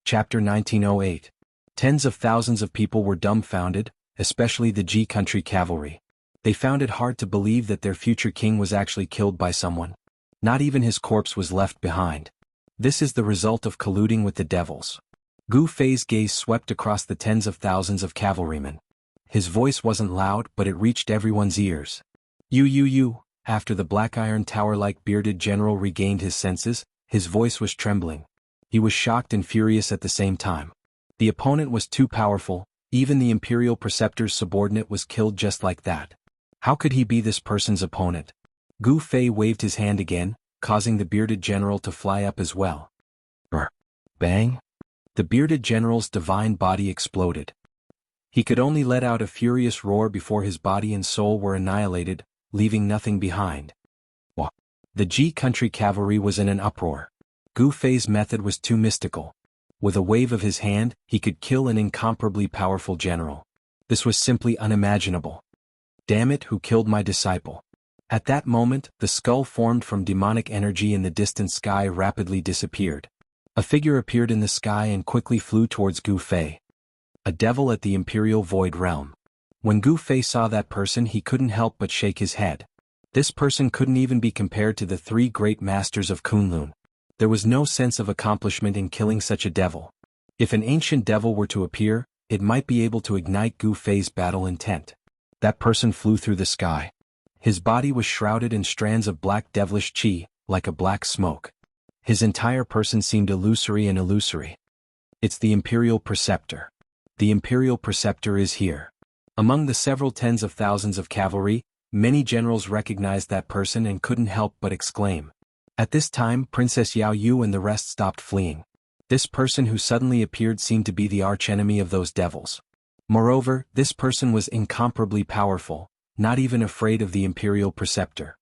Chapter 1908. Tens of thousands of people were dumbfounded, especially the Ji country cavalry. They found it hard to believe that their future king was actually killed by someone. Not even his corpse was left behind. This is the result of colluding with the devils. Gu Fei's gaze swept across the tens of thousands of cavalrymen. His voice wasn't loud, but it reached everyone's ears. You. After the black iron tower-like bearded general regained his senses, his voice was trembling. He was shocked and furious at the same time. The opponent was too powerful, even the Imperial Preceptor's subordinate was killed just like that. How could he be this person's opponent? Gu Fei waved his hand again, causing the bearded general to fly up as well. Brr. Bang! The bearded general's divine body exploded. He could only let out a furious roar before his body and soul were annihilated, leaving nothing behind. Wah! The Ji country cavalry was in an uproar. Gu Fei's method was too mystical. With a wave of his hand, he could kill an incomparably powerful general. This was simply unimaginable. Damn it, who killed my disciple? At that moment, the skull formed from demonic energy in the distant sky rapidly disappeared. A figure appeared in the sky and quickly flew towards Gu Fei. A devil at the Imperial Void Realm. When Gu Fei saw that person, he couldn't help but shake his head. This person couldn't even be compared to the three great masters of Kunlun. There was no sense of accomplishment in killing such a devil. If an ancient devil were to appear, it might be able to ignite Gu Fei's battle intent. That person flew through the sky. His body was shrouded in strands of black devilish chi, like a black smoke. His entire person seemed illusory and illusory. It's the Imperial Preceptor. The Imperial Preceptor is here. Among the several tens of thousands of cavalry, many generals recognized that person and couldn't help but exclaim. At this time, Princess Yao Yu and the rest stopped fleeing. This person who suddenly appeared seemed to be the archenemy of those devils. Moreover, this person was incomparably powerful, not even afraid of the Imperial Preceptor.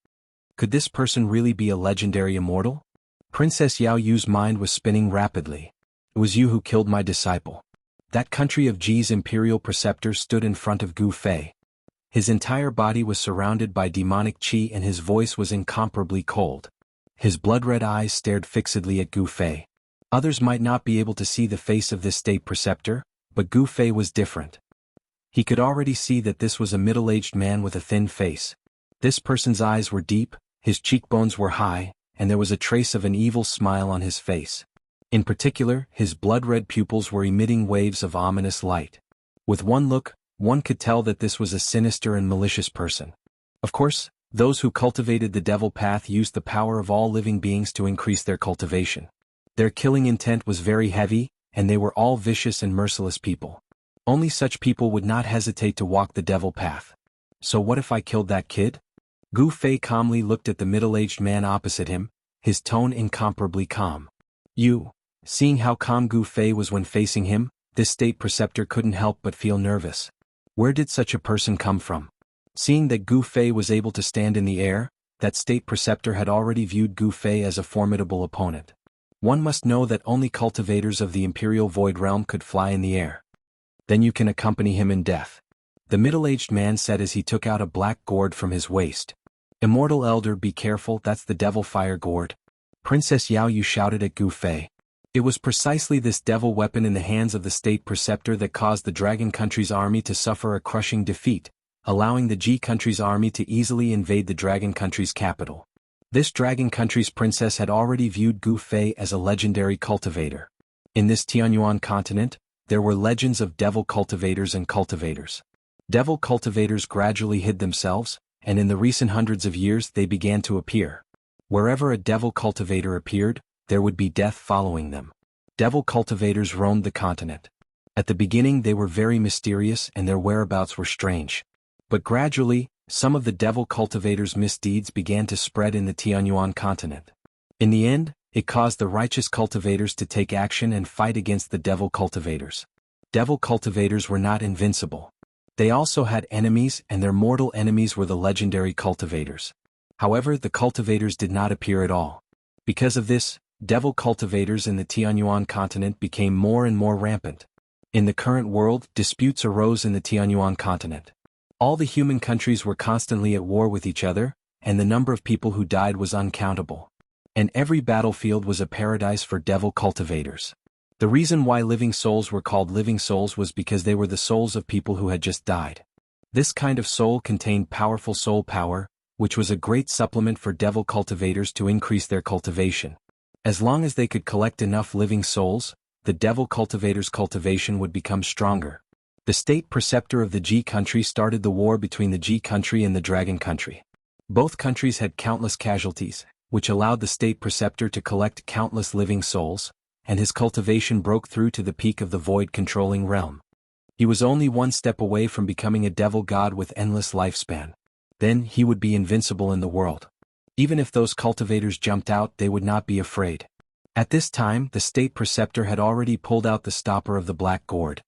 Could this person really be a legendary immortal? Princess Yao Yu's mind was spinning rapidly. It was you who killed my disciple. That country of Ji's Imperial Preceptor stood in front of Gu Fei. His entire body was surrounded by demonic chi and his voice was incomparably cold. His blood-red eyes stared fixedly at Gu Fei. Others might not be able to see the face of this state preceptor, but Gu Fei was different. He could already see that this was a middle-aged man with a thin face. This person's eyes were deep, his cheekbones were high, and there was a trace of an evil smile on his face. In particular, his blood-red pupils were emitting waves of ominous light. With one look, one could tell that this was a sinister and malicious person. Of course, those who cultivated the devil path used the power of all living beings to increase their cultivation. Their killing intent was very heavy, and they were all vicious and merciless people. Only such people would not hesitate to walk the devil path. So what if I killed that kid? Gu Fei calmly looked at the middle-aged man opposite him, his tone incomparably calm. Seeing how calm Gu Fei was when facing him, this state preceptor couldn't help but feel nervous. Where did such a person come from? Seeing that Gu Fei was able to stand in the air, that state preceptor had already viewed Gu Fei as a formidable opponent. One must know that only cultivators of the Imperial Void Realm could fly in the air. Then you can accompany him in death. The middle-aged man said as he took out a black gourd from his waist. Immortal Elder, be careful, that's the devil fire gourd. Princess Yao Yu shouted at Gu Fei. It was precisely this devil weapon in the hands of the state preceptor that caused the Dragon Country's army to suffer a crushing defeat, allowing the Ji Country's army to easily invade the Dragon Country's capital. This Dragon Country's princess had already viewed Gu Fei as a legendary cultivator. In this Tianyuan continent, there were legends of devil cultivators and cultivators. Devil cultivators gradually hid themselves, and in the recent hundreds of years they began to appear. Wherever a devil cultivator appeared, there would be death following them. Devil cultivators roamed the continent. At the beginning they were very mysterious and their whereabouts were strange. But gradually, some of the devil cultivators' misdeeds began to spread in the Tianyuan continent. In the end, it caused the righteous cultivators to take action and fight against the devil cultivators. Devil cultivators were not invincible. They also had enemies, and their mortal enemies were the legendary cultivators. However, the cultivators did not appear at all. Because of this, devil cultivators in the Tianyuan continent became more and more rampant. In the current world, disputes arose in the Tianyuan continent. All the human countries were constantly at war with each other, and the number of people who died was uncountable. And every battlefield was a paradise for devil cultivators. The reason why living souls were called living souls was because they were the souls of people who had just died. This kind of soul contained powerful soul power, which was a great supplement for devil cultivators to increase their cultivation. As long as they could collect enough living souls, the devil cultivators' cultivation would become stronger. The state preceptor of the Ji country started the war between the Ji country and the Dragon country. Both countries had countless casualties, which allowed the state preceptor to collect countless living souls, and his cultivation broke through to the peak of the void-controlling realm. He was only one step away from becoming a devil god with endless lifespan. Then he would be invincible in the world. Even if those cultivators jumped out, they would not be afraid. At this time, the state preceptor had already pulled out the stopper of the black gourd.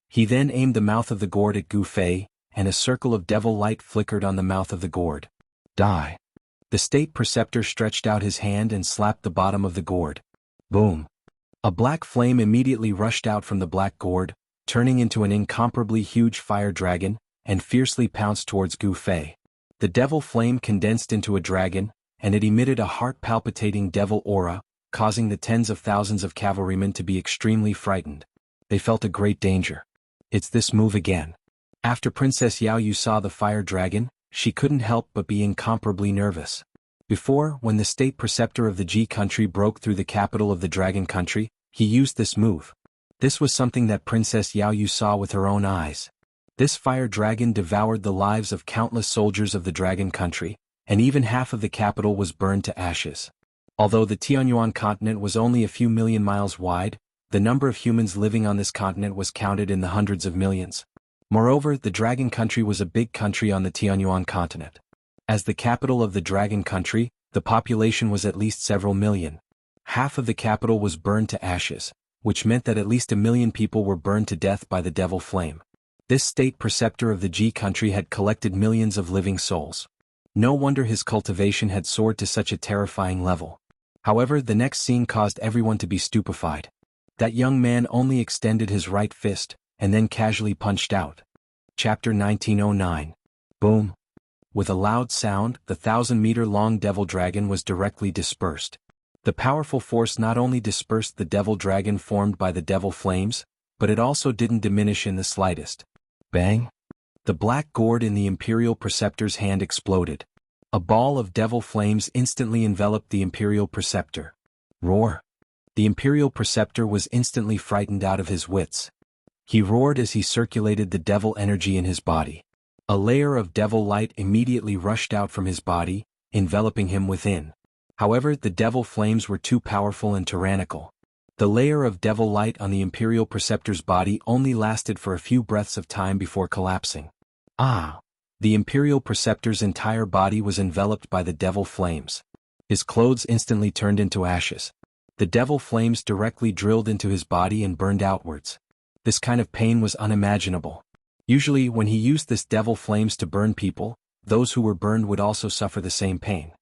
He then aimed the mouth of the gourd at Gu Fei, and a circle of devil light flickered on the mouth of the gourd. Die. The state preceptor stretched out his hand and slapped the bottom of the gourd. Boom. A black flame immediately rushed out from the black gourd, turning into an incomparably huge fire dragon, and fiercely pounced towards Gu Fei. The devil flame condensed into a dragon, and it emitted a heart-palpitating devil aura, causing the tens of thousands of cavalrymen to be extremely frightened. They felt a great danger. It's this move again. After Princess Yao Yu saw the fire dragon, she couldn't help but be incomparably nervous. Before, when the state preceptor of the Ji country broke through the capital of the Dragon country, he used this move. This was something that Princess Yao Yu saw with her own eyes. This fire dragon devoured the lives of countless soldiers of the Dragon country, and even half of the capital was burned to ashes. Although the Tianyuan continent was only a few million miles wide, the number of humans living on this continent was counted in the hundreds of millions. Moreover, the Dragon country was a big country on the Tianyuan continent. As the capital of the Dragon country, the population was at least several million. Half of the capital was burned to ashes, which meant that at least 1 million people were burned to death by the devil flame. This state preceptor of the Ji country had collected millions of living souls. No wonder his cultivation had soared to such a terrifying level. However, the next scene caused everyone to be stupefied. That young man only extended his right fist, and then casually punched out. Chapter 1909. Boom. With a loud sound, the 1,000-meter-long devil dragon was directly dispersed. The powerful force not only dispersed the devil dragon formed by the devil flames, but it also didn't diminish in the slightest. Bang! The black gourd in the Imperial Preceptor's hand exploded. A ball of devil flames instantly enveloped the Imperial Preceptor. Roar! The Imperial Preceptor was instantly frightened out of his wits. He roared as he circulated the devil energy in his body. A layer of devil light immediately rushed out from his body, enveloping him within. However, the devil flames were too powerful and tyrannical. The layer of devil light on the Imperial Preceptor's body only lasted for a few breaths of time before collapsing. Ah! The Imperial Preceptor's entire body was enveloped by the devil flames. His clothes instantly turned into ashes. The devil flames directly drilled into his body and burned outwards. This kind of pain was unimaginable. Usually, when he used this devil flames to burn people, those who were burned would also suffer the same pain.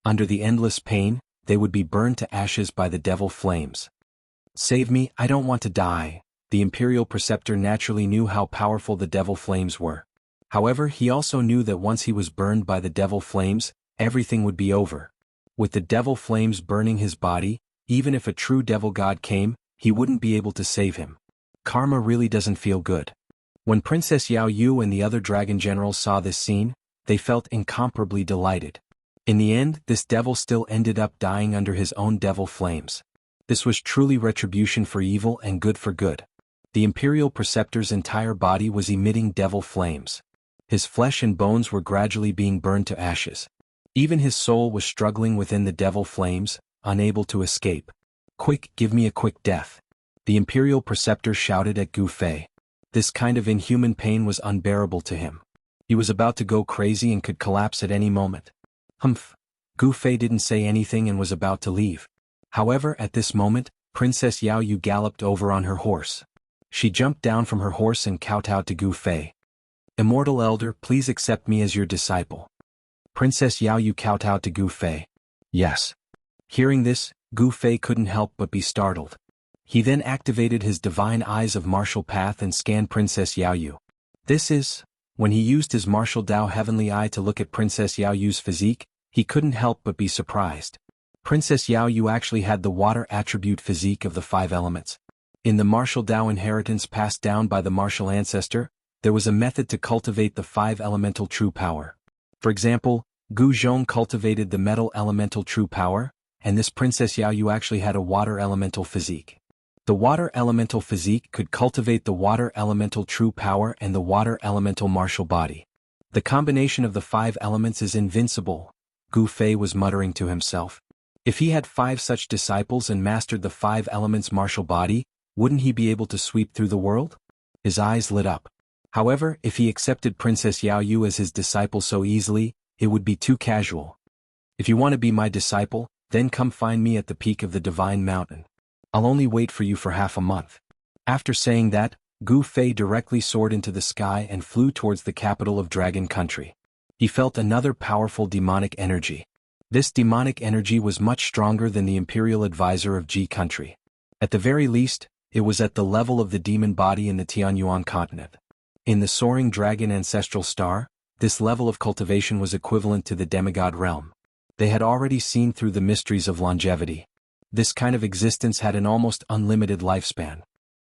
Under the endless pain, they would be burned to ashes by the devil flames. Save me, I don't want to die. The Imperial Preceptor naturally knew how powerful the devil flames were. However, he also knew that once he was burned by the devil flames, everything would be over. With the devil flames burning his body, even if a true devil god came, he wouldn't be able to save him. Karma really doesn't feel good. When Princess Yao Yu and the other dragon generals saw this scene, they felt incomparably delighted. In the end, this devil still ended up dying under his own devil flames. This was truly retribution for evil and good for good. The Imperial Preceptor's entire body was emitting devil flames. His flesh and bones were gradually being burned to ashes. Even his soul was struggling within the devil flames, unable to escape. Quick, give me a quick death. The Imperial Preceptor shouted at Gu Fei. This kind of inhuman pain was unbearable to him. He was about to go crazy and could collapse at any moment. Humph. Gu Fei didn't say anything and was about to leave. However, at this moment, Princess Yao Yu galloped over on her horse. She jumped down from her horse and kowtowed to Gu Fei. Immortal Elder, please accept me as your disciple. Princess Yao Yu kowtowed to Gu Fei. Yes. Hearing this, Gu Fei couldn't help but be startled. He then activated his divine eyes of martial path and scanned Princess Yao Yu. When he used his martial Dao heavenly eye to look at Princess Yao Yu's physique, he couldn't help but be surprised. Princess Yao Yu actually had the water attribute physique of the 5 elements. In the martial Tao inheritance passed down by the martial ancestor, there was a method to cultivate the 5 elemental true power. For example, Gu Zhong cultivated the metal elemental true power, and this Princess Yao Yu actually had a water elemental physique. The water elemental physique could cultivate the water elemental true power and the water elemental martial body. The combination of the 5 elements is invincible, Gu Fei was muttering to himself. If he had 5 such disciples and mastered the 5 elements martial body, wouldn't he be able to sweep through the world? His eyes lit up. However, if he accepted Princess Yao Yu as his disciple so easily, it would be too casual. If you want to be my disciple, then come find me at the peak of the Divine Mountain. I'll only wait for you for half a month. After saying that, Gu Fei directly soared into the sky and flew towards the capital of Dragon Country. He felt another powerful demonic energy. This demonic energy was much stronger than the imperial advisor of Ji Country. At the very least, it was at the level of the demon body in the Tianyuan continent. In the soaring dragon ancestral star, this level of cultivation was equivalent to the demigod realm. They had already seen through the mysteries of longevity. This kind of existence had an almost unlimited lifespan.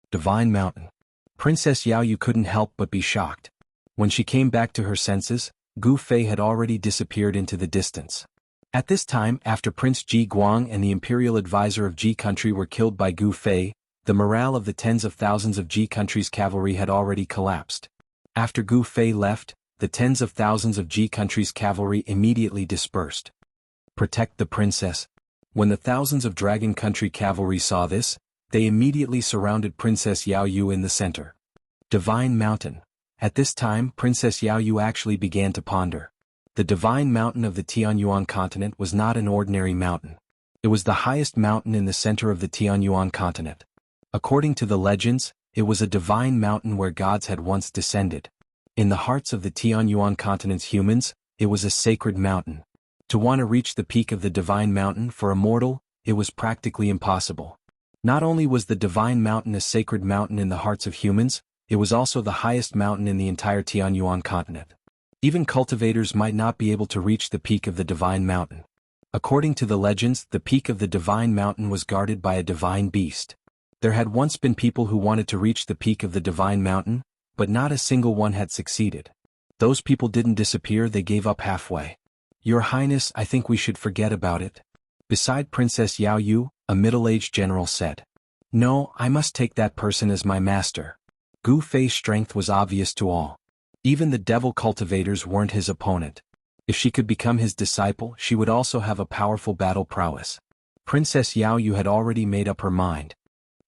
Divine Mountain. Princess Yao Yu couldn't help but be shocked. When she came back to her senses, Gu Fei had already disappeared into the distance. At this time, after Prince Ji Guang and the imperial advisor of Ji Country were killed by Gu Fei, the morale of the tens of thousands of Ji Country's cavalry had already collapsed. After Gu Fei left, the tens of thousands of Ji Country's cavalry immediately dispersed. Protect the princess. When the thousands of Dragon Country cavalry saw this, they immediately surrounded Princess Yao Yu in the center. Divine Mountain. At this time, Princess Yao Yu actually began to ponder. The Divine Mountain of the Tianyuan continent was not an ordinary mountain. It was the highest mountain in the center of the Tianyuan continent. According to the legends, it was a divine mountain where gods had once descended. In the hearts of the Tianyuan continent's humans, it was a sacred mountain. To want to reach the peak of the Divine Mountain for a mortal, it was practically impossible. Not only was the Divine Mountain a sacred mountain in the hearts of humans, it was also the highest mountain in the entire Tianyuan continent. Even cultivators might not be able to reach the peak of the Divine Mountain. According to the legends, the peak of the Divine Mountain was guarded by a divine beast. There had once been people who wanted to reach the peak of the Divine Mountain, but not a single one had succeeded. Those people didn't disappear, they gave up halfway. Your Highness, I think we should forget about it. Beside Princess Yao Yu, a middle-aged general said. No, I must take that person as my master. Gu Fei's strength was obvious to all. Even the devil cultivators weren't his opponent. If she could become his disciple, she would also have a powerful battle prowess. Princess Yao Yu had already made up her mind.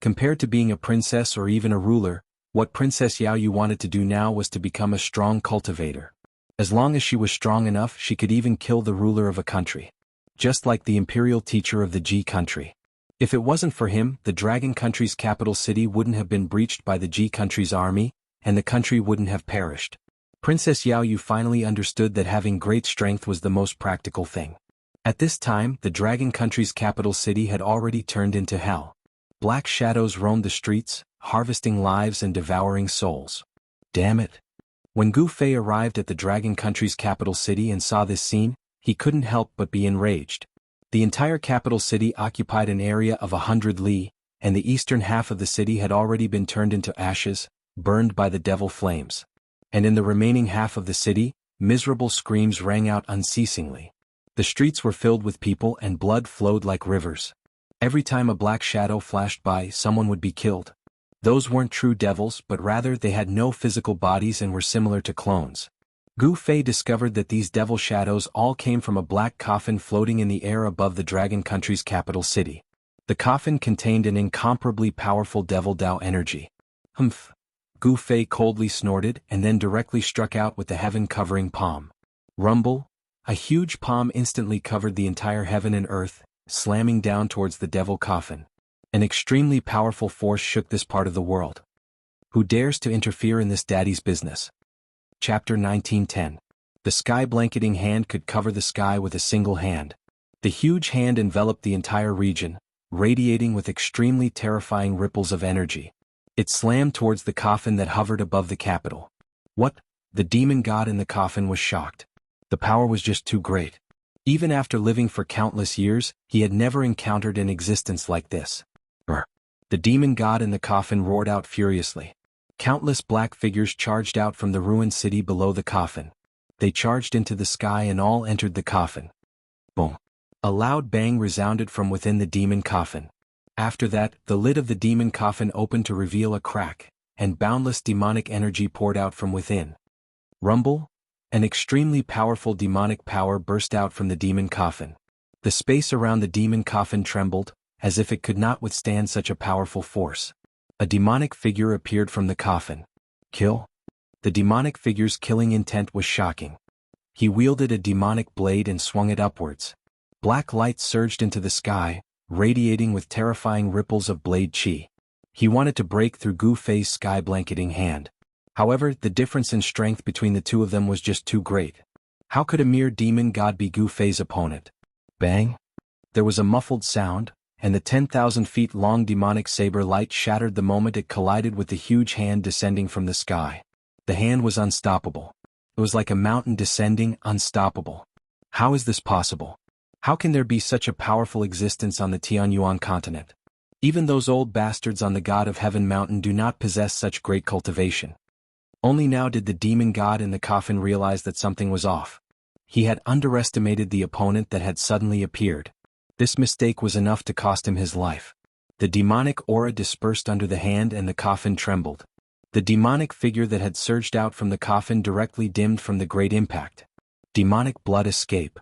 Compared to being a princess or even a ruler, what Princess Yao Yu wanted to do now was to become a strong cultivator. As long as she was strong enough, she could even kill the ruler of a country. Just like the imperial teacher of the Ji country. If it wasn't for him, the Dragon Country's capital city wouldn't have been breached by the Ji country's army, and the country wouldn't have perished. Princess Yao Yu finally understood that having great strength was the most practical thing. At this time, the Dragon Country's capital city had already turned into hell. Black shadows roamed the streets, harvesting lives and devouring souls. Damn it. When Gu Fei arrived at the Dragon Country's capital city and saw this scene, he couldn't help but be enraged. The entire capital city occupied an area of 100 li, and the eastern half of the city had already been turned into ashes, burned by the devil flames. And in the remaining half of the city, miserable screams rang out unceasingly. The streets were filled with people and blood flowed like rivers. Every time a black shadow flashed by, someone would be killed. Those weren't true devils, but rather they had no physical bodies and were similar to clones. Gu Fei discovered that these devil shadows all came from a black coffin floating in the air above the Dragon Country's capital city. The coffin contained an incomparably powerful devil Dao energy. Humph! Gu Fei coldly snorted and then directly struck out with the heaven-covering palm. Rumble! A huge palm instantly covered the entire heaven and earth, slamming down towards the devil coffin. An extremely powerful force shook this part of the world. Who dares to interfere in this daddy's business? Chapter 1910. The sky-blanketing hand could cover the sky with a single hand. The huge hand enveloped the entire region, radiating with extremely terrifying ripples of energy. It slammed towards the coffin that hovered above the capital. What? The demon god in the coffin was shocked. The power was just too great. Even after living for countless years, he had never encountered an existence like this. The demon god in the coffin roared out furiously. Countless black figures charged out from the ruined city below the coffin. They charged into the sky and all entered the coffin. Boom! A loud bang resounded from within the demon coffin. After that, the lid of the demon coffin opened to reveal a crack, and boundless demonic energy poured out from within. Rumble! An extremely powerful demonic power burst out from the demon coffin. The space around the demon coffin trembled, as if it could not withstand such a powerful force. A demonic figure appeared from the coffin. Kill? The demonic figure's killing intent was shocking. He wielded a demonic blade and swung it upwards. Black light surged into the sky, radiating with terrifying ripples of blade chi. He wanted to break through Gu Fei's sky-blanketing hand. However, the difference in strength between the two of them was just too great. How could a mere demon god be Gu Fei's opponent? Bang! There was a muffled sound, and the 10,000 feet long demonic saber light shattered the moment it collided with the huge hand descending from the sky. The hand was unstoppable. It was like a mountain descending, unstoppable. How is this possible? How can there be such a powerful existence on the Tianyuan continent? Even those old bastards on the God of Heaven mountain do not possess such great cultivation. Only now did the demon god in the coffin realize that something was off. He had underestimated the opponent that had suddenly appeared. This mistake was enough to cost him his life. The demonic aura dispersed under the hand and the coffin trembled. The demonic figure that had surged out from the coffin directly dimmed from the great impact. Demonic blood escape.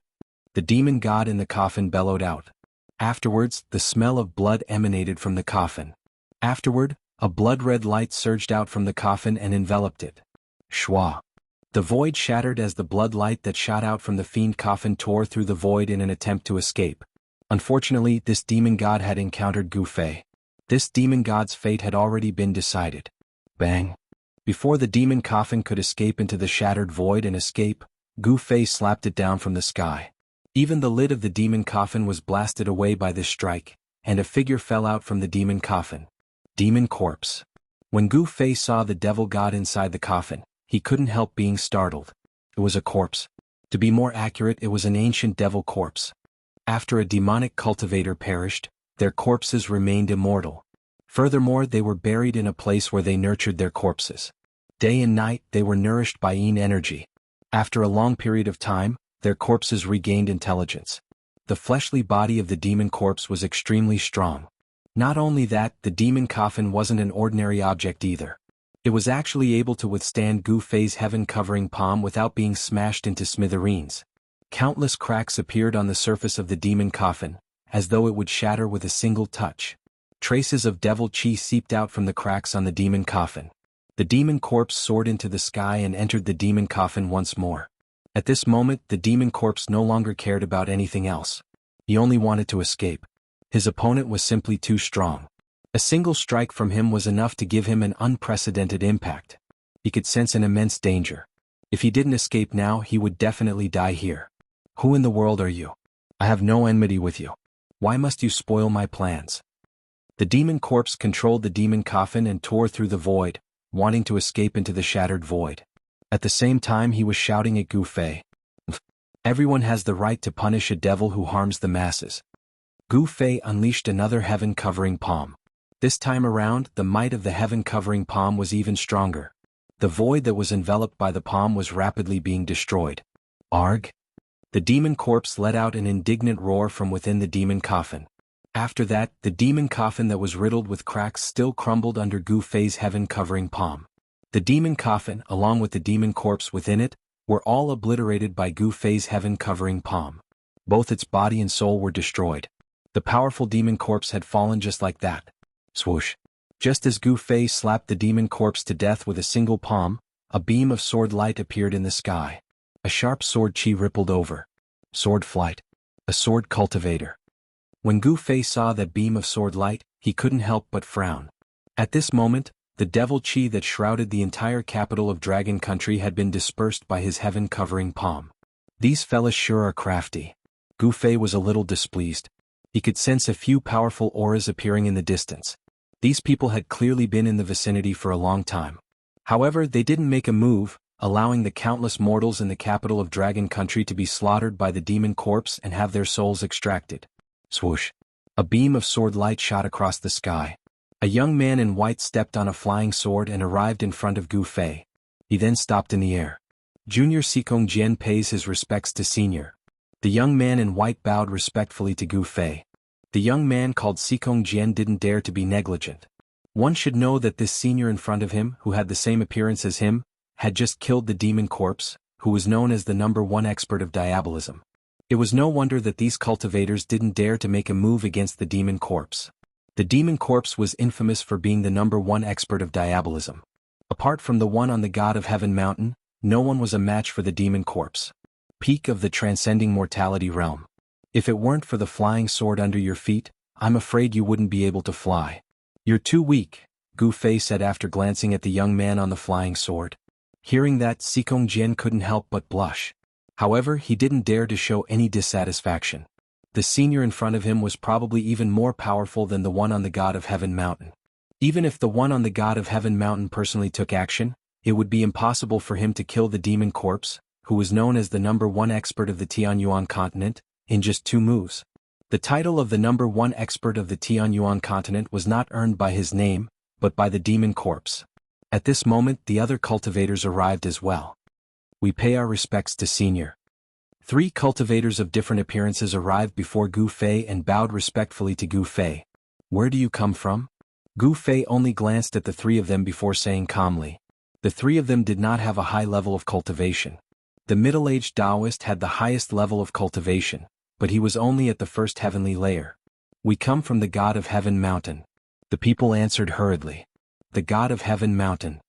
The demon god in the coffin bellowed out. Afterwards, the smell of blood emanated from the coffin. Afterward, a blood-red light surged out from the coffin and enveloped it. Shwa! The void shattered as the blood light that shot out from the fiend coffin tore through the void in an attempt to escape. Unfortunately, this demon god had encountered Gu Fei. This demon god's fate had already been decided. Bang! Before the demon coffin could escape into the shattered void and escape, Gu Fei slapped it down from the sky. Even the lid of the demon coffin was blasted away by this strike, and a figure fell out from the demon coffin. Demon corpse. When Gu Fei saw the devil god inside the coffin, he couldn't help being startled. It was a corpse. To be more accurate, it was an ancient devil corpse. After a demonic cultivator perished, their corpses remained immortal. Furthermore, they were buried in a place where they nurtured their corpses. Day and night, they were nourished by yin energy. After a long period of time, their corpses regained intelligence. The fleshly body of the demon corpse was extremely strong. Not only that, the demon coffin wasn't an ordinary object either. It was actually able to withstand Gu Fei's heaven-covering palm without being smashed into smithereens. Countless cracks appeared on the surface of the demon coffin, as though it would shatter with a single touch. Traces of devil chi seeped out from the cracks on the demon coffin. The demon corpse soared into the sky and entered the demon coffin once more. At this moment, the demon corpse no longer cared about anything else. He only wanted to escape. His opponent was simply too strong. A single strike from him was enough to give him an unprecedented impact. He could sense an immense danger. If he didn't escape now, he would definitely die here. Who in the world are you? I have no enmity with you. Why must you spoil my plans? The demon corpse controlled the demon coffin and tore through the void, wanting to escape into the shattered void. At the same time, he was shouting at Gu Fei. Everyone has the right to punish a devil who harms the masses. Gu Fei unleashed another heaven-covering palm. This time around, the might of the heaven-covering palm was even stronger. The void that was enveloped by the palm was rapidly being destroyed. Arg! The demon corpse let out an indignant roar from within the demon coffin. After that, the demon coffin that was riddled with cracks still crumbled under Gu Fei's heaven-covering palm. The demon coffin, along with the demon corpse within it, were all obliterated by Gu Fei's heaven-covering palm. Both its body and soul were destroyed. The powerful demon corpse had fallen just like that. Swoosh! Just as Gu Fei slapped the demon corpse to death with a single palm, a beam of sword light appeared in the sky. A sharp sword chi rippled over. Sword flight. A sword cultivator. When Gu Fei saw that beam of sword light, he couldn't help but frown. At this moment, the devil chi that shrouded the entire capital of Dragon Country had been dispersed by his heaven-covering palm. These fellas sure are crafty. Gu Fei was a little displeased. He could sense a few powerful auras appearing in the distance. These people had clearly been in the vicinity for a long time. However, they didn't make a move, allowing the countless mortals in the capital of Dragon Country to be slaughtered by the demon corpse and have their souls extracted. Swoosh! A beam of sword light shot across the sky. A young man in white stepped on a flying sword and arrived in front of Gu Fei. He then stopped in the air. Junior Sikong Jian pays his respects to senior. The young man in white bowed respectfully to Gu Fei. The young man called Sikong Jian didn't dare to be negligent. One should know that this senior in front of him, who had the same appearance as him, had just killed the demon corpse, who was known as the #1 expert of diabolism. It was no wonder that these cultivators didn't dare to make a move against the demon corpse. The demon corpse was infamous for being the #1 expert of diabolism. Apart from the one on the God of Heaven mountain, no one was a match for the demon corpse. Peak of the transcending mortality realm. If it weren't for the flying sword under your feet, I'm afraid you wouldn't be able to fly. You're too weak, Gu Fei said after glancing at the young man on the flying sword. Hearing that, Sikong Jian couldn't help but blush. However, he didn't dare to show any dissatisfaction. The senior in front of him was probably even more powerful than the one on the God of Heaven mountain. Even if the one on the God of Heaven mountain personally took action, it would be impossible for him to kill the demon corpse, who was known as the #1 expert of the Tianyuan continent, in just 2 moves. The title of the #1 expert of the Tianyuan continent was not earned by his name, but by the demon corpse. At this moment the other cultivators arrived as well. We pay our respects to senior. 3 cultivators of different appearances arrived before Gu Fei and bowed respectfully to Gu Fei. Where do you come from? Gu Fei only glanced at the 3 of them before saying calmly. The 3 of them did not have a high level of cultivation. The middle-aged Taoist had the highest level of cultivation, but he was only at the first heavenly layer. We come from the God of Heaven mountain. The people answered hurriedly. The God of Heaven mountain.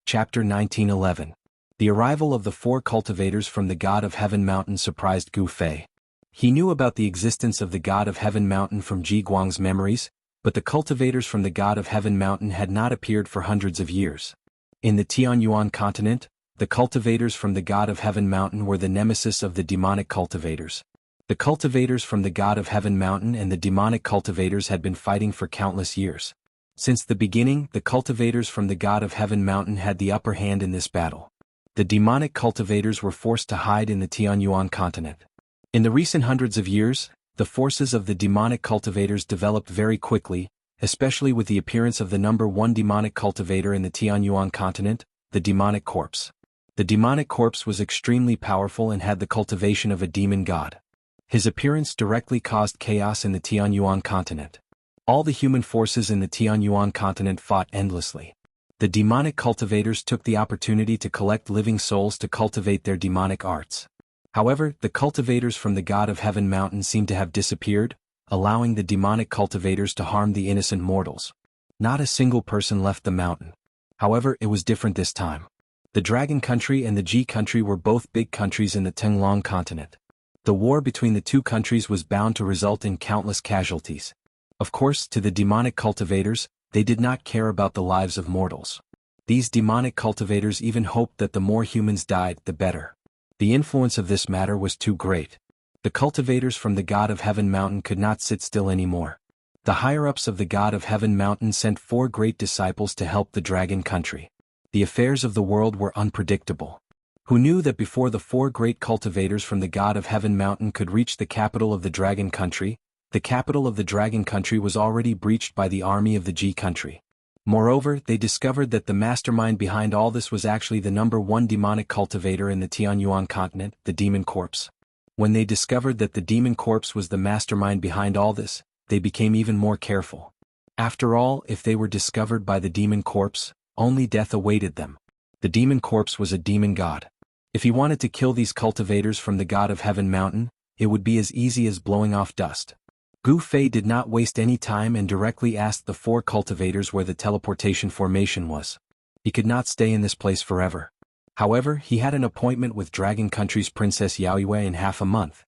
Chapter 1911. The arrival of the 4 cultivators from the God of Heaven mountain surprised Gu Fei. He knew about the existence of the God of Heaven mountain from Ji Guang's memories, but the cultivators from the God of Heaven mountain had not appeared for hundreds of years. In the Tianyuan continent, the cultivators from the God of Heaven mountain were the nemesis of the demonic cultivators. The cultivators from the God of Heaven mountain and the demonic cultivators had been fighting for countless years. Since the beginning, the cultivators from the God of Heaven mountain had the upper hand in this battle. The demonic cultivators were forced to hide in the Tianyuan continent. In the recent hundreds of years, the forces of the demonic cultivators developed very quickly, especially with the appearance of the #1 demonic cultivator in the Tianyuan continent, the demonic corpse. The demonic corpse was extremely powerful and had the cultivation of a demon god. His appearance directly caused chaos in the Tianyuan continent. All the human forces in the Tianyuan continent fought endlessly. The demonic cultivators took the opportunity to collect living souls to cultivate their demonic arts. However, the cultivators from the God of Heaven mountain seemed to have disappeared, allowing the demonic cultivators to harm the innocent mortals. Not a single person left the mountain. However, it was different this time. The Dragon Country and the Ji Country were both big countries in the Tenglong continent. The war between the 2 countries was bound to result in countless casualties. Of course, to the demonic cultivators, they did not care about the lives of mortals. These demonic cultivators even hoped that the more humans died, the better. The influence of this matter was too great. The cultivators from the God of Heaven mountain could not sit still anymore. The higher-ups of the God of Heaven mountain sent 4 great disciples to help the Dragon Country. The affairs of the world were unpredictable. Who knew that before the 4 great cultivators from the God of Heaven mountain could reach the capital of the Dragon Country, the capital of the Dragon Country was already breached by the army of the Ji Country. Moreover, they discovered that the mastermind behind all this was actually the #1 demonic cultivator in the Tianyuan continent, the demon corpse. When they discovered that the demon corpse was the mastermind behind all this, they became even more careful. After all, if they were discovered by the demon corpse, only death awaited them. The demon corpse was a demon god. If he wanted to kill these cultivators from the God of Heaven mountain, it would be as easy as blowing off dust. Gu Fei did not waste any time and directly asked the 4 cultivators where the teleportation formation was. He could not stay in this place forever. However, he had an appointment with Dragon Country's Princess Yaoyue in half a month.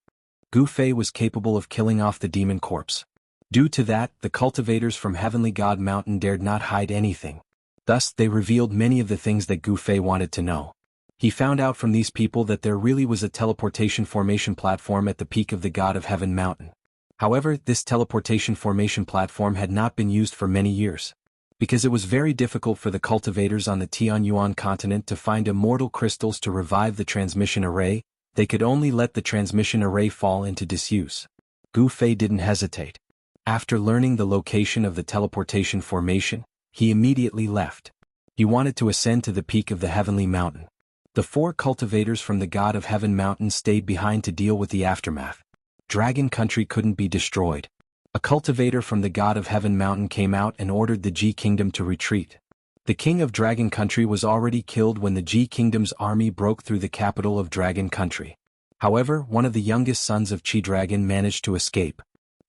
Gu Fei was capable of killing off the demon corpse. Due to that, the cultivators from Heavenly God Mountain dared not hide anything. Thus, they revealed many of the things that Gu Fei wanted to know. He found out from these people that there really was a teleportation formation platform at the peak of the God of Heaven Mountain. However, this teleportation formation platform had not been used for many years. Because it was very difficult for the cultivators on the Tianyuan continent to find immortal crystals to revive the transmission array, they could only let the transmission array fall into disuse. Gu Fei didn't hesitate. After learning the location of the teleportation formation, he immediately left. He wanted to ascend to the peak of the heavenly mountain. The 4 cultivators from the God of Heaven mountain stayed behind to deal with the aftermath. Dragon country couldn't be destroyed. A cultivator from the God of Heaven mountain came out and ordered the Ji kingdom to retreat. The king of Dragon country was already killed when the Ji kingdom's army broke through the capital of Dragon country. However, one of the youngest sons of Qi Dragon managed to escape.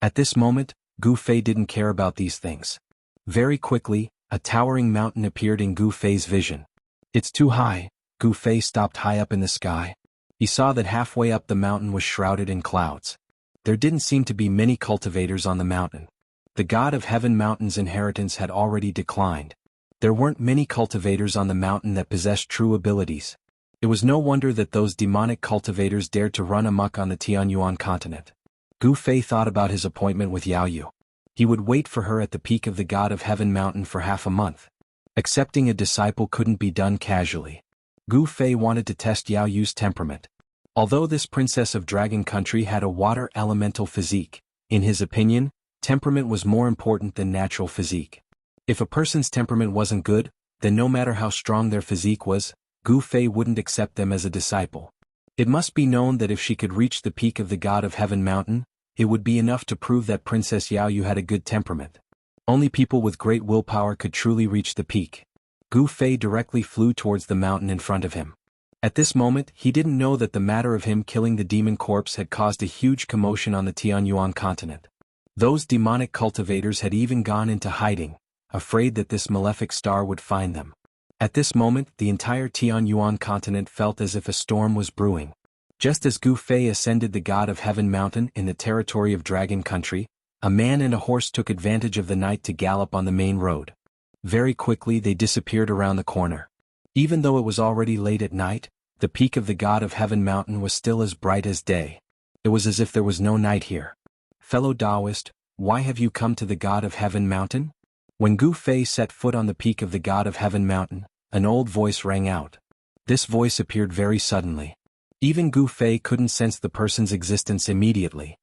At this moment, Gu Fei didn't care about these things. Very quickly, a towering mountain appeared in Gu Fei's vision. It's too high. Gu Fei stopped high up in the sky. He saw that halfway up the mountain was shrouded in clouds. There didn't seem to be many cultivators on the mountain. The God of Heaven mountain's inheritance had already declined. There weren't many cultivators on the mountain that possessed true abilities. It was no wonder that those demonic cultivators dared to run amok on the Tianyuan continent. Gu Fei thought about his appointment with Yao Yu. He would wait for her at the peak of the God of Heaven mountain for half a month. Accepting a disciple couldn't be done casually. Gu Fei wanted to test Yao Yu's temperament. Although this princess of Dragon country had a water elemental physique, in his opinion, temperament was more important than natural physique. If a person's temperament wasn't good, then no matter how strong their physique was, Gu Fei wouldn't accept them as a disciple. It must be known that if she could reach the peak of the God of Heaven mountain, it would be enough to prove that Princess Yao Yu had a good temperament. Only people with great willpower could truly reach the peak. Gu Fei directly flew towards the mountain in front of him. At this moment, he didn't know that the matter of him killing the demon corpse had caused a huge commotion on the Tianyuan continent. Those demonic cultivators had even gone into hiding, afraid that this malefic star would find them. At this moment, the entire Tianyuan continent felt as if a storm was brewing. Just as Gu Fei ascended the God of Heaven mountain in the territory of Dragon country, a man and a horse took advantage of the night to gallop on the main road. Very quickly they disappeared around the corner. Even though it was already late at night, the peak of the God of Heaven mountain was still as bright as day. It was as if there was no night here. Fellow Taoist, why have you come to the God of Heaven mountain? When Gu Fei set foot on the peak of the God of Heaven mountain, an old voice rang out. This voice appeared very suddenly. Even Gu Fei couldn't sense the person's existence immediately.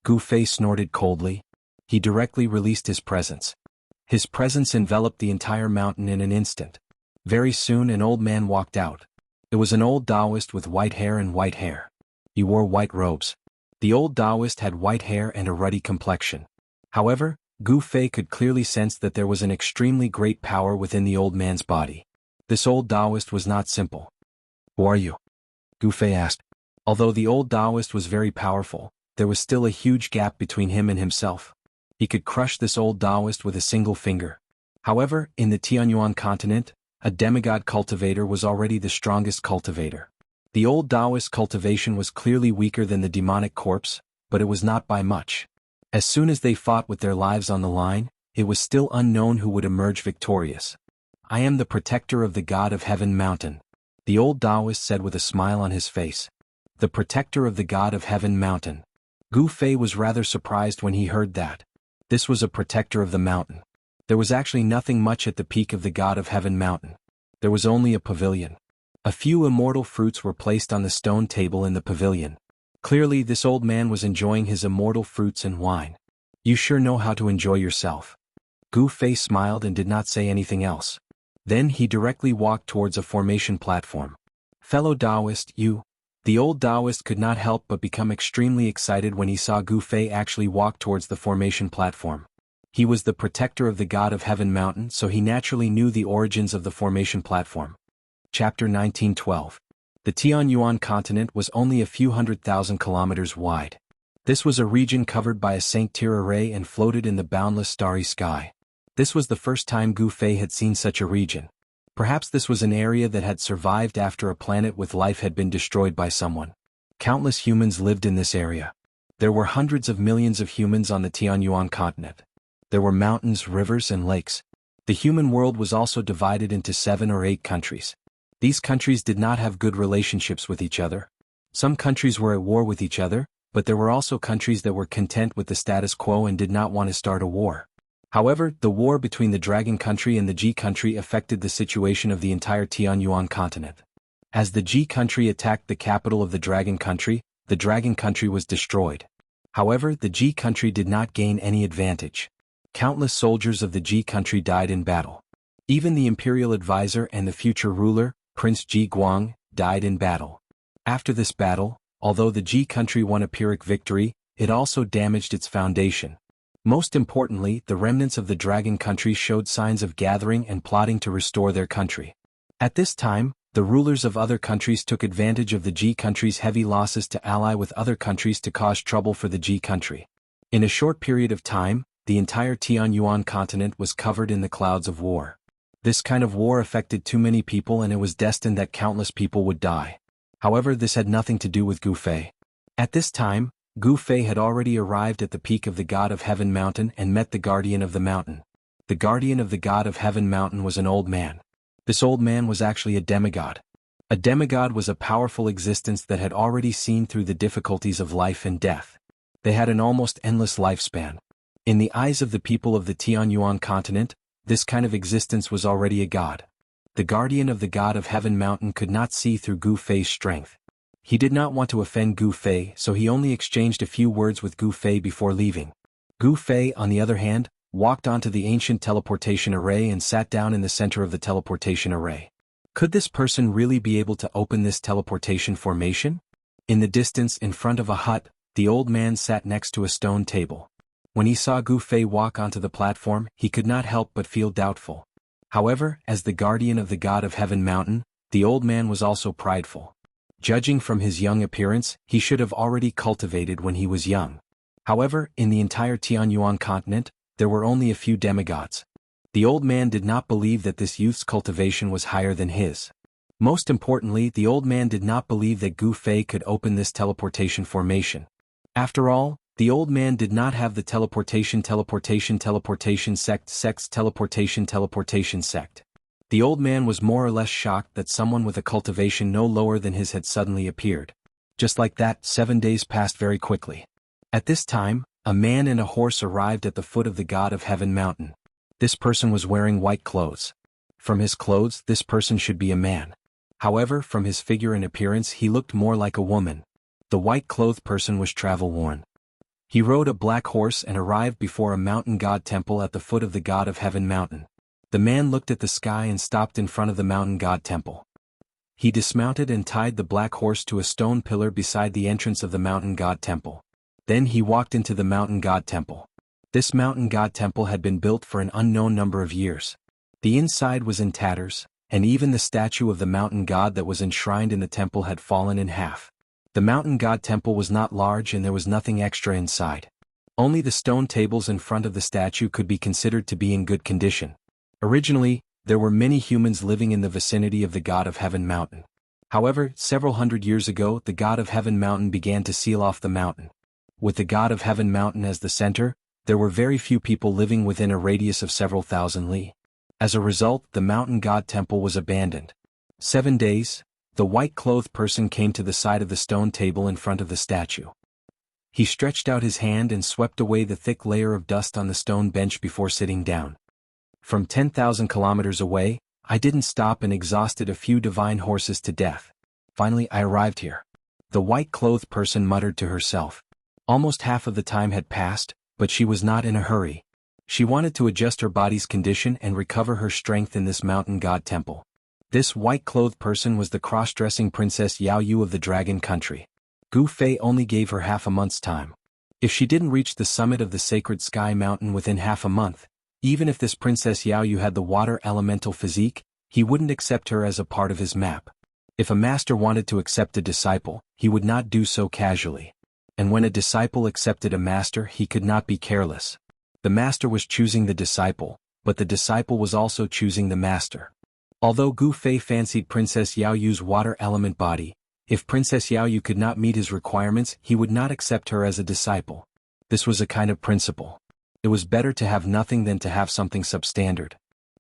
Gu Fei snorted coldly. He directly released his presence. His presence enveloped the entire mountain in an instant. Very soon an old man walked out. It was an old Taoist with white hair and white hair. He wore white robes. The old Taoist had white hair and a ruddy complexion. However, Gu Fei could clearly sense that there was an extremely great power within the old man's body. This old Taoist was not simple. Who are you? Gu Fei asked. Although the old Taoist was very powerful, there was still a huge gap between him and himself. He could crush this old Taoist with a single finger. However, in the Tianyuan continent, a demigod cultivator was already the strongest cultivator. The old Taoist cultivation was clearly weaker than the demonic corpse, but it was not by much. As soon as they fought with their lives on the line, it was still unknown who would emerge victorious. I am the protector of the God of Heaven mountain, the old Taoist said with a smile on his face. The protector of the God of Heaven mountain. Gu Fei was rather surprised when he heard that. This was a protector of the mountain. There was actually nothing much at the peak of the God of Heaven mountain. There was only a pavilion. A few immortal fruits were placed on the stone table in the pavilion. Clearly this old man was enjoying his immortal fruits and wine. You sure know how to enjoy yourself. Gu Fei smiled and did not say anything else. Then he directly walked towards a formation platform. Fellow Taoist, you. The old Taoist could not help but become extremely excited when he saw Gu Fei actually walk towards the formation platform. He was the protector of the God of Heaven mountain, so he naturally knew the origins of the formation platform. Chapter 1912. The Tianyuan continent was only a few 100,000 kilometers wide. This was a region covered by a Sanctier array and floated in the boundless starry sky. This was the first time Gu Fei had seen such a region. Perhaps this was an area that had survived after a planet with life had been destroyed by someone. Countless humans lived in this area. There were hundreds of millions of humans on the Tianyuan continent. There were mountains, rivers, and lakes. The human world was also divided into 7 or 8 countries. These countries did not have good relationships with each other. Some countries were at war with each other, but there were also countries that were content with the status quo and did not want to start a war. However, the war between the Dragon country and the Ji country affected the situation of the entire Tianyuan continent. As the Ji country attacked the capital of the Dragon country was destroyed. However, the Ji country did not gain any advantage. Countless soldiers of the Ji country died in battle. Even the imperial advisor and the future ruler, Prince Ji Guang, died in battle. After this battle, although the Ji country won a Pyrrhic victory, it also damaged its foundation. Most importantly, the remnants of the dragon country showed signs of gathering and plotting to restore their country. At this time, the rulers of other countries took advantage of the Ji country's heavy losses to ally with other countries to cause trouble for the Ji country. In a short period of time, the entire Tianyuan continent was covered in the clouds of war. This kind of war affected too many people, and it was destined that countless people would die. However, this had nothing to do with Gu Fei. At this time, Gu Fei had already arrived at the peak of the God of Heaven mountain and met the guardian of the mountain. The guardian of the God of Heaven mountain was an old man. This old man was actually a demigod. A demigod was a powerful existence that had already seen through the difficulties of life and death. They had an almost endless lifespan. In the eyes of the people of the Tianyuan continent, this kind of existence was already a god. The guardian of the God of Heaven mountain could not see through Gu Fei's strength. He did not want to offend Gu Fei, so he only exchanged a few words with Gu Fei before leaving. Gu Fei, on the other hand, walked onto the ancient teleportation array and sat down in the center of the teleportation array. Could this person really be able to open this teleportation formation? In the distance, in front of a hut, the old man sat next to a stone table. When he saw Gu Fei walk onto the platform, he could not help but feel doubtful. However, as the guardian of the God of Heaven mountain, the old man was also prideful. Judging from his young appearance, he should have already cultivated when he was young. However, in the entire Tianyuan continent, there were only a few demigods. The old man did not believe that this youth's cultivation was higher than his. Most importantly, the old man did not believe that Gu Fei could open this teleportation formation. After all, the old man did not have the teleportation sect. The old man was more or less shocked that someone with a cultivation no lower than his had suddenly appeared. Just like that, 7 days passed very quickly. At this time, a man and a horse arrived at the foot of the God of Heaven mountain. This person was wearing white clothes. From his clothes, this person should be a man. However, from his figure and appearance, he looked more like a woman. The white-clothed person was travel-worn. He rode a black horse and arrived before a mountain god temple at the foot of the God of Heaven mountain. The man looked at the sky and stopped in front of the mountain god temple. He dismounted and tied the black horse to a stone pillar beside the entrance of the mountain god temple. Then he walked into the mountain god temple. This mountain god temple had been built for an unknown number of years. The inside was in tatters, and even the statue of the mountain god that was enshrined in the temple had fallen in half. The mountain god temple was not large and there was nothing extra inside. Only the stone tables in front of the statue could be considered to be in good condition. Originally, there were many humans living in the vicinity of the God of Heaven mountain. However, several hundred years ago, the God of Heaven mountain began to seal off the mountain. With the God of Heaven mountain as the center, there were very few people living within a radius of several thousand li. As a result, the mountain god temple was abandoned. 7 days, the white-clothed person came to the side of the stone table in front of the statue. He stretched out his hand and swept away the thick layer of dust on the stone bench before sitting down. From 10,000 kilometers away, I didn't stop and exhausted a few divine horses to death. Finally, I arrived here. The white-clothed person muttered to herself. Almost half of the time had passed, but she was not in a hurry. She wanted to adjust her body's condition and recover her strength in this mountain god temple. This white-clothed person was the cross-dressing Princess Yao Yu of the Dragon Country. Gu Fei only gave her half a month's time. If she didn't reach the summit of the sacred sky mountain within half a month, even if this Princess Yao Yu had the water elemental physique, he wouldn't accept her as a part of his map. If a master wanted to accept a disciple, he would not do so casually. And when a disciple accepted a master, he could not be careless. The master was choosing the disciple, but the disciple was also choosing the master. Although Gu Fei fancied Princess Yao Yu's water element body, if Princess Yao Yu could not meet his requirements, he would not accept her as a disciple. This was a kind of principle. It was better to have nothing than to have something substandard.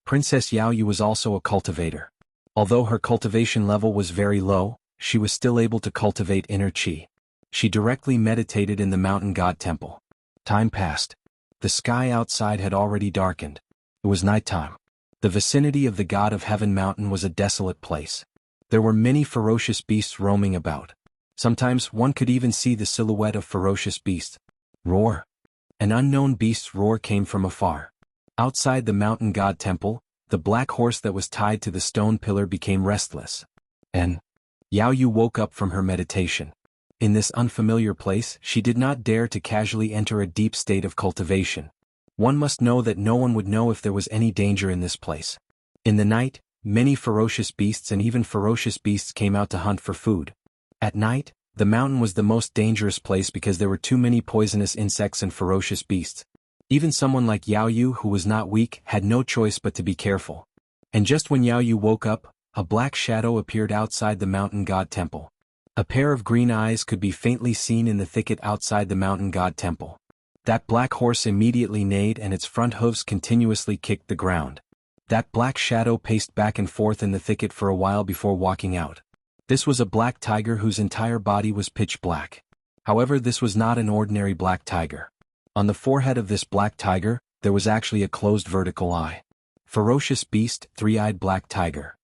Princess Yao Yu was also a cultivator. Although her cultivation level was very low, she was still able to cultivate inner qi. She directly meditated in the mountain god temple. Time passed. The sky outside had already darkened. It was nighttime. The vicinity of the God of Heaven mountain was a desolate place. There were many ferocious beasts roaming about. Sometimes one could even see the silhouette of ferocious beasts. Roar. An unknown beast's roar came from afar. Outside the mountain god temple, the black horse that was tied to the stone pillar became restless. And Yao Yu woke up from her meditation. In this unfamiliar place, she did not dare to casually enter a deep state of cultivation. One must know that no one would know if there was any danger in this place. In the night, many ferocious beasts and even ferocious beasts came out to hunt for food. At night, the mountain was the most dangerous place because there were too many poisonous insects and ferocious beasts. Even someone like Yao Yu, who was not weak, had no choice but to be careful. And just when Yao Yu woke up, a black shadow appeared outside the mountain god temple. A pair of green eyes could be faintly seen in the thicket outside the mountain god temple. That black horse immediately neighed and its front hooves continuously kicked the ground. That black shadow paced back and forth in the thicket for a while before walking out. This was a black tiger whose entire body was pitch black. However, this was not an ordinary black tiger. On the forehead of this black tiger, there was actually a closed vertical eye. Ferocious beast, three-eyed black tiger.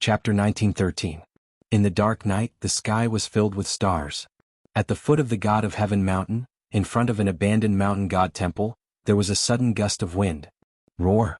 Chapter 1913. In the dark night, the sky was filled with stars. At the foot of the God of Heaven mountain, in front of an abandoned mountain god temple, there was a sudden gust of wind. Roar.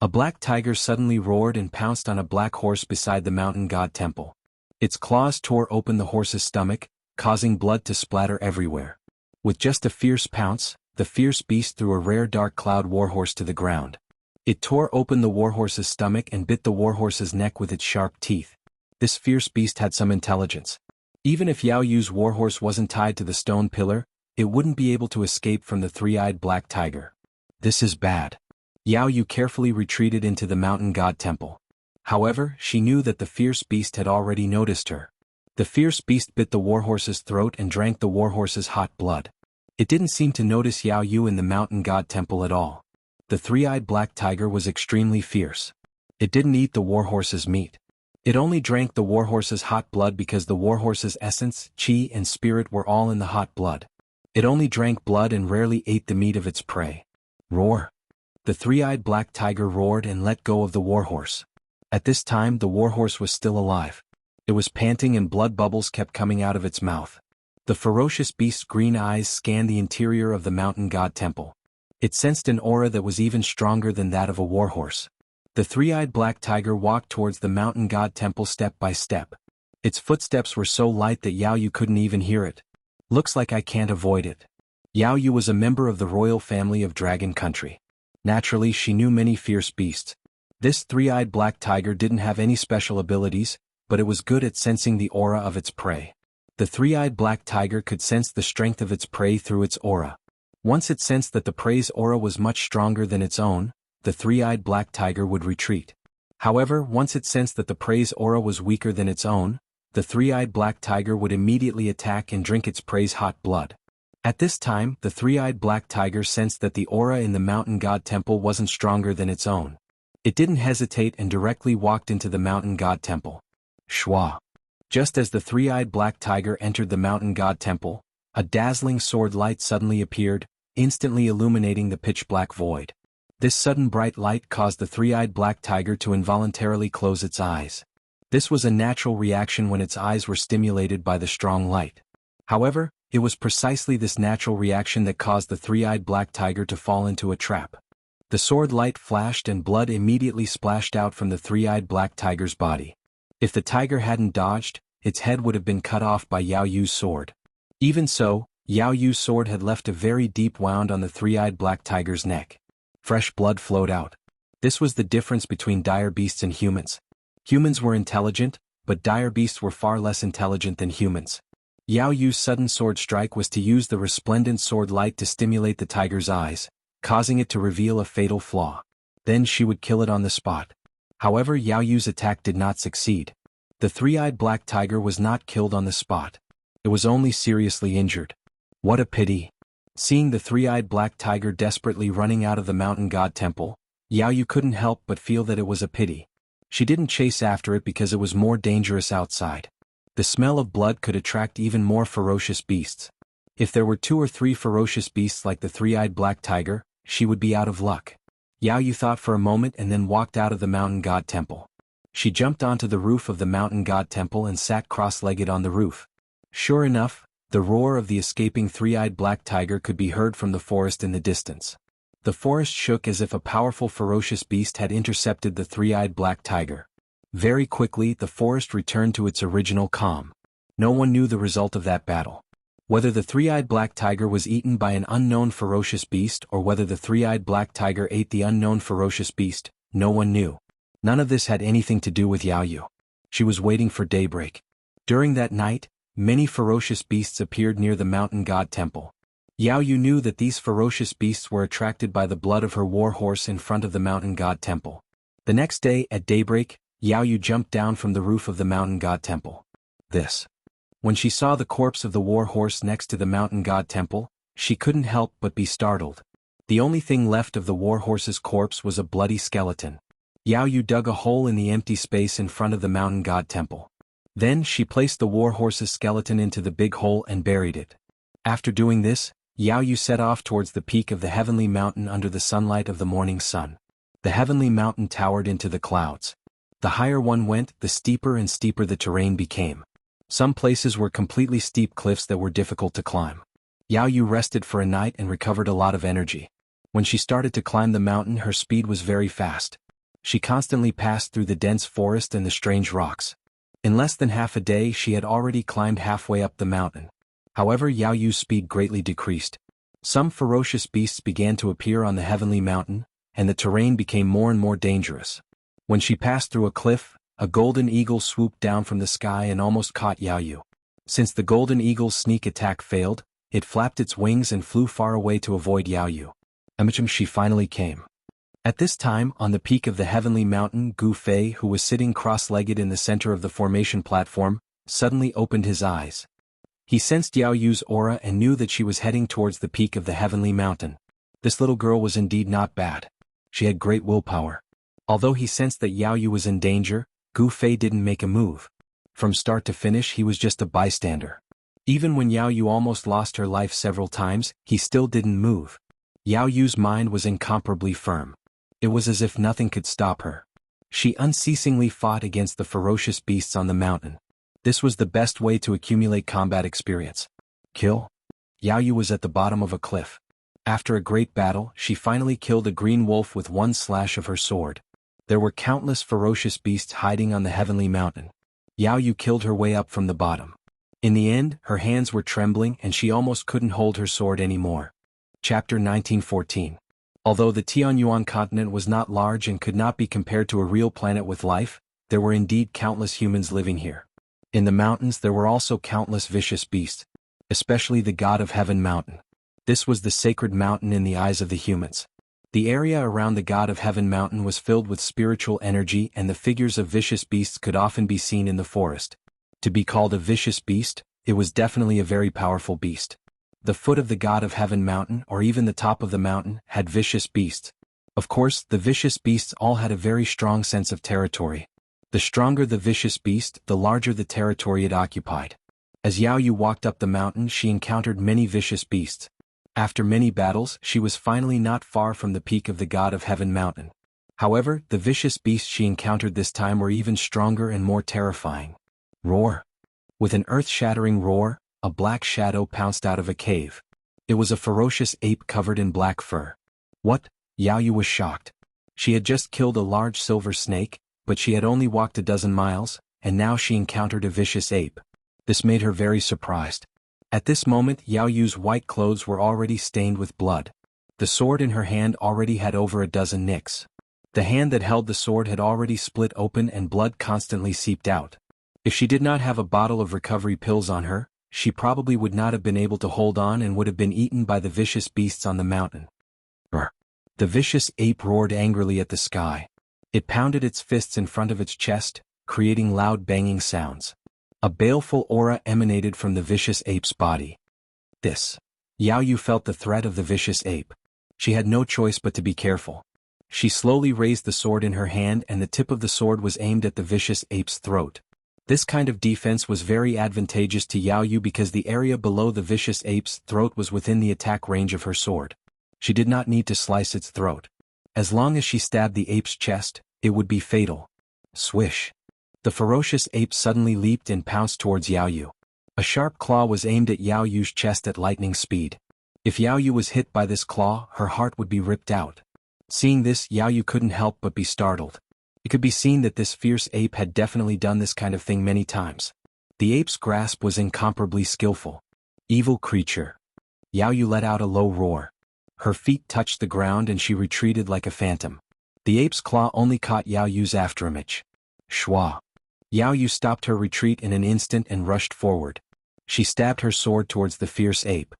A black tiger suddenly roared and pounced on a black horse beside the mountain god temple. Its claws tore open the horse's stomach, causing blood to splatter everywhere. With just a fierce pounce, the fierce beast threw a rare dark cloud warhorse to the ground. It tore open the warhorse's stomach and bit the warhorse's neck with its sharp teeth. This fierce beast had some intelligence. Even if Yao Yu's warhorse wasn't tied to the stone pillar, it wouldn't be able to escape from the three-eyed black tiger. This is bad. Yao Yu carefully retreated into the mountain god temple. However, she knew that the fierce beast had already noticed her. The fierce beast bit the warhorse's throat and drank the warhorse's hot blood. It didn't seem to notice Yao Yu in the mountain god temple at all. The three-eyed black tiger was extremely fierce. It didn't eat the warhorse's meat. It only drank the warhorse's hot blood because the warhorse's essence, chi, and spirit were all in the hot blood. It only drank blood and rarely ate the meat of its prey. Roar. The three-eyed black tiger roared and let go of the warhorse. At this time, the warhorse was still alive. It was panting and blood bubbles kept coming out of its mouth. The ferocious beast's green eyes scanned the interior of the mountain god temple. It sensed an aura that was even stronger than that of a warhorse. The three-eyed black tiger walked towards the mountain god temple step by step. Its footsteps were so light that Yao Yu couldn't even hear it. Looks like I can't avoid it. Yao Yu was a member of the royal family of Dragon Country. Naturally, she knew many fierce beasts. This three-eyed black tiger didn't have any special abilities, but it was good at sensing the aura of its prey. The three-eyed black tiger could sense the strength of its prey through its aura. Once it sensed that the prey's aura was much stronger than its own, the three-eyed black tiger would retreat. However, once it sensed that the prey's aura was weaker than its own, the three-eyed black tiger would immediately attack and drink its prey's hot blood. At this time, the three-eyed black tiger sensed that the aura in the mountain god temple wasn't stronger than its own. It didn't hesitate and directly walked into the mountain god temple. Shwa. Just as the three-eyed black tiger entered the mountain god temple, a dazzling sword light suddenly appeared, instantly illuminating the pitch-black void. This sudden bright light caused the three-eyed black tiger to involuntarily close its eyes. This was a natural reaction when its eyes were stimulated by the strong light. However, it was precisely this natural reaction that caused the three-eyed black tiger to fall into a trap. The sword light flashed and blood immediately splashed out from the three-eyed black tiger's body. If the tiger hadn't dodged, its head would have been cut off by Yao Yu's sword. Even so, Yao Yu's sword had left a very deep wound on the three-eyed black tiger's neck. Fresh blood flowed out. This was the difference between dire beasts and humans. Humans were intelligent, but dire beasts were far less intelligent than humans. Yao Yu's sudden sword strike was to use the resplendent sword light to stimulate the tiger's eyes, causing it to reveal a fatal flaw. Then she would kill it on the spot. However, Yao Yu's attack did not succeed. The three-eyed black tiger was not killed on the spot. It was only seriously injured. What a pity. Seeing the three-eyed black tiger desperately running out of the mountain god temple, Yao Yu couldn't help but feel that it was a pity. She didn't chase after it because it was more dangerous outside. The smell of blood could attract even more ferocious beasts. If there were 2 or 3 ferocious beasts like the three-eyed black tiger, she would be out of luck. Yao Yu thought for a moment and then walked out of the mountain god temple. She jumped onto the roof of the mountain god temple and sat cross-legged on the roof. Sure enough, The roar of the escaping three-eyed black tiger could be heard from the forest in the distance. The forest shook as if a powerful ferocious beast had intercepted the three-eyed black tiger. Very quickly the forest returned to its original calm. No one knew the result of that battle. Whether the three-eyed black tiger was eaten by an unknown ferocious beast or whether the three-eyed black tiger ate the unknown ferocious beast, no one knew. None of this had anything to do with Jianghu. She was waiting for daybreak. During that night, many ferocious beasts appeared near the mountain god temple. Jianghu knew that these ferocious beasts were attracted by the blood of her war horse in front of the mountain god temple. The next day, at daybreak, Jianghu jumped down from the roof of the mountain god temple. When she saw the corpse of the war horse next to the mountain god temple, she couldn't help but be startled. The only thing left of the war horse's corpse was a bloody skeleton. Jianghu dug a hole in the empty space in front of the mountain god temple. Then she placed the war horse's skeleton into the big hole and buried it. After doing this, Jianghu set off towards the peak of the heavenly mountain under the sunlight of the morning sun. The heavenly mountain towered into the clouds. The higher one went, the steeper and steeper the terrain became. Some places were completely steep cliffs that were difficult to climb. Jianghu rested for a night and recovered a lot of energy. When she started to climb the mountain, her speed was very fast. She constantly passed through the dense forest and the strange rocks. In less than half a day she had already climbed halfway up the mountain. However, Jianghu's speed greatly decreased. Some ferocious beasts began to appear on the heavenly mountain, and the terrain became more and more dangerous. When she passed through a cliff, a golden eagle swooped down from the sky and almost caught Jianghu. Since the golden eagle's sneak attack failed, it flapped its wings and flew far away to avoid Jianghu. She finally came. At this time, on the peak of the heavenly mountain, Gu Fei, who was sitting cross-legged in the center of the formation platform, suddenly opened his eyes. He sensed Jianghu's aura and knew that she was heading towards the peak of the heavenly mountain. This little girl was indeed not bad. She had great willpower. Although he sensed that Jianghu was in danger, Gu Fei didn't make a move. From start to finish he was just a bystander. Even when Jianghu almost lost her life several times, he still didn't move. Jianghu's mind was incomparably firm. It was as if nothing could stop her. She unceasingly fought against the ferocious beasts on the mountain. This was the best way to accumulate combat experience. Kill? Jianghu was at the bottom of a cliff. After a great battle, she finally killed a green wolf with one slash of her sword. There were countless ferocious beasts hiding on the heavenly mountain. Jianghu killed her way up from the bottom. In the end, her hands were trembling and she almost couldn't hold her sword anymore. Chapter 1914. Although the Tianyuan continent was not large and could not be compared to a real planet with life, there were indeed countless humans living here. In the mountains there were also countless vicious beasts, especially the God of Heaven mountain. This was the sacred mountain in the eyes of the humans. The area around the God of Heaven mountain was filled with spiritual energy and the figures of vicious beasts could often be seen in the forest. To be called a vicious beast, it was definitely a very powerful beast. The foot of the God of Heaven mountain or even the top of the mountain had vicious beasts. Of course, the vicious beasts all had a very strong sense of territory. The stronger the vicious beast, the larger the territory it occupied. As Jianghu walked up the mountain she encountered many vicious beasts. After many battles, she was finally not far from the peak of the God of Heaven mountain. However, the vicious beasts she encountered this time were even stronger and more terrifying. Roar! With an earth-shattering roar, a black shadow pounced out of a cave. It was a ferocious ape covered in black fur. What? Jianghu was shocked. She had just killed a large silver snake, but she had only walked a dozen miles, and now she encountered a vicious ape. This made her very surprised. At this moment Jianghu's white clothes were already stained with blood. The sword in her hand already had over a dozen nicks. The hand that held the sword had already split open and blood constantly seeped out. If she did not have a bottle of recovery pills on her, she probably would not have been able to hold on and would have been eaten by the vicious beasts on the mountain. Brr! The vicious ape roared angrily at the sky. It pounded its fists in front of its chest, creating loud banging sounds. A baleful aura emanated from the vicious ape's body. Jianghu felt the threat of the vicious ape. She had no choice but to be careful. She slowly raised the sword in her hand and the tip of the sword was aimed at the vicious ape's throat. This kind of defense was very advantageous to Jianghu because the area below the vicious ape's throat was within the attack range of her sword. She did not need to slice its throat. As long as she stabbed the ape's chest, it would be fatal. Swish! The ferocious ape suddenly leaped and pounced towards Jianghu. A sharp claw was aimed at Yao Yu's chest at lightning speed. If Yao Yu was hit by this claw, her heart would be ripped out. Seeing this, Yao Yu couldn't help but be startled. It could be seen that this fierce ape had definitely done this kind of thing many times. The ape's grasp was incomparably skillful. Evil creature. Yao Yu let out a low roar. Her feet touched the ground and she retreated like a phantom. The ape's claw only caught Yao Yu's afterimage. Shwa. Yao Yu stopped her retreat in an instant and rushed forward. She stabbed her sword towards the fierce ape.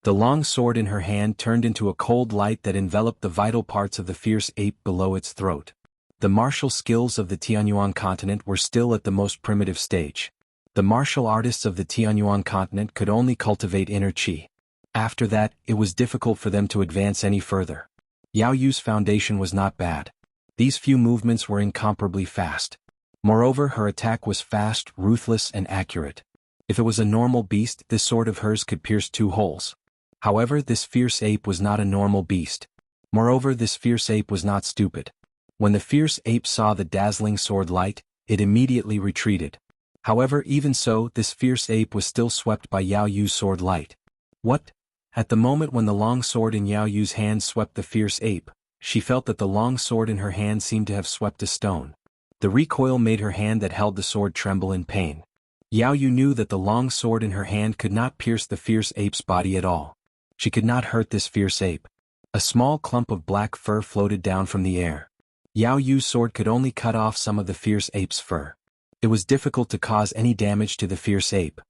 The long sword in her hand turned into a cold light that enveloped the vital parts of the fierce ape below its throat. The martial skills of the Tianyuan continent were still at the most primitive stage. The martial artists of the Tianyuan continent could only cultivate inner qi. After that, it was difficult for them to advance any further. Yao Yu's foundation was not bad. These few movements were incomparably fast. Moreover, her attack was fast, ruthless, and accurate. If it was a normal beast, this sword of hers could pierce 2 holes. However, this fierce ape was not a normal beast. Moreover, this fierce ape was not stupid. When the fierce ape saw the dazzling sword light, it immediately retreated. However, even so, this fierce ape was still swept by Yao Yu's sword light. What? At the moment when the long sword in Yao Yu's hand swept the fierce ape, she felt that the long sword in her hand seemed to have swept a stone. The recoil made her hand that held the sword tremble in pain. Yao Yu knew that the long sword in her hand could not pierce the fierce ape's body at all. She could not hurt this fierce ape. A small clump of black fur floated down from the air. Yao Yu's sword could only cut off some of the fierce ape's fur. It was difficult to cause any damage to the fierce ape.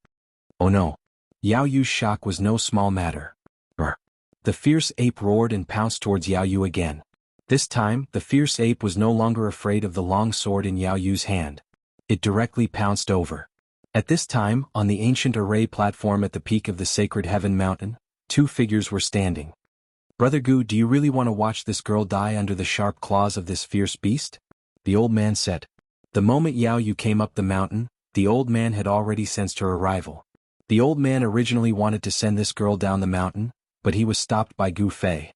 Oh no! Yao Yu's shock was no small matter. Brr. The fierce ape roared and pounced towards Yao Yu again. This time, the fierce ape was no longer afraid of the long sword in Yao Yu's hand. It directly pounced over. At this time, on the ancient array platform at the peak of the sacred heaven mountain, 2 figures were standing. Brother Gu, do you really want to watch this girl die under the sharp claws of this fierce beast? The old man said. The moment Yao Yu came up the mountain, the old man had already sensed her arrival. The old man originally wanted to send this girl down the mountain, but he was stopped by Gu Fei.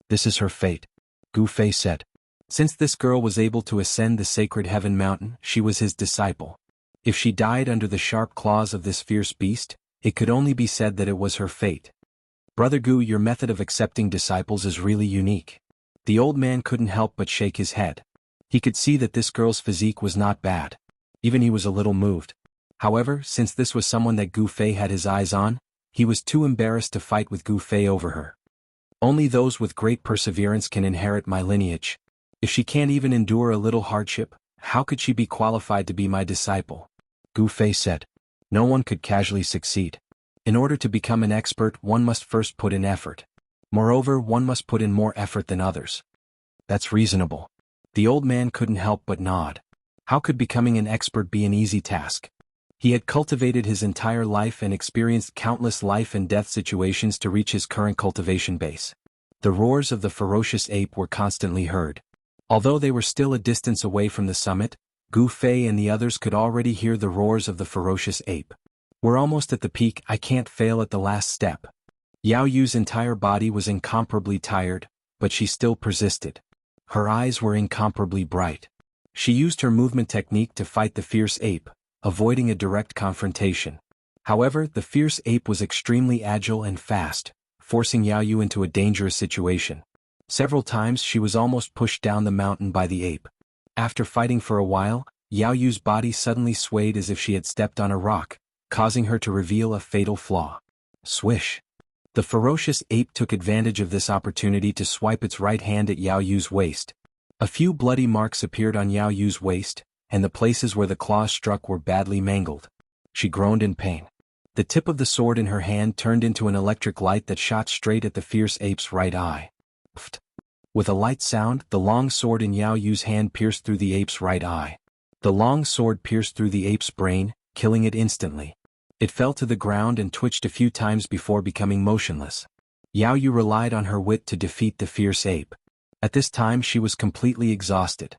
This is her fate, Gu Fei said. Since this girl was able to ascend the sacred heaven mountain, she was his disciple. If she died under the sharp claws of this fierce beast, it could only be said that it was her fate. Brother Gu, your method of accepting disciples is really unique. The old man couldn't help but shake his head. He could see that this girl's physique was not bad. Even he was a little moved. However, since this was someone that Gu Fei had his eyes on, he was too embarrassed to fight with Gu Fei over her. Only those with great perseverance can inherit my lineage. If she can't even endure a little hardship, how could she be qualified to be my disciple? Gu Fei said. No one could casually succeed. In order to become an expert, one must first put in effort. Moreover, one must put in more effort than others. That's reasonable. The old man couldn't help but nod. How could becoming an expert be an easy task? He had cultivated his entire life and experienced countless life and death situations to reach his current cultivation base. The roars of the ferocious ape were constantly heard. Although they were still a distance away from the summit, Gu Fei and the others could already hear the roars of the ferocious ape. We're almost at the peak, I can't fail at the last step. Yao Yu's entire body was incomparably tired, but she still persisted. Her eyes were incomparably bright. She used her movement technique to fight the fierce ape, avoiding a direct confrontation. However, the fierce ape was extremely agile and fast, forcing Yao Yu into a dangerous situation. Several times she was almost pushed down the mountain by the ape. After fighting for a while, Yao Yu's body suddenly swayed as if she had stepped on a rock, causing her to reveal a fatal flaw. Swish! The ferocious ape took advantage of this opportunity to swipe its right hand at Yao Yu's waist. A few bloody marks appeared on Yao Yu's waist, and the places where the claws struck were badly mangled. She groaned in pain. The tip of the sword in her hand turned into an electric light that shot straight at the fierce ape's right eye. Pfft! With a light sound, the long sword in Yao Yu's hand pierced through the ape's right eye. The long sword pierced through the ape's brain, killing it instantly. It fell to the ground and twitched a few times before becoming motionless. Yao Yu relied on her wit to defeat the fierce ape. At this time she was completely exhausted.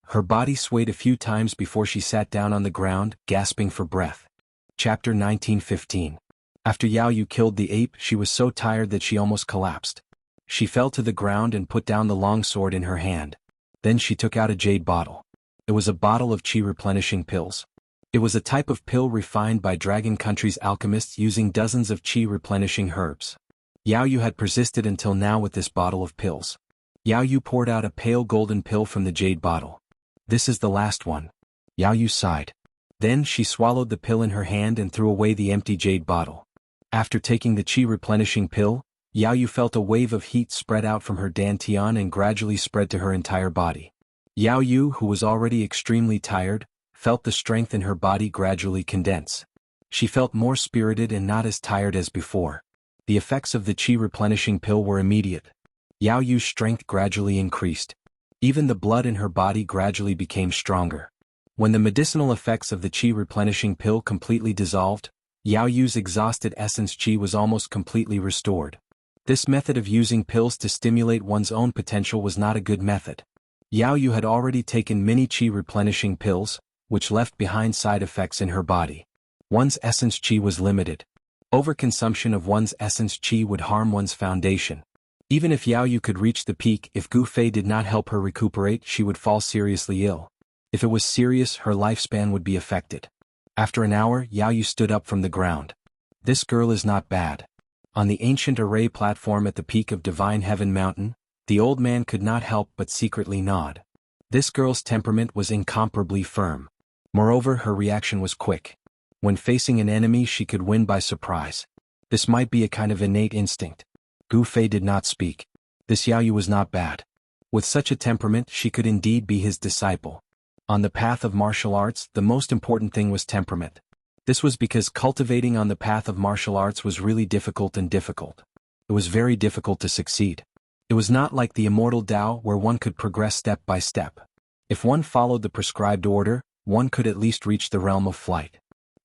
Her body swayed a few times before she sat down on the ground, gasping for breath. Chapter 1915. After Yao Yu killed the ape, she was so tired that she almost collapsed. She fell to the ground and put down the long sword in her hand. Then she took out a jade bottle. It was a bottle of qi replenishing pills. It was a type of pill refined by Dragon Country's alchemists using dozens of qi-replenishing herbs. Yao Yu had persisted until now with this bottle of pills. Yao Yu poured out a pale golden pill from the jade bottle. This is the last one. Yao Yu sighed. Then she swallowed the pill in her hand and threw away the empty jade bottle. After taking the qi-replenishing pill, Yao Yu felt a wave of heat spread out from her dantian and gradually spread to her entire body. Yao Yu, who was already extremely tired, felt the strength in her body gradually condense. She felt more spirited and not as tired as before. The effects of the qi-replenishing pill were immediate. Yao Yu's strength gradually increased. Even the blood in her body gradually became stronger. When the medicinal effects of the qi-replenishing pill completely dissolved, Yao Yu's exhausted essence qi was almost completely restored. This method of using pills to stimulate one's own potential was not a good method. Yao Yu had already taken many qi-replenishing pills, which left behind side effects in her body. One's essence qi was limited. Overconsumption of one's essence qi would harm one's foundation. Even if Yao Yu could reach the peak, if Gu Fei did not help her recuperate, she would fall seriously ill. If it was serious, her lifespan would be affected. After an hour, Yao Yu stood up from the ground. This girl is not bad. On the ancient array platform at the peak of Divine Heaven Mountain, the old man could not help but secretly nod. This girl's temperament was incomparably firm. Moreover, her reaction was quick. When facing an enemy, she could win by surprise. This might be a kind of innate instinct. Gu Fei did not speak. This Yao Yu was not bad. With such a temperament, she could indeed be his disciple. On the path of martial arts, the most important thing was temperament. This was because cultivating on the path of martial arts was really difficult. It was very difficult to succeed. It was not like the Immortal Tao where one could progress step by step. If one followed the prescribed order, one could at least reach the realm of flight.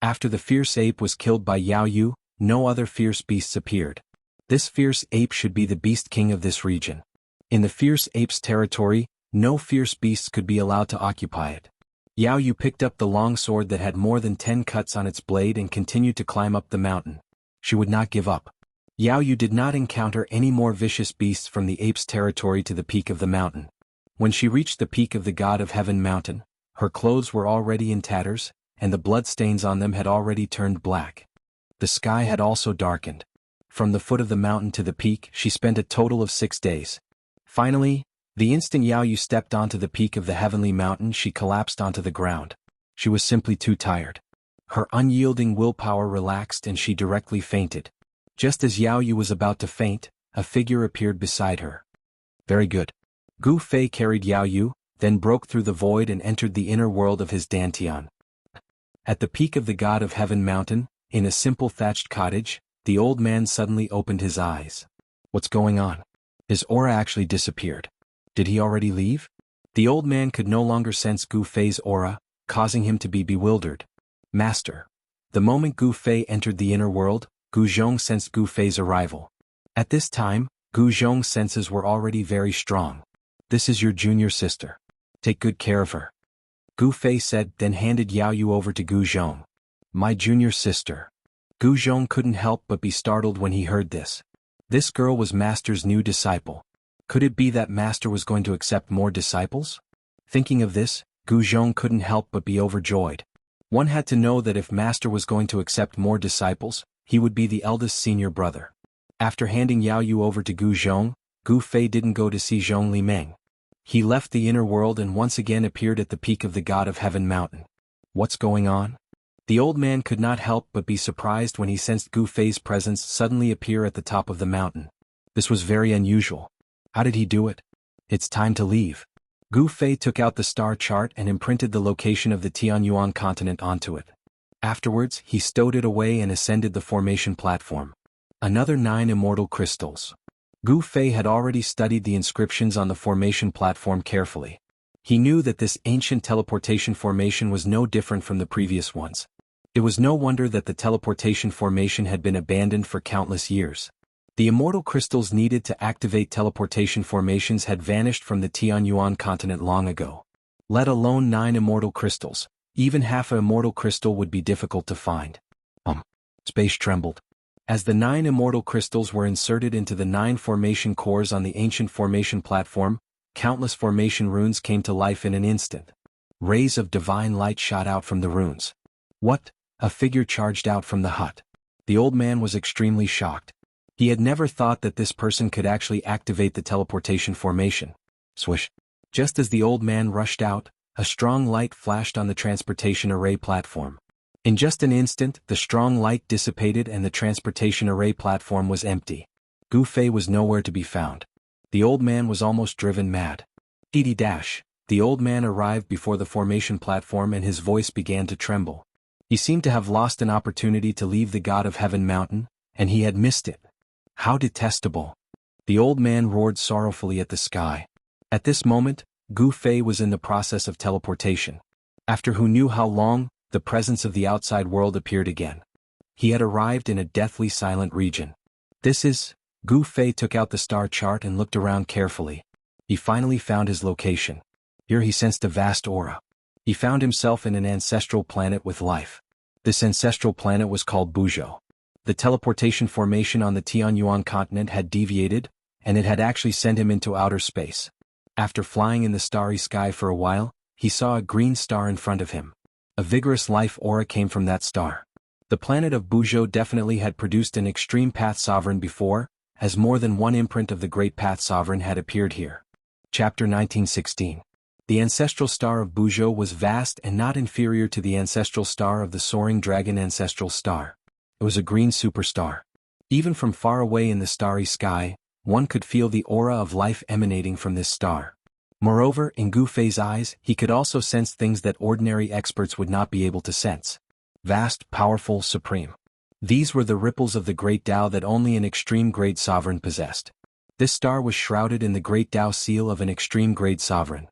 After the fierce ape was killed by Yao Yu, no other fierce beasts appeared. This fierce ape should be the beast king of this region. In the fierce ape's territory, no fierce beasts could be allowed to occupy it. Yao Yu picked up the long sword that had more than 10 cuts on its blade and continued to climb up the mountain. She would not give up. Yao Yu did not encounter any more vicious beasts from the ape's territory to the peak of the mountain. When she reached the peak of the God of Heaven mountain, her clothes were already in tatters, and the bloodstains on them had already turned black. The sky had also darkened. From the foot of the mountain to the peak, she spent a total of 6 days. Finally, the instant Yao Yu stepped onto the peak of the heavenly mountain, she collapsed onto the ground. She was simply too tired. Her unyielding willpower relaxed and she directly fainted. Just as Yao Yu was about to faint, a figure appeared beside her. Very good. Gu Fei carried Yao Yu, then broke through the void and entered the inner world of his dantian. At the peak of the God of Heaven mountain, in a simple thatched cottage, the old man suddenly opened his eyes. What's going on? His aura actually disappeared. Did he already leave? The old man could no longer sense Gu Fei's aura, causing him to be bewildered. Master. The moment Gu Fei entered the inner world, Gu Zhong sensed Gu Fei's arrival. At this time, Gu Zhong's senses were already very strong. This is your junior sister. Take good care of her. Gu Fei said, then handed Yao Yu over to Gu Zhong. My junior sister. Gu Zhong couldn't help but be startled when he heard this. This girl was Master's new disciple. Could it be that Master was going to accept more disciples? Thinking of this, Gu Zhong couldn't help but be overjoyed. One had to know that if Master was going to accept more disciples, he would be the eldest senior brother. After handing Yao Yu over to Gu Zhong, Gu Fei didn't go to see Zhong Li Meng. He left the inner world and once again appeared at the peak of the God of Heaven mountain. What's going on? The old man could not help but be surprised when he sensed Gu Fei's presence suddenly appear at the top of the mountain. This was very unusual. How did he do it? It's time to leave. Gu Fei took out the star chart and imprinted the location of the Tianyuan continent onto it. Afterwards, he stowed it away and ascended the formation platform. Another 9 immortal crystals. Gu Fei had already studied the inscriptions on the formation platform carefully. He knew that this ancient teleportation formation was no different from the previous ones. It was no wonder that the teleportation formation had been abandoned for countless years. The immortal crystals needed to activate teleportation formations had vanished from the Tianyuan continent long ago. Let alone 9 immortal crystals, even half an immortal crystal would be difficult to find. Space trembled. As the 9 immortal crystals were inserted into the 9 formation cores on the ancient formation platform, countless formation runes came to life in an instant. Rays of divine light shot out from the runes. What? A figure charged out from the hut. The old man was extremely shocked. He had never thought that this person could actually activate the teleportation formation. Swish. Just as the old man rushed out, a strong light flashed on the transportation array platform. In just an instant, the strong light dissipated and the transportation array platform was empty. Gu Fei was nowhere to be found. The old man was almost driven mad. The old man arrived before the formation platform and his voice began to tremble. He seemed to have lost an opportunity to leave the God of Heaven mountain, and he had missed it. How detestable! The old man roared sorrowfully at the sky. At this moment, Gu Fei was in the process of teleportation. After who knew how long, the presence of the outside world appeared again. He had arrived in a deathly silent region. Gu Fei took out the star chart and looked around carefully. He finally found his location. Here he sensed a vast aura. He found himself in an ancestral planet with life. This ancestral planet was called Buzhou. The teleportation formation on the Tianyuan continent had deviated, and it had actually sent him into outer space. After flying in the starry sky for a while, he saw a green star in front of him. A vigorous life aura came from that star. The planet of Buzhou definitely had produced an extreme path sovereign before, as more than one imprint of the great path sovereign had appeared here. Chapter 1916. The ancestral star of Buzhou was vast and not inferior to the ancestral star of the soaring dragon ancestral star. It was a green superstar. Even from far away in the starry sky, one could feel the aura of life emanating from this star. Moreover, in Gu Fei's eyes, he could also sense things that ordinary experts would not be able to sense. Vast, powerful, supreme. These were the ripples of the great Tao that only an extreme grade sovereign possessed. This star was shrouded in the great Tao seal of an extreme grade sovereign.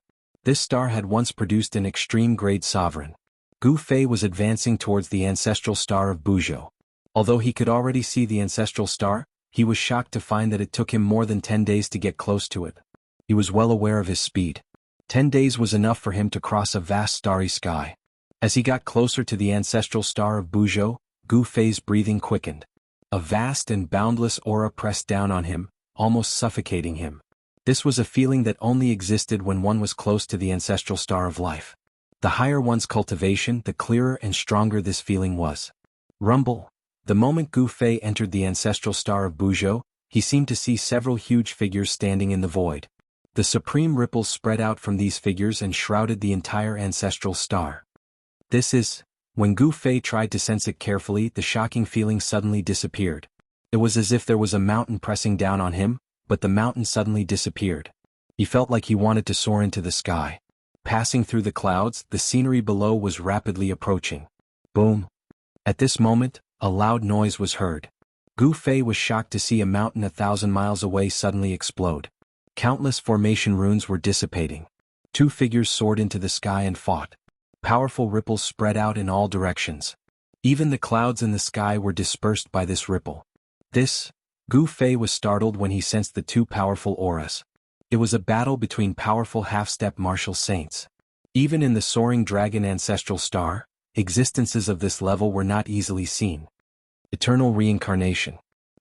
This star had once produced an extreme grade sovereign. Gu Fei was advancing towards the ancestral star of Buzhou. Although he could already see the ancestral star, he was shocked to find that it took him more than 10 days to get close to it. He was well aware of his speed. 10 days was enough for him to cross a vast starry sky. As he got closer to the ancestral star of Buzhou, Gu Fei's breathing quickened. A vast and boundless aura pressed down on him, almost suffocating him. This was a feeling that only existed when one was close to the ancestral star of life. The higher one's cultivation, the clearer and stronger this feeling was. Rumble. The moment Gu Fei entered the ancestral star of Buzhou, he seemed to see several huge figures standing in the void. The supreme ripples spread out from these figures and shrouded the entire ancestral star. When Gu Fei tried to sense it carefully, the shocking feeling suddenly disappeared. It was as if there was a mountain pressing down on him, but the mountain suddenly disappeared. He felt like he wanted to soar into the sky. Passing through the clouds, the scenery below was rapidly approaching. Boom! At this moment, a loud noise was heard. Gu Fei was shocked to see a mountain 1,000 miles away suddenly explode. Countless formation runes were dissipating. Two figures soared into the sky and fought. Powerful ripples spread out in all directions. Even the clouds in the sky were dispersed by this ripple. Gu Fei was startled when he sensed the two powerful auras. It was a battle between powerful half-step martial saints. Even in the soaring dragon ancestral star, existences of this level were not easily seen. Eternal reincarnation.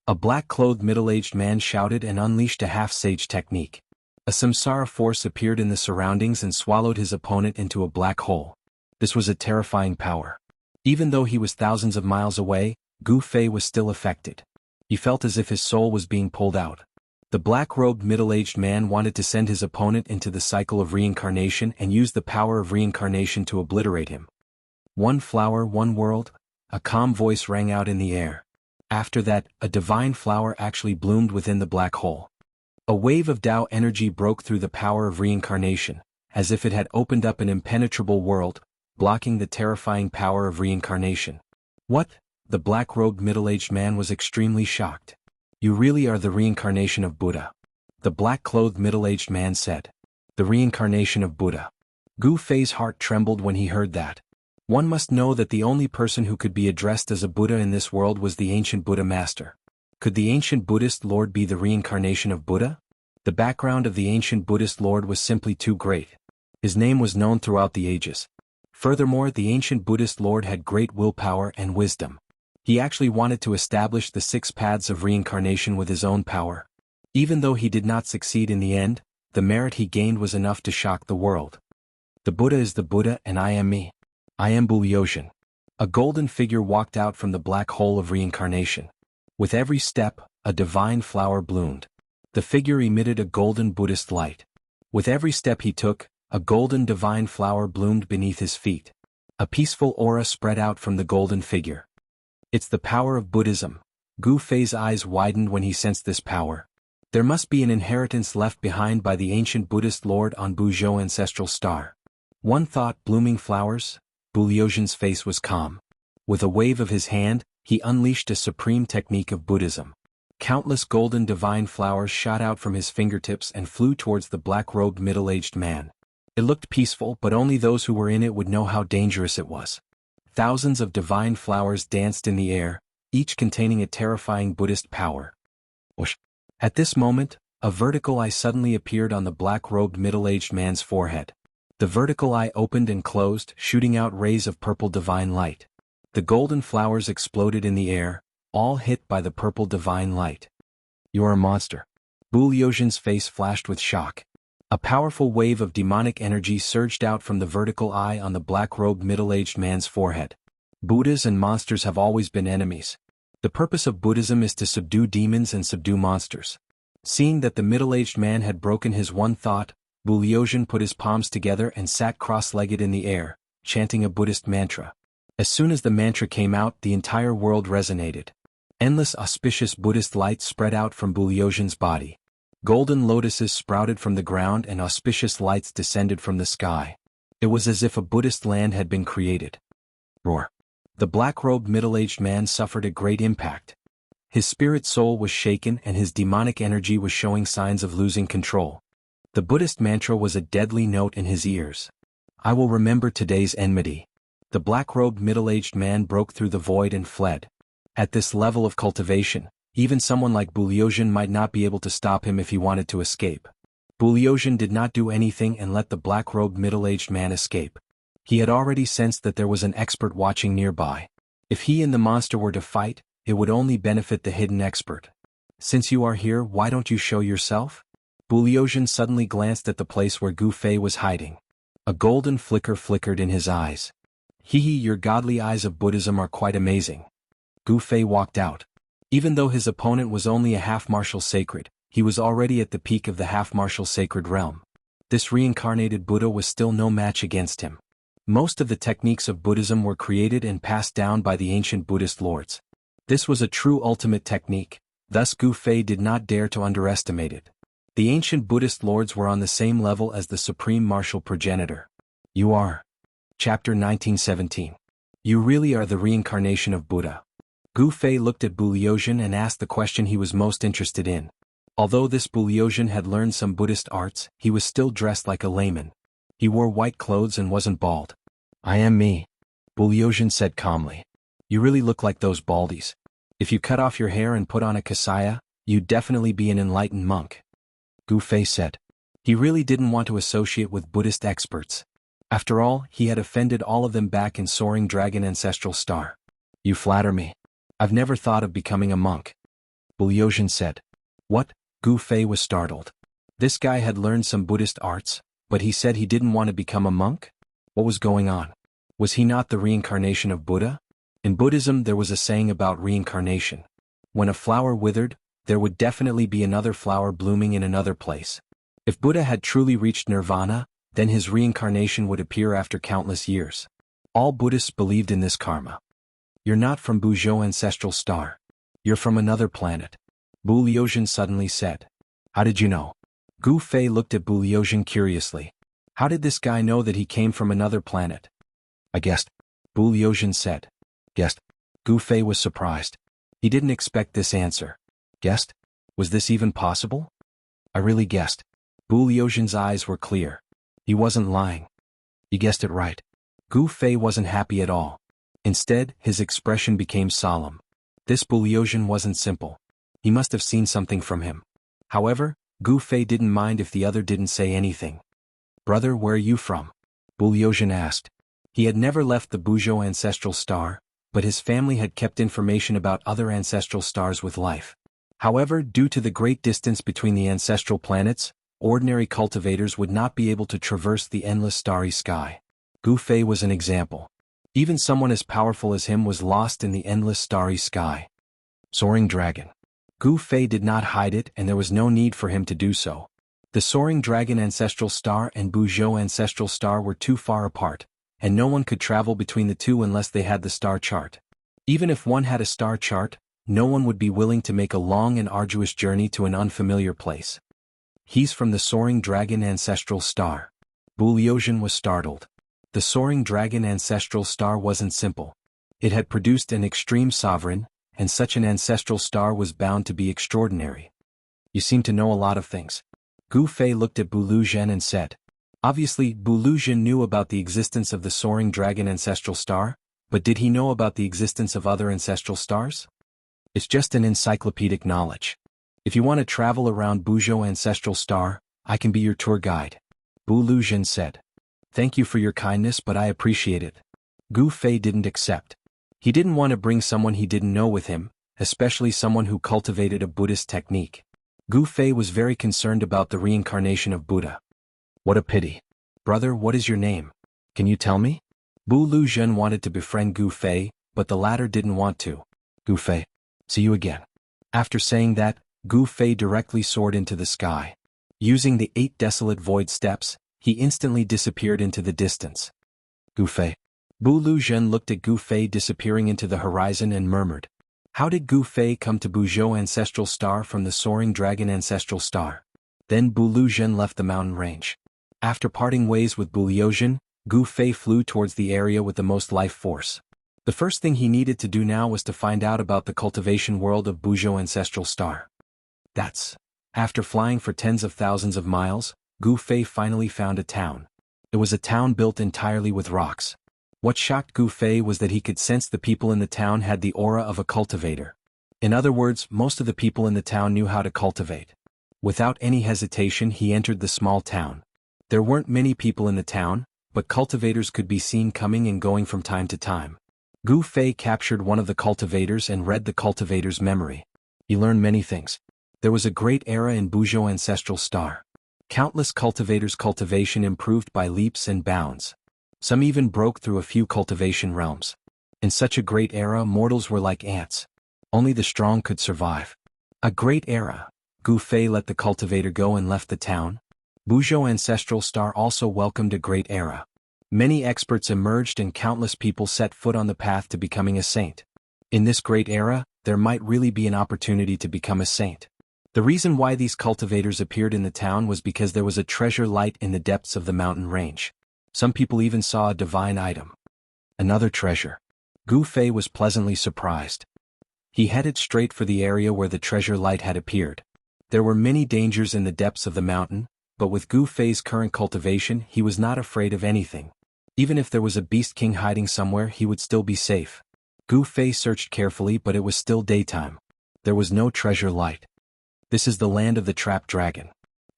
A black-clothed middle-aged man shouted and unleashed a half-sage technique. A samsara force appeared in the surroundings and swallowed his opponent into a black hole. This was a terrifying power. Even though he was thousands of miles away, Gu Fei was still affected. He felt as if his soul was being pulled out. The black-robed middle-aged man wanted to send his opponent into the cycle of reincarnation and use the power of reincarnation to obliterate him. One flower, one world, a calm voice rang out in the air. After that, a divine flower actually bloomed within the black hole. A wave of Tao energy broke through the power of reincarnation, as if it had opened up an impenetrable world, blocking the terrifying power of reincarnation. What? The black-robed middle-aged man was extremely shocked. You really are the reincarnation of Buddha. The black-clothed middle-aged man said. The reincarnation of Buddha. Gu Fei's heart trembled when he heard that. One must know that the only person who could be addressed as a Buddha in this world was the ancient Buddha master. Could the ancient Buddhist Lord be the reincarnation of Buddha? The background of the ancient Buddhist Lord was simply too great. His name was known throughout the ages. Furthermore, the ancient Buddhist Lord had great willpower and wisdom. He actually wanted to establish the 6 paths of reincarnation with his own power. Even though he did not succeed in the end, the merit he gained was enough to shock the world. The Buddha is the Buddha and I am me. I am Bulioshan. A golden figure walked out from the black hole of reincarnation. With every step, a divine flower bloomed. The figure emitted a golden Buddhist light. With every step he took, a golden divine flower bloomed beneath his feet. A peaceful aura spread out from the golden figure. It's the power of Buddhism. Gu Fei's eyes widened when he sensed this power. There must be an inheritance left behind by the ancient Buddhist lord on Buzhou ancestral star. One thought, blooming flowers? Bu Liuxian's face was calm. With a wave of his hand, he unleashed a supreme technique of Buddhism. Countless golden divine flowers shot out from his fingertips and flew towards the black-robed middle-aged man. It looked peaceful, but only those who were in it would know how dangerous it was. Thousands of divine flowers danced in the air, each containing a terrifying Buddhist power. Whoosh! At this moment, a vertical eye suddenly appeared on the black-robed middle-aged man's forehead. The vertical eye opened and closed, shooting out rays of purple divine light. The golden flowers exploded in the air, all hit by the purple divine light. "You're a monster." Bu Liuxian's face flashed with shock. A powerful wave of demonic energy surged out from the vertical eye on the black-robed middle-aged man's forehead. Buddhas and monsters have always been enemies. The purpose of Buddhism is to subdue demons and subdue monsters. Seeing that the middle-aged man had broken his one thought, Bu Liuxian put his palms together and sat cross-legged in the air, chanting a Buddhist mantra. As soon as the mantra came out, the entire world resonated. Endless auspicious Buddhist light spread out from Bu Liuxian's body. Golden lotuses sprouted from the ground and auspicious lights descended from the sky. It was as if a Buddhist land had been created. Roar! The black-robed middle-aged man suffered a great impact. His spirit soul was shaken and his demonic energy was showing signs of losing control. The Buddhist mantra was a deadly note in his ears. "I will remember today's enmity." The black-robed middle-aged man broke through the void and fled. At this level of cultivation, even someone like Bu Liuxian might not be able to stop him if he wanted to escape. Bu Liuxian did not do anything and let the black-robed middle-aged man escape. He had already sensed that there was an expert watching nearby. If he and the monster were to fight, it would only benefit the hidden expert. "Since you are here, why don't you show yourself?" Bu Liuxian suddenly glanced at the place where Gu Fei was hiding. A golden flicker flickered in his eyes. "Hee, your godly eyes of Buddhism are quite amazing." Gu Fei walked out. Even though his opponent was only a half-martial sacred, he was already at the peak of the half-martial sacred realm. This reincarnated Buddha was still no match against him. Most of the techniques of Buddhism were created and passed down by the ancient Buddhist lords. This was a true ultimate technique, thus Gu Fei did not dare to underestimate it. The ancient Buddhist lords were on the same level as the supreme martial progenitor. "You are." Chapter 1917. "You really are the reincarnation of Buddha." Gu Fei looked at Bu Liuxian and asked the question he was most interested in. Although this Bu Liuxian had learned some Buddhist arts, he was still dressed like a layman. He wore white clothes and wasn't bald. "I am me," Bu Liuxian said calmly. "You really look like those baldies. If you cut off your hair and put on a kasaya, you'd definitely be an enlightened monk." Gu Fei said. He really didn't want to associate with Buddhist experts. After all, he had offended all of them back in Soaring Dragon Ancestral Star. "You flatter me. I've never thought of becoming a monk," Bu Liuxian said. "What?" Gu Fei was startled. This guy had learned some Buddhist arts, but he said he didn't want to become a monk? What was going on? Was he not the reincarnation of Buddha? In Buddhism there was a saying about reincarnation. When a flower withered, there would definitely be another flower blooming in another place. If Buddha had truly reached nirvana, then his reincarnation would appear after countless years. All Buddhists believed in this karma. "You're not from Buzhou ancestral star. You're from another planet," Bu Liuxian suddenly said. "How did you know?" Gu Fei looked at Bu Liuxian curiously. How did this guy know that he came from another planet? "I guessed," Bu Liuxian said. "Guessed?" Gu Fei was surprised. He didn't expect this answer. "Guessed? Was this even possible?" "I really guessed." Bu Liuxian's eyes were clear. He wasn't lying. "You guessed it right." Gu Fei wasn't happy at all. Instead, his expression became solemn. This Bu Liuxian wasn't simple. He must have seen something from him. However, Gu Fei didn't mind if the other didn't say anything. "Brother, where are you from?" Bu Liuxian asked. He had never left the Buzhou ancestral star, but his family had kept information about other ancestral stars with life. However, due to the great distance between the ancestral planets, ordinary cultivators would not be able to traverse the endless starry sky. Gu Fei was an example. Even someone as powerful as him was lost in the endless starry sky. Soaring Dragon. Gu Fei did not hide it, and there was no need for him to do so. The Soaring Dragon Ancestral Star and Buzhou Ancestral Star were too far apart, and no one could travel between the two unless they had the star chart. Even if one had a star chart, no one would be willing to make a long and arduous journey to an unfamiliar place. He's from the Soaring Dragon Ancestral Star. Bu Liuzhen was startled. The Soaring Dragon Ancestral Star wasn't simple. It had produced an extreme sovereign, and such an ancestral star was bound to be extraordinary. You seem to know a lot of things. Gu Fei looked at Bu Liuzhen and said. Obviously, Bu Liuzhen knew about the existence of the Soaring Dragon Ancestral Star, but did he know about the existence of other ancestral stars? It's just an encyclopedic knowledge. If you want to travel around Buzhou Ancestral Star, I can be your tour guide. Bu Liuzhen said. Thank you for your kindness, but I appreciate it. Gu Fei didn't accept. He didn't want to bring someone he didn't know with him, especially someone who cultivated a Buddhist technique. Gu Fei was very concerned about the reincarnation of Buddha. What a pity. Brother, what is your name? Can you tell me? Bu Liuzhen wanted to befriend Gu Fei, but the latter didn't want to. Gu Fei. See you again. After saying that, Gu Fei directly soared into the sky. Using the 8 desolate void steps, he instantly disappeared into the distance. Gu Fei. Bu Liuzhen looked at Gu Fei disappearing into the horizon and murmured. How did Gu Fei come to Buzhou Ancestral Star from the Soaring Dragon Ancestral Star? Then Bu Liuzhen left the mountain range. After parting ways with Bu Liuzhen, Gu Fei flew towards the area with the most life force. The first thing he needed to do now was to find out about the cultivation world of Buzhou Ancestral Star. After flying for tens of thousands of miles, Gu Fei finally found a town. It was a town built entirely with rocks. What shocked Gu Fei was that he could sense the people in the town had the aura of a cultivator. In other words, most of the people in the town knew how to cultivate. Without any hesitation, he entered the small town. There weren't many people in the town, but cultivators could be seen coming and going from time to time. Gu Fei captured one of the cultivators and read the cultivator's memory. He learned many things. There was a great era in Buzhou Ancestral Star. Countless cultivators' cultivation improved by leaps and bounds. Some even broke through a few cultivation realms. In such a great era, mortals were like ants. Only the strong could survive. A great era. Gu Fei let the cultivator go and left the town. Buzhou Ancestral Star also welcomed a great era. Many experts emerged and countless people set foot on the path to becoming a saint. In this great era, there might really be an opportunity to become a saint. The reason why these cultivators appeared in the town was because there was a treasure light in the depths of the mountain range. Some people even saw a divine item. Another treasure. Gu Fei was pleasantly surprised. He headed straight for the area where the treasure light had appeared. There were many dangers in the depths of the mountain, but with Gu Fei's current cultivation, he was not afraid of anything. Even if there was a beast king hiding somewhere, he would still be safe. Gu Fei searched carefully, but it was still daytime. There was no treasure light. This is the land of the trapped dragon.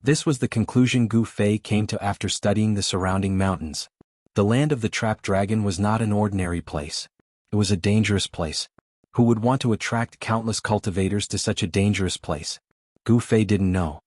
This was the conclusion Gu Fei came to after studying the surrounding mountains. The land of the trapped dragon was not an ordinary place. It was a dangerous place. Who would want to attract countless cultivators to such a dangerous place? Gu Fei didn't know.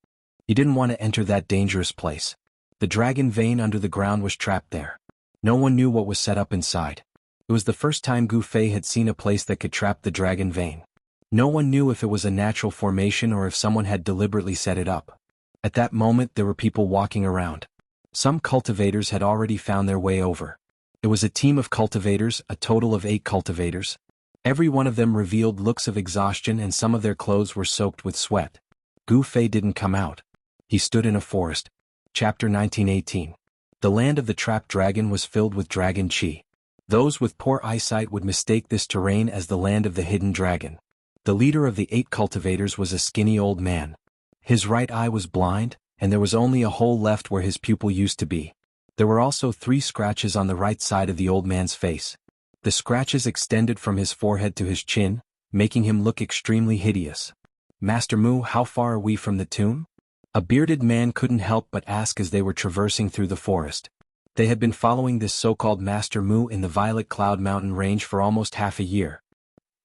He didn't want to enter that dangerous place. The dragon vein under the ground was trapped there. No one knew what was set up inside. It was the first time Gu Fei had seen a place that could trap the dragon vein. No one knew if it was a natural formation or if someone had deliberately set it up. At that moment there were people walking around. Some cultivators had already found their way over. It was a team of cultivators, a total of 8 cultivators. Every one of them revealed looks of exhaustion and some of their clothes were soaked with sweat. Gu Fei didn't come out. He stood in a forest. Chapter 1918. The land of the trapped dragon was filled with dragon chi. Those with poor eyesight would mistake this terrain as the land of the hidden dragon. The leader of the 8 cultivators was a skinny old man. His right eye was blind, and there was only a hole left where his pupil used to be. There were also 3 scratches on the right side of the old man's face. The scratches extended from his forehead to his chin, making him look extremely hideous. Master Mu, how far are we from the tomb? A bearded man couldn't help but ask as they were traversing through the forest. They had been following this so-called Master Mu in the Violet Cloud Mountain Range for almost half a year.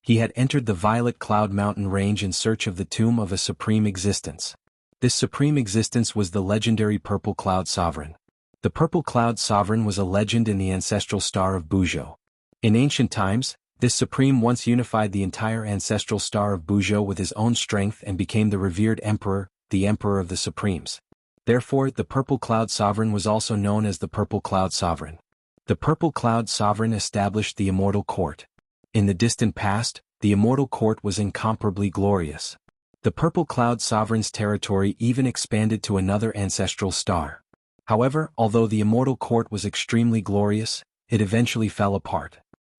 He had entered the Violet Cloud Mountain Range in search of the tomb of a supreme existence. This supreme existence was the legendary Purple Cloud Sovereign. The Purple Cloud Sovereign was a legend in the ancestral star of Buzhou. In ancient times, this supreme once unified the entire ancestral star of Buzhou with his own strength and became the revered emperor, the emperor of the supremes. Therefore, the Purple Cloud Sovereign was also known as the Purple Cloud Sovereign. The Purple Cloud Sovereign established the Immortal Court. In the distant past, the Immortal Court was incomparably glorious. The Purple Cloud Sovereign's territory even expanded to another ancestral star. However, although the Immortal Court was extremely glorious, it eventually fell apart.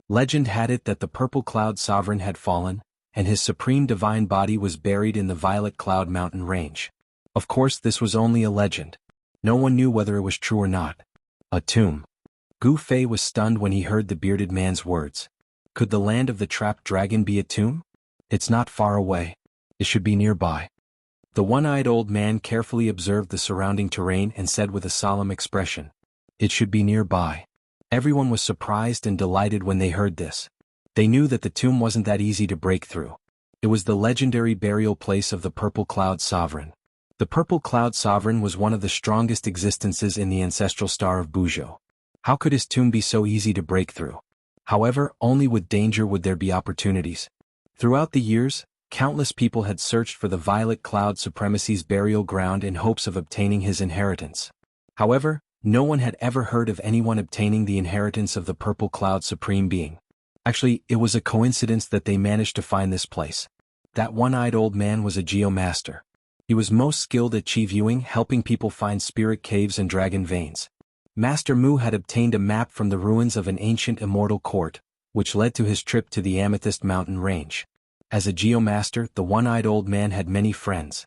Legend had it that the Purple Cloud Sovereign had fallen, and his supreme divine body was buried in the Violet Cloud Mountain range. Of course, this was only a legend. No one knew whether it was true or not. A tomb. Gu Fei was stunned when he heard the bearded man's words. Could the land of the trapped dragon be a tomb? It's not far away. It should be nearby. The one-eyed old man carefully observed the surrounding terrain and said with a solemn expression, "It should be nearby." Everyone was surprised and delighted when they heard this. They knew that the tomb wasn't that easy to break through. It was the legendary burial place of the Purple Cloud Sovereign. The Purple Cloud Sovereign was one of the strongest existences in the ancestral star of Buzhou. How could his tomb be so easy to break through? However, only with danger would there be opportunities. Throughout the years, countless people had searched for the Violet Cloud Supremacy's burial ground in hopes of obtaining his inheritance. However, no one had ever heard of anyone obtaining the inheritance of the Purple Cloud Supreme Being. Actually, it was a coincidence that they managed to find this place. That one-eyed old man was a geomaster. He was most skilled at chi viewing, helping people find spirit caves and dragon veins. Master Mu had obtained a map from the ruins of an ancient immortal court, which led to his trip to the Amethyst Mountain range. As a geomaster, the one-eyed old man had many friends.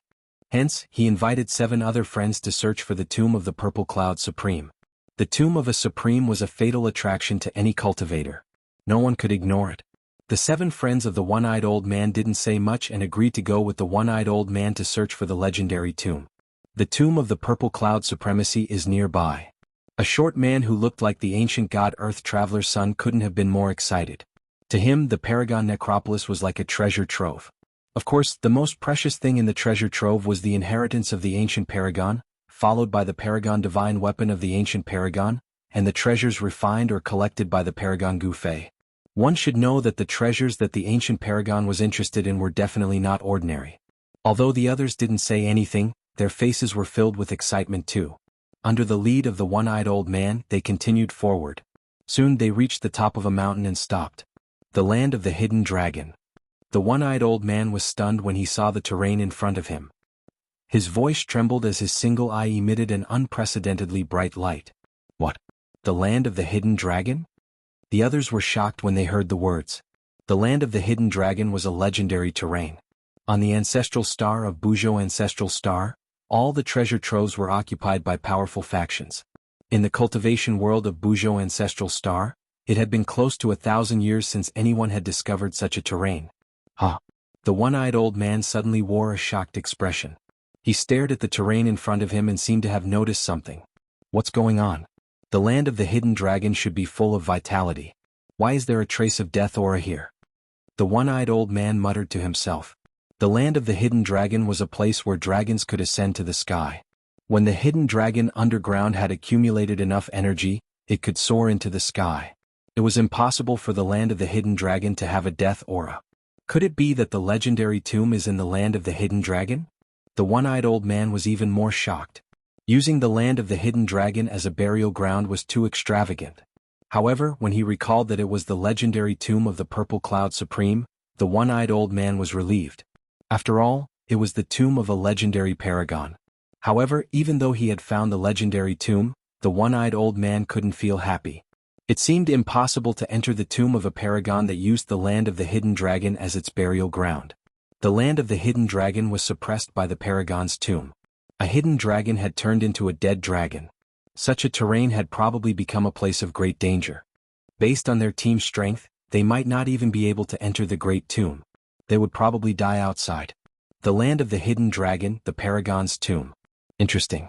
Hence, he invited 7 other friends to search for the tomb of the Purple Cloud Supreme. The tomb of a supreme was a fatal attraction to any cultivator. No one could ignore it. The 7 friends of the one-eyed old man didn't say much and agreed to go with the one-eyed old man to search for the legendary tomb. The tomb of the Purple Cloud Supremacy is nearby. A short man who looked like the ancient god Earth Traveler's son couldn't have been more excited. To him, the Paragon Necropolis was like a treasure trove. Of course, the most precious thing in the treasure trove was the inheritance of the ancient Paragon, followed by the Paragon Divine Weapon of the ancient Paragon, and the treasures refined or collected by the Paragon Gu Fei. One should know that the treasures that the ancient Paragon was interested in were definitely not ordinary. Although the others didn't say anything, their faces were filled with excitement too. Under the lead of the one-eyed old man, they continued forward. Soon they reached the top of a mountain and stopped. The land of the hidden dragon. The one-eyed old man was stunned when he saw the terrain in front of him. His voice trembled as his single eye emitted an unprecedentedly bright light. What? The land of the hidden dragon? The others were shocked when they heard the words. The land of the hidden dragon was a legendary terrain. On the ancestral star of Buzhou Ancestral Star, all the treasure troves were occupied by powerful factions. In the cultivation world of Buzhou Ancestral Star, it had been close to 1,000 years since anyone had discovered such a terrain. Huh. The one-eyed old man suddenly wore a shocked expression. He stared at the terrain in front of him and seemed to have noticed something. What's going on? The land of the hidden dragon should be full of vitality. Why is there a trace of death aura here? The one-eyed old man muttered to himself. The land of the hidden dragon was a place where dragons could ascend to the sky. When the hidden dragon underground had accumulated enough energy, it could soar into the sky. It was impossible for the land of the hidden dragon to have a death aura. Could it be that the legendary tomb is in the land of the hidden dragon? The one-eyed old man was even more shocked. Using the land of the hidden dragon as a burial ground was too extravagant. However, when he recalled that it was the legendary tomb of the Purple Cloud Supreme, the one-eyed old man was relieved. After all, it was the tomb of a legendary paragon. However, even though he had found the legendary tomb, the one-eyed old man couldn't feel happy. It seemed impossible to enter the tomb of a paragon that used the land of the hidden dragon as its burial ground. The land of the hidden dragon was suppressed by the paragon's tomb. A hidden dragon had turned into a dead dragon. Such a terrain had probably become a place of great danger. Based on their team's strength, they might not even be able to enter the great tomb. They would probably die outside. The land of the hidden dragon, the paragon's tomb. Interesting.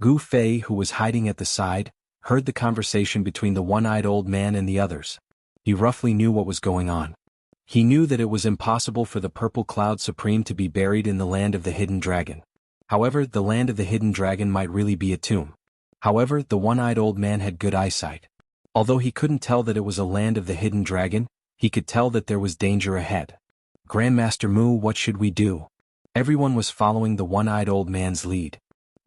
Gu Fei, who was hiding at the side, heard the conversation between the one-eyed old man and the others. He roughly knew what was going on. He knew that it was impossible for the Purple Cloud Supreme to be buried in the land of the hidden dragon. However, the land of the hidden dragon might really be a tomb. However, the one-eyed old man had good eyesight. Although he couldn't tell that it was a land of the hidden dragon, he could tell that there was danger ahead. Grandmaster Mu, what should we do? Everyone was following the one-eyed old man's lead.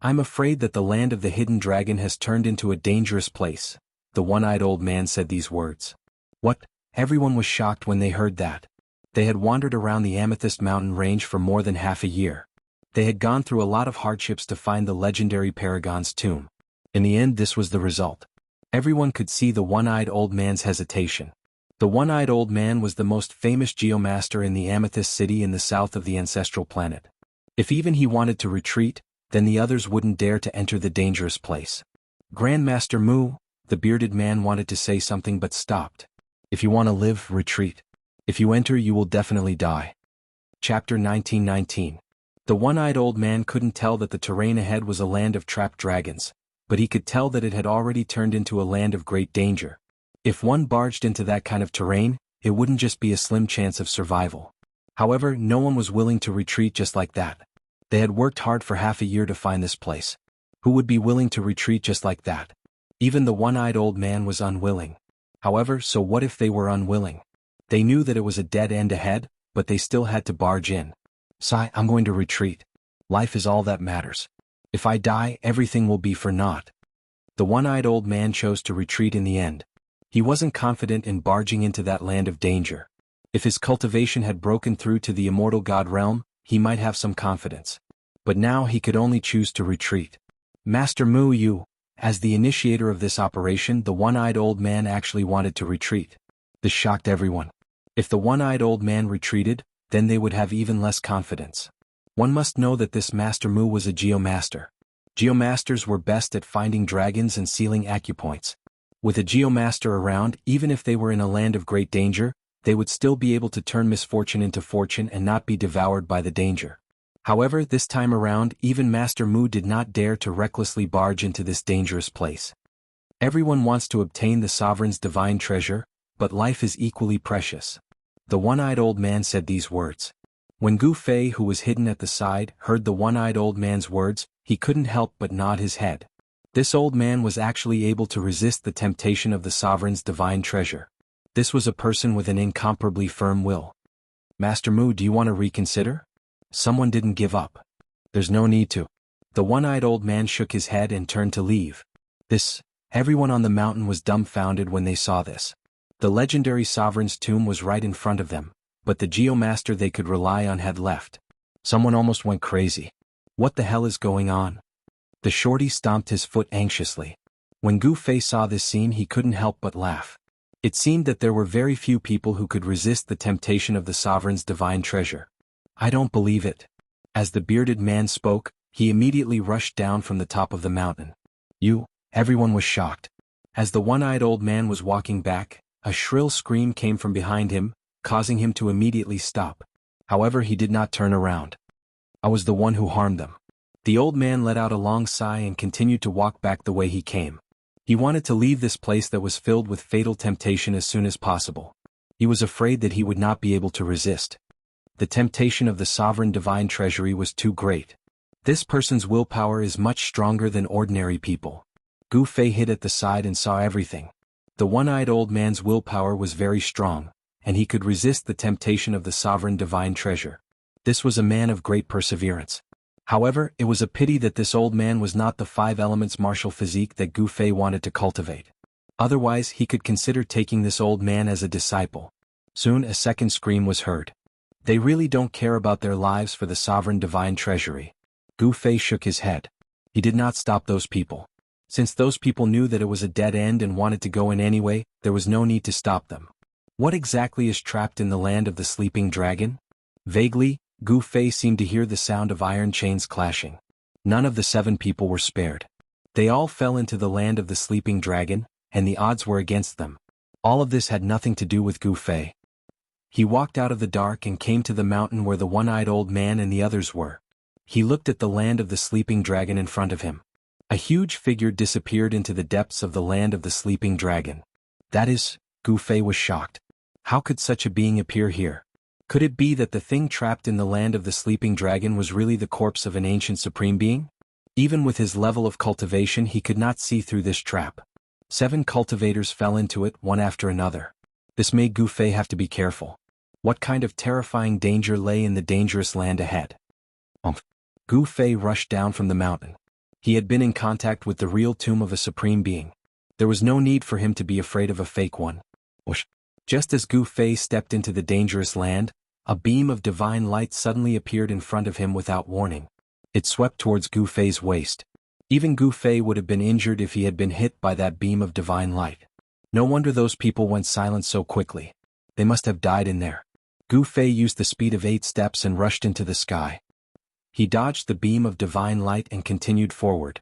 I'm afraid that the land of the hidden dragon has turned into a dangerous place. The one-eyed old man said these words. What? Everyone was shocked when they heard that. They had wandered around the Amethyst Mountain range for more than half a year. They had gone through a lot of hardships to find the legendary Paragon's tomb. In the end, this was the result. Everyone could see the one-eyed old man's hesitation. The one-eyed old man was the most famous geomaster in the Amethyst City in the south of the ancestral planet. If even he wanted to retreat, then the others wouldn't dare to enter the dangerous place. Grandmaster Mu, the bearded man wanted to say something but stopped. If you want to live, retreat. If you enter, you will definitely die. Chapter 1919. The one-eyed old man couldn't tell that the terrain ahead was a land of trapped dragons, but he could tell that it had already turned into a land of great danger. If one barged into that kind of terrain, it wouldn't just be a slim chance of survival. However, no one was willing to retreat just like that. They had worked hard for half a year to find this place. Who would be willing to retreat just like that? Even the one-eyed old man was unwilling. However, so what if they were unwilling? They knew that it was a dead end ahead, but they still had to barge in. Sigh, I'm going to retreat. Life is all that matters. If I die, everything will be for naught. The one-eyed old man chose to retreat in the end. He wasn't confident in barging into that land of danger. If his cultivation had broken through to the immortal god realm, he might have some confidence. But now he could only choose to retreat. Master Mu Yu, as the initiator of this operation, the one-eyed old man actually wanted to retreat. This shocked everyone. If the one-eyed old man retreated, then they would have even less confidence. One must know that this Master Mu was a geomaster. Geomasters were best at finding dragons and sealing acupoints. With a geomaster around, even if they were in a land of great danger, they would still be able to turn misfortune into fortune and not be devoured by the danger. However, this time around, even Master Mu did not dare to recklessly barge into this dangerous place. Everyone wants to obtain the sovereign's divine treasure, but life is equally precious. The one-eyed old man said these words. When Gu Fei, who was hidden at the side, heard the one-eyed old man's words, he couldn't help but nod his head. This old man was actually able to resist the temptation of the sovereign's divine treasure. This was a person with an incomparably firm will. Master Mu, do you want to reconsider? Someone didn't give up. There's no need to. The one-eyed old man shook his head and turned to leave. Everyone on the mountain was dumbfounded when they saw this. The legendary sovereign's tomb was right in front of them, but the geomaster they could rely on had left. Someone almost went crazy. What the hell is going on? The shorty stomped his foot anxiously. When Gu Fei saw this scene, he couldn't help but laugh. It seemed that there were very few people who could resist the temptation of the sovereign's divine treasure. I don't believe it. As the bearded man spoke, he immediately rushed down from the top of the mountain. Everyone was shocked. As the one-eyed old man was walking back, a shrill scream came from behind him, causing him to immediately stop. However, he did not turn around. I was the one who harmed them. The old man let out a long sigh and continued to walk back the way he came. He wanted to leave this place that was filled with fatal temptation as soon as possible. He was afraid that he would not be able to resist. The temptation of the sovereign divine treasury was too great. This person's willpower is much stronger than ordinary people. Gu Fei hid at the side and saw everything. The one-eyed old man's willpower was very strong, and he could resist the temptation of the sovereign divine treasure. This was a man of great perseverance. However, it was a pity that this old man was not the 5 elements martial physique that Gu Fei wanted to cultivate. Otherwise, he could consider taking this old man as a disciple. Soon a second scream was heard. They really don't care about their lives for the sovereign divine treasury. Gu Fei shook his head. He did not stop those people. Since those people knew that it was a dead end and wanted to go in anyway, there was no need to stop them. What exactly is trapped in the land of the sleeping dragon? Vaguely, Gu Fei seemed to hear the sound of iron chains clashing. None of the 7 people were spared. They all fell into the land of the sleeping dragon, and the odds were against them. All of this had nothing to do with Gu Fei. He walked out of the dark and came to the mountain where the one-eyed old man and the others were. He looked at the land of the sleeping dragon in front of him. A huge figure disappeared into the depths of the land of the sleeping dragon. Gu Fei was shocked. How could such a being appear here? Could it be that the thing trapped in the land of the sleeping dragon was really the corpse of an ancient supreme being? Even with his level of cultivation, he could not see through this trap. 7 cultivators fell into it one after another. This made Gu Fei have to be careful. What kind of terrifying danger lay in the dangerous land ahead? Gu Fei rushed down from the mountain. He had been in contact with the real tomb of a supreme being. There was no need for him to be afraid of a fake one. Just as Gu Fei stepped into the dangerous land, a beam of divine light suddenly appeared in front of him without warning. It swept towards Gu Fei's waist. Even Gu Fei would have been injured if he had been hit by that beam of divine light. No wonder those people went silent so quickly. They must have died in there. Gu Fei used the speed of 8 steps and rushed into the sky. He dodged the beam of divine light and continued forward.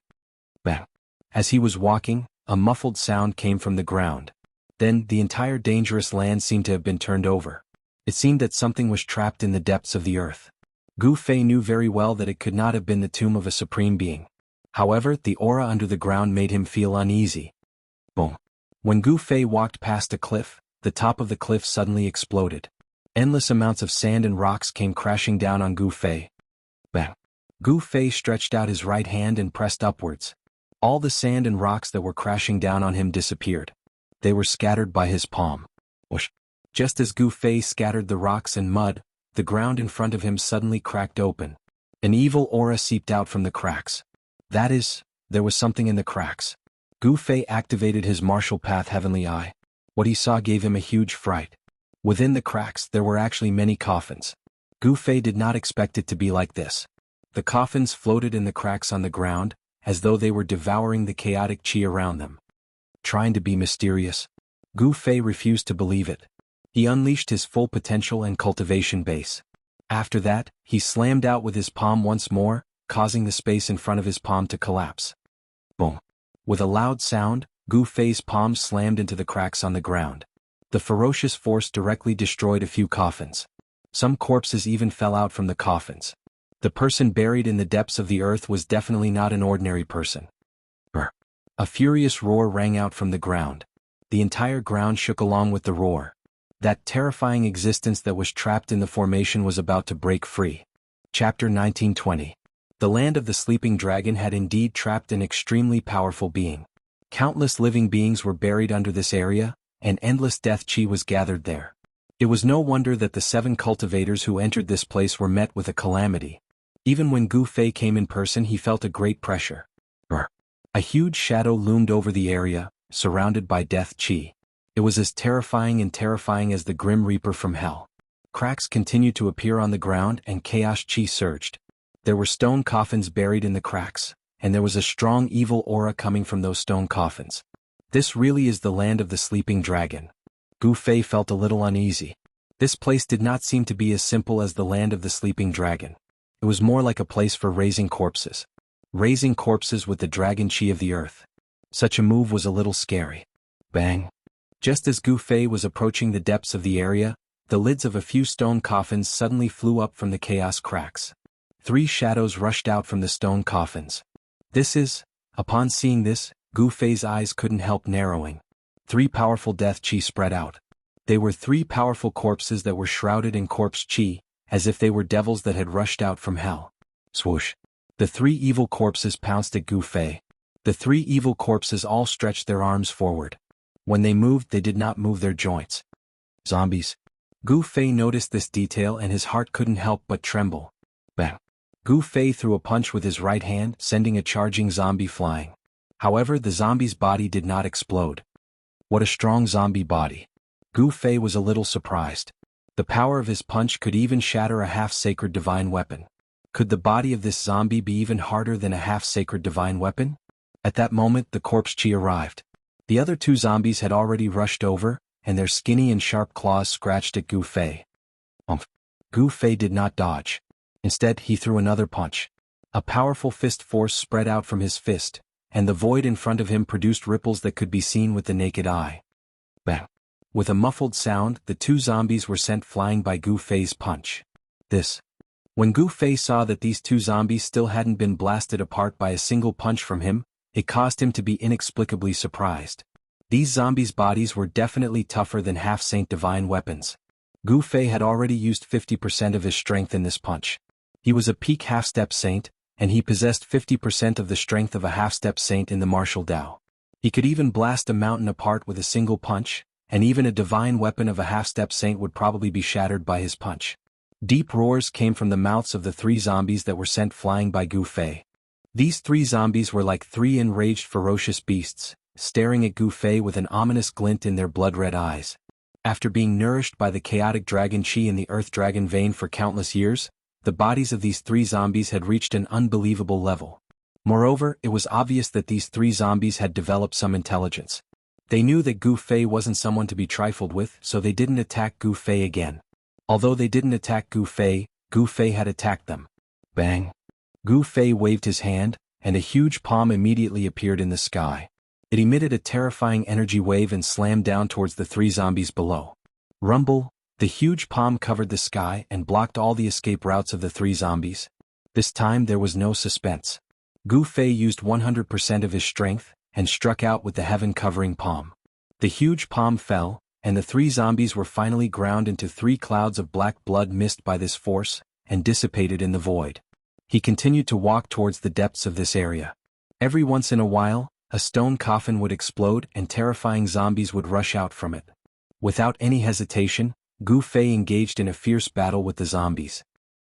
Bang! As he was walking, a muffled sound came from the ground. Then, the entire dangerous land seemed to have been turned over. It seemed that something was trapped in the depths of the earth. Gu Fei knew very well that it could not have been the tomb of a supreme being. However, the aura under the ground made him feel uneasy. Boom! When Gu Fei walked past a cliff, the top of the cliff suddenly exploded. Endless amounts of sand and rocks came crashing down on Gu Fei. Bang! Gu Fei stretched out his right hand and pressed upwards. All the sand and rocks that were crashing down on him disappeared. They were scattered by his palm. Whoosh! Just as Gu Fei scattered the rocks and mud, the ground in front of him suddenly cracked open. An evil aura seeped out from the cracks. That is, there was something in the cracks. Gu Fei activated his martial path Heavenly Eye. What he saw gave him a huge fright. Within the cracks there were actually many coffins. Gu Fei did not expect it to be like this. The coffins floated in the cracks on the ground, as though they were devouring the chaotic chi around them. Trying to be mysterious, Gu Fei refused to believe it. He unleashed his full potential and cultivation base. After that, he slammed out with his palm once more, causing the space in front of his palm to collapse. Boom! With a loud sound, Gu Fei's palm slammed into the cracks on the ground. The ferocious force directly destroyed a few coffins. Some corpses even fell out from the coffins. The person buried in the depths of the earth was definitely not an ordinary person. A furious roar rang out from the ground. The entire ground shook along with the roar. That terrifying existence that was trapped in the formation was about to break free. Chapter 1920. The land of the sleeping dragon had indeed trapped an extremely powerful being. Countless living beings were buried under this area, and endless death chi was gathered there. It was no wonder that the 7 cultivators who entered this place were met with a calamity. Even when Gu Fei came in person, he felt a great pressure. A huge shadow loomed over the area, surrounded by death chi. It was as terrifying as the Grim Reaper from hell. Cracks continued to appear on the ground and chaos chi surged. There were stone coffins buried in the cracks, and there was a strong evil aura coming from those stone coffins. This really is the land of the sleeping dragon. Gu Fei felt a little uneasy. This place did not seem to be as simple as the land of the sleeping dragon. It was more like a place for raising corpses. Raising corpses with the dragon chi of the earth. Such a move was a little scary. Bang! Just as Gu Fei was approaching the depths of the area, the lids of a few stone coffins suddenly flew up from the chaos cracks. 3 shadows rushed out from the stone coffins. Upon seeing this, Gu Fei's eyes couldn't help narrowing. 3 powerful death chi spread out. They were 3 powerful corpses that were shrouded in corpse chi, as if they were devils that had rushed out from hell. Swoosh! The 3 evil corpses pounced at Gu Fei. The 3 evil corpses all stretched their arms forward. When they moved, they did not move their joints. Zombies. Gu Fei noticed this detail and his heart couldn't help but tremble. Bang! Gu Fei threw a punch with his right hand, sending a charging zombie flying. However, the zombie's body did not explode. What a strong zombie body. Gu Fei was a little surprised. The power of his punch could even shatter a half-sacred divine weapon. Could the body of this zombie be even harder than a half-sacred divine weapon? At that moment, the corpse chi arrived. The other 2 zombies had already rushed over, and their skinny and sharp claws scratched at Gu Fei. Gu Fei did not dodge. Instead, he threw another punch. A powerful fist force spread out from his fist, and the void in front of him produced ripples that could be seen with the naked eye. Bang! With a muffled sound, the 2 zombies were sent flying by Gu Fei's punch. When Gu Fei saw that these 2 zombies still hadn't been blasted apart by a single punch from him, it caused him to be inexplicably surprised. These zombies' bodies were definitely tougher than half-saint divine weapons. Gu Fei had already used 50% of his strength in this punch. He was a peak half-step saint, and he possessed 50% of the strength of a half-step saint in the martial Dao. He could even blast a mountain apart with a single punch, and even a divine weapon of a half-step saint would probably be shattered by his punch. Deep roars came from the mouths of the 3 zombies that were sent flying by Gu Fei. These 3 zombies were like 3 enraged ferocious beasts, staring at Gu Fei with an ominous glint in their blood-red eyes. After being nourished by the chaotic dragon chi in the earth dragon vein for countless years, the bodies of these 3 zombies had reached an unbelievable level. Moreover, it was obvious that these 3 zombies had developed some intelligence. They knew that Gu Fei wasn't someone to be trifled with, so they didn't attack Gu Fei again. Although they didn't attack Gu Fei had attacked them. Bang! Gu Fei waved his hand, and a huge palm immediately appeared in the sky. It emitted a terrifying energy wave and slammed down towards the 3 zombies below. Rumble! The huge palm covered the sky and blocked all the escape routes of the 3 zombies. This time there was no suspense. Gu Fei used 100% of his strength, and struck out with the heaven-covering palm. The huge palm fell, and the 3 zombies were finally ground into 3 clouds of black blood mist by this force, and dissipated in the void. He continued to walk towards the depths of this area. Every once in a while, a stone coffin would explode and terrifying zombies would rush out from it. Without any hesitation, Gu Fei engaged in a fierce battle with the zombies.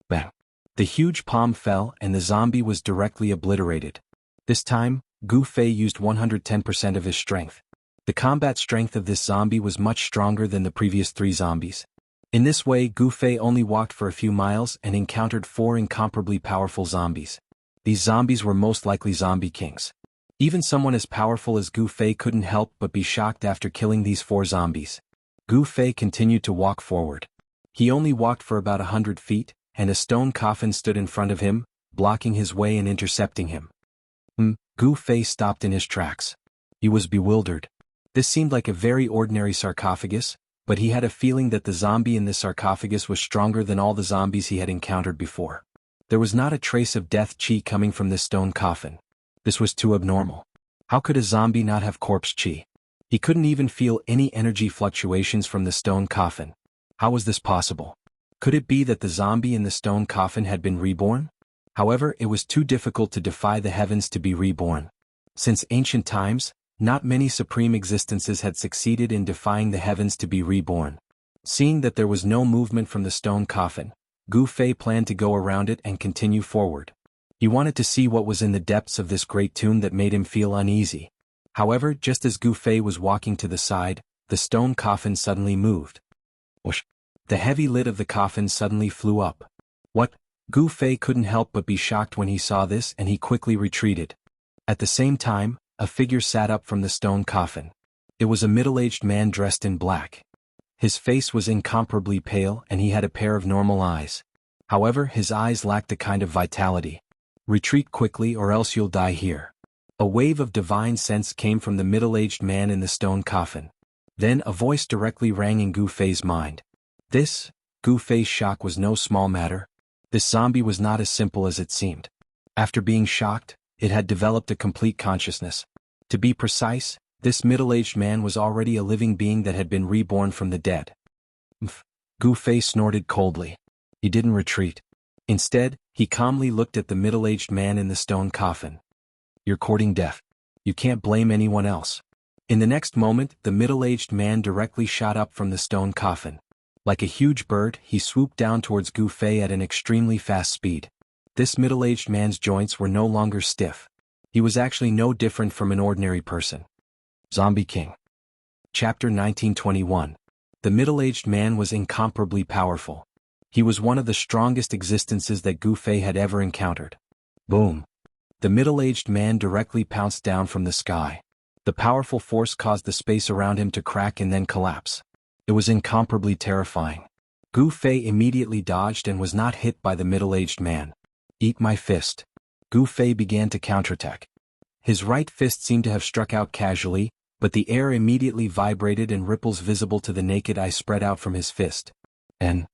Bang! The huge palm fell and the zombie was directly obliterated. This time, Gu Fei used 110% of his strength. The combat strength of this zombie was much stronger than the previous 3 zombies. In this way, Gu Fei only walked for a few miles and encountered 4 incomparably powerful zombies. These zombies were most likely zombie kings. Even someone as powerful as Gu Fei couldn't help but be shocked after killing these 4 zombies. Gu Fei continued to walk forward. He only walked for about 100 feet, and a stone coffin stood in front of him, blocking his way and intercepting him. Gu Fei stopped in his tracks. He was bewildered. This seemed like a very ordinary sarcophagus, but he had a feeling that the zombie in this sarcophagus was stronger than all the zombies he had encountered before. There was not a trace of death chi coming from this stone coffin. This was too abnormal. How could a zombie not have corpse chi? He couldn't even feel any energy fluctuations from the stone coffin. How was this possible? Could it be that the zombie in the stone coffin had been reborn? However, it was too difficult to defy the heavens to be reborn. Since ancient times, not many supreme existences had succeeded in defying the heavens to be reborn. Seeing that there was no movement from the stone coffin, Gu Fei planned to go around it and continue forward. He wanted to see what was in the depths of this great tomb that made him feel uneasy. However, just as Gu Fei was walking to the side, the stone coffin suddenly moved. Whoosh! The heavy lid of the coffin suddenly flew up. What? Gu Fei couldn't help but be shocked when he saw this and he quickly retreated. At the same time, a figure sat up from the stone coffin. It was a middle-aged man dressed in black. His face was incomparably pale and he had a pair of normal eyes. However, his eyes lacked a kind of vitality. Retreat quickly or else you'll die here. A wave of divine sense came from the middle-aged man in the stone coffin. Then a voice directly rang in Gu Fei's mind. Gu Fei's shock was no small matter. This zombie was not as simple as it seemed. After being shocked, it had developed a complete consciousness. To be precise, this middle-aged man was already a living being that had been reborn from the dead. Gu Fei snorted coldly. He didn't retreat. Instead, he calmly looked at the middle-aged man in the stone coffin. You're courting death. You can't blame anyone else. In the next moment, the middle-aged man directly shot up from the stone coffin. Like a huge bird, he swooped down towards Gu Fei at an extremely fast speed. This middle-aged man's joints were no longer stiff. He was actually no different from an ordinary person. Zombie King. Chapter 1921. The middle-aged man was incomparably powerful. He was one of the strongest existences that Gu Fei had ever encountered. Boom! The middle-aged man directly pounced down from the sky. The powerful force caused the space around him to crack and then collapse. It was incomparably terrifying. Gu Fei immediately dodged and was not hit by the middle-aged man. Eat my fist. Gu Fei began to counterattack. His right fist seemed to have struck out casually, but the air immediately vibrated and ripples visible to the naked eye spread out from his fist. And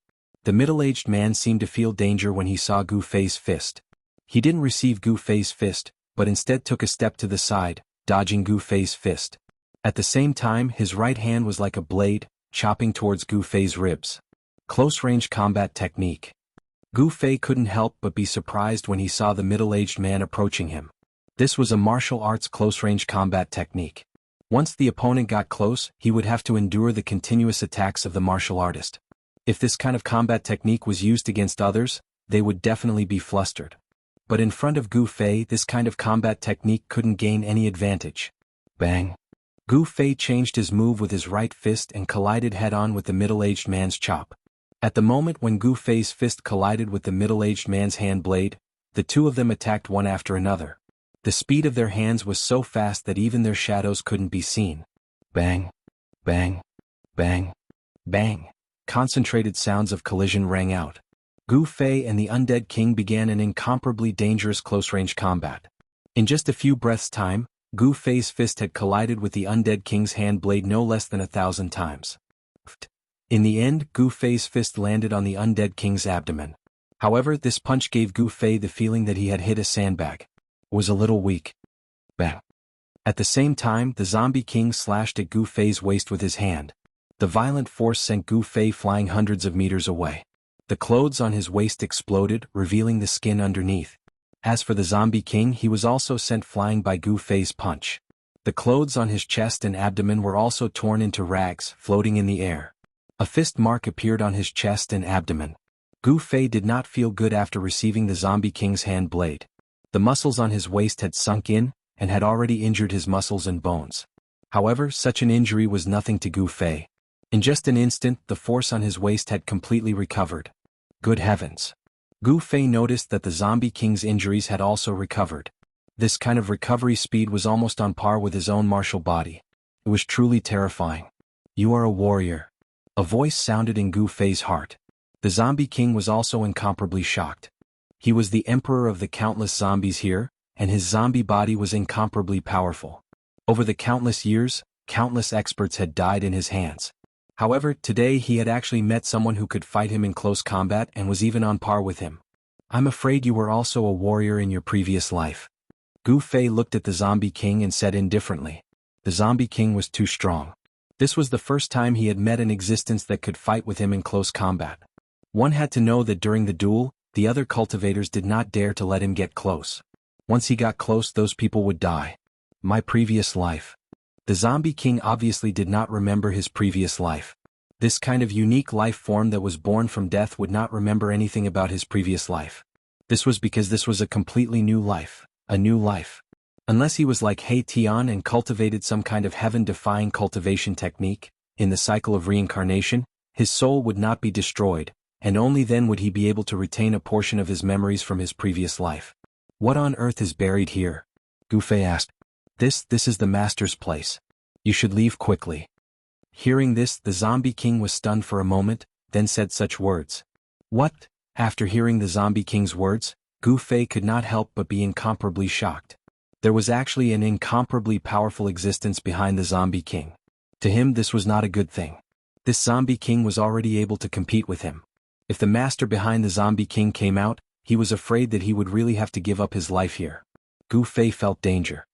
the middle-aged man seemed to feel danger when he saw Gu Fei's fist. He didn't receive Gu Fei's fist, but instead took a step to the side, dodging Gu Fei's fist. At the same time, his right hand was like a blade, chopping towards Gu Fei's ribs. Close-range combat technique. Gu Fei couldn't help but be surprised when he saw the middle-aged man approaching him. This was a martial arts close-range combat technique. Once the opponent got close, he would have to endure the continuous attacks of the martial artist. If this kind of combat technique was used against others, they would definitely be flustered. But in front of Gu Fei, this kind of combat technique couldn't gain any advantage. Bang! Gu Fei changed his move with his right fist and collided head-on with the middle-aged man's chop. At the moment when Gu Fei's fist collided with the middle-aged man's hand blade, the two of them attacked one after another. The speed of their hands was so fast that even their shadows couldn't be seen. Bang! Bang! Bang! Bang! Concentrated sounds of collision rang out. Gu Fei and the Undead King began an incomparably dangerous close-range combat. In just a few breaths' time, Gu Fei's fist had collided with the Undead King's hand blade no less than 1,000 times. In the end, Gu Fei's fist landed on the Undead King's abdomen. However, this punch gave Gu Fei the feeling that he had hit a sandbag. It was a little weak. Bang! At the same time, the Zombie King slashed at Gu Fei's waist with his hand. The violent force sent Gu Fei flying hundreds of meters away. The clothes on his waist exploded, revealing the skin underneath. As for the Zombie King, he was also sent flying by Gu Fei's punch. The clothes on his chest and abdomen were also torn into rags, floating in the air. A fist mark appeared on his chest and abdomen. Gu Fei did not feel good after receiving the Zombie King's hand blade. The muscles on his waist had sunk in, and had already injured his muscles and bones. However, such an injury was nothing to Gu Fei. In just an instant, the force on his waist had completely recovered. Good heavens! Gu Fei noticed that the Zombie King's injuries had also recovered. This kind of recovery speed was almost on par with his own martial body. It was truly terrifying. You are a warrior. A voice sounded in Gu Fei's heart. The Zombie King was also incomparably shocked. He was the emperor of the countless zombies here, and his zombie body was incomparably powerful. Over the countless years, countless experts had died in his hands. However, today he had actually met someone who could fight him in close combat and was even on par with him. I'm afraid you were also a warrior in your previous life. Gu Fei looked at the Zombie King and said indifferently. The Zombie King was too strong. This was the first time he had met an existence that could fight with him in close combat. One had to know that during the duel, the other cultivators did not dare to let him get close. Once he got close, those people would die. My previous life. The Zombie King obviously did not remember his previous life. This kind of unique life form that was born from death would not remember anything about his previous life. This was because this was a completely new life, a new life. Unless he was like He Tian and cultivated some kind of heaven-defying cultivation technique, in the cycle of reincarnation, his soul would not be destroyed, and only then would he be able to retain a portion of his memories from his previous life. What on earth is buried here? Gu Fei asked. This is the master's place. You should leave quickly. Hearing this, the Zombie King was stunned for a moment, then said such words. What? After hearing the Zombie King's words, Gu Fei could not help but be incomparably shocked. There was actually an incomparably powerful existence behind the Zombie King. To him, this was not a good thing. This Zombie King was already able to compete with him. If the master behind the Zombie King came out, he was afraid that he would really have to give up his life here. Gu Fei felt danger.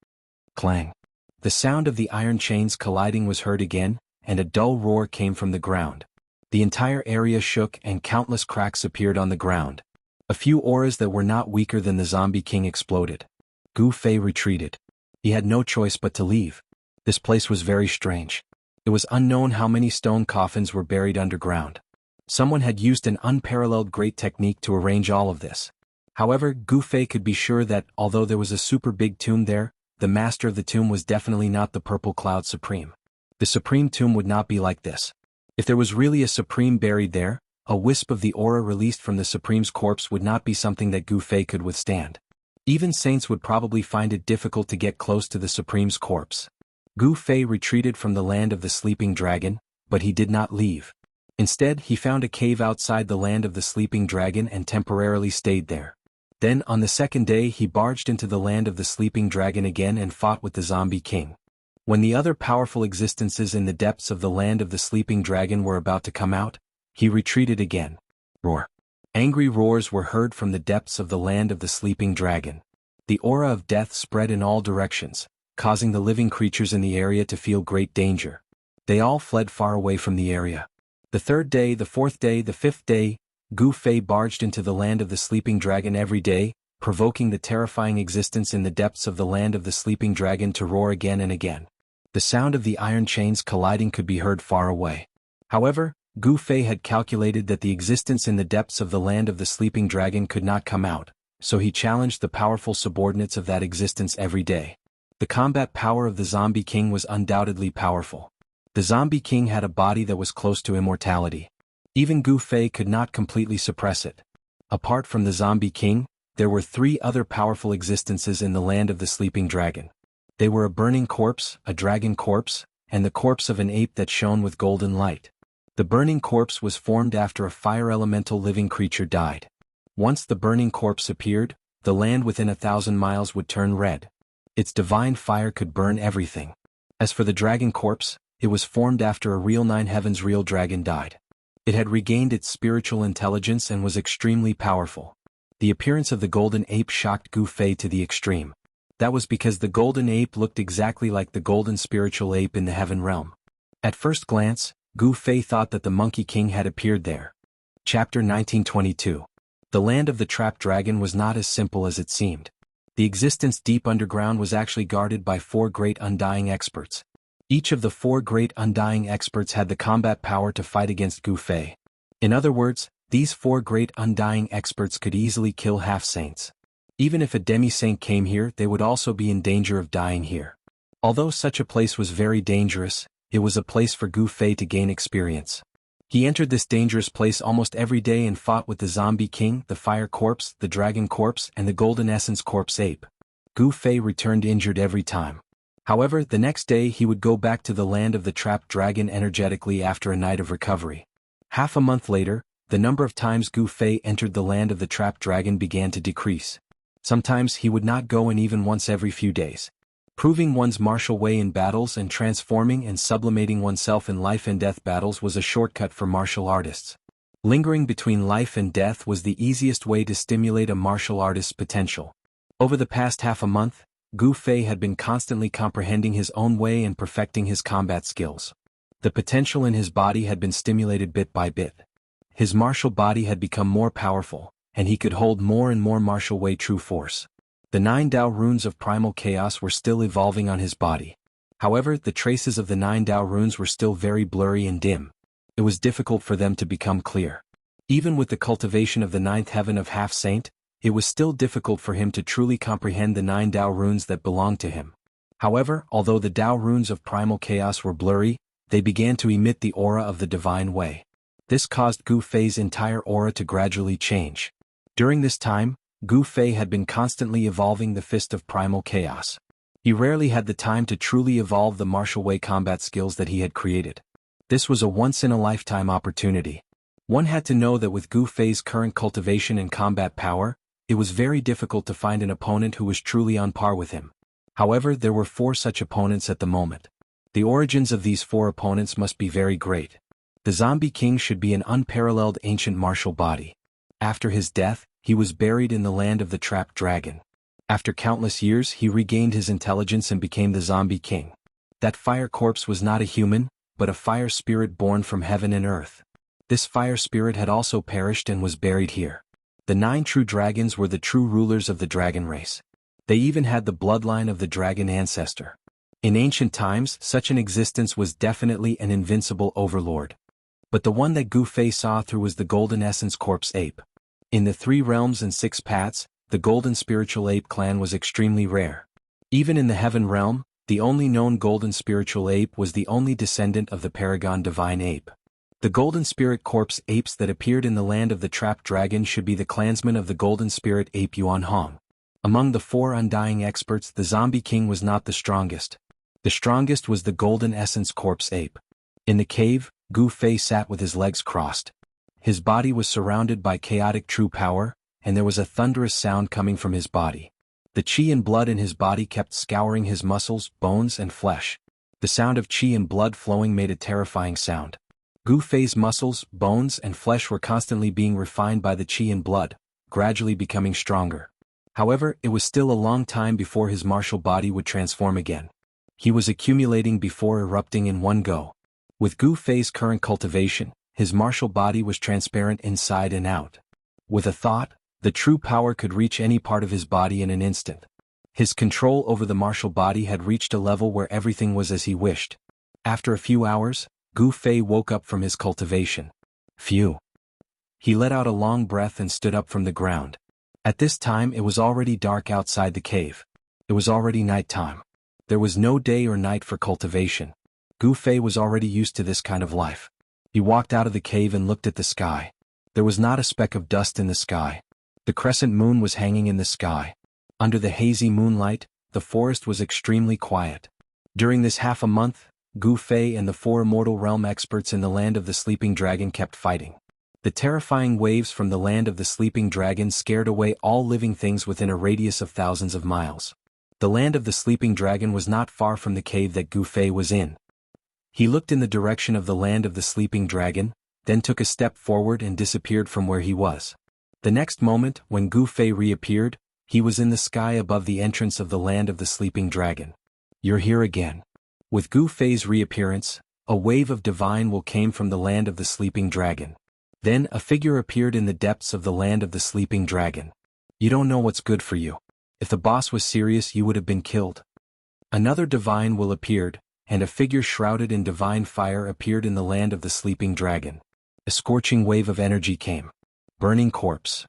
Clang. The sound of the iron chains colliding was heard again, and a dull roar came from the ground. The entire area shook and countless cracks appeared on the ground. A few auras that were not weaker than the Zombie King exploded. Gu Fei retreated. He had no choice but to leave. This place was very strange. It was unknown how many stone coffins were buried underground. Someone had used an unparalleled great technique to arrange all of this. However, Gu Fei could be sure that, although there was a super big tomb there, the master of the tomb was definitely not the Purple Cloud Supreme. The Supreme Tomb would not be like this. If there was really a Supreme buried there, a wisp of the aura released from the Supreme's corpse would not be something that Gu Fei could withstand. Even saints would probably find it difficult to get close to the Supreme's corpse. Gu Fei retreated from the land of the Sleeping Dragon, but he did not leave. Instead, he found a cave outside the land of the Sleeping Dragon and temporarily stayed there. Then, on the second day, he barged into the land of the Sleeping Dragon again and fought with the Zombie King. When the other powerful existences in the depths of the land of the Sleeping Dragon were about to come out, he retreated again. Roar. Angry roars were heard from the depths of the land of the Sleeping Dragon. The aura of death spread in all directions, causing the living creatures in the area to feel great danger. They all fled far away from the area. The third day, the fourth day, the fifth day, Gu Fei barged into the land of the Sleeping Dragon every day, provoking the terrifying existence in the depths of the land of the sleeping dragon to roar again and again. The sound of the iron chains colliding could be heard far away. However, Gu Fei had calculated that the existence in the depths of the land of the sleeping dragon could not come out, so he challenged the powerful subordinates of that existence every day. The combat power of the Zombie King was undoubtedly powerful. The Zombie King had a body that was close to immortality. Even Gu Fei could not completely suppress it. Apart from the Zombie King, there were 3 other powerful existences in the land of the sleeping dragon. They were a burning corpse, a dragon corpse, and the corpse of an ape that shone with golden light. The burning corpse was formed after a fire elemental living creature died. Once the burning corpse appeared, the land within 1,000 miles would turn red. Its divine fire could burn everything. As for the dragon corpse, it was formed after a real 9 heavens real dragon died. It had regained its spiritual intelligence and was extremely powerful. The appearance of the golden ape shocked Gu Fei to the extreme. That was because the golden ape looked exactly like the golden spiritual ape in the heaven realm. At first glance, Gu Fei thought that the Monkey King had appeared there. Chapter 1922. The land of the trapped dragon was not as simple as it seemed. The existence deep underground was actually guarded by 4 great undying experts. Each of the 4 great undying experts had the combat power to fight against Gu Fei. In other words, these 4 great undying experts could easily kill half-saints. Even if a demi-saint came here, they would also be in danger of dying here. Although such a place was very dangerous, it was a place for Gu Fei to gain experience. He entered this dangerous place almost every day and fought with the Zombie King, the Fire Corpse, the Dragon Corpse, and the Golden Essence Corpse Ape. Gu Fei returned injured every time. However, the next day he would go back to the land of the trapped dragon energetically after a night of recovery. Half a month later, the number of times Gu Fei entered the land of the trapped dragon began to decrease. Sometimes he would not go in even once every few days. Proving one's martial way in battles and transforming and sublimating oneself in life and death battles was a shortcut for martial artists. Lingering between life and death was the easiest way to stimulate a martial artist's potential. Over the past half a month, Gu Fei had been constantly comprehending his own way and perfecting his combat skills. The potential in his body had been stimulated bit by bit. His martial body had become more powerful, and he could hold more and more martial way true force. The 9 Tao runes of primal chaos were still evolving on his body. However, the traces of the 9 Tao runes were still very blurry and dim. It was difficult for them to become clear. Even with the cultivation of the 9th heaven of half-saint, it was still difficult for him to truly comprehend the 9 Tao runes that belonged to him. However, although the Tao runes of primal chaos were blurry, they began to emit the aura of the divine way. This caused Gu Fei's entire aura to gradually change. During this time, Gu Fei had been constantly evolving the Fist of Primal Chaos. He rarely had the time to truly evolve the martial way combat skills that he had created. This was a once-in-a-lifetime opportunity. One had to know that with Gu Fei's current cultivation and combat power, it was very difficult to find an opponent who was truly on par with him. However, there were 4 such opponents at the moment. The origins of these 4 opponents must be very great. The Zombie King should be an unparalleled ancient martial body. After his death, he was buried in the land of the trapped dragon. After countless years, he regained his intelligence and became the Zombie King. That fire corpse was not a human, but a fire spirit born from heaven and earth. This fire spirit had also perished and was buried here. The 9 true dragons were the true rulers of the dragon race. They even had the bloodline of the dragon ancestor. In ancient times, such an existence was definitely an invincible overlord. But the one that Gu Fei saw through was the Golden Essence Corpse Ape. In the 3 realms and 6 paths, the Golden Spiritual Ape clan was extremely rare. Even in the Heaven realm, the only known Golden Spiritual Ape was the only descendant of the Paragon Divine Ape. The Golden Spirit Corpse apes that appeared in the land of the trapped dragon should be the clansmen of the Golden Spirit Ape Yuan Hong. Among the 4 undying experts, the Zombie King was not the strongest. The strongest was the Golden Essence Corpse Ape. In the cave, Gu Fei sat with his legs crossed. His body was surrounded by chaotic true power, and there was a thunderous sound coming from his body. The qi and blood in his body kept scouring his muscles, bones, and flesh. The sound of qi and blood flowing made a terrifying sound. Gu Fei's muscles, bones, and flesh were constantly being refined by the qi and blood, gradually becoming stronger. However, it was still a long time before his martial body would transform again. He was accumulating before erupting in one go. With Gu Fei's current cultivation, his martial body was transparent inside and out. With a thought, The true power could reach any part of his body in an instant. His control over the martial body had reached a level where everything was as he wished. After a few hours, Gu Fei woke up from his cultivation. Phew. He let out a long breath and stood up from the ground. At this time it was already dark outside the cave. It was already night time. There was no day or night for cultivation. Gu Fei was already used to this kind of life. He walked out of the cave and looked at the sky. There was not a speck of dust in the sky. The crescent moon was hanging in the sky. Under the hazy moonlight, the forest was extremely quiet. During this half a month, Gu Fei and the 4 immortal realm experts in the land of the sleeping dragon kept fighting. The terrifying waves from the land of the sleeping dragon scared away all living things within a radius of thousands of miles. The land of the sleeping dragon was not far from the cave that Gu Fei was in. He looked in the direction of the land of the sleeping dragon, then took a step forward and disappeared from where he was. The next moment, when Gu Fei reappeared, he was in the sky above the entrance of the land of the sleeping dragon. You're here again. With Gu Fei's reappearance, a wave of divine will came from the land of the sleeping dragon. Then a figure appeared in the depths of the land of the sleeping dragon. You don't know what's good for you. If the boss was serious, you would have been killed. Another divine will appeared, and a figure shrouded in divine fire appeared in the land of the sleeping dragon. A scorching wave of energy came. Burning corpse.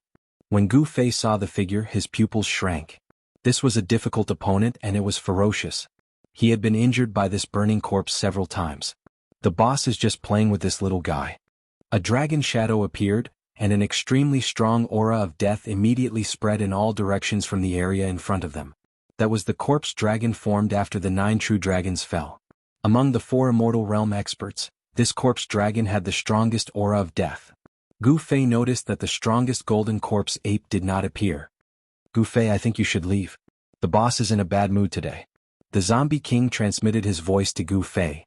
When Gu Fei saw the figure, his pupils shrank. This was a difficult opponent and it was ferocious. He had been injured by this burning corpse several times. The boss is just playing with this little guy. A dragon shadow appeared, and an extremely strong aura of death immediately spread in all directions from the area in front of them. That was the corpse dragon formed after the 9 true dragons fell. Among the 4 immortal realm experts, this corpse dragon had the strongest aura of death. Gu Fei noticed that the strongest golden corpse ape did not appear. Gu Fei, I think you should leave. The boss is in a bad mood today. The zombie king transmitted his voice to Gu Fei.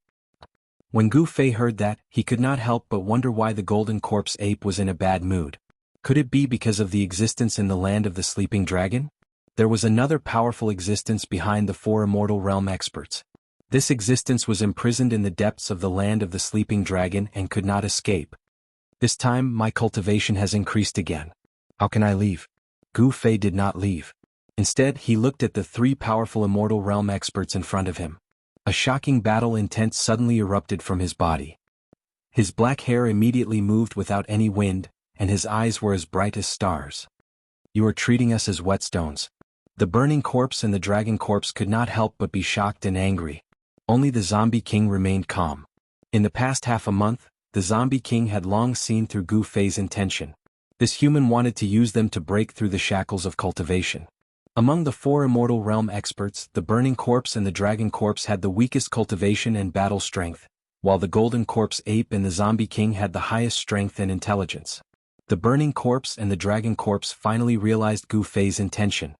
When Gu Fei heard that, he could not help but wonder why the golden corpse ape was in a bad mood. Could it be because of the existence in the land of the sleeping dragon? There was another powerful existence behind the 4 immortal realm experts. This existence was imprisoned in the depths of the land of the sleeping dragon and could not escape. This time my cultivation has increased again. How can I leave? Gu Fei did not leave. Instead, he looked at the 3 powerful immortal realm experts in front of him. A shocking battle intent suddenly erupted from his body. His black hair immediately moved without any wind, and his eyes were as bright as stars. You are treating us as whetstones. The burning corpse and the dragon corpse could not help but be shocked and angry. Only the zombie king remained calm. In the past half a month, the zombie king had long seen through Gu Fei's intention. This human wanted to use them to break through the shackles of cultivation. Among the 4 immortal realm experts, the burning corpse and the dragon corpse had the weakest cultivation and battle strength, while the golden corpse ape and the zombie king had the highest strength and intelligence. The burning corpse and the dragon corpse finally realized Gu Fei's intention.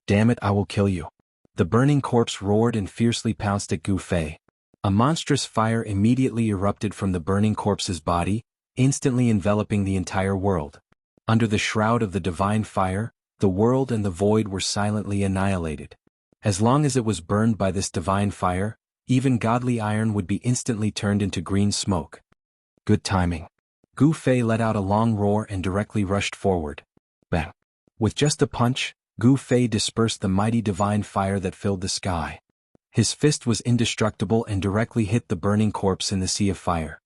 Damn it, I will kill you. The burning corpse roared and fiercely pounced at Gu Fei. A monstrous fire immediately erupted from the burning corpse's body, instantly enveloping the entire world. Under the shroud of the divine fire, the world and the void were silently annihilated. As long as it was burned by this divine fire, even godly iron would be instantly turned into green smoke. Good timing. Gu Fei let out a long roar and directly rushed forward. Bang! With just a punch, Gu Fei dispersed the mighty divine fire that filled the sky. His fist was indestructible and directly hit the burning corpse in the sea of fire.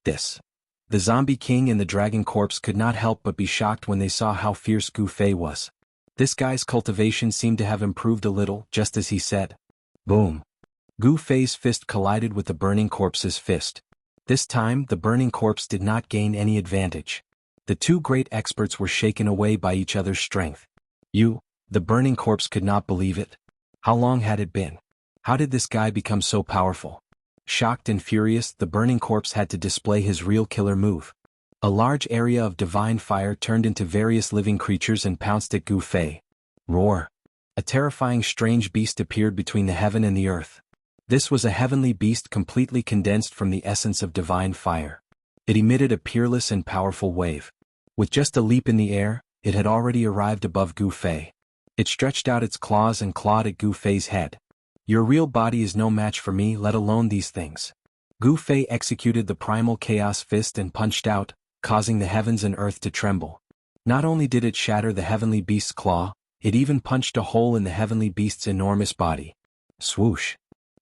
The zombie king and the dragon corpse could not help but be shocked when they saw how fierce Gu Fei was. This guy's cultivation seemed to have improved a little, just as he said. Boom! Gu Fei's fist collided with the burning corpse's fist. This time, the burning corpse did not gain any advantage. The 2 great experts were shaken away by each other's strength. The burning corpse could not believe it. How long had it been? How did this guy become so powerful? Shocked and furious, the burning corpse had to display his real killer move. A large area of divine fire turned into various living creatures and pounced at Gu Fei. Roar! A terrifying strange beast appeared between the heaven and the earth. This was a heavenly beast completely condensed from the essence of divine fire. It emitted a peerless and powerful wave. With just a leap in the air, it had already arrived above Gu Fei. It stretched out its claws and clawed at Gu Fei's head. Your real body is no match for me, let alone these things. Gu Fei executed the primal chaos fist and punched out, causing the heavens and earth to tremble. Not only did it shatter the heavenly beast's claw, it even punched a hole in the heavenly beast's enormous body. Swoosh!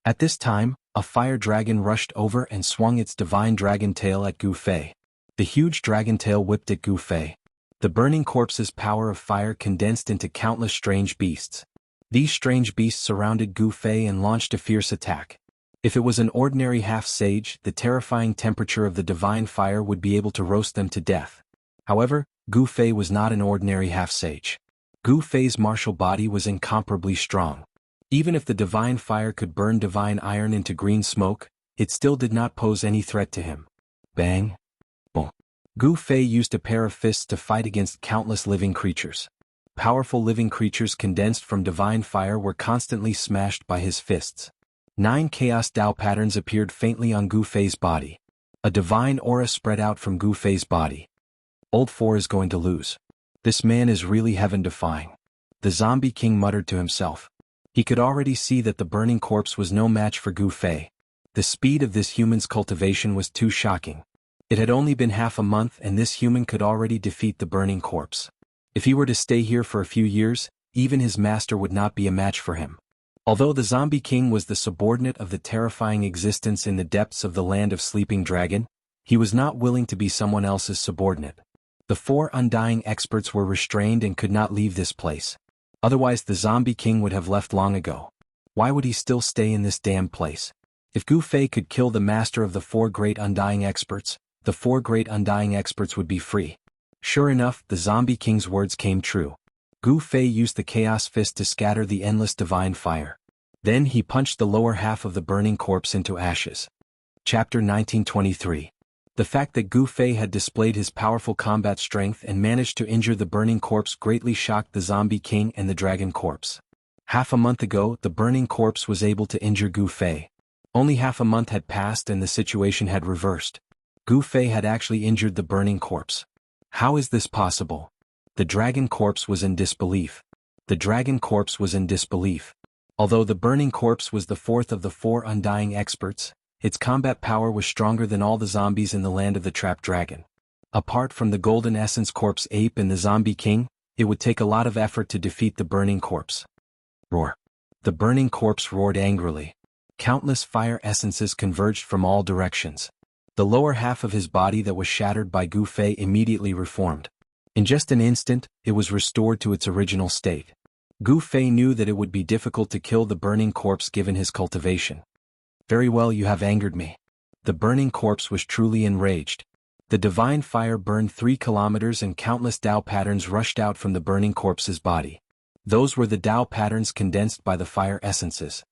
At this time, a fire dragon rushed over and swung its divine dragon tail at Gu Fei. The huge dragon tail whipped at Gu Fei. The burning corpse's power of fire condensed into countless strange beasts. These strange beasts surrounded Gu Fei and launched a fierce attack. If it was an ordinary half-sage, the terrifying temperature of the divine fire would be able to roast them to death. However, Gu Fei was not an ordinary half-sage. Gu Fei's martial body was incomparably strong. Even if the divine fire could burn divine iron into green smoke, it still did not pose any threat to him. Bang! Boom! Gu Fei used a pair of fists to fight against countless living creatures. Powerful living creatures condensed from divine fire were constantly smashed by his fists. 9 chaos Dao patterns appeared faintly on Gu Fei's body. A divine aura spread out from Gu Fei's body. Old 4 is going to lose. This man is really heaven-defying. The zombie king muttered to himself. He could already see that the burning corpse was no match for Gu Fei. The speed of this human's cultivation was too shocking. It had only been half a month and this human could already defeat the burning corpse. If he were to stay here for a few years, even his master would not be a match for him. Although the zombie king was the subordinate of the terrifying existence in the depths of the land of Sleeping Dragon, he was not willing to be someone else's subordinate. The 4 undying experts were restrained and could not leave this place. Otherwise the zombie king would have left long ago. Why would he still stay in this damn place? If Gu Fei could kill the master of the 4 great undying experts, the 4 great undying experts would be free. Sure enough, the zombie king's words came true. Gu Fei used the chaos fist to scatter the endless divine fire. Then he punched the lower half of the burning corpse into ashes. Chapter 1923. The fact that Gu Fei had displayed his powerful combat strength and managed to injure the burning corpse greatly shocked the zombie king and the dragon corpse. Half a month ago, the burning corpse was able to injure Gu Fei. Only half a month had passed and the situation had reversed. Gu Fei had actually injured the burning corpse. How is this possible? The dragon corpse was in disbelief. The dragon corpse was in disbelief. Although the burning corpse was the 4th of the 4 undying experts, its combat power was stronger than all the zombies in the land of the trapped dragon. Apart from the golden essence corpse ape and the zombie king, it would take a lot of effort to defeat the burning corpse. Roar! The burning corpse roared angrily. Countless fire essences converged from all directions. The lower half of his body that was shattered by Gu Fei immediately reformed. In just an instant, it was restored to its original state. Gu Fei knew that it would be difficult to kill the burning corpse given his cultivation. Very well, you have angered me. The burning corpse was truly enraged. The divine fire burned 3 kilometers and countless Dao patterns rushed out from the burning corpse's body. Those were the Dao patterns condensed by the fire essences.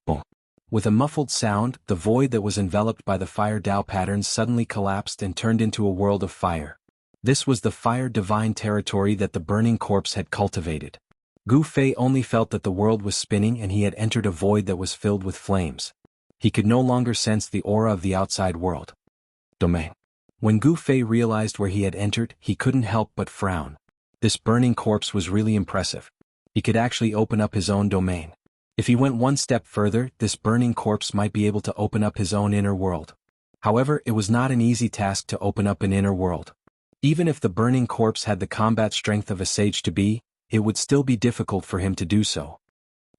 Boom! With a muffled sound, the void that was enveloped by the fire Dao patterns suddenly collapsed and turned into a world of fire. This was the fire divine territory that the burning corpse had cultivated. Gu Fei only felt that the world was spinning and he had entered a void that was filled with flames. He could no longer sense the aura of the outside world. Domain. When Gu Fei realized where he had entered, he couldn't help but frown. This burning corpse was really impressive. He could actually open up his own domain. If he went one step further, this burning corpse might be able to open up his own inner world. However, it was not an easy task to open up an inner world. Even if the burning corpse had the combat strength of a sage to be, it would still be difficult for him to do so.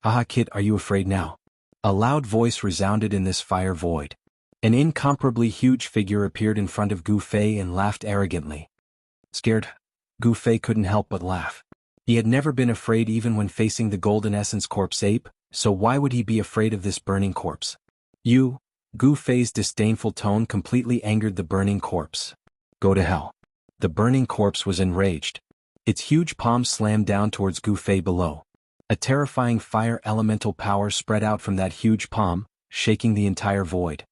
Haha kid, are you afraid now? A loud voice resounded in this fire void. An incomparably huge figure appeared in front of Gu Fei and laughed arrogantly. Scared? Gu Fei couldn't help but laugh. He had never been afraid even when facing the golden essence corpse ape, so why would he be afraid of this burning corpse? You? Gu Fei's disdainful tone completely angered the burning corpse. Go to hell. The burning corpse was enraged. Its huge palm slammed down towards Gu Fei below. A terrifying fire elemental power spread out from that huge palm, shaking the entire void.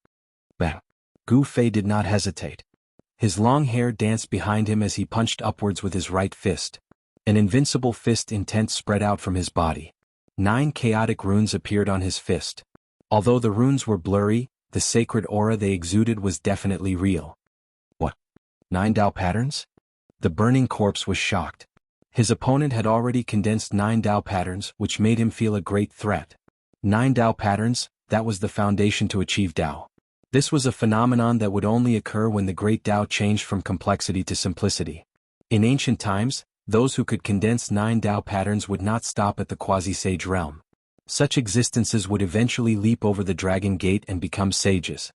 Bang! Gu Fei did not hesitate. His long hair danced behind him as he punched upwards with his right fist. An invincible fist intent spread out from his body. 9 chaotic runes appeared on his fist. Although the runes were blurry, the sacred aura they exuded was definitely real. What? 9 Dao patterns? The burning corpse was shocked. His opponent had already condensed 9 Dao patterns, which made him feel a great threat. 9 Dao patterns, that was the foundation to achieve Dao. This was a phenomenon that would only occur when the great Dao changed from complexity to simplicity. In ancient times, those who could condense 9 Tao patterns would not stop at the quasi-sage realm. Such existences would eventually leap over the dragon gate and become sages.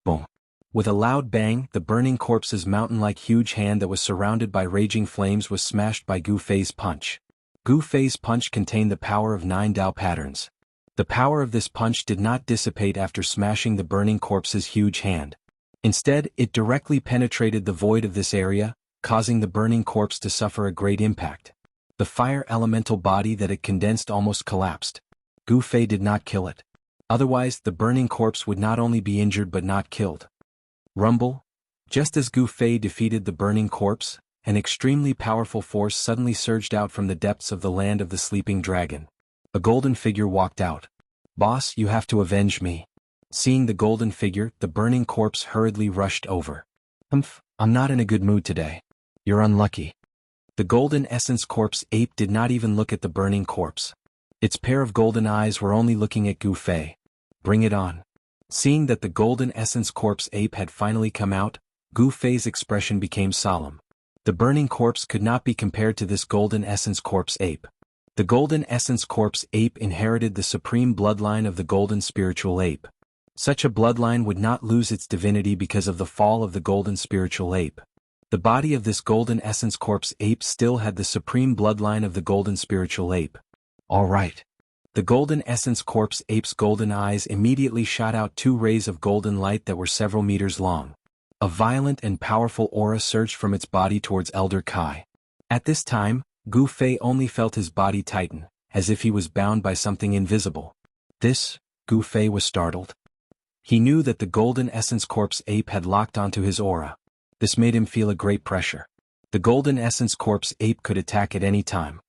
Boom. With a loud bang, the burning corpse's mountain-like huge hand that was surrounded by raging flames was smashed by Gu Fei's punch. Gu Fei's punch contained the power of 9 Tao patterns. The power of this punch did not dissipate after smashing the burning corpse's huge hand. Instead, it directly penetrated the void of this area, causing the burning corpse to suffer a great impact. The fire elemental body that it condensed almost collapsed. Gu Fei did not kill it. Otherwise, the burning corpse would not only be injured but not killed. Rumble. Just as Gu Fei defeated the burning corpse, an extremely powerful force suddenly surged out from the depths of the land of the sleeping dragon. A golden figure walked out. "Boss, you have to avenge me." Seeing the golden figure, the burning corpse hurriedly rushed over. I'm not in a good mood today. You're unlucky." The golden essence corpse ape did not even look at the burning corpse. Its pair of golden eyes were only looking at Gu Fei. "Bring it on." Seeing that the golden essence corpse ape had finally come out, Gu Fei's expression became solemn. The burning corpse could not be compared to this golden essence corpse ape. The golden essence corpse ape inherited the supreme bloodline of the golden spiritual ape. Such a bloodline would not lose its divinity because of the fall of the golden spiritual ape. The body of this golden essence corpse ape still had the supreme bloodline of the golden spiritual ape. All right. The golden essence corpse ape's golden eyes immediately shot out 2 rays of golden light that were several meters long. A violent and powerful aura surged from its body towards Elder Kai. At this time, Gu Fei only felt his body tighten, as if he was bound by something invisible. Gu Fei was startled. He knew that the golden essence corpse ape had locked onto his aura. This made him feel a great pressure. The golden essence corpse ape could attack at any time.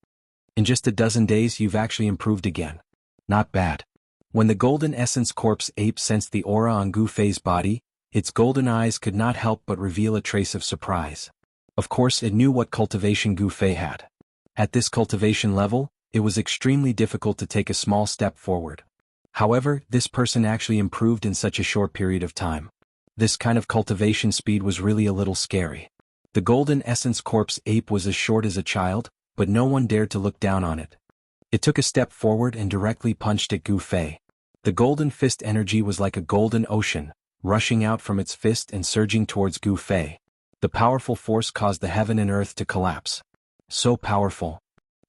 "In just a dozen days you've actually improved again. Not bad." When the golden essence corpse ape sensed the aura on Gu Fei's body, its golden eyes could not help but reveal a trace of surprise. Of course it knew what cultivation Gu Fei had. At this cultivation level, it was extremely difficult to take a small step forward. However, this person actually improved in such a short period of time. This kind of cultivation speed was really a little scary. The golden essence corpse ape was as short as a child, but no one dared to look down on it. It took a step forward and directly punched at Gu Fei. The golden fist energy was like a golden ocean, rushing out from its fist and surging towards Gu Fei. The powerful force caused the heaven and earth to collapse. So powerful.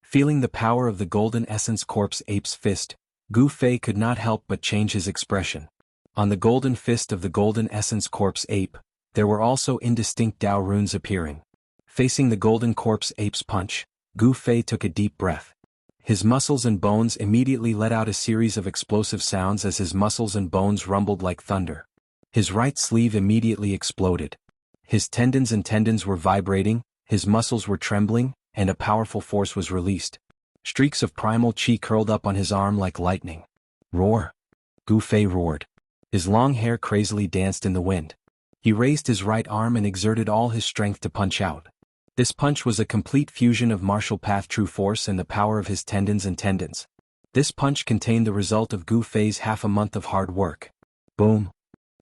Feeling the power of the golden essence corpse ape's fist, Gu Fei could not help but change his expression. On the golden fist of the golden essence corpse ape, there were also indistinct Tao runes appearing. Facing the golden corpse ape's punch, Gu Fei took a deep breath. His muscles and bones immediately let out a series of explosive sounds as his muscles and bones rumbled like thunder. His right sleeve immediately exploded. His tendons were vibrating, his muscles were trembling, and a powerful force was released. Streaks of primal chi curled up on his arm like lightning. Roar! Gu Fei roared. His long hair crazily danced in the wind. He raised his right arm and exerted all his strength to punch out. This punch was a complete fusion of martial path true force and the power of his tendons. This punch contained the result of Gu Fei's half a month of hard work. Boom!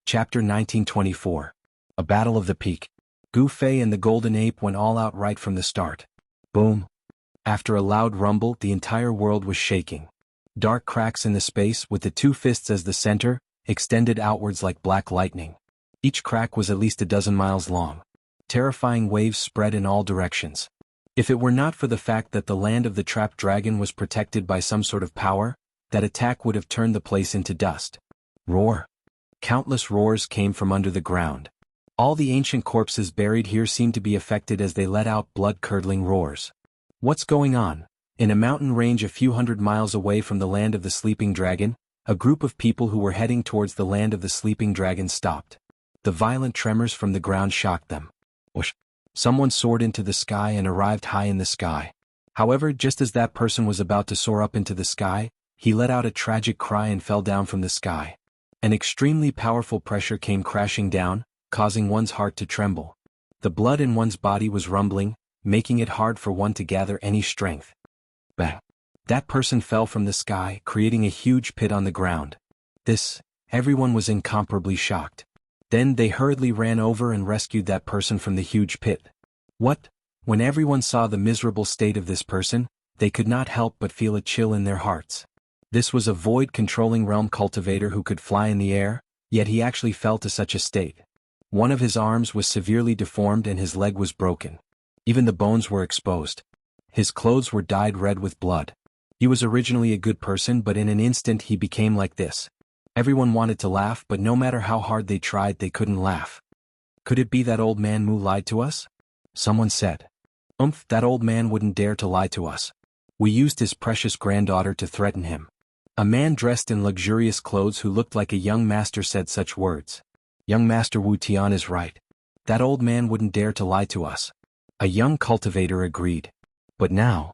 Chapter 1924. A Battle of the Peak. Gu Fei and the Golden Ape went all out right from the start. Boom! After a loud rumble, the entire world was shaking. Dark cracks in the space, with the 2 fists as the center, extended outwards like black lightning. Each crack was at least a dozen miles long. Terrifying waves spread in all directions. If it were not for the fact that the land of the trapped dragon was protected by some sort of power, that attack would have turned the place into dust. Roar! Countless roars came from under the ground. All the ancient corpses buried here seemed to be affected as they let out blood-curdling roars. What's going on? In a mountain range a few hundred miles away from the land of the sleeping dragon, a group of people who were heading towards the land of the sleeping dragon stopped. The violent tremors from the ground shocked them. Whoosh! Someone soared into the sky and arrived high in the sky. However, just as that person was about to soar up into the sky, he let out a tragic cry and fell down from the sky. An extremely powerful pressure came crashing down, causing one's heart to tremble. The blood in one's body was rumbling, making it hard for one to gather any strength. Bang! That person fell from the sky, creating a huge pit on the ground. Everyone was incomparably shocked. Then they hurriedly ran over and rescued that person from the huge pit. What When everyone saw the miserable state of this person, they could not help but feel a chill in their hearts. This was a void-controlling realm cultivator who could fly in the air, yet he actually fell to such a state. One of his arms was severely deformed and his leg was broken. Even the bones were exposed. His clothes were dyed red with blood. He was originally a good person, but in an instant he became like this. Everyone wanted to laugh, but no matter how hard they tried, they couldn't laugh. Could it be that old man Mu lied to us? Someone said. That old man wouldn't dare to lie to us. We used his precious granddaughter to threaten him. A man dressed in luxurious clothes who looked like a young master said such words. Young Master Wu Tian is right. That old man wouldn't dare to lie to us. A young cultivator agreed. But now,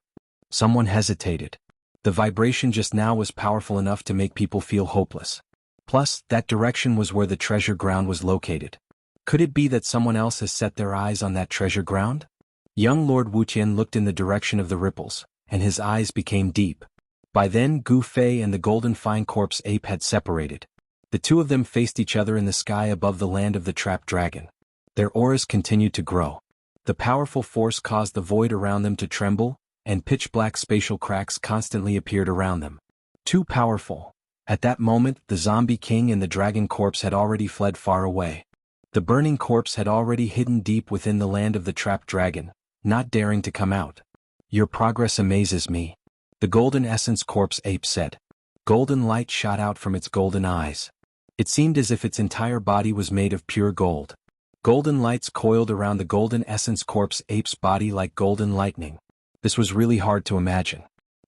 someone hesitated. The vibration just now was powerful enough to make people feel hopeless. Plus, that direction was where the treasure ground was located. Could it be that someone else has set their eyes on that treasure ground? Young Lord Wuqian looked in the direction of the ripples, and his eyes became deep. By then Gu Fei and the golden fine corpse ape had separated. The two of them faced each other in the sky above the land of the trapped dragon. Their auras continued to grow. The powerful force caused the void around them to tremble, and pitch-black spatial cracks constantly appeared around them. Too powerful. At that moment, the zombie king and the dragon corpse had already fled far away. The burning corpse had already hidden deep within the land of the trapped dragon, not daring to come out. Your progress amazes me. The golden essence corpse ape said. Golden light shot out from its golden eyes. It seemed as if its entire body was made of pure gold. Golden lights coiled around the golden essence corpse ape's body like golden lightning. This was really hard to imagine.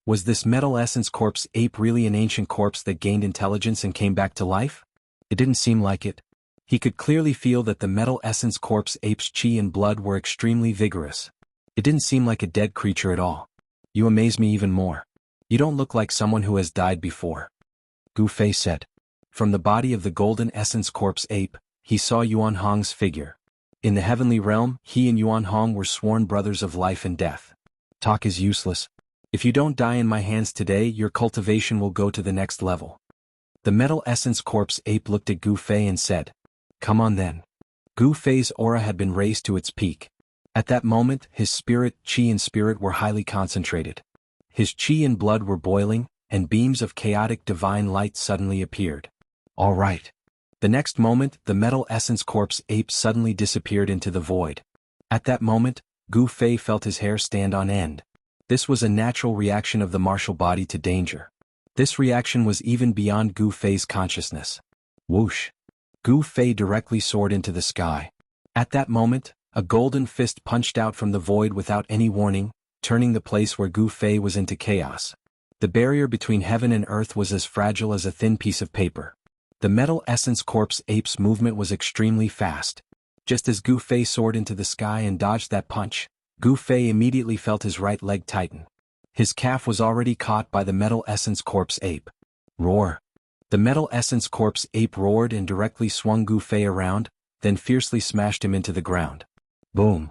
Was this metal essence corpse ape really an ancient corpse that gained intelligence and came back to life? It didn't seem like it. He could clearly feel that the metal essence corpse ape's chi and blood were extremely vigorous. It didn't seem like a dead creature at all. You amaze me even more. You don't look like someone who has died before. Gu Fei said. From the body of the golden essence corpse ape, he saw Yuan Hong's figure. In the heavenly realm, he and Yuan Hong were sworn brothers of life and death. Talk is useless. If you don't die in my hands today, your cultivation will go to the next level. The metal essence corpse ape looked at Gu Fei and said, Come on then. Gu Fei's aura had been raised to its peak. At that moment, his spirit, chi and spirit were highly concentrated. His chi and blood were boiling, and beams of chaotic divine light suddenly appeared. All right. The next moment, the metal essence corpse ape suddenly disappeared into the void. At that moment, Gu Fei felt his hair stand on end. This was a natural reaction of the martial body to danger. This reaction was even beyond Gu Fei's consciousness. Whoosh! Gu Fei directly soared into the sky. At that moment, a golden fist punched out from the void without any warning, turning the place where Gu Fei was into chaos. The barrier between heaven and earth was as fragile as a thin piece of paper. The metal essence corpse ape's movement was extremely fast. Just as Gu Fei soared into the sky and dodged that punch, Gu Fei immediately felt his right leg tighten. His calf was already caught by the metal essence corpse ape. Roar! The metal essence corpse ape roared and directly swung Gu Fei around, then fiercely smashed him into the ground. Boom!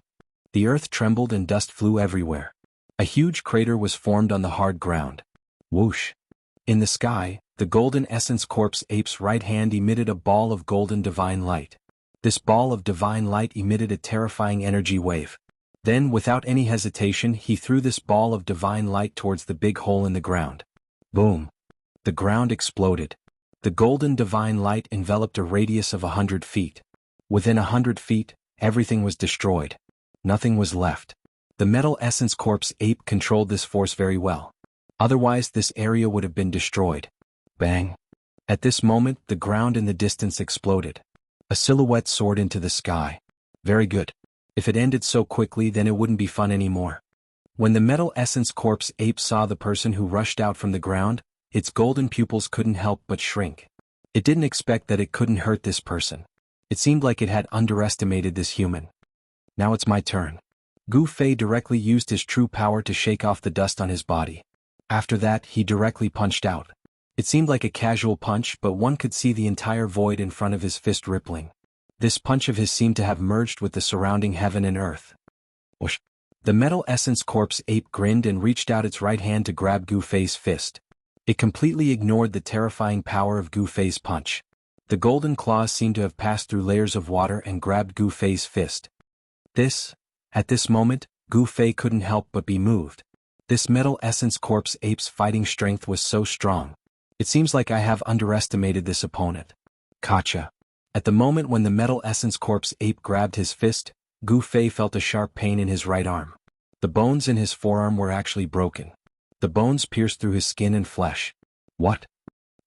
The earth trembled and dust flew everywhere. A huge crater was formed on the hard ground. Whoosh! In the sky, the golden essence corpse ape's right hand emitted a ball of golden divine light. This ball of divine light emitted a terrifying energy wave. Then, without any hesitation, he threw this ball of divine light towards the big hole in the ground. Boom! The ground exploded. The golden divine light enveloped a radius of 100 feet. Within 100 feet, everything was destroyed. Nothing was left. The metal essence corpse ape controlled this force very well. Otherwise, this area would have been destroyed. Bang! At this moment, the ground in the distance exploded. A silhouette soared into the sky. Very good. If it ended so quickly, then it wouldn't be fun anymore. When the metal essence corpse ape saw the person who rushed out from the ground, its golden pupils couldn't help but shrink. It didn't expect that it couldn't hurt this person. It seemed like it had underestimated this human. Now it's my turn. Gu Fei directly used his true power to shake off the dust on his body. After that, he directly punched out. It seemed like a casual punch, but one could see the entire void in front of his fist rippling. This punch of his seemed to have merged with the surrounding heaven and earth. Whoosh! The metal essence corpse ape grinned and reached out its right hand to grab Gu Fei's fist. It completely ignored the terrifying power of Gu Fei's punch. The golden claws seemed to have passed through layers of water and grabbed Gu Fei's fist. At this moment, Gu Fei couldn't help but be moved. This Metal Essence Corpse ape's fighting strength was so strong. It seems like I have underestimated this opponent. Gotcha. At the moment when the Metal Essence Corpse ape grabbed his fist, Gu Fei felt a sharp pain in his right arm. The bones in his forearm were actually broken. The bones pierced through his skin and flesh. What?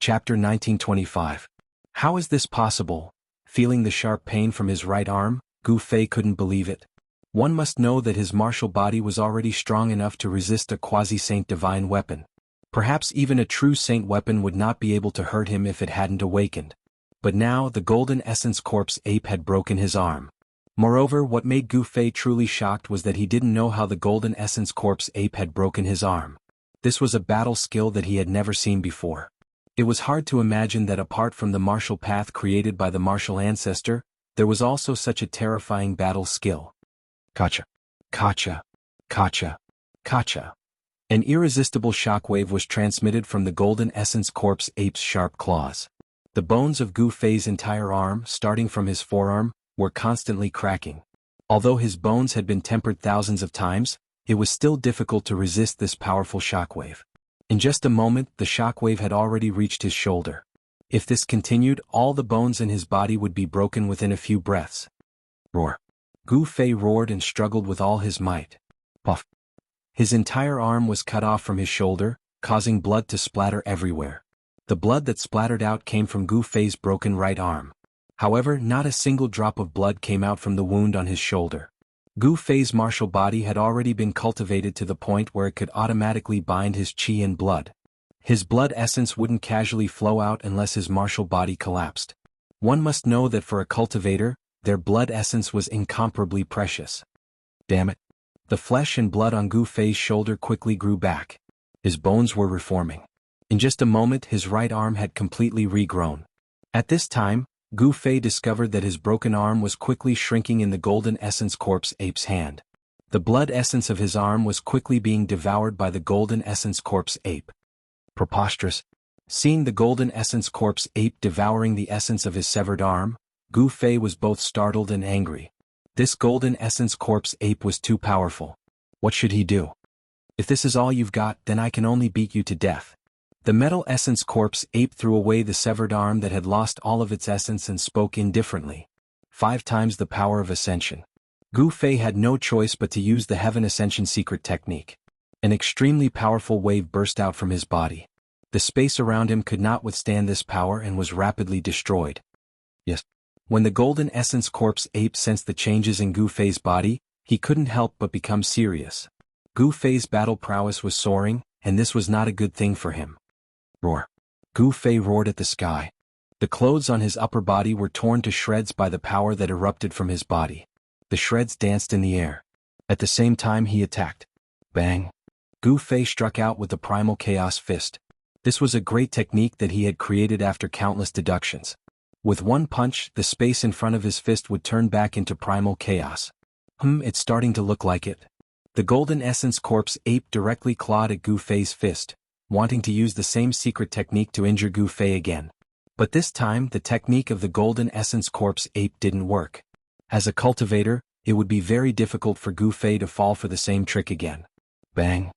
Chapter 1925. How is this possible? Feeling the sharp pain from his right arm, Gu Fei couldn't believe it. One must know that his martial body was already strong enough to resist a quasi-saint divine weapon. Perhaps even a true saint weapon would not be able to hurt him if it hadn't awakened. But now the Golden Essence Corpse ape had broken his arm. Moreover, what made Gu Fei truly shocked was that he didn't know how the Golden Essence Corpse ape had broken his arm. This was a battle skill that he had never seen before. It was hard to imagine that apart from the martial path created by the martial ancestor, there was also such a terrifying battle skill. Gotcha. Gotcha. Gotcha. Gotcha. An irresistible shockwave was transmitted from the Golden Essence Corpse ape's sharp claws. The bones of Gu Fei's entire arm, starting from his forearm, were constantly cracking. Although his bones had been tempered thousands of times, it was still difficult to resist this powerful shockwave. In just a moment, the shockwave had already reached his shoulder. If this continued, all the bones in his body would be broken within a few breaths. Roar. Gu Fei roared and struggled with all his might. Puff. His entire arm was cut off from his shoulder, causing blood to splatter everywhere. The blood that splattered out came from Gu Fei's broken right arm. However, not a single drop of blood came out from the wound on his shoulder. Gu Fei's martial body had already been cultivated to the point where it could automatically bind his qi and blood. His blood essence wouldn't casually flow out unless his martial body collapsed. One must know that for a cultivator, their blood essence was incomparably precious. Damn it. The flesh and blood on Gu Fei's shoulder quickly grew back. His bones were reforming. In just a moment, his right arm had completely regrown. At this time, Gu Fei discovered that his broken arm was quickly shrinking in the Golden Essence Corpse ape's hand. The blood essence of his arm was quickly being devoured by the Golden Essence Corpse ape. Preposterous. Seeing the Golden Essence Corpse ape devouring the essence of his severed arm, Gu Fei was both startled and angry. This Golden Essence Corpse ape was too powerful. What should he do? If this is all you've got, then I can only beat you to death. The Metal Essence Corpse ape threw away the severed arm that had lost all of its essence and spoke indifferently. 5 times the power of ascension. Gu Fei had no choice but to use the Heaven Ascension secret technique. An extremely powerful wave burst out from his body. The space around him could not withstand this power and was rapidly destroyed. Yes. When the Golden Essence Corpse ape sensed the changes in Gu Fei's body, he couldn't help but become serious. Gu Fei's battle prowess was soaring, and this was not a good thing for him. Roar. Gu Fei roared at the sky. The clothes on his upper body were torn to shreds by the power that erupted from his body. The shreds danced in the air. At the same time he attacked. Bang. Gu Fei struck out with the Primal Chaos Fist. This was a great technique that he had created after countless deductions. With one punch, the space in front of his fist would turn back into primal chaos. It's starting to look like it. The Golden Essence Corpse ape directly clawed at Gu Fei's fist, wanting to use the same secret technique to injure Gu Fei again. But this time, the technique of the Golden Essence Corpse ape didn't work. As a cultivator, it would be very difficult for Gu Fei to fall for the same trick again. Bang.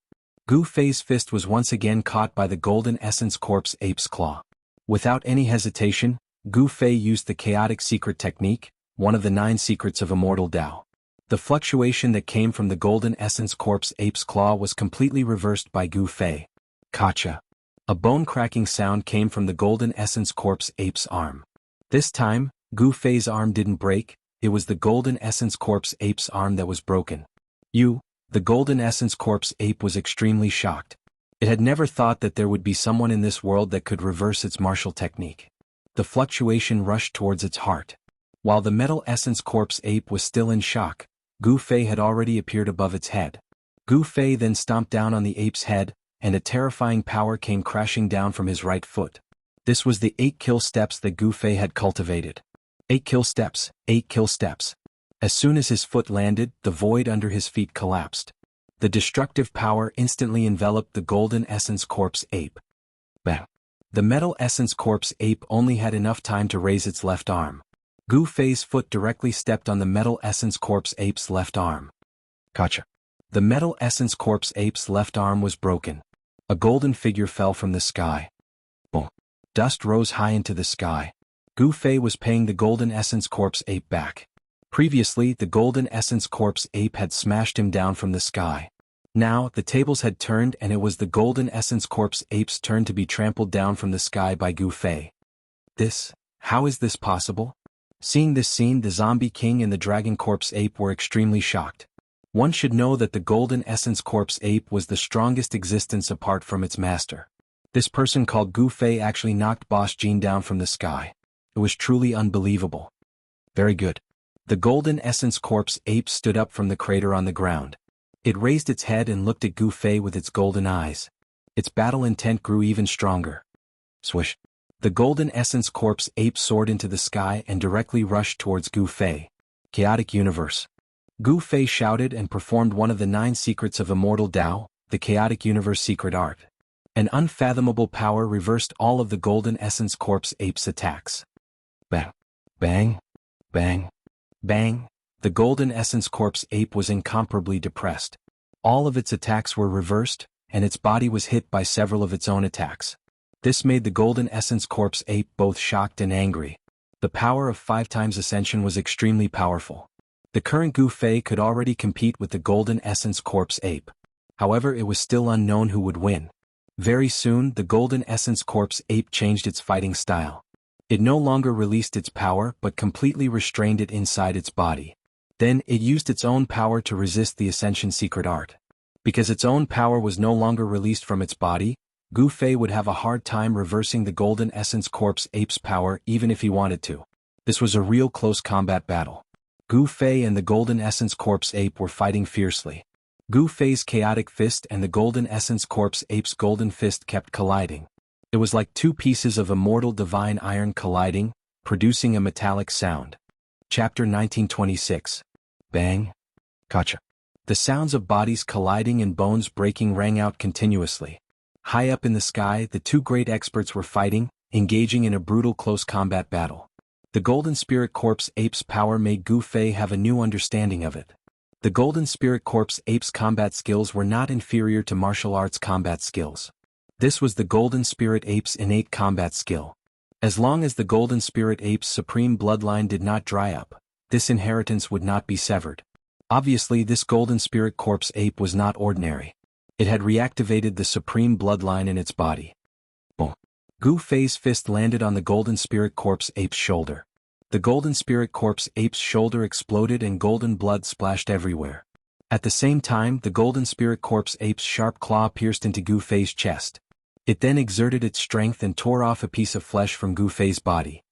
Gu Fei's fist was once again caught by the Golden Essence Corpse ape's claw. Without any hesitation, Gu Fei used the chaotic secret technique, one of the 9 secrets of Immortal Tao. The fluctuation that came from the Golden Essence Corpse ape's claw was completely reversed by Gu Fei. Gotcha. A bone-cracking sound came from the Golden Essence Corpse ape's arm. This time, Gu Fei's arm didn't break, it was the Golden Essence Corpse ape's arm that was broken. The Golden Essence Corpse ape was extremely shocked. It had never thought that there would be someone in this world that could reverse its martial technique. The fluctuation rushed towards its heart. While the Metal Essence Corpse ape was still in shock, Gu Fei had already appeared above its head. Gu Fei then stomped down on the ape's head, and a terrifying power came crashing down from his right foot. This was the 8 kill steps that Gu Fei had cultivated. 8 kill steps, 8 kill steps. As soon as his foot landed, the void under his feet collapsed. The destructive power instantly enveloped the Golden Essence Corpse ape. Bang. The Metal Essence Corpse ape only had enough time to raise its left arm. Gu Fei's foot directly stepped on the Metal Essence Corpse ape's left arm. Gotcha. The Metal Essence Corpse ape's left arm was broken. A golden figure fell from the sky. Boom. Dust rose high into the sky. Gu Fei was paying the Golden Essence Corpse ape back. Previously, the Golden Essence Corpse ape had smashed him down from the sky. Now, the tables had turned and it was the Golden Essence Corpse ape's turn to be trampled down from the sky by Gu Fei. How is this possible? Seeing this scene, the Zombie King and the Dragon Corpse ape were extremely shocked. One should know that the Golden Essence Corpse ape was the strongest existence apart from its master. This person called Gu Fei actually knocked Boss Jean down from the sky. It was truly unbelievable. Very good. The Golden Essence Corpse ape stood up from the crater on the ground. It raised its head and looked at Gu Fei with its golden eyes. Its battle intent grew even stronger. Swish. The Golden Essence Corpse ape soared into the sky and directly rushed towards Gu Fei. Chaotic Universe. Gu Fei shouted and performed one of the 9 secrets of Immortal Tao, the Chaotic Universe secret art. An unfathomable power reversed all of the Golden Essence Corpse ape's attacks. Bang. Bang. Bang. Bang. The Golden Essence Corpse ape was incomparably depressed. All of its attacks were reversed, and its body was hit by several of its own attacks. This made the Golden Essence Corpse ape both shocked and angry. The power of 5 times Ascension was extremely powerful. The current Gu Fei could already compete with the Golden Essence Corpse ape. However, it was still unknown who would win. Very soon, the Golden Essence Corpse ape changed its fighting style. It no longer released its power but completely restrained it inside its body. Then, it used its own power to resist the Ascension secret art. Because its own power was no longer released from its body, Gu Fei would have a hard time reversing the Golden Essence Corpse ape's power even if he wanted to. This was a real close combat battle. Gu Fei and the Golden Essence Corpse ape were fighting fiercely. Gu Fei's chaotic fist and the Golden Essence Corpse ape's golden fist kept colliding. It was like 2 pieces of immortal divine iron colliding, producing a metallic sound. Chapter 1926. Bang. Gotcha. The sounds of bodies colliding and bones breaking rang out continuously. High up in the sky, the 2 great experts were fighting, engaging in a brutal close combat battle. The Golden Spirit Corpse ape's power made Gu Fei have a new understanding of it. The Golden Spirit Corpse ape's combat skills were not inferior to martial arts combat skills. This was the Golden Spirit ape's innate combat skill. As long as the Golden Spirit ape's supreme bloodline did not dry up, this inheritance would not be severed. Obviously, this Golden Spirit Corpse ape was not ordinary. It had reactivated the supreme bloodline in its body. Boom. Gu Fei's fist landed on the Golden Spirit Corpse ape's shoulder. The Golden Spirit Corpse ape's shoulder exploded and golden blood splashed everywhere. At the same time, the Golden Spirit Corpse ape's sharp claw pierced into Gu Fei's chest. It then exerted its strength and tore off a piece of flesh from Gu Fei's body.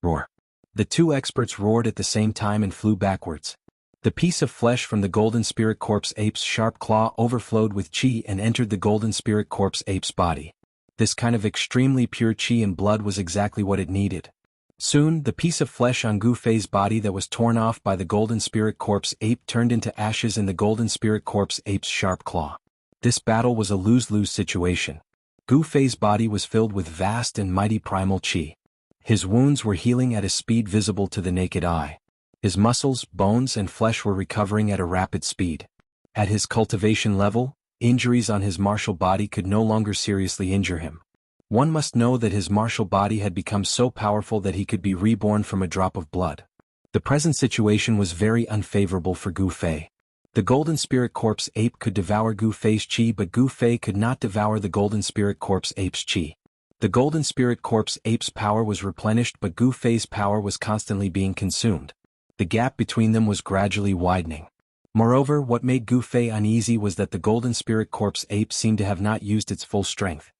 Roar. The 2 experts roared at the same time and flew backwards. The piece of flesh from the Golden Spirit Corpse ape's sharp claw overflowed with qi and entered the Golden Spirit Corpse ape's body. This kind of extremely pure qi and blood was exactly what it needed. Soon, the piece of flesh on Gu Fei's body that was torn off by the Golden Spirit Corpse ape turned into ashes in the Golden Spirit Corpse ape's sharp claw. This battle was a lose-lose situation. Gu Fei's body was filled with vast and mighty primal qi. His wounds were healing at a speed visible to the naked eye. His muscles, bones, and flesh were recovering at a rapid speed. At his cultivation level, injuries on his martial body could no longer seriously injure him. One must know that his martial body had become so powerful that he could be reborn from a drop of blood. The present situation was very unfavorable for Gu Fei. The Golden Spirit Corpse ape could devour Gu Fei's qi, but Gu Fei could not devour the Golden Spirit Corpse ape's qi. The Golden Spirit Corpse ape's power was replenished, but Gu Fei's power was constantly being consumed. The gap between them was gradually widening. Moreover, what made Gu Fei uneasy was that the Golden Spirit Corpse ape seemed to have not used its full strength.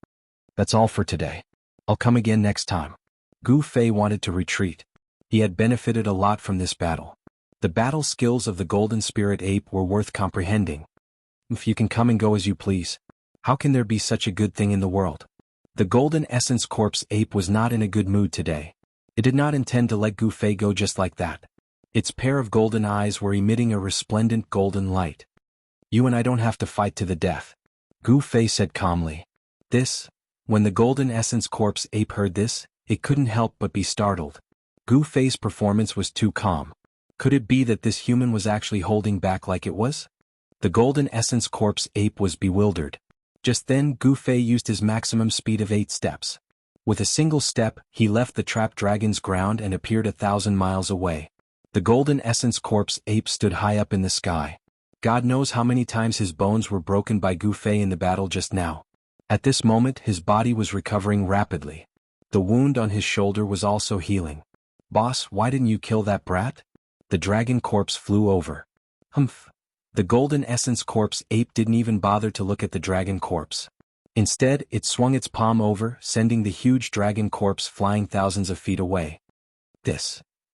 That's all for today. I'll come again next time. Gu Fei wanted to retreat. He had benefited a lot from this battle. The battle skills of the Golden Spirit ape were worth comprehending. If you can come and go as you please, how can there be such a good thing in the world? The Golden Essence Corpse ape was not in a good mood today. It did not intend to let Gu Fei go just like that. Its pair of golden eyes were emitting a resplendent golden light. You and I don't have to fight to the death, Gu Fei said calmly. When the Golden Essence Corpse ape heard this, it couldn't help but be startled. Gu Fei's performance was too calm. Could it be that this human was actually holding back like it was? The golden essence corpse ape was bewildered. Just then Gu Fei used his maximum speed of 8 steps. With a single step, he left the trapped dragon's ground and appeared 1,000 miles away. The golden essence corpse ape stood high up in the sky. God knows how many times his bones were broken by Gu Fei in the battle just now. At this moment his body was recovering rapidly. The wound on his shoulder was also healing. "Boss, why didn't you kill that brat?" The dragon corpse flew over. Humph. The golden essence corpse ape didn't even bother to look at the dragon corpse. Instead, it swung its palm over, sending the huge dragon corpse flying thousands of feet away.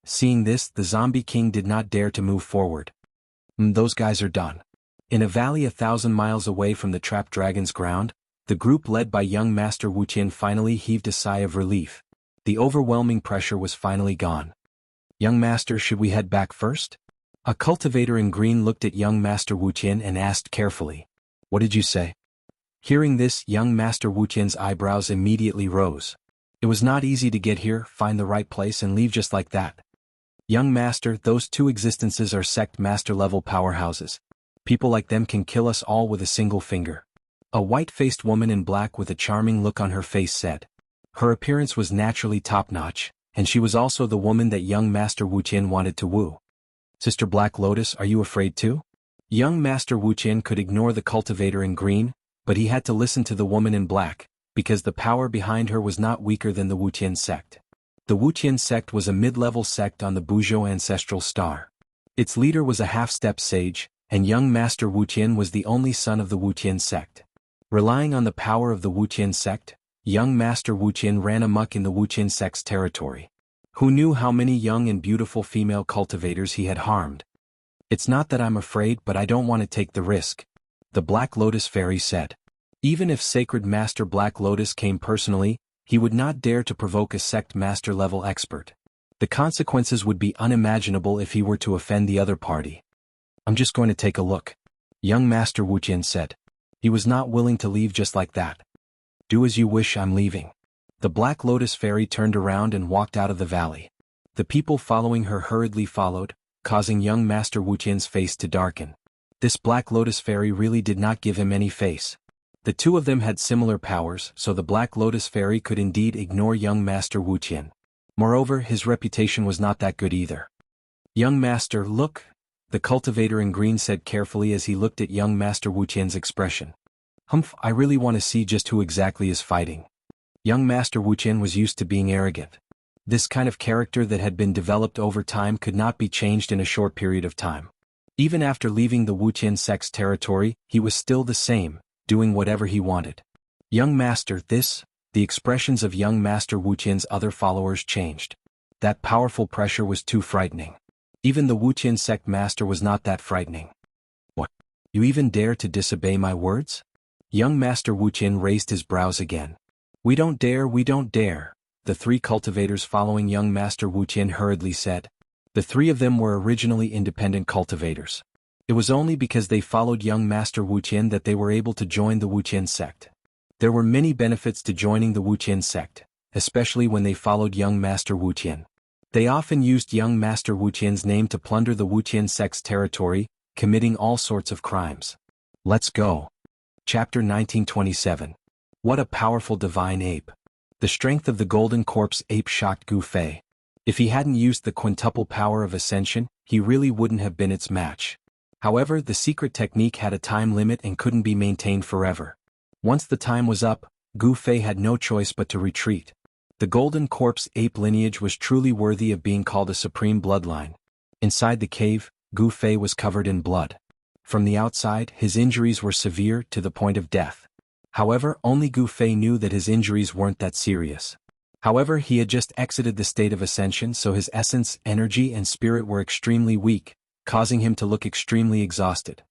Seeing this, the zombie king did not dare to move forward. Those guys are done. In a valley 1,000 miles away from the trapped dragon's ground, the group led by young Master Wuqian finally heaved a sigh of relief. The overwhelming pressure was finally gone. "Young Master, should we head back first?" A cultivator in green looked at young Master Wuqian and asked carefully. "What did you say?" Hearing this, young Master Wuqian's eyebrows immediately rose. It was not easy to get here, find the right place and leave just like that. "Young Master, those 2 existences are sect master level powerhouses. People like them can kill us all with a single finger." A white-faced woman in black with a charming look on her face said. Her appearance was naturally top-notch, and she was also the woman that young Master Wuqian wanted to woo. "Sister Black Lotus, are you afraid too?" Young Master Wuqian could ignore the cultivator in green, but he had to listen to the woman in black, because the power behind her was not weaker than the Wuqian sect. The Wuqian sect was a mid-level sect on the Buzhou ancestral star. Its leader was a half-step sage, and young Master Wuqian was the only son of the Wuqian sect. Relying on the power of the Wuqian sect, young Master Wuqian ran amok in the Wuqian sect's territory. Who knew how many young and beautiful female cultivators he had harmed? "It's not that I'm afraid, but I don't want to take the risk," the Black Lotus Fairy said. Even if Sacred Master Black Lotus came personally, he would not dare to provoke a sect master-level expert. The consequences would be unimaginable if he were to offend the other party. "I'm just going to take a look," young Master Wuqian said. He was not willing to leave just like that. "Do as you wish, I'm leaving." The Black Lotus Fairy turned around and walked out of the valley. The people following her hurriedly followed, causing young Master Wuqian's face to darken. This Black Lotus Fairy really did not give him any face. The 2 of them had similar powers, so the Black Lotus Fairy could indeed ignore young Master Wuqian. Moreover, his reputation was not that good either. "Young Master, look," the cultivator in green said carefully as he looked at young Master Wuqian's expression. "Humph, I really want to see just who exactly is fighting." Young Master Wuqian was used to being arrogant. This kind of character that had been developed over time could not be changed in a short period of time. Even after leaving the Wuqian sect's territory, he was still the same, doing whatever he wanted. "Young Master, the expressions of young Master Wuqian's other followers changed. That powerful pressure was too frightening. Even the Wuqian sect master was not that frightening. "What? You even dare to disobey my words?" Young Master Wuqian raised his brows again. We don't dare," the 3 cultivators following young Master Wuqian hurriedly said. The 3 of them were originally independent cultivators. It was only because they followed young Master Wuqian that they were able to join the Wuqian sect. There were many benefits to joining the Wuqian sect, especially when they followed young Master Wuqian. They often used young Master Wuqian's name to plunder the Wuqian sect's territory, committing all sorts of crimes. Let's go. Chapter 1927. What a powerful divine ape. The strength of the golden corpse ape shocked Gu Fei. If he hadn't used the quintuple power of ascension, he really wouldn't have been its match. However, the secret technique had a time limit and couldn't be maintained forever. Once the time was up, Gu Fei had no choice but to retreat. The golden corpse ape lineage was truly worthy of being called a supreme bloodline. Inside the cave, Gu Fei was covered in blood. From the outside, his injuries were severe to the point of death. However, only Gu Fei knew that his injuries weren't that serious. However, he had just exited the state of ascension, so his essence, energy and spirit were extremely weak, causing him to look extremely exhausted.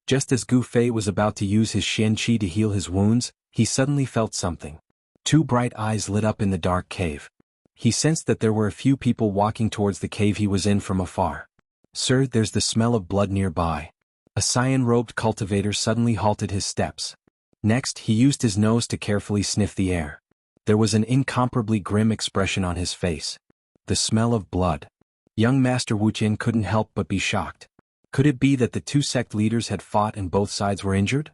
Just as Gu Fei was about to use his Xian Qi to heal his wounds, he suddenly felt something. 2 bright eyes lit up in the dark cave. He sensed that there were a few people walking towards the cave he was in from afar. "Sir, there's the smell of blood nearby." A cyan-robed cultivator suddenly halted his steps. Next, he used his nose to carefully sniff the air. There was an incomparably grim expression on his face. The smell of blood. Young Master Wuqian couldn't help but be shocked. Could it be that the two sect leaders had fought and both sides were injured?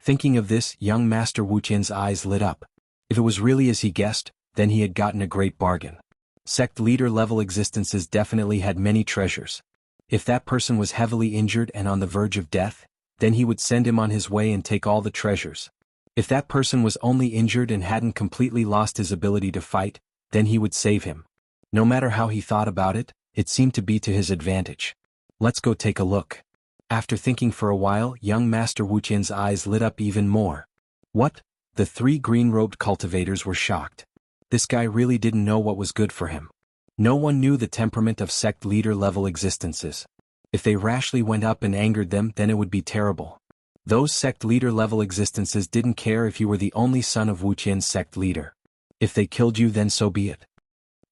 Thinking of this, young Master Wuqian's eyes lit up. If it was really as he guessed, then he had gotten a great bargain. Sect leader level existences definitely had many treasures. If that person was heavily injured and on the verge of death, then he would send him on his way and take all the treasures. If that person was only injured and hadn't completely lost his ability to fight, then he would save him. No matter how he thought about it, it seemed to be to his advantage. Let's go take a look. After thinking for a while, young Master Wuqian's eyes lit up even more. What? The three green-robed cultivators were shocked. This guy really didn't know what was good for him. No one knew the temperament of sect leader-level existences. If they rashly went up and angered them, then it would be terrible. Those sect leader-level existences didn't care if you were the only son of Wuqian's sect leader. If they killed you, then so be it.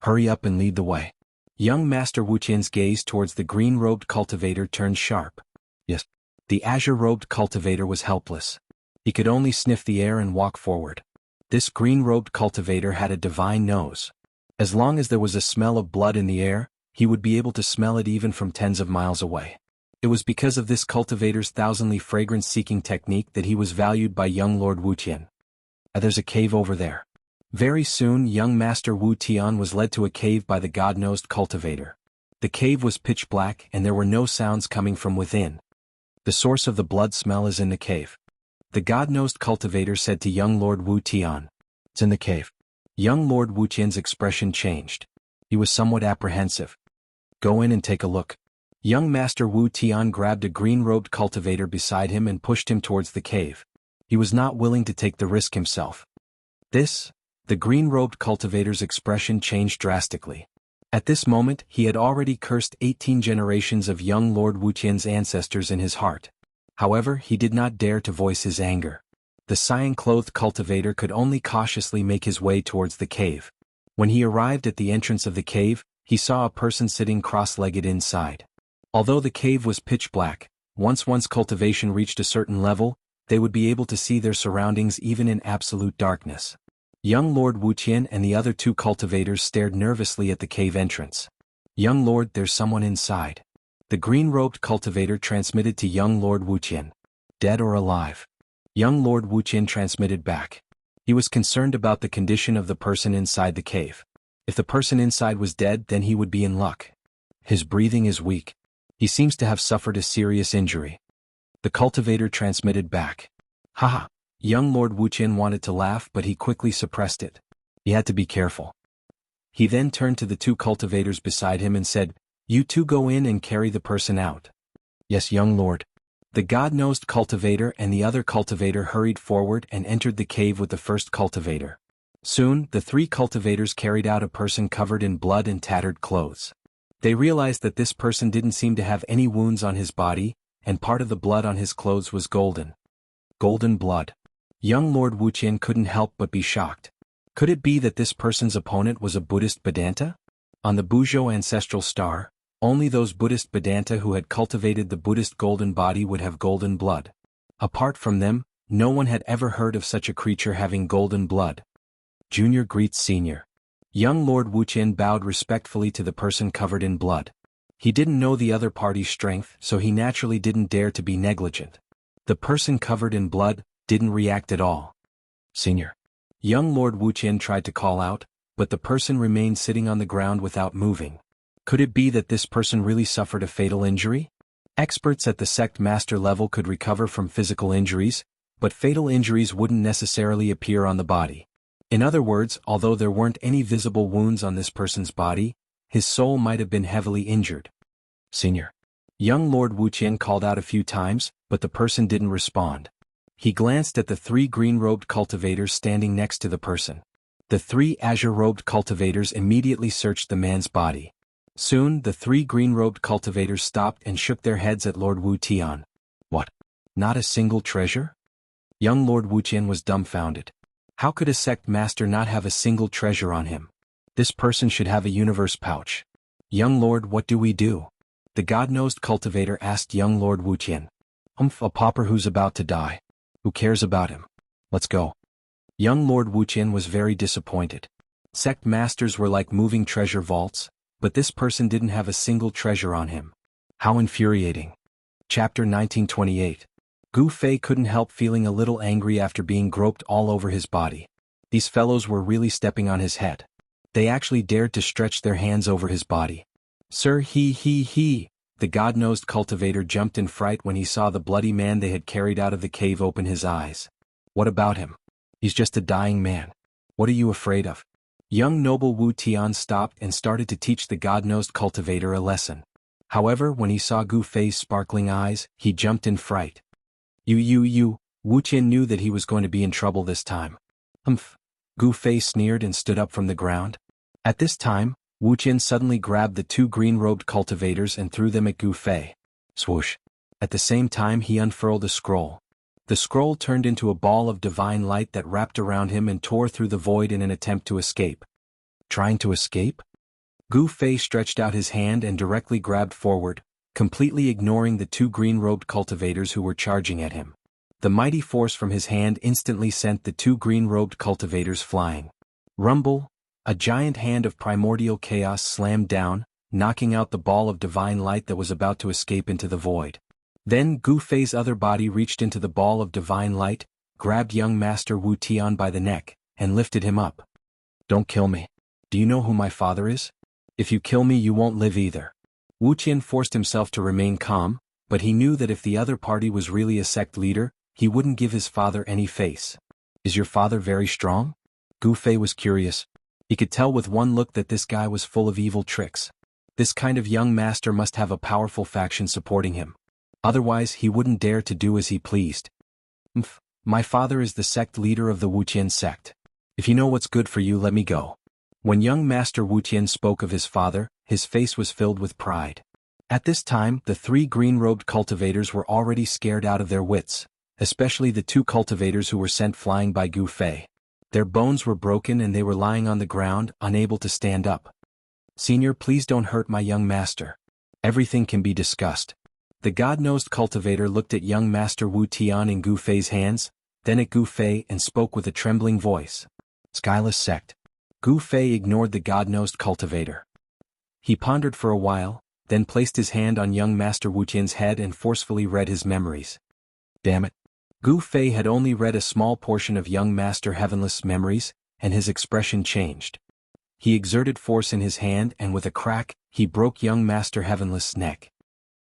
Hurry up and lead the way. Young Master Wuqian's gaze towards the green-robed cultivator turned sharp. Yes, the azure-robed cultivator was helpless. He could only sniff the air and walk forward. This green-robed cultivator had a divine nose. As long as there was a smell of blood in the air, he would be able to smell it even from tens of miles away. It was because of this cultivator's thousandly fragrance-seeking technique that he was valued by young Lord Wuqian. There's a cave over there. Very soon, young Master Wu Tian was led to a cave by the god-nosed cultivator. The cave was pitch black and there were no sounds coming from within. The source of the blood smell is in the cave. The god-nosed cultivator said to young Lord Wu Tian. It's in the cave. Young Lord Wu Tian's expression changed. He was somewhat apprehensive. Go in and take a look. Young Master Wu Tian grabbed a green-robed cultivator beside him and pushed him towards the cave. He was not willing to take the risk himself. The green-robed cultivator's expression changed drastically. At this moment, he had already cursed 18 generations of young Lord Wuqian's ancestors in his heart. However, he did not dare to voice his anger. The cyan-clothed cultivator could only cautiously make his way towards the cave. When he arrived at the entrance of the cave, he saw a person sitting cross-legged inside. Although the cave was pitch black, once cultivation reached a certain level, they would be able to see their surroundings even in absolute darkness. Young Lord Wuqian and the other two cultivators stared nervously at the cave entrance. Young Lord, there's someone inside. The green-robed cultivator transmitted to young Lord Wuqian. Dead or alive? Young Lord Wuqian transmitted back. He was concerned about the condition of the person inside the cave. If the person inside was dead, then he would be in luck. His breathing is weak. He seems to have suffered a serious injury. The cultivator transmitted back. Haha. Young Lord Wuqian wanted to laugh, but he quickly suppressed it. He had to be careful. He then turned to the two cultivators beside him and said, You two go in and carry the person out. Yes, young lord. The god-nosed cultivator and the other cultivator hurried forward and entered the cave with the first cultivator. Soon, the three cultivators carried out a person covered in blood and tattered clothes. They realized that this person didn't seem to have any wounds on his body, and part of the blood on his clothes was golden. Golden blood. Young Lord Wuqian couldn't help but be shocked. Could it be that this person's opponent was a Buddhist Vedanta? On the Buzhou ancestral star, only those Buddhist Vedanta who had cultivated the Buddhist golden body would have golden blood. Apart from them, no one had ever heard of such a creature having golden blood. Junior greets senior. Young Lord Wuqian bowed respectfully to the person covered in blood. He didn't know the other party's strength, so he naturally didn't dare to be negligent. The person covered in blood didn't react at all. Senior. Young Lord Wuqian tried to call out, but the person remained sitting on the ground without moving. Could it be that this person really suffered a fatal injury? Experts at the sect master level could recover from physical injuries, but fatal injuries wouldn't necessarily appear on the body. In other words, although there weren't any visible wounds on this person's body, his soul might have been heavily injured. Senior. Young Lord Wuqian called out a few times, but the person didn't respond. He glanced at the three green-robed cultivators standing next to the person. The three azure-robed cultivators immediately searched the man's body. Soon, the three green-robed cultivators stopped and shook their heads at Lord Wu Tian. What? Not a single treasure? Young Lord Wuqian was dumbfounded. How could a sect master not have a single treasure on him? This person should have a universe pouch. Young Lord, what do we do? The god-nosed cultivator asked young Lord Wuqian. A pauper who's about to die. Who cares about him? Let's go. Young Lord Wuqian was very disappointed. Sect masters were like moving treasure vaults, but this person didn't have a single treasure on him. How infuriating. Chapter 1928. Gu Fei couldn't help feeling a little angry after being groped all over his body. These fellows were really stepping on his head. They actually dared to stretch their hands over his body. Sir, he. The god-nosed cultivator jumped in fright when he saw the bloody man they had carried out of the cave open his eyes. What about him? He's just a dying man. What are you afraid of? Young noble Wu Tian stopped and started to teach the god-nosed cultivator a lesson. However, when he saw Gu Fei's sparkling eyes, he jumped in fright. You. Wu Tian knew that he was going to be in trouble this time. Humph. Gu Fei sneered and stood up from the ground. At this time, Wu Tian suddenly grabbed the two green-robed cultivators and threw them at Gu Fei. Swoosh. At the same time he unfurled a scroll. The scroll turned into a ball of divine light that wrapped around him and tore through the void in an attempt to escape. Trying to escape? Gu Fei stretched out his hand and directly grabbed forward, completely ignoring the two green-robed cultivators who were charging at him. The mighty force from his hand instantly sent the two green-robed cultivators flying. Rumble! A giant hand of primordial chaos slammed down, knocking out the ball of divine light that was about to escape into the void. Then Gu Fei's other body reached into the ball of divine light, grabbed young Master Wu Tian by the neck, and lifted him up. Don't kill me. Do you know who my father is? If you kill me you won't live either. Wu Tian forced himself to remain calm, but he knew that if the other party was really a sect leader, he wouldn't give his father any face. Is your father very strong? Gu Fei was curious. He could tell with one look that this guy was full of evil tricks. This kind of young master must have a powerful faction supporting him. Otherwise he wouldn't dare to do as he pleased. My father is the sect leader of the Wuqian sect. If you know what's good for you, let me go. When young Master Wu Tian spoke of his father, his face was filled with pride. At this time, the three green-robed cultivators were already scared out of their wits, especially the two cultivators who were sent flying by Gu Fei. Their bones were broken and they were lying on the ground, unable to stand up. Senior, please don't hurt my young master. Everything can be discussed. The god-nosed cultivator looked at young Master Wu Tian in Gu Fei's hands, then at Gu Fei and spoke with a trembling voice. Skyless sect. Gu Fei ignored the god-nosed cultivator. He pondered for a while, then placed his hand on young Master Wu Tian's head and forcefully read his memories. Damn it. Gu Fei had only read a small portion of young Master Heavenless's memories, and his expression changed. He exerted force in his hand and with a crack, he broke young Master Heavenless's neck.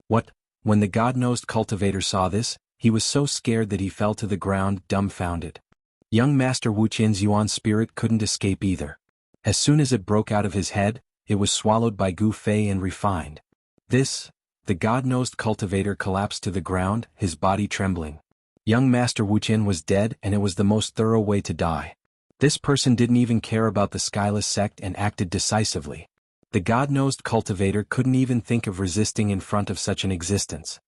What? When the god-nosed cultivator saw this, he was so scared that he fell to the ground dumbfounded. Young Master Wu Tian's Yuan spirit couldn't escape either. As soon as it broke out of his head, it was swallowed by Gu Fei and refined. The god-nosed cultivator collapsed to the ground, his body trembling. Young Master Wu Tian was dead and it was the most thorough way to die. This person didn't even care about the Skyless sect and acted decisively. The god-nosed cultivator couldn't even think of resisting in front of such an existence.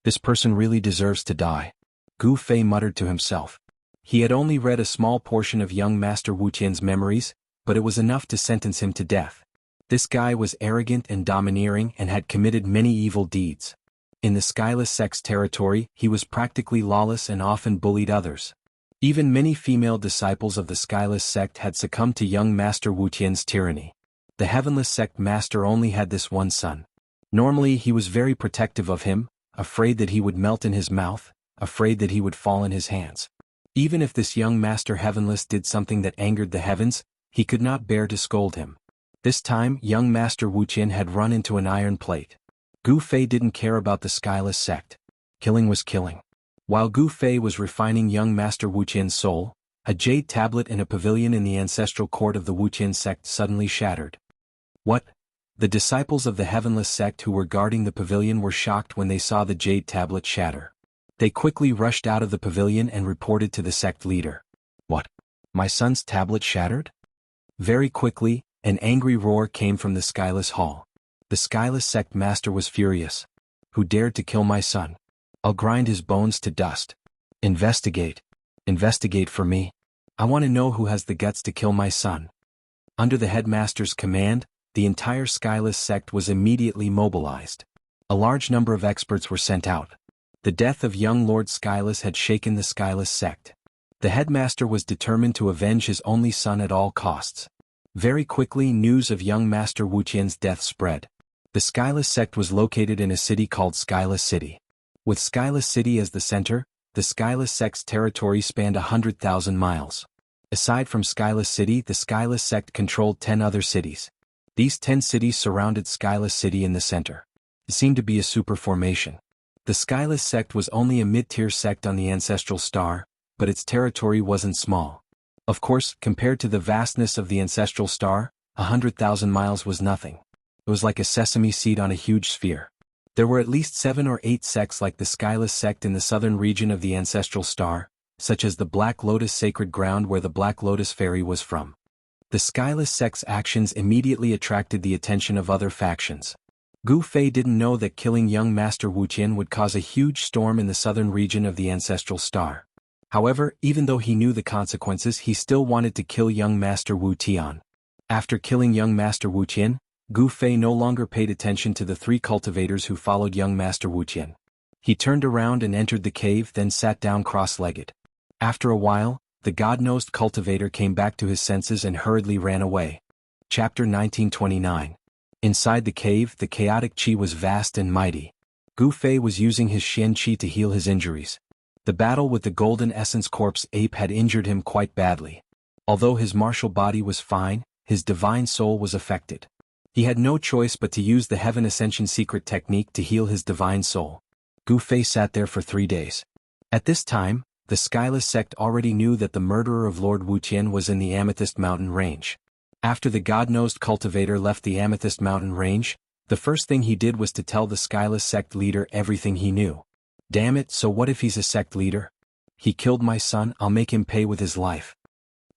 This person really deserves to die. Gu Fei muttered to himself. He had only read a small portion of young Master Wu Tian's memories, but it was enough to sentence him to death. This guy was arrogant and domineering and had committed many evil deeds. In the Skyless sect's territory, he was practically lawless and often bullied others. Even many female disciples of the Skyless sect had succumbed to young Master Wu Tian's tyranny. The Heavenless sect master only had this one son. Normally he was very protective of him, afraid that he would melt in his mouth, afraid that he would fall in his hands. Even if this young Master Heavenless did something that angered the heavens, he could not bear to scold him. This time, young Master Wu Tian had run into an iron plate. Gu Fei didn't care about the Skyless sect. Killing was killing. While Gu Fei was refining young Master Wu Tian's soul, a jade tablet in a pavilion in the ancestral court of the Wu Tian sect suddenly shattered. What? The disciples of the Heavenless sect who were guarding the pavilion were shocked when they saw the jade tablet shatter. They quickly rushed out of the pavilion and reported to the sect leader. What? My son's tablet shattered? Very quickly, an angry roar came from the Skyless hall. The Skyless sect master was furious. Who dared to kill my son? I'll grind his bones to dust. Investigate. Investigate for me. I want to know who has the guts to kill my son. Under the headmaster's command, the entire Skyless sect was immediately mobilized. A large number of experts were sent out. The death of young Lord Skyless had shaken the Skyless sect. The headmaster was determined to avenge his only son at all costs. Very quickly news of young Master Wu Tian's death spread. The Skyless sect was located in a city called Skyless City. With Skyless City as the center, the Skyless sect's territory spanned 100,000 miles. Aside from Skyless City, the Skyless sect controlled 10 other cities. These 10 cities surrounded Skyless City in the center. It seemed to be a super formation. The Skyless sect was only a mid-tier sect on the ancestral star, but its territory wasn't small. Of course, compared to the vastness of the ancestral star, 100,000 miles was nothing. It was like a sesame seed on a huge sphere. There were at least 7 or 8 sects like the Skyless sect in the southern region of the ancestral star, such as the Black Lotus sacred ground where the Black Lotus fairy was from. The Skyless sect's actions immediately attracted the attention of other factions. Gu Fei didn't know that killing young Master Wuqian would cause a huge storm in the southern region of the ancestral star. However, even though he knew the consequences, he still wanted to kill young Master Wu Tian. After killing young Master Wuqian, Gu Fei no longer paid attention to the 3 cultivators who followed young Master Wuqian. He turned around and entered the cave, then sat down cross-legged. After a while, the god-nosed cultivator came back to his senses and hurriedly ran away. Chapter 1929. Inside the cave, the chaotic qi was vast and mighty. Gu Fei was using his Xian qi to heal his injuries. The battle with the Golden Essence Corpse ape had injured him quite badly. Although his martial body was fine, his divine soul was affected. He had no choice but to use the Heaven Ascension secret technique to heal his divine soul. Gu Fei sat there for 3 days. At this time, the Skyless sect already knew that the murderer of Lord Wuqian was in the Amethyst Mountain Range. After the god-nosed cultivator left the Amethyst Mountain Range, the first thing he did was to tell the Skyless sect leader everything he knew. Damn it, so what if he's a sect leader? He killed my son, I'll make him pay with his life.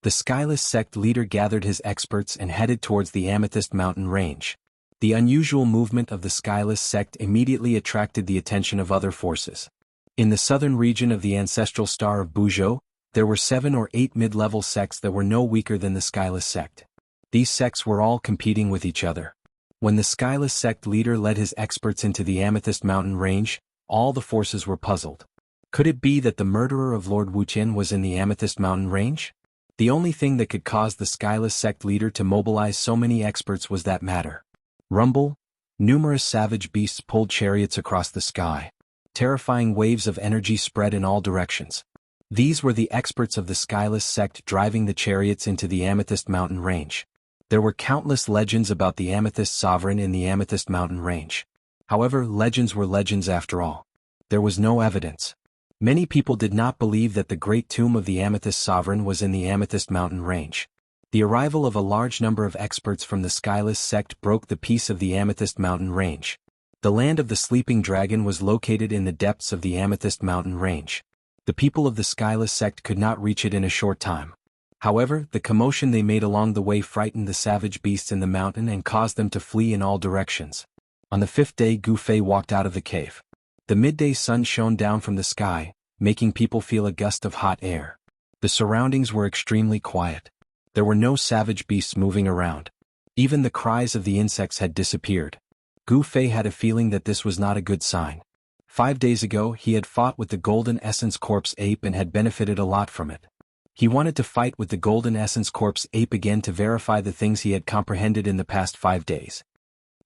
The Skyless sect leader gathered his experts and headed towards the Amethyst Mountain Range. The unusual movement of the Skyless sect immediately attracted the attention of other forces. In the southern region of the ancestral star of Buzhou, there were 7 or 8 mid-level sects that were no weaker than the Skyless sect. These sects were all competing with each other. When the Skyless sect leader led his experts into the Amethyst Mountain Range, all the forces were puzzled. Could it be that the murderer of Lord Wuqian was in the Amethyst Mountain Range? The only thing that could cause the Skyless sect leader to mobilize so many experts was that matter. Rumble. Numerous savage beasts pulled chariots across the sky. Terrifying waves of energy spread in all directions. These were the experts of the Skyless sect driving the chariots into the Amethyst Mountain Range. There were countless legends about the Amethyst Sovereign in the Amethyst Mountain Range. However, legends were legends after all. There was no evidence. Many people did not believe that the great tomb of the Amethyst Sovereign was in the Amethyst Mountain Range. The arrival of a large number of experts from the Skyless sect broke the peace of the Amethyst Mountain Range. The land of the Sleeping Dragon was located in the depths of the Amethyst Mountain Range. The people of the Skyless sect could not reach it in a short time. However, the commotion they made along the way frightened the savage beasts in the mountain and caused them to flee in all directions. On the 5th day, Gu Fei walked out of the cave. The midday sun shone down from the sky, making people feel a gust of hot air. The surroundings were extremely quiet. There were no savage beasts moving around. Even the cries of the insects had disappeared. Gu Fei had a feeling that this was not a good sign. 5 days ago, he had fought with the Golden Essence Corpse ape and had benefited a lot from it. He wanted to fight with the Golden Essence Corpse ape again to verify the things he had comprehended in the past 5 days.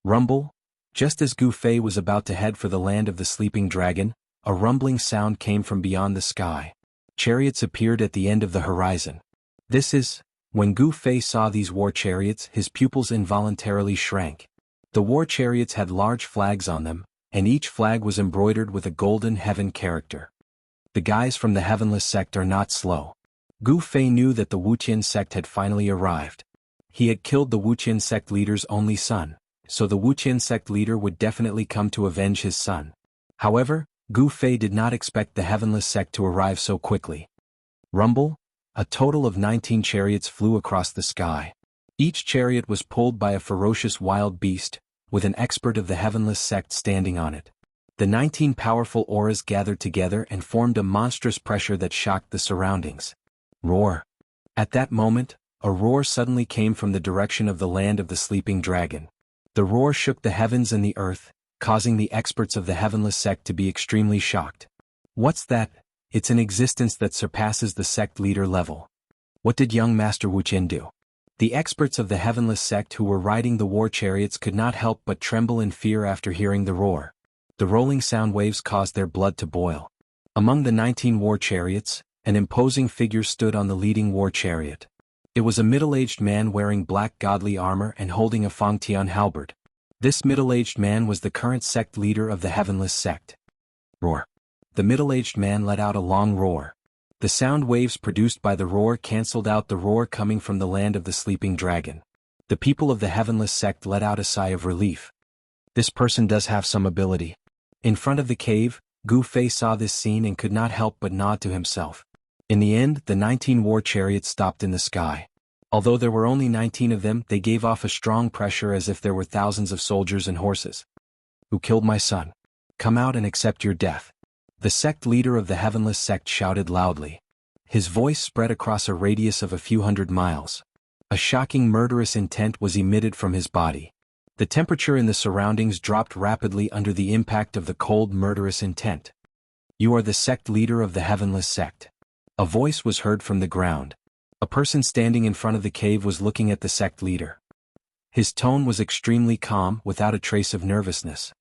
Rumble. Just as Gu Fei was about to head for the land of the Sleeping Dragon, a rumbling sound came from beyond the sky. Chariots appeared at the end of the horizon. When Gu Fei saw these war chariots, his pupils involuntarily shrank. The war chariots had large flags on them, and each flag was embroidered with a golden heaven character. The guys from the Heavenless sect are not slow. Gu Fei knew that the Wuqian sect had finally arrived. He had killed the Wuqian sect leader's only son, so the Wuqian sect leader would definitely come to avenge his son. However, Gu Fei did not expect the Heavenless sect to arrive so quickly. Rumble. A total of 19 chariots flew across the sky. Each chariot was pulled by a ferocious wild beast, with an expert of the Heavenless sect standing on it. The 19 powerful auras gathered together and formed a monstrous pressure that shocked the surroundings. Roar. At that moment, a roar suddenly came from the direction of the land of the Sleeping Dragon. The roar shook the heavens and the earth, causing the experts of the Heavenless sect to be extremely shocked. What's that? It's an existence that surpasses the sect leader level. What did young Master Wuqian do? The experts of the Heavenless sect who were riding the war chariots could not help but tremble in fear after hearing the roar. The rolling sound waves caused their blood to boil. Among the 19 war chariots, an imposing figure stood on the leading war chariot. It was a middle-aged man wearing black godly armor and holding a Fangtian halberd. This middle-aged man was the current sect leader of the Heavenless Sect. Roar. The middle-aged man let out a long roar. The sound waves produced by the roar cancelled out the roar coming from the land of the sleeping dragon. The people of the Heavenless Sect let out a sigh of relief. This person does have some ability. In front of the cave, Gu Fei saw this scene and could not help but nod to himself. In the end, the 19 war chariots stopped in the sky. Although there were only 19 of them, they gave off a strong pressure as if there were thousands of soldiers and horses. Who killed my son? Come out and accept your death. The sect leader of the Heavenless Sect shouted loudly. His voice spread across a radius of a few hundred miles. A shocking murderous intent was emitted from his body. The temperature in the surroundings dropped rapidly under the impact of the cold murderous intent. You are the sect leader of the Heavenless Sect. A voice was heard from the ground. A person standing in front of the cave was looking at the sect leader. His tone was extremely calm, without a trace of nervousness.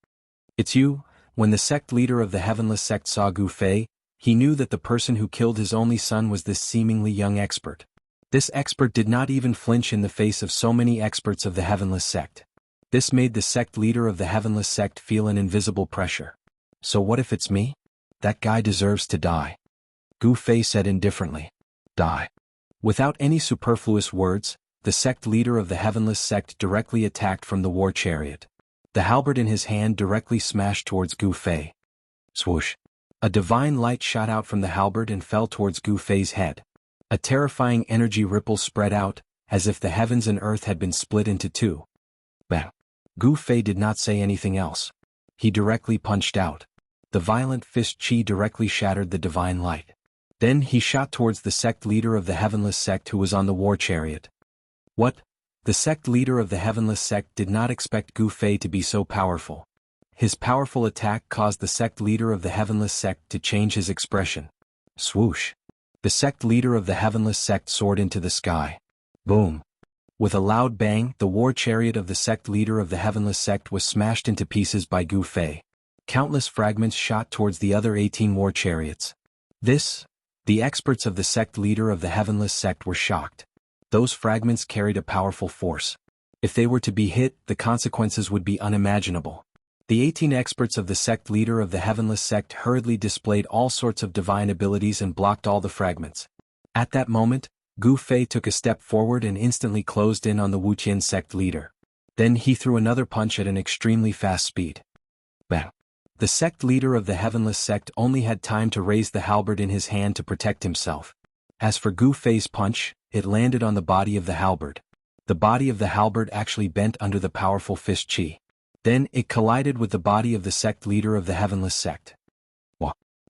It's you. When the sect leader of the Heavenless Sect saw Gu Fei, he knew that the person who killed his only son was this seemingly young expert. This expert did not even flinch in the face of so many experts of the Heavenless Sect. This made the sect leader of the Heavenless Sect feel an invisible pressure. So what if it's me? That guy deserves to die. Gu Fei said indifferently. Die. Without any superfluous words, the sect leader of the Heavenless Sect directly attacked from the war chariot. The halberd in his hand directly smashed towards Gu Fei. Swoosh. A divine light shot out from the halberd and fell towards Gu Fei's head. A terrifying energy ripple spread out, as if the heavens and earth had been split into two. Bang. Gu Fei did not say anything else. He directly punched out. The violent fist chi directly shattered the divine light. Then he shot towards the sect leader of the Heavenless Sect who was on the war chariot. What? The sect leader of the Heavenless Sect did not expect Gu Fei to be so powerful. His powerful attack caused the sect leader of the Heavenless Sect to change his expression. Swoosh. The sect leader of the Heavenless Sect soared into the sky. Boom. With a loud bang, the war chariot of the sect leader of the Heavenless Sect was smashed into pieces by Gu Fei. Countless fragments shot towards the other 18 war chariots. The experts of the sect leader of the Heavenless Sect were shocked. Those fragments carried a powerful force. If they were to be hit, the consequences would be unimaginable. The 18 experts of the sect leader of the Heavenless Sect hurriedly displayed all sorts of divine abilities and blocked all the fragments. At that moment, Gu Fei took a step forward and instantly closed in on the Wuxian sect leader. Then he threw another punch at an extremely fast speed. Bang! The sect leader of the Heavenless Sect only had time to raise the halberd in his hand to protect himself. As for Gu Fei's punch, it landed on the body of the halberd. The body of the halberd actually bent under the powerful fist chi. Then it collided with the body of the sect leader of the Heavenless Sect.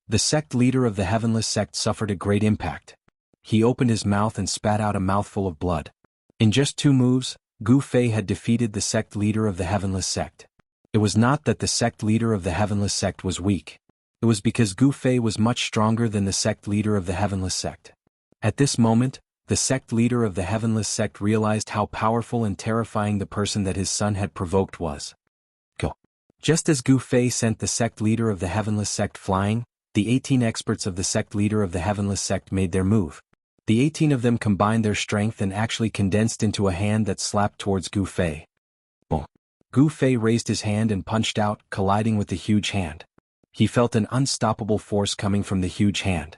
The sect leader of the Heavenless Sect suffered a great impact. He opened his mouth and spat out a mouthful of blood. In just 2 moves, Gu Fei had defeated the sect leader of the Heavenless Sect. It was not that the sect leader of the Heavenless Sect was weak. It was because Gu Fei was much stronger than the sect leader of the Heavenless Sect. At this moment, the sect leader of the Heavenless Sect realized how powerful and terrifying the person that his son had provoked was. Go. Just as Gu Fei sent the sect leader of the Heavenless Sect flying, the 18 experts of the sect leader of the Heavenless Sect made their move. The 18 of them combined their strength and actually condensed into a hand that slapped towards Gu Fei. Boom. Gu Fei raised his hand and punched out, colliding with the huge hand. He felt an unstoppable force coming from the huge hand.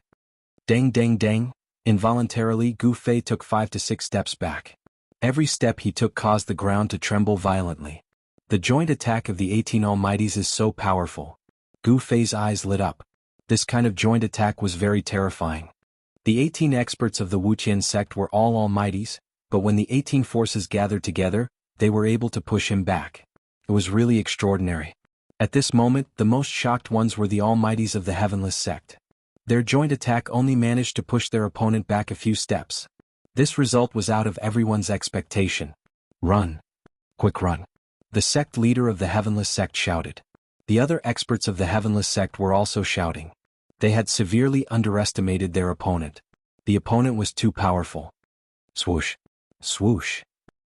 Dang dang dang. Involuntarily, Gu Fei took 5 to 6 steps back. Every step he took caused the ground to tremble violently. The joint attack of the 18 Almighties is so powerful. Gu Fei's eyes lit up. This kind of joint attack was very terrifying. The 18 experts of the Wuxian sect were all Almighties, but when the 18 forces gathered together, they were able to push him back. It was really extraordinary. At this moment, the most shocked ones were the Almighties of the Heavenless Sect. Their joint attack only managed to push their opponent back a few steps. This result was out of everyone's expectation. Run. Quick run. The sect leader of the Heavenless Sect shouted. The other experts of the Heavenless Sect were also shouting. They had severely underestimated their opponent. The opponent was too powerful. Swoosh. Swoosh.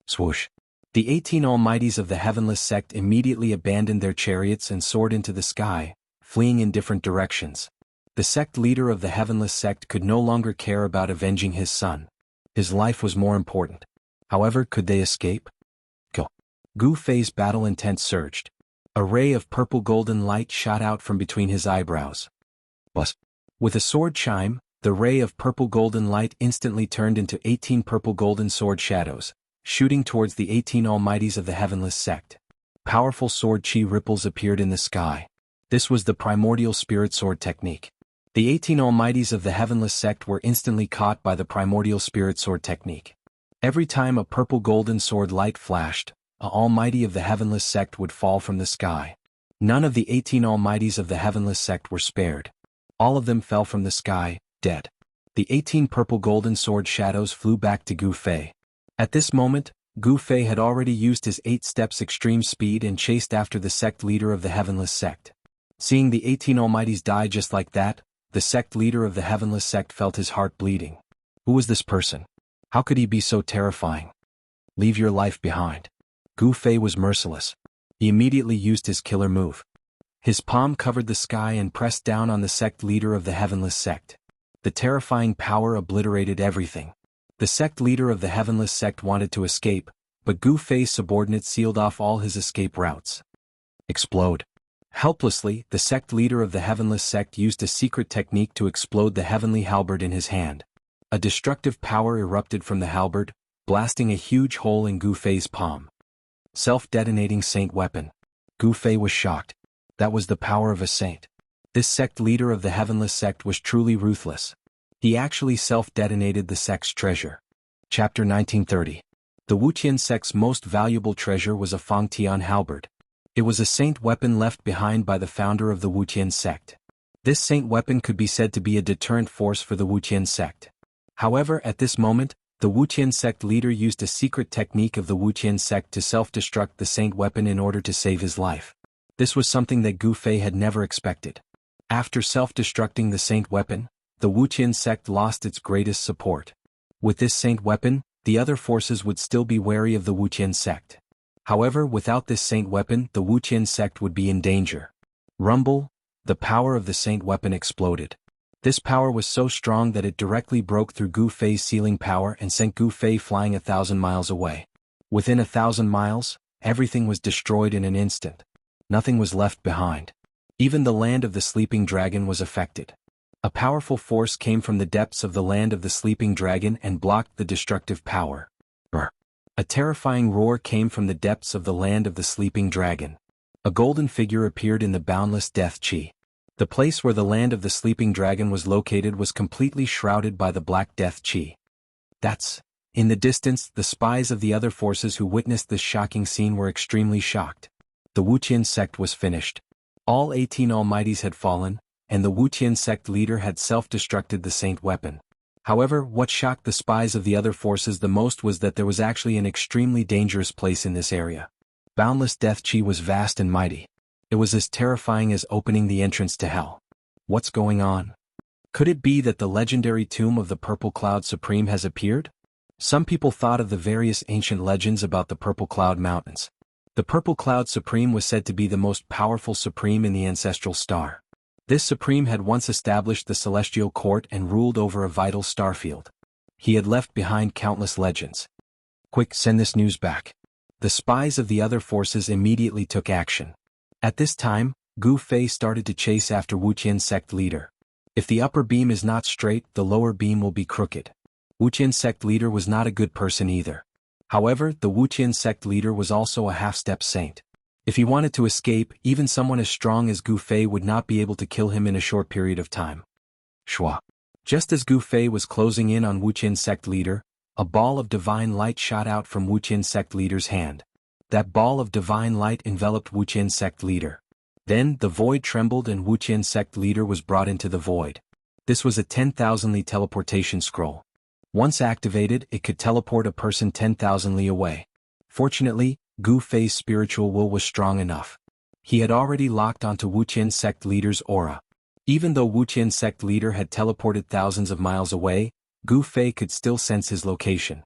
Swoosh. The 18 Almighties of the Heavenless Sect immediately abandoned their chariots and soared into the sky, fleeing in different directions. The sect leader of the Heavenless Sect could no longer care about avenging his son. His life was more important. However, could they escape? Go. Gu Fei's battle intent surged. A ray of purple-golden light shot out from between his eyebrows. Buzz. With a sword chime, the ray of purple-golden light instantly turned into 18 purple-golden sword shadows, shooting towards the 18 Almighties of the Heavenless Sect. Powerful sword chi ripples appeared in the sky. This was the primordial spirit sword technique. The 18 Almighties of the Heavenless Sect were instantly caught by the primordial spirit sword technique. Every time a purple-golden sword light flashed, an Almighty of the Heavenless Sect would fall from the sky. None of the 18 Almighties of the Heavenless Sect were spared. All of them fell from the sky, dead. The 18 purple-golden sword shadows flew back to Gu Fei. At this moment, Gu Fei had already used his 8 steps extreme speed and chased after the sect leader of the Heavenless Sect. Seeing the 18 Almighties die just like that, the sect leader of the Heavenless Sect felt his heart bleeding. Who was this person? How could he be so terrifying? Leave your life behind. Gu Fei was merciless. He immediately used his killer move. His palm covered the sky and pressed down on the sect leader of the Heavenless Sect. The terrifying power obliterated everything. The sect leader of the Heavenless Sect wanted to escape, but Gu Fei's subordinate sealed off all his escape routes. Explode. Helplessly, the sect leader of the Heavenless Sect used a secret technique to explode the heavenly halberd in his hand. A destructive power erupted from the halberd, blasting a huge hole in Gu Fei's palm. Self-detonating saint weapon. Gu Fei was shocked. That was the power of a saint. This sect leader of the Heavenless Sect was truly ruthless. He actually self-detonated the sect's treasure. Chapter 1930. The Wuxian sect's most valuable treasure was a Fangtian halberd. It was a saint weapon left behind by the founder of the Wuxian sect. This saint weapon could be said to be a deterrent force for the Wuxian sect. However, at this moment, the Wuxian sect leader used a secret technique of the Wuxian sect to self-destruct the saint weapon in order to save his life. This was something that Gu Fei had never expected. After self-destructing the saint weapon, the Wuxian sect lost its greatest support. With this saint weapon, the other forces would still be wary of the Wuxian sect. However, without this saint weapon, the Wuxian sect would be in danger. Rumble, the power of the saint weapon exploded. This power was so strong that it directly broke through Gu Fei's sealing power and sent Gu Fei flying 1,000 miles away. Within 1,000 miles, everything was destroyed in an instant. Nothing was left behind. Even the land of the sleeping dragon was affected. A powerful force came from the depths of the land of the sleeping dragon and blocked the destructive power. Brr. A terrifying roar came from the depths of the land of the sleeping dragon. A golden figure appeared in the boundless death chi. The place where the land of the sleeping dragon was located was completely shrouded by the black death chi. In the distance, the spies of the other forces who witnessed this shocking scene were extremely shocked. The Wuxian sect was finished. All 18 Almighties had fallen, and the Wuxian sect leader had self-destructed the saint weapon. However, what shocked the spies of the other forces the most was that there was actually an extremely dangerous place in this area. Boundless death chi was vast and mighty. It was as terrifying as opening the entrance to hell. What's going on? Could it be that the legendary tomb of the Purple Cloud Supreme has appeared? Some people thought of the various ancient legends about the Purple Cloud Mountains. The Purple Cloud Supreme was said to be the most powerful supreme in the ancestral star. This supreme had once established the celestial court and ruled over a vital starfield. He had left behind countless legends. Quick, send this news back. The spies of the other forces immediately took action. At this time, Gu Fei started to chase after Wuxian sect leader. If the upper beam is not straight, the lower beam will be crooked. Wuxian sect leader was not a good person either. However, the Wuxian sect leader was also a half-step saint. If he wanted to escape, even someone as strong as Gu Fei would not be able to kill him in a short period of time. Shua. Just as Gu Fei was closing in on Wuxian sect leader, a ball of divine light shot out from Wuxian sect leader's hand. That ball of divine light enveloped Wuxian sect leader. Then, the void trembled and Wuxian sect leader was brought into the void. This was a 10,000 li teleportation scroll. Once activated, it could teleport a person 10,000 li away. Fortunately, Gu Fei's spiritual will was strong enough. He had already locked onto Wuxian sect leader's aura. Even though Wuxian sect leader had teleported thousands of miles away, Gu Fei could still sense his location.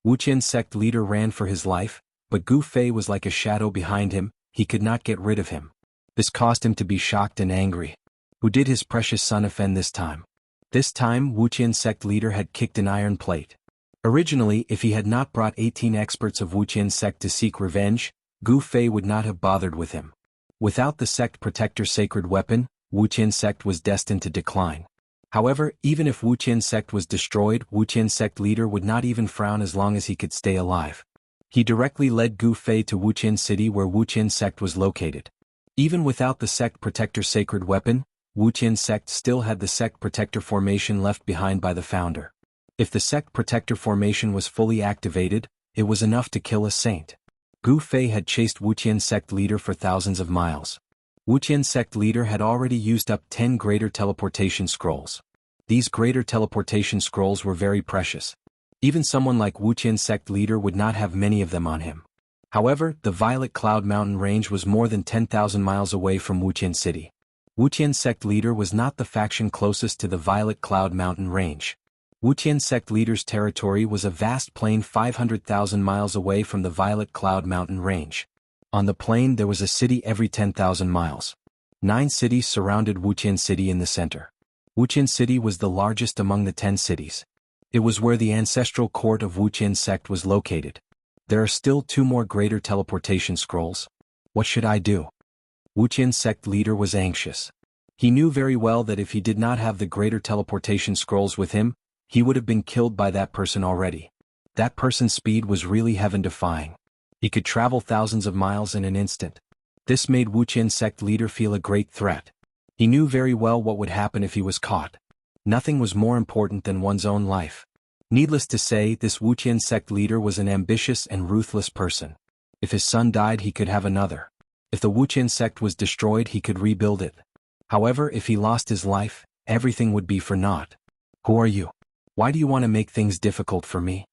Wuxian sect leader ran for his life, but Gu Fei was like a shadow behind him, he could not get rid of him. This caused him to be shocked and angry. Who did his precious son offend this time? This time Wuxian sect leader had kicked an iron plate. Originally, if he had not brought 18 experts of Wuxian sect to seek revenge, Gu Fei would not have bothered with him. Without the sect protector's sacred weapon, Wuxian sect was destined to decline. However, even if Wuxian sect was destroyed, Wuxian sect leader would not even frown as long as he could stay alive. He directly led Gu Fei to Wuxian city where Wuxian sect was located. Even without the sect protector's sacred weapon, Wuxian sect still had the sect protector formation left behind by the founder. If the sect protector formation was fully activated, it was enough to kill a saint. Gu Fei had chased Wuxian sect leader for thousands of miles. Wuxian sect leader had already used up 10 greater teleportation scrolls. These greater teleportation scrolls were very precious. Even someone like Wuxian sect leader would not have many of them on him. However, the Violet Cloud Mountain range was more than 10,000 miles away from Wuxian city. Wuxian sect leader was not the faction closest to the Violet Cloud Mountain range. Wuxian sect leader's territory was a vast plain 500,000 miles away from the Violet Cloud Mountain range. On the plain there was a city every 10,000 miles. 9 cities surrounded Wuxian city in the center. Wuxian city was the largest among the 10 cities. It was where the ancestral court of Wuxian sect was located. There are still 2 more greater teleportation scrolls. What should I do? Wuxian sect leader was anxious. He knew very well that if he did not have the greater teleportation scrolls with him, he would have been killed by that person already. That person's speed was really heaven-defying. He could travel thousands of miles in an instant. This made Wuxian sect leader feel a great threat. He knew very well what would happen if he was caught. Nothing was more important than one's own life. Needless to say, this Wuxian sect leader was an ambitious and ruthless person. If his son died, he could have another. If the Wuxian sect was destroyed, he could rebuild it. However, if he lost his life, everything would be for naught. Who are you? Why do you want to make things difficult for me?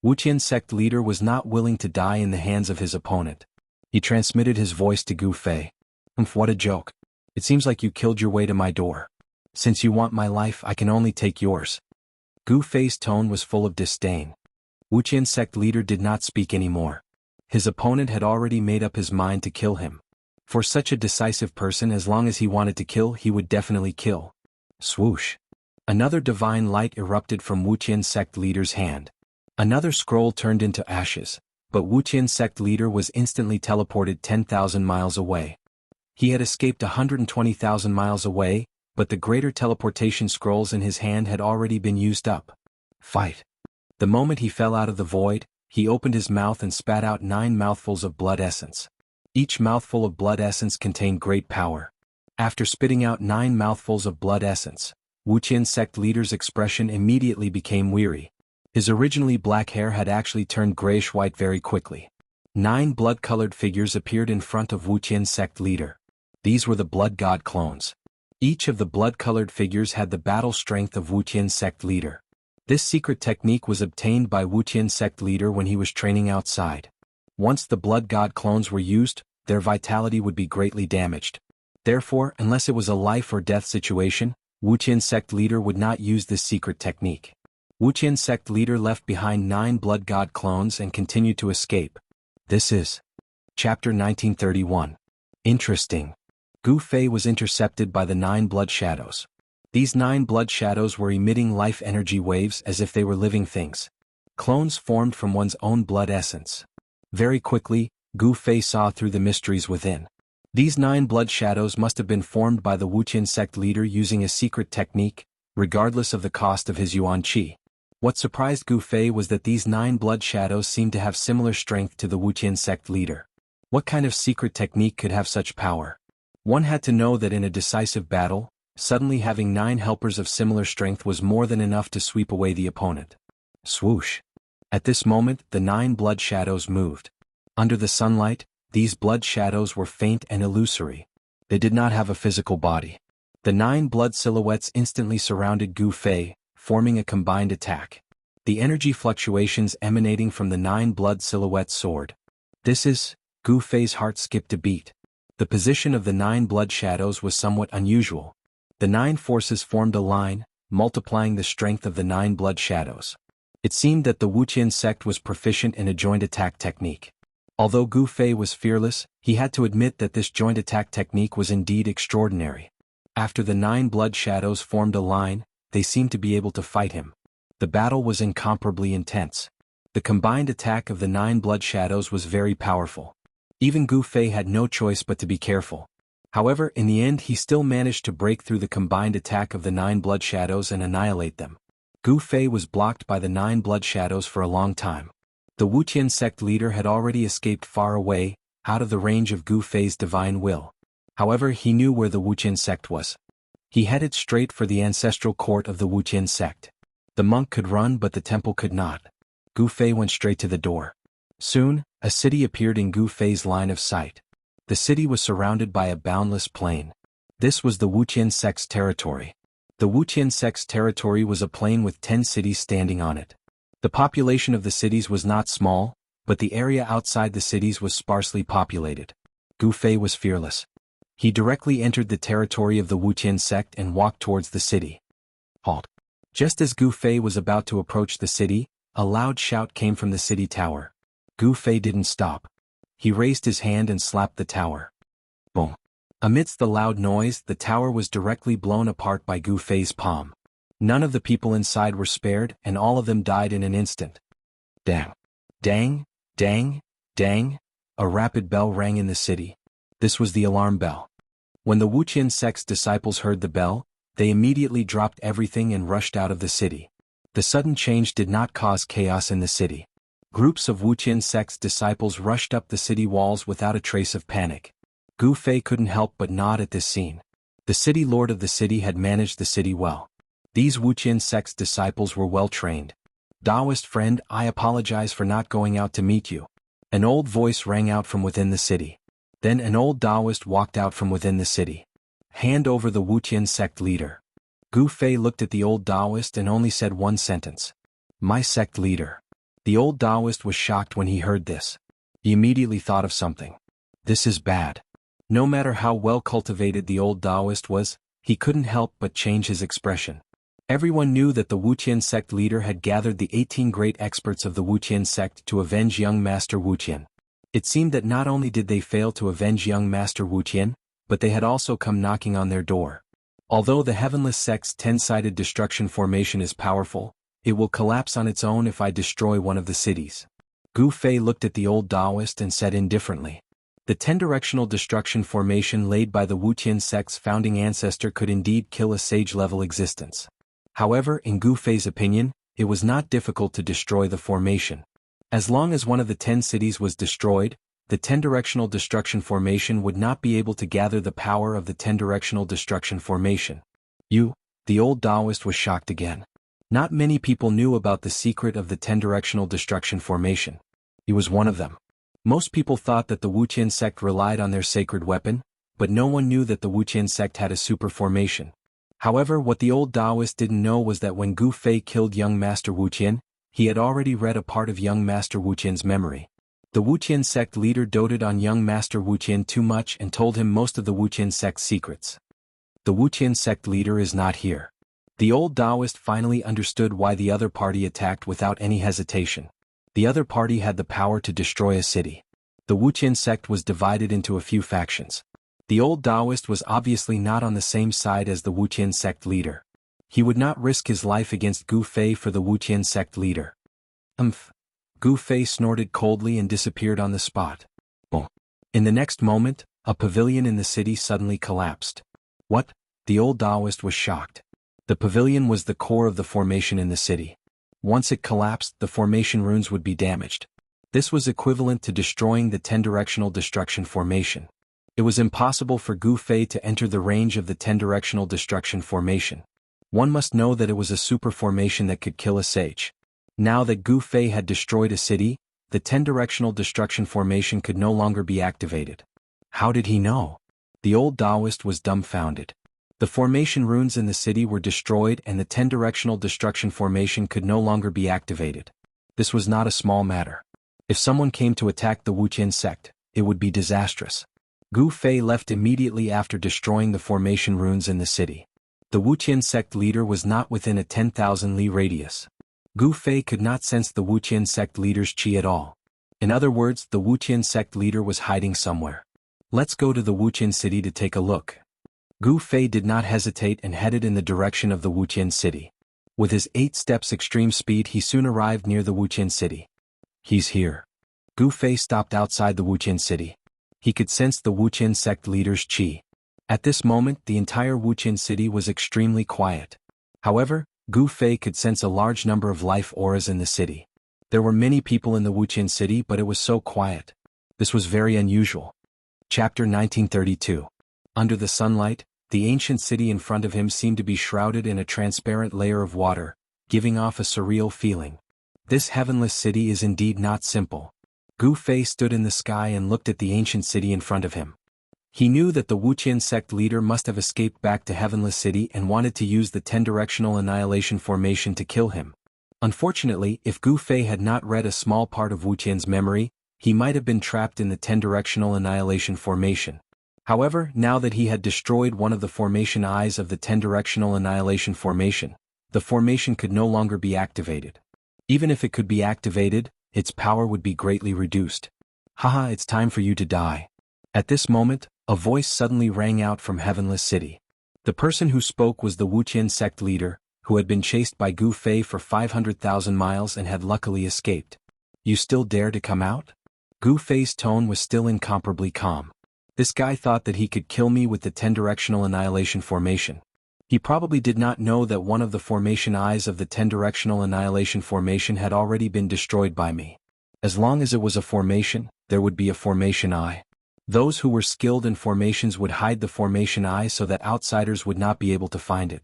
Wuxian sect leader was not willing to die in the hands of his opponent. He transmitted his voice to Gu Fei. What a joke. It seems like you killed your way to my door. Since you want my life, I can only take yours. Gu Fei's tone was full of disdain. Wuxian sect leader did not speak anymore. His opponent had already made up his mind to kill him. For such a decisive person, as long as he wanted to kill, he would definitely kill. Swoosh. Another divine light erupted from Wuxian sect leader's hand. Another scroll turned into ashes, but Wuxian sect leader was instantly teleported 10,000 miles away. He had escaped 120,000 miles away, but the greater teleportation scrolls in his hand had already been used up. Fight. The moment he fell out of the void, he opened his mouth and spat out 9 mouthfuls of blood essence. Each mouthful of blood essence contained great power. After spitting out 9 mouthfuls of blood essence, Wuxian sect leader's expression immediately became weary. His originally black hair had actually turned grayish-white very quickly. 9 blood-colored figures appeared in front of Wuxian sect leader. These were the blood god clones. Each of the blood-colored figures had the battle strength of Wuxian sect leader. This secret technique was obtained by Wuxian sect leader when he was training outside. Once the blood god clones were used, their vitality would be greatly damaged. Therefore, unless it was a life or death situation, Wuxian sect leader would not use this secret technique. Wuxian sect leader left behind 9 blood god clones and continued to escape. This is Chapter 1931. Interesting. Gu Fei was intercepted by the 9 blood shadows. These 9 blood shadows were emitting life energy waves as if they were living things. Clones formed from one's own blood essence. Very quickly, Gu Fei saw through the mysteries within. These 9 blood shadows must have been formed by the Wuxian sect leader using a secret technique, regardless of the cost of his yuan qi. What surprised Gu Fei was that these 9 blood shadows seemed to have similar strength to the Wuxian sect leader. What kind of secret technique could have such power? One had to know that in a decisive battle, suddenly having 9 helpers of similar strength was more than enough to sweep away the opponent. Swoosh. At this moment, the 9 blood shadows moved. Under the sunlight, these blood shadows were faint and illusory. They did not have a physical body. The 9 blood silhouettes instantly surrounded Gu Fei, forming a combined attack. The energy fluctuations emanating from the 9 blood silhouettes soared. This is, Gu Fei's heart skipped a beat. The position of the 9 blood shadows was somewhat unusual. The 9 forces formed a line, multiplying the strength of the 9 blood shadows. It seemed that the Wuxian sect was proficient in a joint attack technique. Although Gu Fei was fearless, he had to admit that this joint attack technique was indeed extraordinary. After the 9 blood shadows formed a line, they seemed to be able to fight him. The battle was incomparably intense. The combined attack of the 9 blood shadows was very powerful. Even Gu Fei had no choice but to be careful. However, in the end he still managed to break through the combined attack of the 9 blood shadows and annihilate them. Gu Fei was blocked by the 9 blood shadows for a long time. The Wuqian sect leader had already escaped far away, out of the range of Gu Fei's divine will. However, he knew where the Wuqian sect was. He headed straight for the ancestral court of the Wuqian sect. The monk could run but the temple could not. Gu Fei went straight to the door. Soon, a city appeared in Gu Fei's line of sight. The city was surrounded by a boundless plain. This was the Wuqian sect's territory. The Wuqian sect's territory was a plain with 10 cities standing on it. The population of the cities was not small, but the area outside the cities was sparsely populated. Gu Fei was fearless. He directly entered the territory of the Wuqian sect and walked towards the city. Halt! Just as Gu Fei was about to approach the city, a loud shout came from the city tower. Gu Fei didn't stop. He raised his hand and slapped the tower. Boom! Amidst the loud noise, the tower was directly blown apart by Gu Fei's palm. None of the people inside were spared, and all of them died in an instant. Dang! Dang! Dang! Dang! A rapid bell rang in the city. This was the alarm bell. When the Wuqian sect's disciples heard the bell, they immediately dropped everything and rushed out of the city. The sudden change did not cause chaos in the city. Groups of Wuqian sect's disciples rushed up the city walls without a trace of panic. Gu Fei couldn't help but nod at this scene. The city lord of the city had managed the city well. These Wuqian sect's disciples were well trained. Taoist friend, I apologize for not going out to meet you. An old voice rang out from within the city. Then an old Taoist walked out from within the city. Hand over the Wuqian sect leader. Gu Fei looked at the old Taoist and only said one sentence. My sect leader. The old Taoist was shocked when he heard this. He immediately thought of something. This is bad. No matter how well cultivated the old Taoist was, he couldn't help but change his expression. Everyone knew that the Wuqian sect leader had gathered the 18 great experts of the Wuqian sect to avenge young Master Wuqian. It seemed that not only did they fail to avenge young Master Wuqian, but they had also come knocking on their door. Although the Heavenless sect's 10-sided destruction formation is powerful, it will collapse on its own if I destroy one of the cities. Gu Fei looked at the old Taoist and said indifferently. The 10-directional destruction formation laid by the Wuqian sect's founding ancestor could indeed kill a sage-level existence. However, in Gu Fei's opinion, it was not difficult to destroy the formation. As long as one of the 10 cities was destroyed, the 10-directional destruction formation would not be able to gather the power of the 10-directional destruction formation. The old Taoist was shocked again. Not many people knew about the secret of the 10-directional destruction formation. He was one of them. Most people thought that the Wuqian sect relied on their sacred weapon, but no one knew that the Wuqian sect had a super formation. However, what the old Taoist didn't know was that when Gu Fei killed young Master Wuqian, he had already read a part of young Master Wuqian's memory. The Wuqian sect leader doted on young Master Wuqian too much and told him most of the Wuqian sect's secrets. The Wuqian sect leader is not here. The old Taoist finally understood why the other party attacked without any hesitation. The other party had the power to destroy a city. The Wuqian sect was divided into a few factions. The old Taoist was obviously not on the same side as the Wuqian sect leader. He would not risk his life against Gu Fei for the Wuqian sect leader. Gu Fei snorted coldly and disappeared on the spot. In the next moment, a pavilion in the city suddenly collapsed. What? The old Taoist was shocked. The pavilion was the core of the formation in the city. Once it collapsed, the formation runes would be damaged. This was equivalent to destroying the 10-directional destruction formation. It was impossible for Gu Fei to enter the range of the 10-directional destruction formation. One must know that it was a super formation that could kill a sage. Now that Gu Fei had destroyed a city, the 10-directional destruction formation could no longer be activated. How did he know? The old Taoist was dumbfounded. The formation runes in the city were destroyed and the 10-directional destruction formation could no longer be activated. This was not a small matter. If someone came to attack the Wuqian sect, it would be disastrous. Gu Fei left immediately after destroying the formation runes in the city. The Wuqian sect leader was not within a 10,000 li radius. Gu Fei could not sense the Wuqian sect leader's qi at all. In other words, the Wuqian sect leader was hiding somewhere. Let's go to the Wuqian city to take a look. Gu Fei did not hesitate and headed in the direction of the Wuqian city. With his 8 steps extreme speed, he soon arrived near the Wuqian city. He's here. Gu Fei stopped outside the Wuqian city. He could sense the Wuqian sect leader's qi. At this moment, the entire Wuqian city was extremely quiet. However, Gu Fei could sense a large number of life auras in the city. There were many people in the Wuqian city, but it was so quiet. This was very unusual. Chapter 1932. Under the sunlight, the ancient city in front of him seemed to be shrouded in a transparent layer of water, giving off a surreal feeling. This heavenless city is indeed not simple. Gu Fei stood in the sky and looked at the ancient city in front of him. He knew that the Wuqian sect leader must have escaped back to Heavenless City and wanted to use the 10-directional annihilation formation to kill him. Unfortunately, if Gu Fei had not read a small part of Wuqian's memory, he might have been trapped in the 10-directional annihilation formation. However, now that he had destroyed one of the formation eyes of the 10-directional annihilation formation, the formation could no longer be activated. Even if it could be activated, its power would be greatly reduced. Haha, it's time for you to die. At this moment, a voice suddenly rang out from Heavenless City. The person who spoke was the Wuqian sect leader, who had been chased by Gu Fei for 500,000 miles and had luckily escaped. You still dare to come out? Gu Fei's tone was still incomparably calm. This guy thought that he could kill me with the 10-directional annihilation formation. He probably did not know that one of the formation eyes of the 10-directional annihilation formation had already been destroyed by me. As long as it was a formation, there would be a formation eye. Those who were skilled in formations would hide the formation eye so that outsiders would not be able to find it.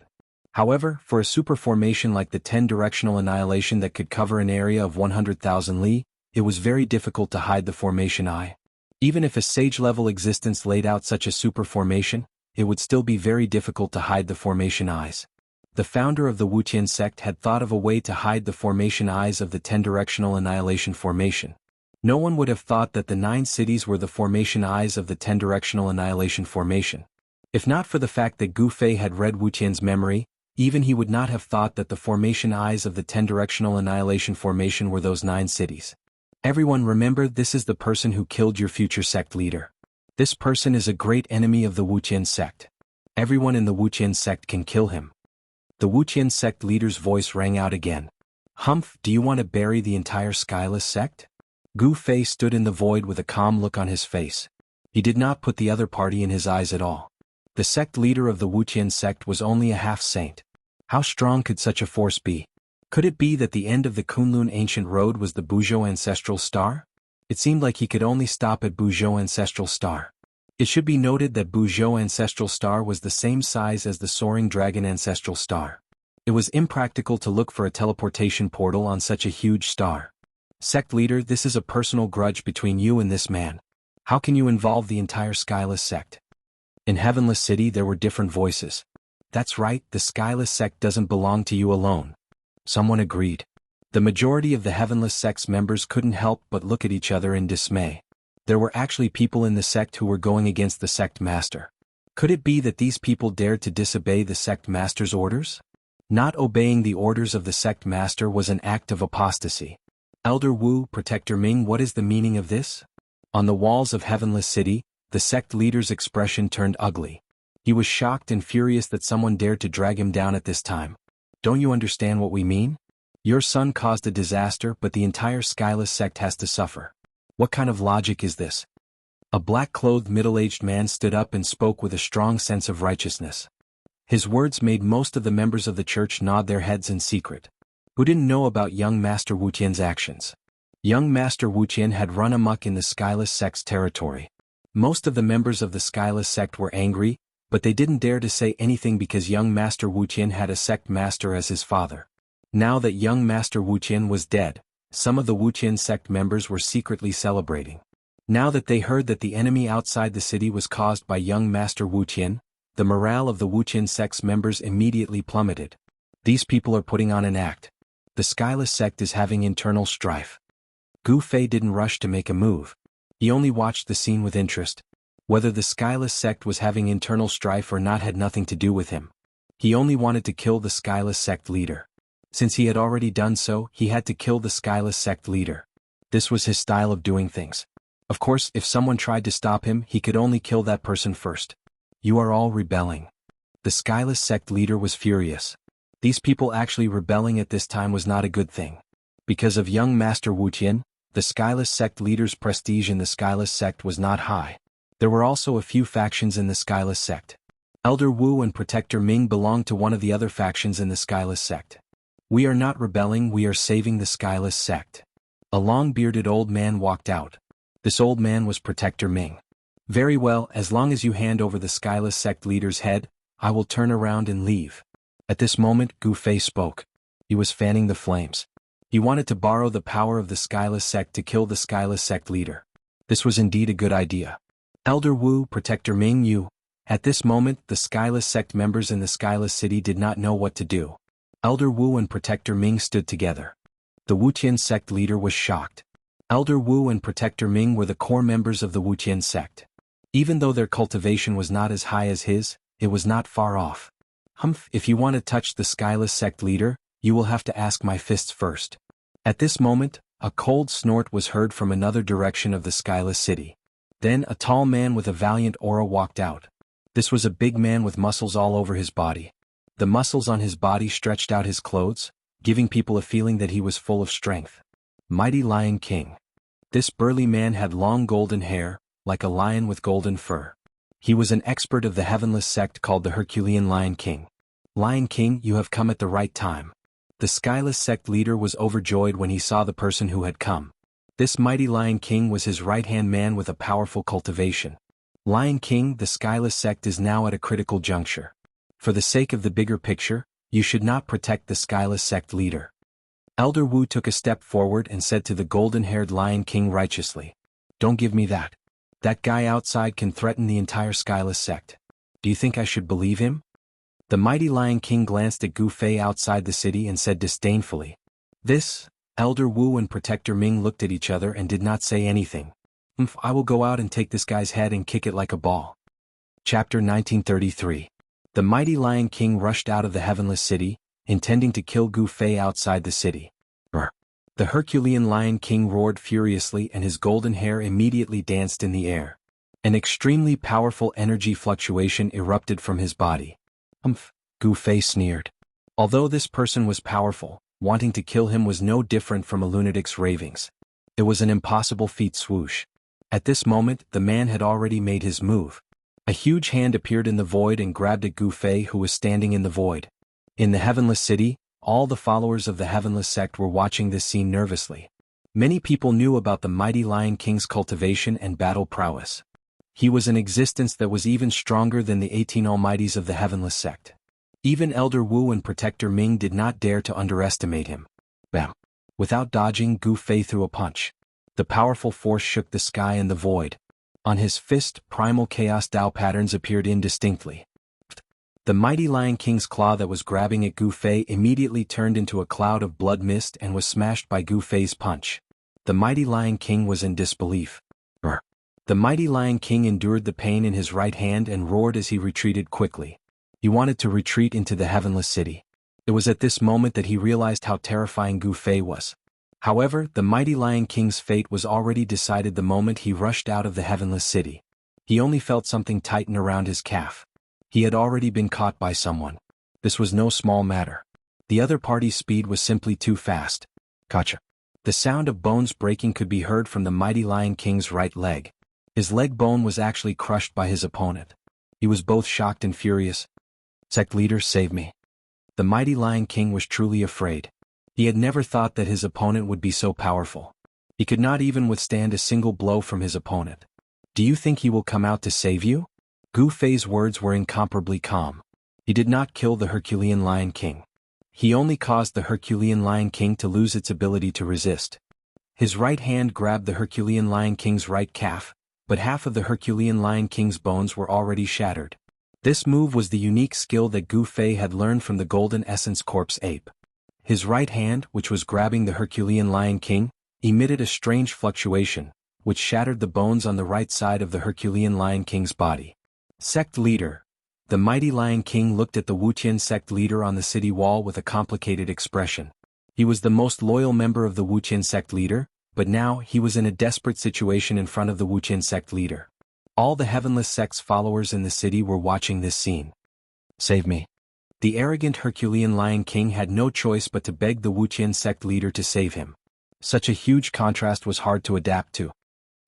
However, for a super formation like the 10-directional annihilation that could cover an area of 100,000 li, it was very difficult to hide the formation eye. Even if a sage-level existence laid out such a super formation, it would still be very difficult to hide the formation eyes. The founder of the Wuqian sect had thought of a way to hide the formation eyes of the 10-directional annihilation formation. No one would have thought that the 9 cities were the formation eyes of the 10-directional annihilation formation. If not for the fact that Gu Fei had read Wuqian's memory, even he would not have thought that the formation eyes of the 10-directional annihilation formation were those 9 cities. Everyone remember, this is the person who killed your future sect leader. This person is a great enemy of the Wuqian sect. Everyone in the Wuqian sect can kill him. The Wuqian sect leader's voice rang out again. Humph, do you want to bury the entire Skyless sect? Gu Fei stood in the void with a calm look on his face. He did not put the other party in his eyes at all. The sect leader of the Wuqian sect was only a half-saint. How strong could such a force be? Could it be that the end of the Kunlun ancient road was the Buzhou ancestral star? It seemed like he could only stop at Buzhou ancestral star. It should be noted that Buzhou ancestral star was the same size as the soaring dragon ancestral star. It was impractical to look for a teleportation portal on such a huge star. Sect leader, this is a personal grudge between you and this man. How can you involve the entire Skyless sect? In Heavenless City there were different voices. That's right, the Skyless sect doesn't belong to you alone. Someone agreed. The majority of the Heavenless sect's members couldn't help but look at each other in dismay. There were actually people in the sect who were going against the sect master. Could it be that these people dared to disobey the sect master's orders? Not obeying the orders of the sect master was an act of apostasy. Elder Wu, Protector Ming, what is the meaning of this? On the walls of Heavenless City, the sect leader's expression turned ugly. He was shocked and furious that someone dared to drag him down at this time. Don't you understand what we mean? Your son caused a disaster, but the entire Skyless sect has to suffer. What kind of logic is this? A black-clothed middle-aged man stood up and spoke with a strong sense of righteousness. His words made most of the members of the church nod their heads in secret. Who didn't know about young Master Wuqian's actions? Young Master Wuqian had run amok in the Skyless sect's territory. Most of the members of the Skyless sect were angry, but they didn't dare to say anything because young Master Wuqian had a sect master as his father. Now that young Master Wuqian was dead, some of the Wuqian sect members were secretly celebrating. Now that they heard that the enemy outside the city was caused by young Master Wuqian, the morale of the Wuqian sect's members immediately plummeted. These people are putting on an act. The Skyless sect is having internal strife. Gu Fei didn't rush to make a move. He only watched the scene with interest. Whether the Skyless sect was having internal strife or not had nothing to do with him. He only wanted to kill the Skyless sect leader. Since he had already done so, he had to kill the Skyless sect leader. This was his style of doing things. Of course, if someone tried to stop him, he could only kill that person first. You are all rebelling. The Skyless sect leader was furious. These people actually rebelling at this time was not a good thing. Because of young Master Wuxian, the Skyless sect leader's prestige in the Skyless sect was not high. There were also a few factions in the Skyless sect. Elder Wu and Protector Ming belonged to one of the other factions in the Skyless sect. We are not rebelling, we are saving the Skyless sect. A long-bearded old man walked out. This old man was Protector Ming. Very well, as long as you hand over the Skyless sect leader's head, I will turn around and leave. At this moment, Gu Fei spoke. He was fanning the flames. He wanted to borrow the power of the Skyless sect to kill the Skyless sect leader. This was indeed a good idea. Elder Wu, Protector Ming, you. At this moment, the Skyless sect members in the Skyless city did not know what to do. Elder Wu and Protector Ming stood together. The Wuqian sect leader was shocked. Elder Wu and Protector Ming were the core members of the Wuqian sect. Even though their cultivation was not as high as his, it was not far off. Humph, if you want to touch the Skyless sect leader, you will have to ask my fists first. At this moment, a cold snort was heard from another direction of the Skyless city. Then a tall man with a valiant aura walked out. This was a big man with muscles all over his body. The muscles on his body stretched out his clothes, giving people a feeling that he was full of strength. Mighty Lion King. This burly man had long golden hair, like a lion with golden fur. He was an expert of the Heavenless sect called the Herculean Lion King. Lion King, you have come at the right time. The Skyless sect leader was overjoyed when he saw the person who had come. This mighty Lion King was his right-hand man with a powerful cultivation. Lion King, the Skyless sect is now at a critical juncture. For the sake of the bigger picture, you should not protect the Skyless sect leader. Elder Wu took a step forward and said to the golden-haired Lion King righteously, "Don't give me that. That guy outside can threaten the entire Skyless sect. Do you think I should believe him?" The mighty Lion King glanced at Gu Fei outside the city and said disdainfully, "This?" Elder Wu and Protector Ming looked at each other and did not say anything. I will go out and take this guy's head and kick it like a ball." Chapter 1933. The mighty Lion King rushed out of the Heavenless city, intending to kill Gu Fei outside the city. Brr. The Herculean Lion King roared furiously and his golden hair immediately danced in the air. An extremely powerful energy fluctuation erupted from his body. Gu Fei sneered. Although this person was powerful, wanting to kill him was no different from a lunatic's ravings. It was an impossible feat. Swoosh. At this moment, the man had already made his move. A huge hand appeared in the void and grabbed at Gu Fei, who was standing in the void. In the Heavenless city, all the followers of the Heavenless sect were watching this scene nervously. Many people knew about the mighty Lion King's cultivation and battle prowess. He was an existence that was even stronger than the 18 Almighties of the Heavenless sect. Even Elder Wu and Protector Ming did not dare to underestimate him. Bam! Without dodging, Gu Fei threw a punch. The powerful force shook the sky and the void. On his fist, primal chaos Dao patterns appeared indistinctly. The mighty Lion King's claw that was grabbing at Gu Fei immediately turned into a cloud of blood mist and was smashed by Gu Fei's punch. The mighty Lion King was in disbelief. Brr. The mighty Lion King endured the pain in his right hand and roared as he retreated quickly. He wanted to retreat into the Heavenless city. It was at this moment that he realized how terrifying Gu Fei was. However, the mighty Lion King's fate was already decided the moment he rushed out of the Heavenless city. He only felt something tighten around his calf. He had already been caught by someone. This was no small matter. The other party's speed was simply too fast. Gotcha. The sound of bones breaking could be heard from the mighty Lion King's right leg. His leg bone was actually crushed by his opponent. He was both shocked and furious. "Sect leader, save me." The mighty Lion King was truly afraid. He had never thought that his opponent would be so powerful. He could not even withstand a single blow from his opponent. "Do you think he will come out to save you?" Gu Fei's words were incomparably calm. He did not kill the Herculean Lion King. He only caused the Herculean Lion King to lose its ability to resist. His right hand grabbed the Herculean Lion King's right calf, but half of the Herculean Lion King's bones were already shattered. This move was the unique skill that Gu Fei had learned from the Golden Essence Corpse ape. His right hand, which was grabbing the Herculean Lion King, emitted a strange fluctuation, which shattered the bones on the right side of the Herculean Lion King's body. Sect leader. The mighty Lion King looked at the Wuqian sect leader on the city wall with a complicated expression. He was the most loyal member of the Wuqian sect leader, but now he was in a desperate situation in front of the Wuqian sect leader. All the Heavenless sect's followers in the city were watching this scene. "Save me." The arrogant Herculean Lion King had no choice but to beg the Wuqian sect leader to save him. Such a huge contrast was hard to adapt to.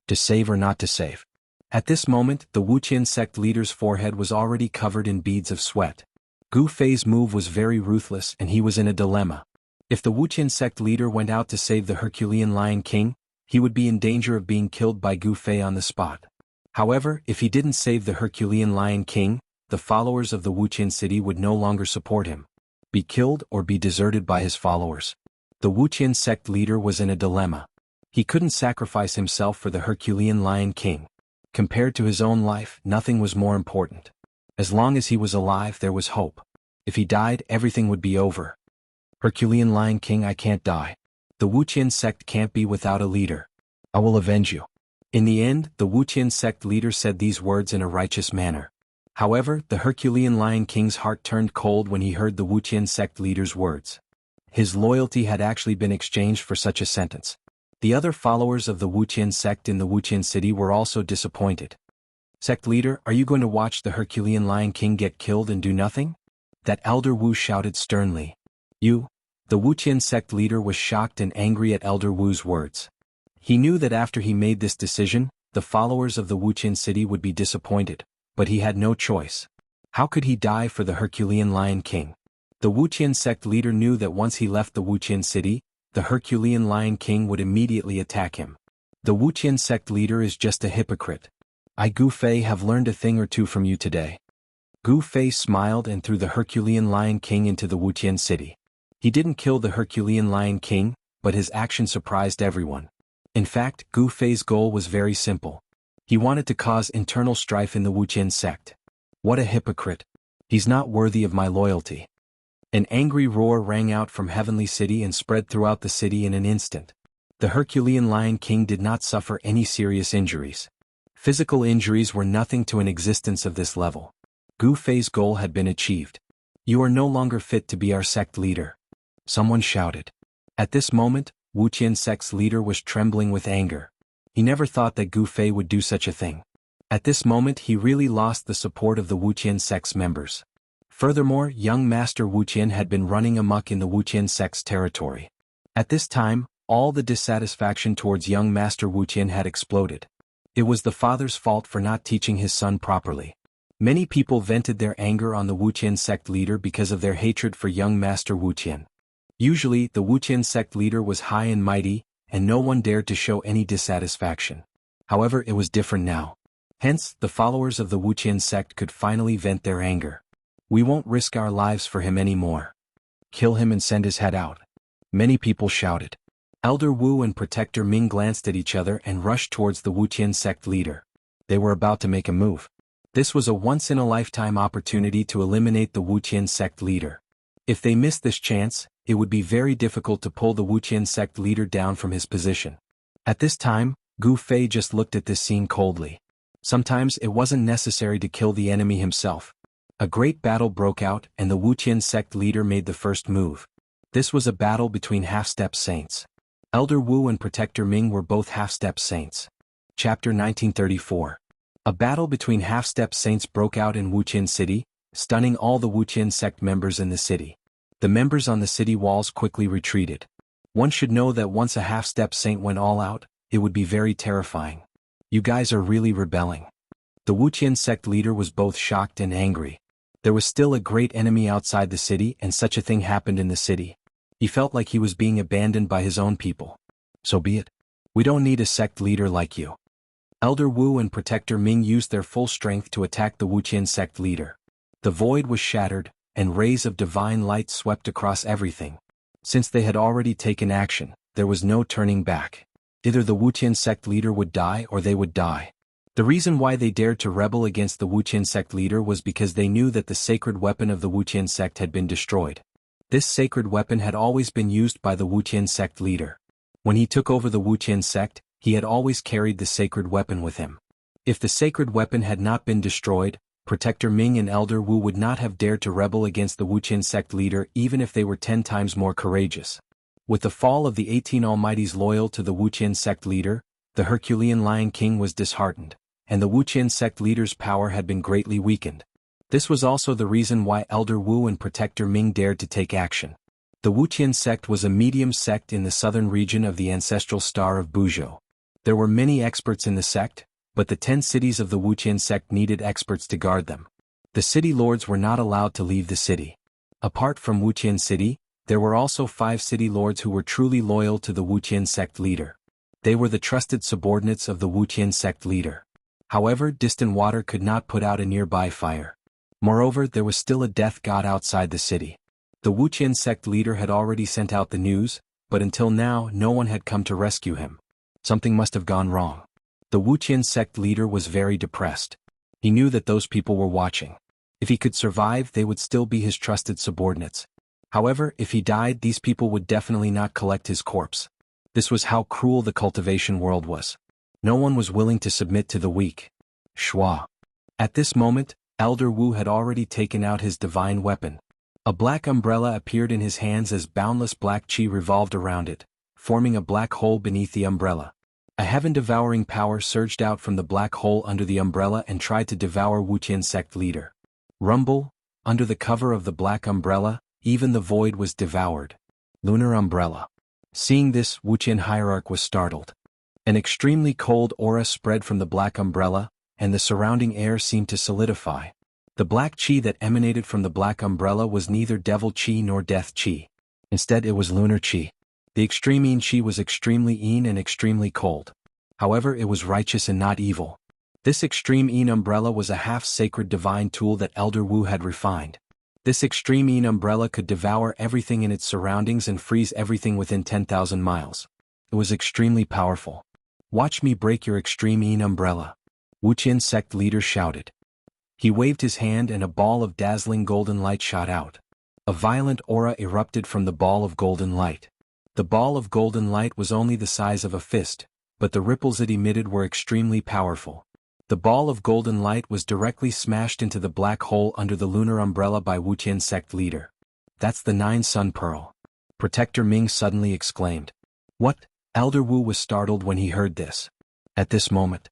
To save or not to save? At this moment, the Wuqian sect leader's forehead was already covered in beads of sweat. Gu Fei's move was very ruthless and he was in a dilemma. If the Wuqian sect leader went out to save the Herculean Lion King, he would be in danger of being killed by Gu Fei on the spot. However, if he didn't save the Herculean Lion King, the followers of the Wuqian city would no longer support him. Be killed or be deserted by his followers. The Wuqian sect leader was in a dilemma. He couldn't sacrifice himself for the Herculean Lion King. Compared to his own life, nothing was more important. As long as he was alive, there was hope. If he died, everything would be over. Herculean Lion King, I can't die. The Wuqian sect can't be without a leader. I will avenge you. In the end, the Wuqian sect leader said these words in a righteous manner. However, the Herculean Lion King's heart turned cold when he heard the Wuqian sect leader's words. His loyalty had actually been exchanged for such a sentence. The other followers of the Wuqian sect in the Wuqian city were also disappointed. "Sect leader, are you going to watch the Herculean Lion King get killed and do nothing?" That elder Wu shouted sternly. "You?" The Wuqian sect leader was shocked and angry at elder Wu's words. He knew that after he made this decision, the followers of the Wuqian city would be disappointed, but he had no choice. How could he die for the Herculean Lion King? The Wuqian sect leader knew that once he left the Wuqian city, the Herculean Lion King would immediately attack him. The Wuqian sect leader is just a hypocrite. "I, Gu Fei, have learned a thing or two from you today." Gu Fei smiled and threw the Herculean Lion King into the Wuqian city. He didn't kill the Herculean Lion King, but his action surprised everyone. In fact, Gu Fei's goal was very simple. He wanted to cause internal strife in the Wuqian sect. What a hypocrite. He's not worthy of my loyalty. An angry roar rang out from Heavenly City and spread throughout the city in an instant. The Herculean Lion King did not suffer any serious injuries. Physical injuries were nothing to an existence of this level. Gu Fei's goal had been achieved. "You are no longer fit to be our sect leader," someone shouted. At this moment, Wuqian sect's leader was trembling with anger. He never thought that Gu Fei would do such a thing. At this moment he really lost the support of the Wuqian sect's members. Furthermore, young Master Wuqian had been running amok in the Wuqian sect's territory. At this time, all the dissatisfaction towards young Master Wuqian had exploded. It was the father's fault for not teaching his son properly. Many people vented their anger on the Wuqian sect leader because of their hatred for young Master Wuqian. Usually, the Wuqian sect leader was high and mighty, and no one dared to show any dissatisfaction. However, it was different now. Hence, the followers of the Wuqian sect could finally vent their anger. "We won't risk our lives for him anymore. Kill him and send his head out," many people shouted. Elder Wu and Protector Ming glanced at each other and rushed towards the Wuqian sect leader. They were about to make a move. This was a once-in-a-lifetime opportunity to eliminate the Wuqian sect leader. If they missed this chance, it would be very difficult to pull the Wuqian sect leader down from his position. At this time, Gu Fei just looked at this scene coldly. Sometimes it wasn't necessary to kill the enemy himself. A great battle broke out and the Wuqian sect leader made the first move. This was a battle between half-step saints. Elder Wu and Protector Ming were both half-step saints. Chapter 1934. A battle between half-step saints broke out in Wuqian City, stunning all the Wuqian sect members in the city. The members on the city walls quickly retreated. One should know that once a half-step saint went all out, it would be very terrifying. "You guys are really rebelling." The Wuqian sect leader was both shocked and angry. There was still a great enemy outside the city and such a thing happened in the city. He felt like he was being abandoned by his own people. "So be it. We don't need a sect leader like you." Elder Wu and Protector Ming used their full strength to attack the Wuqian sect leader. The void was shattered, and rays of divine light swept across everything. Since they had already taken action, there was no turning back. Either the Wuqian sect leader would die or they would die. The reason why they dared to rebel against the Wuqian sect leader was because they knew that the sacred weapon of the Wuqian sect had been destroyed. This sacred weapon had always been used by the Wuqian sect leader. When he took over the Wuqian sect, he had always carried the sacred weapon with him. If the sacred weapon had not been destroyed, Protector Ming and Elder Wu would not have dared to rebel against the Wuqian sect leader even if they were 10 times more courageous. With the fall of the 18 almighties loyal to the Wuqian sect leader, the Herculean Lion King was disheartened, and the Wuqian sect leader's power had been greatly weakened. This was also the reason why Elder Wu and Protector Ming dared to take action. The Wuqian sect was a medium sect in the southern region of the ancestral star of Buzhou. There were many experts in the sect, but the 10 cities of the Wuqian sect needed experts to guard them. The city lords were not allowed to leave the city. Apart from Wuqian City, there were also 5 city lords who were truly loyal to the Wuqian sect leader. They were the trusted subordinates of the Wuqian sect leader. However, distant water could not put out a nearby fire. Moreover, there was still a death god outside the city. The Wuqian sect leader had already sent out the news, but until now no one had come to rescue him. Something must have gone wrong. The Wuqian sect leader was very depressed. He knew that those people were watching. If he could survive, they would still be his trusted subordinates. However, if he died, these people would definitely not collect his corpse. This was how cruel the cultivation world was. No one was willing to submit to the weak. Shua. At this moment, Elder Wu had already taken out his divine weapon. A black umbrella appeared in his hands as boundless black chi revolved around it, forming a black hole beneath the umbrella. A heaven-devouring power surged out from the black hole under the umbrella and tried to devour Wuqian sect leader. Rumble, under the cover of the black umbrella, even the void was devoured. Lunar umbrella. Seeing this, Wuqian hierarch was startled. An extremely cold aura spread from the black umbrella, and the surrounding air seemed to solidify. The black chi that emanated from the black umbrella was neither devil chi nor death chi. Instead, it was lunar chi. The extreme yin chi was extremely yin and extremely cold. However, it was righteous and not evil. This extreme yin umbrella was a half-sacred divine tool that Elder Wu had refined. This extreme yin umbrella could devour everything in its surroundings and freeze everything within 10,000 miles. It was extremely powerful. "Watch me break your extreme yin umbrella," Wuqian sect leader shouted. He waved his hand and a ball of dazzling golden light shot out. A violent aura erupted from the ball of golden light. The ball of golden light was only the size of a fist, but the ripples it emitted were extremely powerful. The ball of golden light was directly smashed into the black hole under the lunar umbrella by Wuqian sect leader. "That's the 9 Sun Pearl," Protector Ming suddenly exclaimed. "What?" Elder Wu was startled when he heard this. At this moment,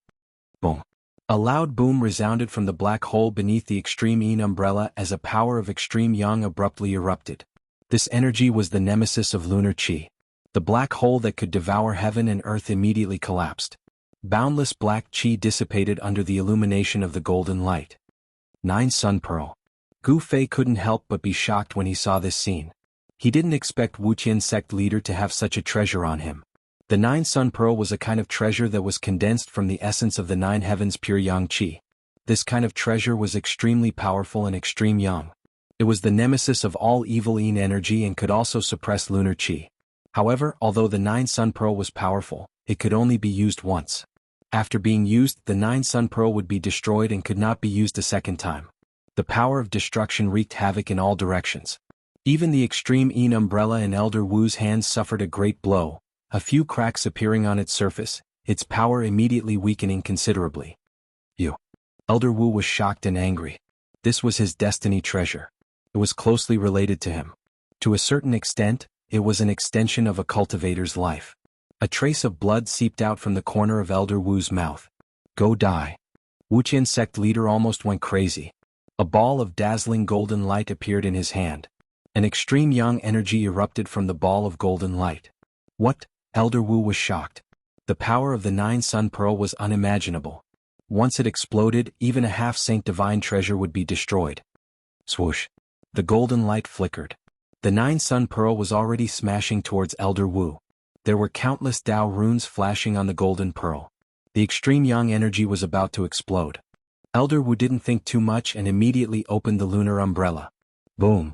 boom. A loud boom resounded from the black hole beneath the extreme yin umbrella as a power of extreme yang abruptly erupted. This energy was the nemesis of lunar chi. The black hole that could devour heaven and earth immediately collapsed. Boundless black chi dissipated under the illumination of the golden light. 9 Sun Pearl. Gu Fei couldn't help but be shocked when he saw this scene. He didn't expect Wuqian sect leader to have such a treasure on him. The 9 Sun Pearl was a kind of treasure that was condensed from the essence of the 9 heavens pure yang chi. This kind of treasure was extremely powerful and extreme yang. It was the nemesis of all evil yin energy and could also suppress lunar chi. However, although the 9 Sun Pearl was powerful, it could only be used once. After being used, the 9 Sun Pearl would be destroyed and could not be used a second time. The power of destruction wreaked havoc in all directions. Even the extreme yin umbrella in Elder Wu's hands suffered a great blow, a few cracks appearing on its surface, its power immediately weakening considerably. Elder Wu was shocked and angry. This was his destiny treasure. It was closely related to him. To a certain extent, it was an extension of a cultivator's life. A trace of blood seeped out from the corner of Elder Wu's mouth. "Go die." Wuqian sect leader almost went crazy. A ball of dazzling golden light appeared in his hand. An extreme yang energy erupted from the ball of golden light. "What?" Elder Wu was shocked. The power of the 9 Sun Pearl was unimaginable. Once it exploded, even a half-saint divine treasure would be destroyed. Swoosh. The golden light flickered. The 9 Sun Pearl was already smashing towards Elder Wu. There were countless Tao runes flashing on the golden pearl. The extreme yang energy was about to explode. Elder Wu didn't think too much and immediately opened the lunar umbrella. Boom.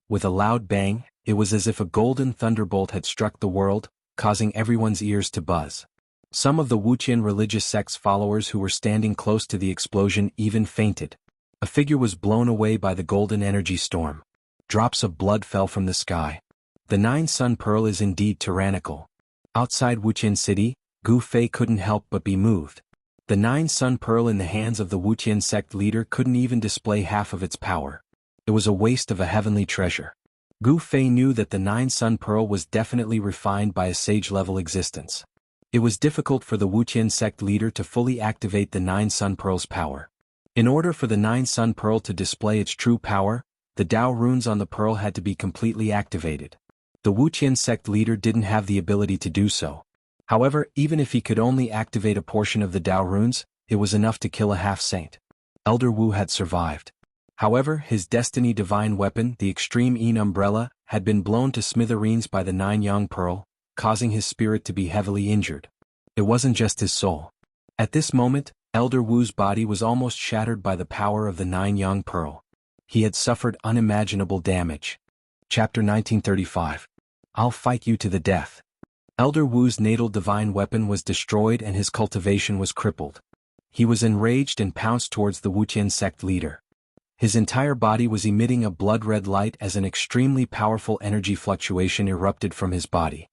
With a loud bang, it was as if a golden thunderbolt had struck the world, causing everyone's ears to buzz. Some of the Wuqian religious sect's followers who were standing close to the explosion even fainted. A figure was blown away by the golden energy storm. Drops of blood fell from the sky. The 9 Sun Pearl is indeed tyrannical. Outside Wuqian City, Gu Fei couldn't help but be moved. The 9 Sun Pearl in the hands of the Wuqian sect leader couldn't even display half of its power. It was a waste of a heavenly treasure. Gu Fei knew that the Nine Sun Pearl was definitely refined by a sage-level existence. It was difficult for the Wuqian sect leader to fully activate the Nine Sun Pearl's power. In order for the Nine Sun Pearl to display its true power, the Dao runes on the pearl had to be completely activated. The Wuqian sect leader didn't have the ability to do so. However, even if he could only activate a portion of the Dao runes, it was enough to kill a half-saint. Elder Wu had survived. However, his destiny divine weapon, the Extreme Yin Umbrella, had been blown to smithereens by the Nine Yang Pearl, causing his spirit to be heavily injured. It wasn't just his soul. At this moment, Elder Wu's body was almost shattered by the power of the Nine Yang Pearl. He had suffered unimaginable damage. Chapter 1935. I'll fight you to the death. Elder Wu's natal divine weapon was destroyed and his cultivation was crippled. He was enraged and pounced towards the Wuqian sect leader. His entire body was emitting a blood-red light as an extremely powerful energy fluctuation erupted from his body.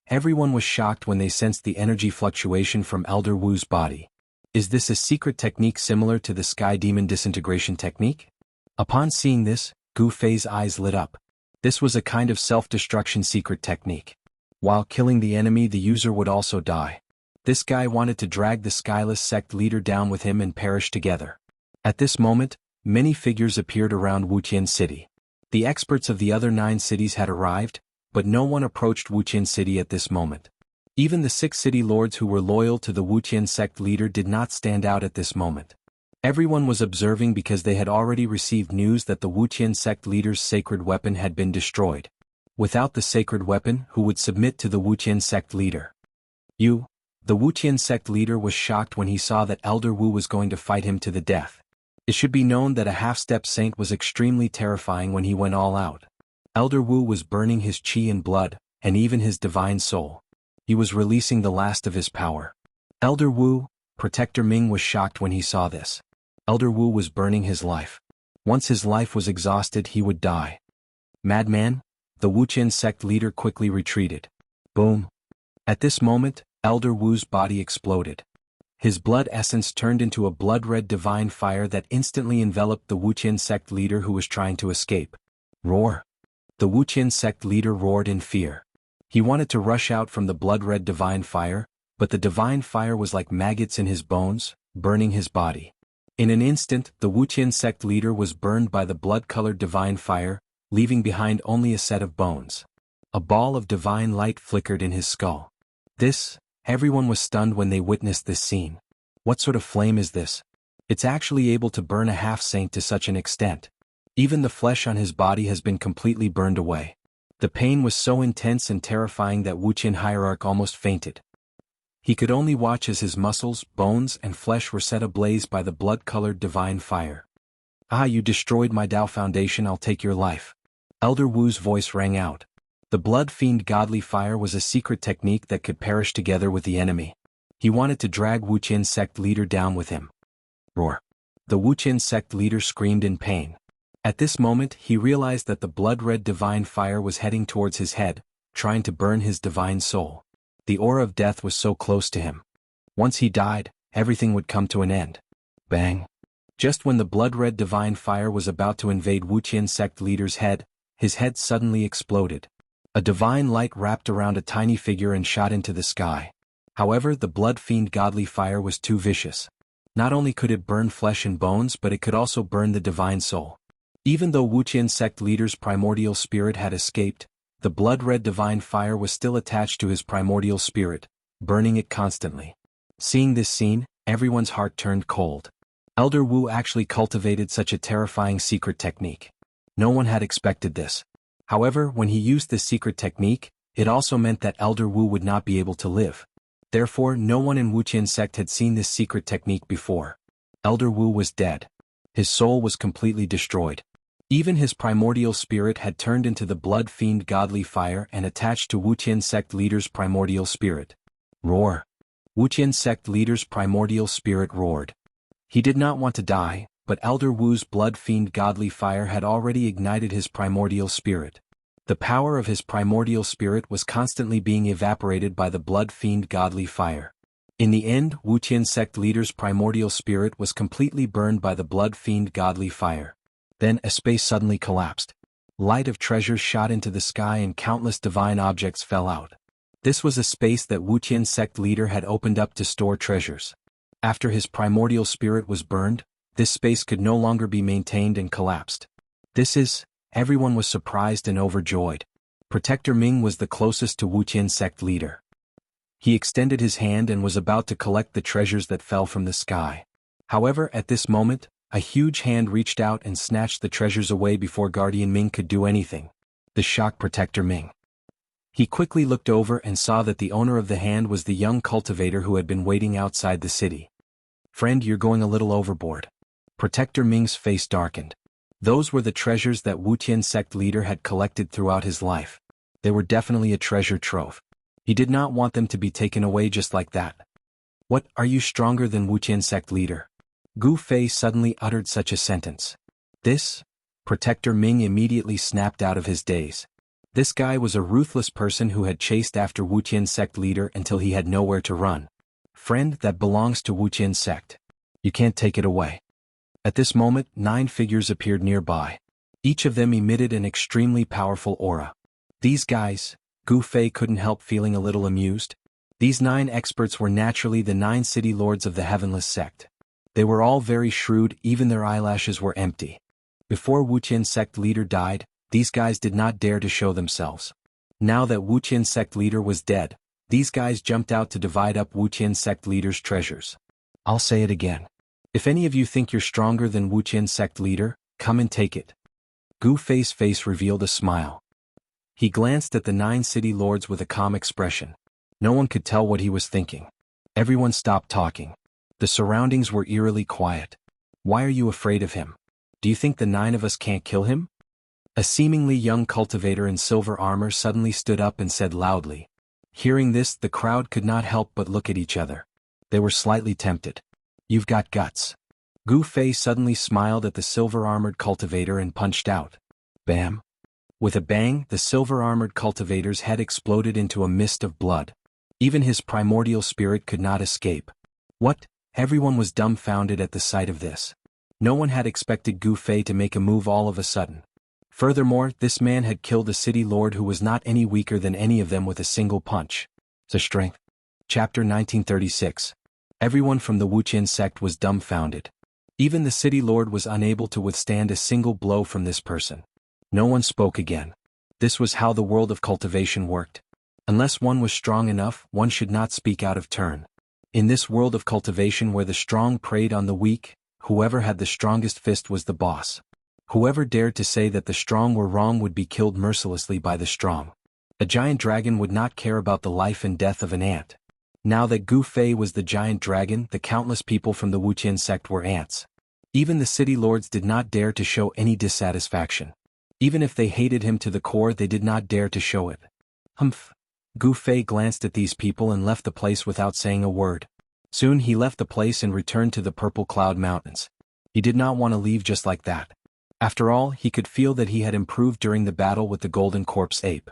Everyone was shocked when they sensed the energy fluctuation from Elder Wu's body. Is this a secret technique similar to the Sky Demon disintegration technique? Upon seeing this, Gu Fei's eyes lit up. This was a kind of self-destruction secret technique. While killing the enemy, the user would also die. This guy wanted to drag the Skyless sect leader down with him and perish together. At this moment, many figures appeared around Wuqian City. The experts of the other 9 cities had arrived, but no one approached Wuqian City at this moment. Even the 6 city lords who were loyal to the Wuqian sect leader did not stand out at this moment. Everyone was observing because they had already received news that the Wuqian sect leader's sacred weapon had been destroyed. Without the sacred weapon, who would submit to the Wuqian sect leader? The Wuqian sect leader was shocked when he saw that Elder Wu was going to fight him to the death. It should be known that a half-step saint was extremely terrifying when he went all out. Elder Wu was burning his qi and blood, and even his divine soul. He was releasing the last of his power. Elder Wu, Protector Ming was shocked when he saw this. Elder Wu was burning his life. Once his life was exhausted, he would die. Madman, the Wuqian sect leader quickly retreated. Boom. At this moment, Elder Wu's body exploded. His blood essence turned into a blood-red divine fire that instantly enveloped the Wuqian sect leader who was trying to escape. Roar. The Wuqian sect leader roared in fear. He wanted to rush out from the blood-red divine fire, but the divine fire was like maggots in his bones, burning his body. In an instant, the Wuqian sect leader was burned by the blood-colored divine fire, leaving behind only a set of bones. A ball of divine light flickered in his skull. Everyone was stunned when they witnessed this scene. What sort of flame is this? It's actually able to burn a half-saint to such an extent. Even the flesh on his body has been completely burned away. The pain was so intense and terrifying that Wuqian hierarch almost fainted. He could only watch as his muscles, bones, and flesh were set ablaze by the blood-colored divine fire. Ah, you destroyed my Dao foundation, I'll take your life. Elder Wu's voice rang out. The blood fiend godly fire was a secret technique that could perish together with the enemy. He wanted to drag Wuqian sect leader down with him. Roar. The Wuqian sect leader screamed in pain. At this moment, he realized that the blood-red divine fire was heading towards his head, trying to burn his divine soul. The aura of death was so close to him. Once he died, everything would come to an end. Bang. Just when the blood-red divine fire was about to invade Wuqian sect leader's head, his head suddenly exploded. A divine light wrapped around a tiny figure and shot into the sky. However, the blood fiend godly fire was too vicious. Not only could it burn flesh and bones, but it could also burn the divine soul. Even though Wuqian sect leader's primordial spirit had escaped, the blood-red divine fire was still attached to his primordial spirit, burning it constantly. Seeing this scene, everyone's heart turned cold. Elder Wu actually cultivated such a terrifying secret technique. No one had expected this. However, when he used this secret technique, it also meant that Elder Wu would not be able to live. Therefore, no one in Wuqian sect had seen this secret technique before. Elder Wu was dead. His soul was completely destroyed. Even his primordial spirit had turned into the blood fiend godly fire and attached to Wuqian sect leader's primordial spirit. Roar. Wuqian sect leader's primordial spirit roared. He did not want to die, but Elder Wu's blood fiend godly fire had already ignited his primordial spirit. The power of his primordial spirit was constantly being evaporated by the blood fiend godly fire. In the end, Wuqian sect leader's primordial spirit was completely burned by the blood fiend godly fire. Then a space suddenly collapsed. Light of treasures shot into the sky and countless divine objects fell out. This was a space that Wuqian sect leader had opened up to store treasures. After his primordial spirit was burned, this space could no longer be maintained and collapsed. Everyone was surprised and overjoyed. Protector Ming was the closest to Wuqian sect leader. He extended his hand and was about to collect the treasures that fell from the sky. However, at this moment, a huge hand reached out and snatched the treasures away before Guardian Ming could do anything. The shocked Protector Ming. He quickly looked over and saw that the owner of the hand was the young cultivator who had been waiting outside the city. "Friend, you're going a little overboard." Protector Ming's face darkened. Those were the treasures that Wuqian sect leader had collected throughout his life. They were definitely a treasure trove. He did not want them to be taken away just like that. "What, are you stronger than Wuqian sect leader?" Gu Fei suddenly uttered such a sentence. Protector Ming immediately snapped out of his daze. This guy was a ruthless person who had chased after Wuqian sect leader until he had nowhere to run. "Friend, that belongs to Wuqian sect. You can't take it away." At this moment, 9 figures appeared nearby. Each of them emitted an extremely powerful aura. These guys, Gu Fei couldn't help feeling a little amused. These 9 experts were naturally the 9 city lords of the Heavenless sect. They were all very shrewd, even their eyelashes were empty. Before Wuqian sect leader died, these guys did not dare to show themselves. Now that Wuqian sect leader was dead, these guys jumped out to divide up Wuqian sect leader's treasures. I'll say it again. If any of you think you're stronger than Wuqian sect leader, come and take it. Gu Fei's face revealed a smile. He glanced at the 9 city lords with a calm expression. No one could tell what he was thinking. Everyone stopped talking. The surroundings were eerily quiet. "Why are you afraid of him? Do you think the 9 of us can't kill him?" A seemingly young cultivator in silver armor suddenly stood up and said loudly. Hearing this, the crowd could not help but look at each other. They were slightly tempted. "You've got guts." Gu Fei suddenly smiled at the silver-armored cultivator and punched out. Bam! With a bang, the silver-armored cultivator's head exploded into a mist of blood. Even his primordial spirit could not escape. What? Everyone was dumbfounded at the sight of this. No one had expected Gu Fei to make a move all of a sudden. Furthermore, this man had killed a city lord who was not any weaker than any of them with a single punch. The strength. Chapter 1936. Everyone from the Wuqian sect was dumbfounded. Even the city lord was unable to withstand a single blow from this person. No one spoke again. This was how the world of cultivation worked. Unless one was strong enough, one should not speak out of turn. In this world of cultivation where the strong preyed on the weak, whoever had the strongest fist was the boss. Whoever dared to say that the strong were wrong would be killed mercilessly by the strong. A giant dragon would not care about the life and death of an ant. Now that Gu Fei was the giant dragon, the countless people from the Wuqian sect were ants. Even the city lords did not dare to show any dissatisfaction. Even if they hated him to the core, they did not dare to show it. Humph. Gu Fei glanced at these people and left the place without saying a word. Soon he left the place and returned to the Purple Cloud Mountains. He did not want to leave just like that. After all, he could feel that he had improved during the battle with the Golden Corpse Ape.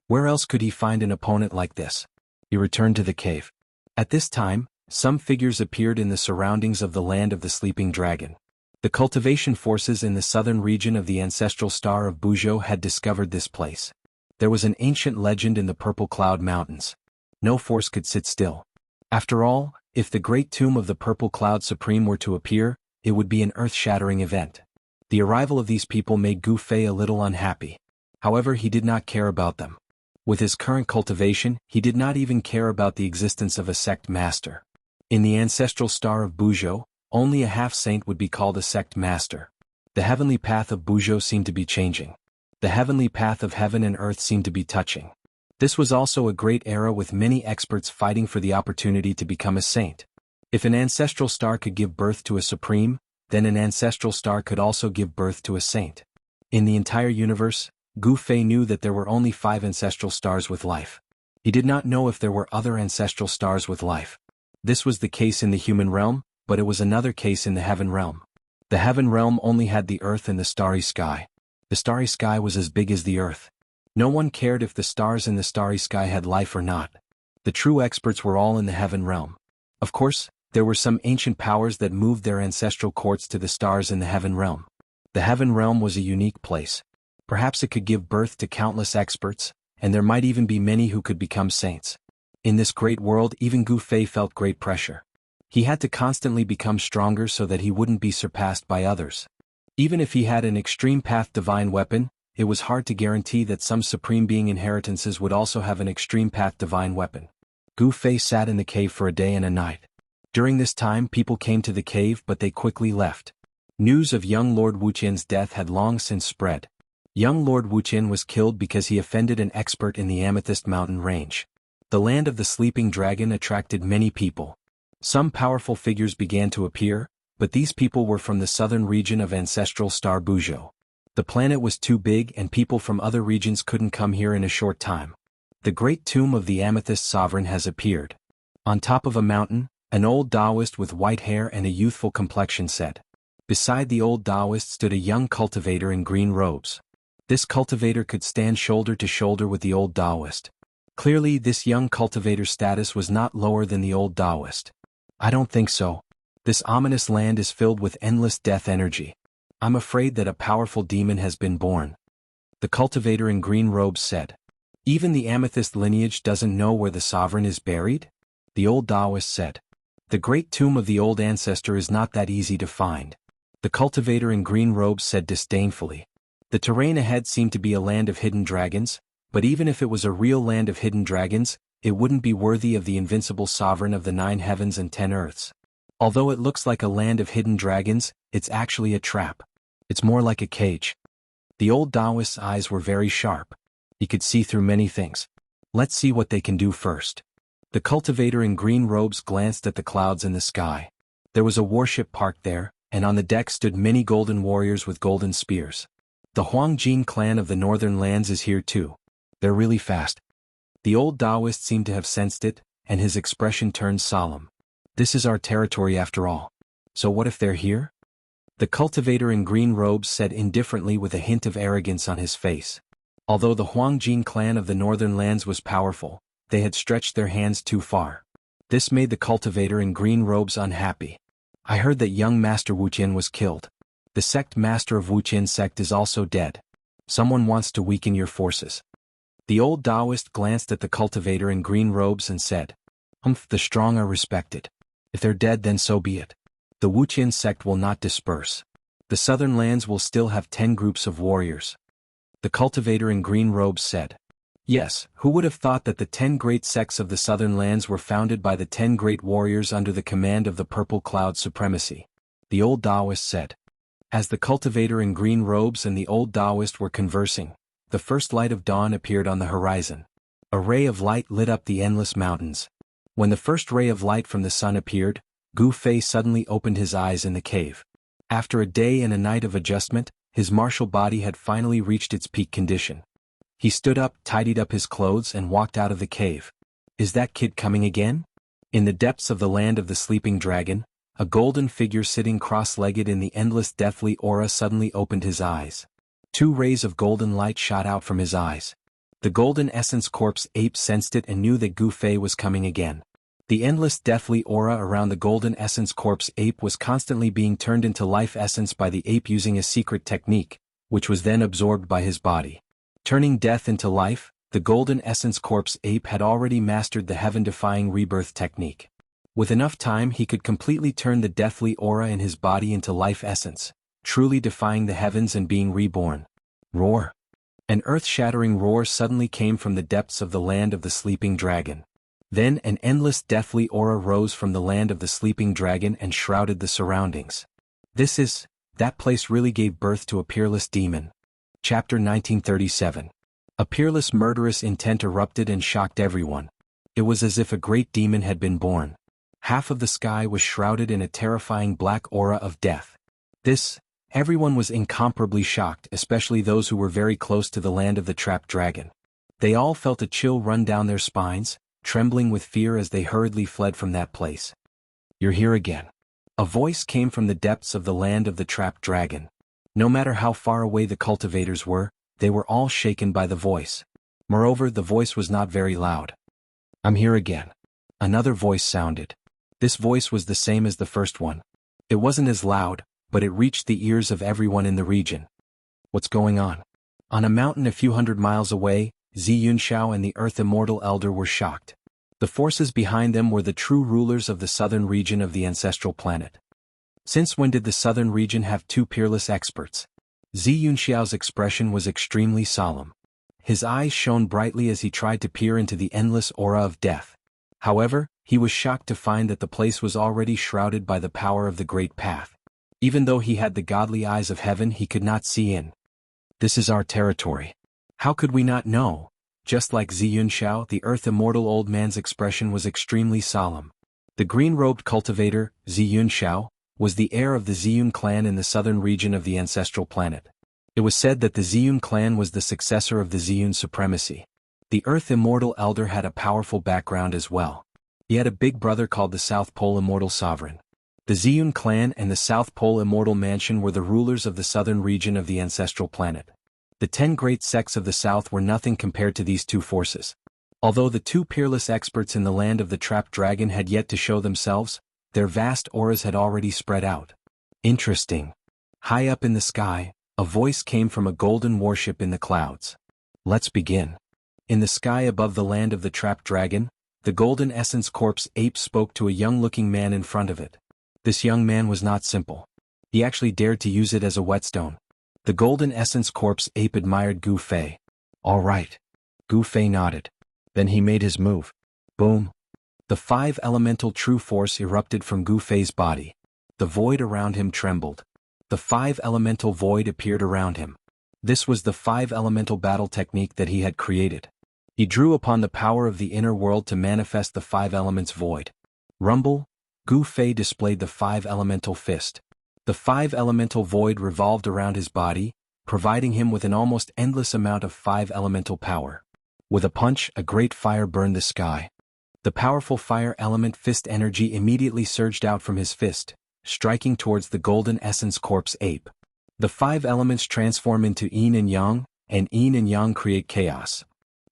Where else could he find an opponent like this? He returned to the cave. At this time, some figures appeared in the surroundings of the land of the Sleeping Dragon. The cultivation forces in the southern region of the ancestral star of Buzhou had discovered this place. There was an ancient legend in the Purple Cloud Mountains. No force could sit still. After all, if the great tomb of the Purple Cloud Supreme were to appear, it would be an earth-shattering event. The arrival of these people made Gu Fei a little unhappy. However, he did not care about them. With his current cultivation, he did not even care about the existence of a sect master. In the ancestral star of Buzhou, only a half-saint would be called a sect master. The heavenly path of Buzhou seemed to be changing. The heavenly path of heaven and earth seemed to be touching. This was also a great era with many experts fighting for the opportunity to become a saint. If an ancestral star could give birth to a supreme, then an ancestral star could also give birth to a saint. In the entire universe, Gu Fei knew that there were only 5 ancestral stars with life. He did not know if there were other ancestral stars with life. This was the case in the human realm, but it was another case in the heaven realm. The heaven realm only had the earth and the starry sky. The starry sky was as big as the earth. No one cared if the stars in the starry sky had life or not. The true experts were all in the heaven realm. Of course, there were some ancient powers that moved their ancestral courts to the stars in the heaven realm. The heaven realm was a unique place. Perhaps it could give birth to countless experts, and there might even be many who could become saints. In this great world, even Gu Fei felt great pressure. He had to constantly become stronger so that he wouldn't be surpassed by others. Even if he had an extreme path divine weapon, it was hard to guarantee that some supreme being inheritances would also have an extreme path divine weapon. Gu Fei sat in the cave for a day and a night. During this time, people came to the cave, but they quickly left. News of young Lord Wuqian's death had long since spread. Young Lord Wuqian was killed because he offended an expert in the Amethyst Mountain range. The land of the sleeping dragon attracted many people. Some powerful figures began to appear, but these people were from the southern region of ancestral star Buzhou. The planet was too big and people from other regions couldn't come here in a short time. The great tomb of the Amethyst Sovereign has appeared. On top of a mountain, an old Taoist with white hair and a youthful complexion said. Beside the old Taoist stood a young cultivator in green robes. This cultivator could stand shoulder to shoulder with the old Taoist. Clearly, this young cultivator's status was not lower than the old Taoist. I don't think so. This ominous land is filled with endless death energy. I'm afraid that a powerful demon has been born. The cultivator in green robes said. Even the amethyst lineage doesn't know where the sovereign is buried? The old Taoist said. The great tomb of the old ancestor is not that easy to find. The cultivator in green robes said disdainfully. The terrain ahead seemed to be a land of hidden dragons, but even if it was a real land of hidden dragons, it wouldn't be worthy of the invincible sovereign of the 9 heavens and 10 earths. Although it looks like a land of hidden dragons, it's actually a trap. It's more like a cage. The old Taoist's eyes were very sharp. He could see through many things. Let's see what they can do first. The cultivator in green robes glanced at the clouds in the sky. There was a warship parked there, and on the deck stood many golden warriors with golden spears. The Huangjin clan of the northern lands is here too. They're really fast. The old Taoist seemed to have sensed it, and his expression turned solemn. This is our territory after all. So what if they're here? The cultivator in green robes said indifferently with a hint of arrogance on his face. Although the Huangjin clan of the northern lands was powerful, they had stretched their hands too far. This made the cultivator in green robes unhappy. I heard that young Master Wuqian was killed. The sect master of Wuqian sect is also dead. Someone wants to weaken your forces. The old Taoist glanced at the cultivator in green robes and said, the strong are respected. If they're dead, then so be it. The Wuqian sect will not disperse. The southern lands will still have 10 groups of warriors. The cultivator in green robes said. Yes, who would have thought that the 10 great sects of the southern lands were founded by the 10 great warriors under the command of the purple cloud supremacy? The old Taoist said. As the cultivator in green robes and the old Taoist were conversing, the first light of dawn appeared on the horizon. A ray of light lit up the endless mountains. When the first ray of light from the sun appeared, Gu Fei suddenly opened his eyes in the cave. After a day and a night of adjustment, his martial body had finally reached its peak condition. He stood up, tidied up his clothes, and walked out of the cave. Is that kid coming again? In the depths of the land of the sleeping dragon, a golden figure sitting cross-legged in the endless deathly aura suddenly opened his eyes. 2 rays of golden light shot out from his eyes. The golden essence corpse ape sensed it and knew that Gu Fei was coming again. The endless deathly aura around the golden essence corpse ape was constantly being turned into life essence by the ape using a secret technique, which was then absorbed by his body. Turning death into life, the golden essence corpse ape had already mastered the heaven-defying rebirth technique. With enough time, he could completely turn the deathly aura in his body into life essence, truly defying the heavens and being reborn. Roar! An earth-shattering roar suddenly came from the depths of the land of the sleeping dragon. Then an endless deathly aura rose from the land of the sleeping dragon and shrouded the surroundings. That place really gave birth to a peerless demon. Chapter 1937. A peerless murderous intent erupted and shocked everyone. It was as if a great demon had been born. Half of the sky was shrouded in a terrifying black aura of death. Everyone was incomparably shocked, especially those who were very close to the land of the trapped dragon. They all felt a chill run down their spines, trembling with fear as they hurriedly fled from that place. You're here again. A voice came from the depths of the land of the trapped dragon. No matter how far away the cultivators were, they were all shaken by the voice. Moreover, the voice was not very loud. I'm here again. Another voice sounded. This voice was the same as the first one. It wasn't as loud, but it reached the ears of everyone in the region. What's going on? On a mountain a few hundred miles away, Zi Yunxiao and the Earth Immortal Elder were shocked. The forces behind them were the true rulers of the southern region of the ancestral planet. Since when did the southern region have two peerless experts? Zi Yunxiao's expression was extremely solemn. His eyes shone brightly as he tried to peer into the endless aura of death. However, he was shocked to find that the place was already shrouded by the power of the Great Path. Even though he had the godly eyes of heaven, he could not see in. This is our territory. How could we not know? Just like Zi Yunxiao, the Earth Immortal old man's expression was extremely solemn. The green-robed cultivator, Zi Yunxiao, was the heir of the Ziyun clan in the southern region of the ancestral planet. It was said that the Ziyun clan was the successor of the Ziyun supremacy. The Earth Immortal Elder had a powerful background as well. He had a big brother called the South Pole Immortal Sovereign. The Ziyun clan and the South Pole Immortal Mansion were the rulers of the southern region of the ancestral planet. The 10 great sects of the south were nothing compared to these two forces. Although the two peerless experts in the land of the trapped dragon had yet to show themselves, their vast auras had already spread out. Interesting. High up in the sky, a voice came from a golden warship in the clouds. Let's begin. In the sky above the land of the trapped dragon, the Golden Essence Corpse ape spoke to a young-looking man in front of it. This young man was not simple. He actually dared to use it as a whetstone. The Golden Essence Corpse ape admired Gu Fei. All right. Gu Fei nodded. Then he made his move. Boom. The 5 elemental true force erupted from Gu Fei's body. The void around him trembled. The 5 elemental void appeared around him. This was the 5 elemental battle technique that he had created. He drew upon the power of the inner world to manifest the 5 elements void. Rumble. Gu Fei displayed the 5 elemental fist. The 5 elemental void revolved around his body, providing him with an almost endless amount of 5 elemental power. With a punch, a great fire burned the sky. The powerful fire element fist energy immediately surged out from his fist, striking towards the Golden Essence Corpse ape. The 5 elements transform into yin and yang create chaos.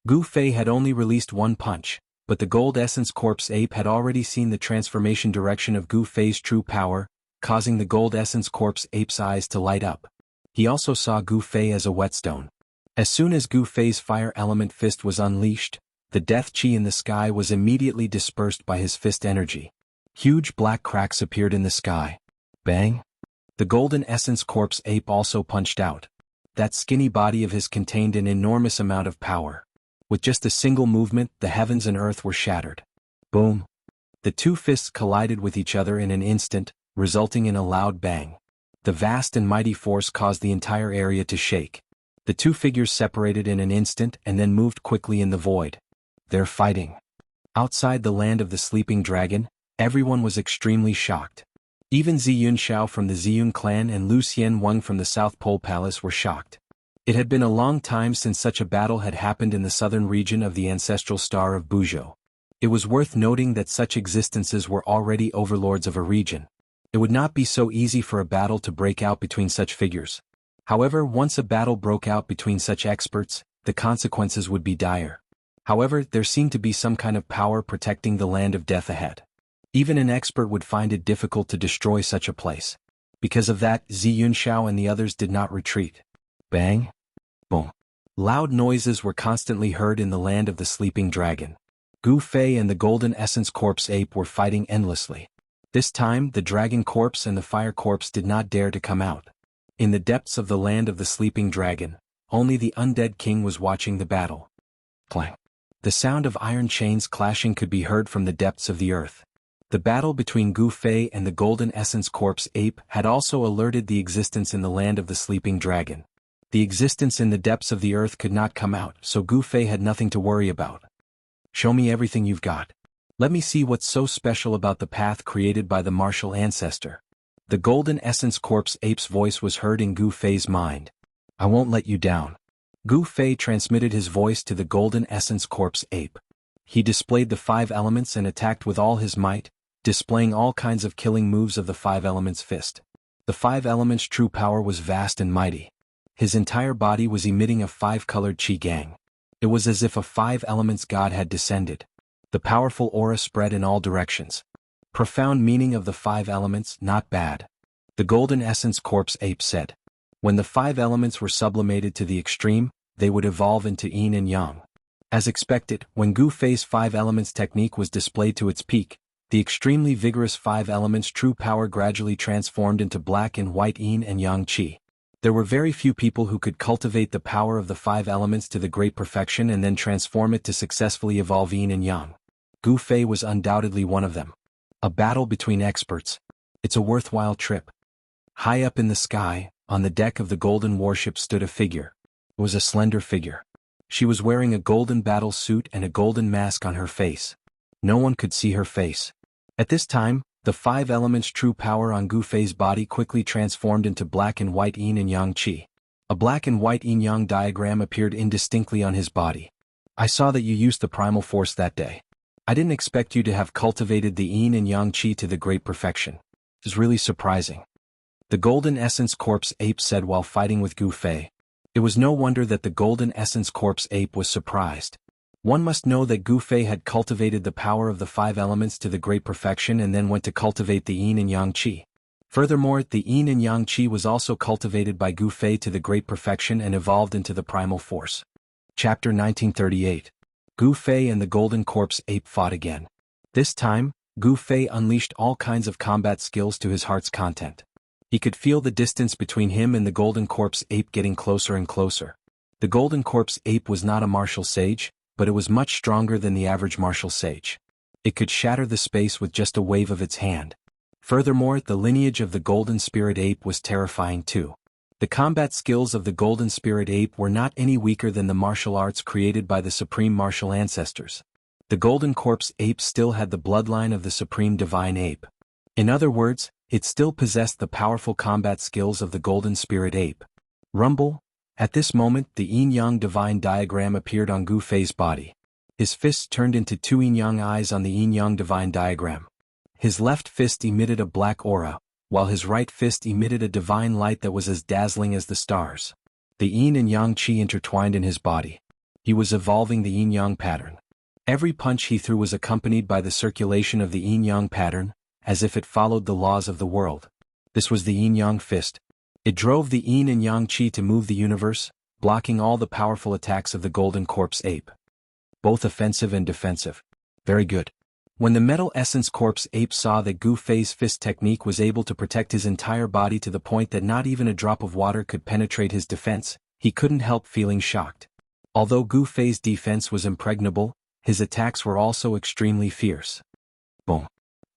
Gu Fei had only released one punch, but the Gold Essence Corpse ape had already seen the transformation direction of Gu Fei's true power, causing the Gold Essence Corpse ape's eyes to light up. He also saw Gu Fei as a whetstone. As soon as Gu Fei's fire element fist was unleashed, the death chi in the sky was immediately dispersed by his fist energy. Huge black cracks appeared in the sky. Bang! The Golden Essence Corpse ape also punched out. That skinny body of his contained an enormous amount of power. With just a single movement, the heavens and earth were shattered. Boom! The two fists collided with each other in an instant, resulting in a loud bang. The vast and mighty force caused the entire area to shake. The two figures separated in an instant and then moved quickly in the void. They're fighting. Outside the land of the sleeping dragon, everyone was extremely shocked. Even Zi Yunxiao from the Ziyun clan and Lu Xianwang from the South Pole Palace were shocked. It had been a long time since such a battle had happened in the southern region of the ancestral star of Buzhou. It was worth noting that such existences were already overlords of a region. It would not be so easy for a battle to break out between such figures. However, once a battle broke out between such experts, the consequences would be dire. However, there seemed to be some kind of power protecting the land of death ahead. Even an expert would find it difficult to destroy such a place. Because of that, Zi Yunxiao and the others did not retreat. Bang! Boom! Loud noises were constantly heard in the land of the sleeping dragon. Gu Fei and the Golden Essence Corpse ape were fighting endlessly. This time, the dragon corpse and the fire corpse did not dare to come out. In the depths of the land of the sleeping dragon, only the undead king was watching the battle. Clang! The sound of iron chains clashing could be heard from the depths of the earth. The battle between Gu Fei and the Golden Essence Corpse ape had also alerted the existence in the land of the sleeping dragon. The existence in the depths of the earth could not come out, so Gu Fei had nothing to worry about. Show me everything you've got. Let me see what's so special about the path created by the martial ancestor. The Golden Essence Corpse ape's voice was heard in Gu Fei's mind. I won't let you down. Gu Fei transmitted his voice to the Golden Essence Corpse ape. He displayed the 5 elements and attacked with all his might, displaying all kinds of killing moves of the 5 elements fist. The 5 elements' true power was vast and mighty. His entire body was emitting a 5-colored qi gang. It was as if a 5 elements god had descended. The powerful aura spread in all directions. Profound meaning of the 5 elements, not bad. The Golden Essence Corpse ape said. When the 5 elements were sublimated to the extreme, they would evolve into yin and yang. As expected, when Gu Fei's 5 elements technique was displayed to its peak, the extremely vigorous 5 elements true power gradually transformed into black and white yin and yang qi. There were very few people who could cultivate the power of the 5 elements to the great perfection and then transform it to successfully evolve yin and yang. Gu Fei was undoubtedly one of them. A battle between experts. It's a worthwhile trip. High up in the sky, on the deck of the golden warship stood a figure. It was a slender figure. She was wearing a golden battle suit and a golden mask on her face. No one could see her face. At this time, the 5 elements true power on Gu Fei's body quickly transformed into black and white yin and yang qi. A black and white yin-yang diagram appeared indistinctly on his body. I saw that you used the primal force that day. I didn't expect you to have cultivated the yin and yang qi to the great perfection. It was really surprising. The Golden Essence Corpse Ape said while fighting with Gu Fei. It was no wonder that the Golden Essence Corpse Ape was surprised. One must know that Gu Fei had cultivated the power of the 5 elements to the great perfection and then went to cultivate the yin and yang qi. Furthermore, the yin and yang qi was also cultivated by Gu Fei to the great perfection and evolved into the primal force. Chapter 1938. Gu Fei and the Golden Corpse Ape fought again. This time, Gu Fei unleashed all kinds of combat skills to his heart's content. He could feel the distance between him and the Golden Corpse Ape getting closer and closer. The Golden Corpse Ape was not a martial sage, but it was much stronger than the average martial sage. It could shatter the space with just a wave of its hand. Furthermore, the lineage of the Golden Spirit Ape was terrifying too. The combat skills of the Golden Spirit Ape were not any weaker than the martial arts created by the Supreme Martial Ancestors. The Golden Corpse Ape still had the bloodline of the Supreme Divine Ape. In other words, it still possessed the powerful combat skills of the Golden Spirit Ape. Rumble. At this moment, the yin-yang divine diagram appeared on Gu Fei's body. His fists turned into 2 yin-yang eyes on the yin-yang divine diagram. His left fist emitted a black aura, while his right fist emitted a divine light that was as dazzling as the stars. The yin and yang qi intertwined in his body. He was evolving the yin-yang pattern. Every punch he threw was accompanied by the circulation of the yin-yang pattern, as if it followed the laws of the world. This was the yin-yang fist. It drove the yin and yang qi to move the universe, blocking all the powerful attacks of the Golden Corpse Ape. Both offensive and defensive. Very good. When the Metal Essence Corpse Ape saw that Gu Fei's fist technique was able to protect his entire body to the point that not even a drop of water could penetrate his defense, he couldn't help feeling shocked. Although Gu Fei's defense was impregnable, his attacks were also extremely fierce. Boom.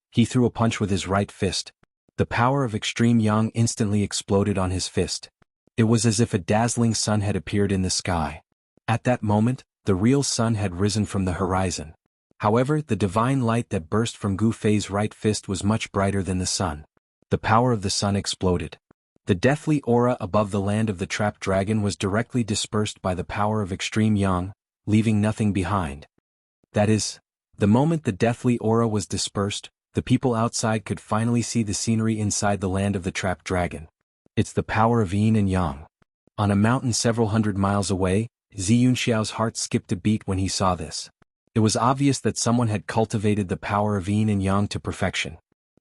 He threw a punch with his right fist. The power of extreme yang instantly exploded on his fist. It was as if a dazzling sun had appeared in the sky. At that moment, the real sun had risen from the horizon. However, the divine light that burst from Gu Fei's right fist was much brighter than the sun. The power of the sun exploded. The deathly aura above the land of the trapped dragon was directly dispersed by the power of extreme yang, leaving nothing behind. That is, the moment the deathly aura was dispersed, the people outside could finally see the scenery inside the land of the trapped dragon. It's the power of yin and yang. On a mountain several hundred miles away, Ziyunxiao's heart skipped a beat when he saw this. It was obvious that someone had cultivated the power of yin and yang to perfection.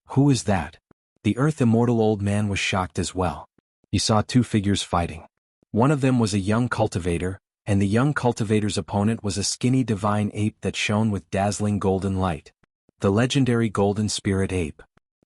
Who is that? The Earth Immortal old man was shocked as well. He saw 2 figures fighting. One of them was a young cultivator, and the young cultivator's opponent was a skinny divine ape that shone with dazzling golden light. The legendary Golden Spirit Ape.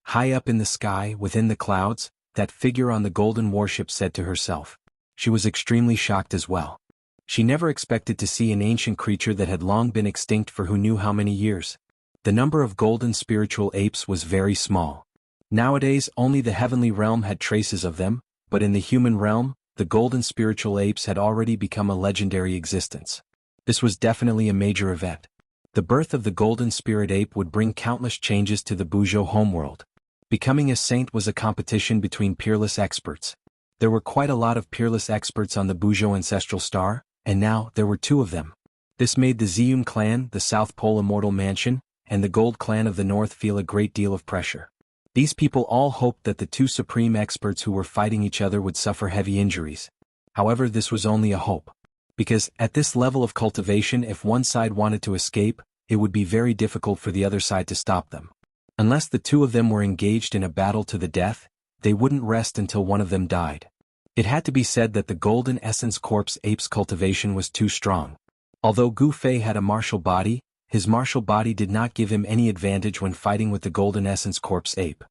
High up in the sky, within the clouds, that figure on the golden warship said to herself. She was extremely shocked as well. She never expected to see an ancient creature that had long been extinct for who knew how many years. The number of golden spiritual apes was very small. Nowadays only the heavenly realm had traces of them, but in the human realm, the golden spiritual apes had already become a legendary existence. This was definitely a major event. The birth of the Golden Spirit Ape would bring countless changes to the Buzhou homeworld. Becoming a saint was a competition between peerless experts. There were quite a lot of peerless experts on the Buzhou ancestral star, and now there were 2 of them. This made the Ziyun clan, the South Pole Immortal Mansion, and the Gold clan of the North feel a great deal of pressure. These people all hoped that the 2 supreme experts who were fighting each other would suffer heavy injuries. However, this was only a hope. Because, at this level of cultivation, if one side wanted to escape, it would be very difficult for the other side to stop them. Unless the 2 of them were engaged in a battle to the death, they wouldn't rest until one of them died. It had to be said that the Golden Essence Corpse ape's cultivation was too strong. Although Gu Fei had a martial body, his martial body did not give him any advantage when fighting with the Golden Essence Corpse ape.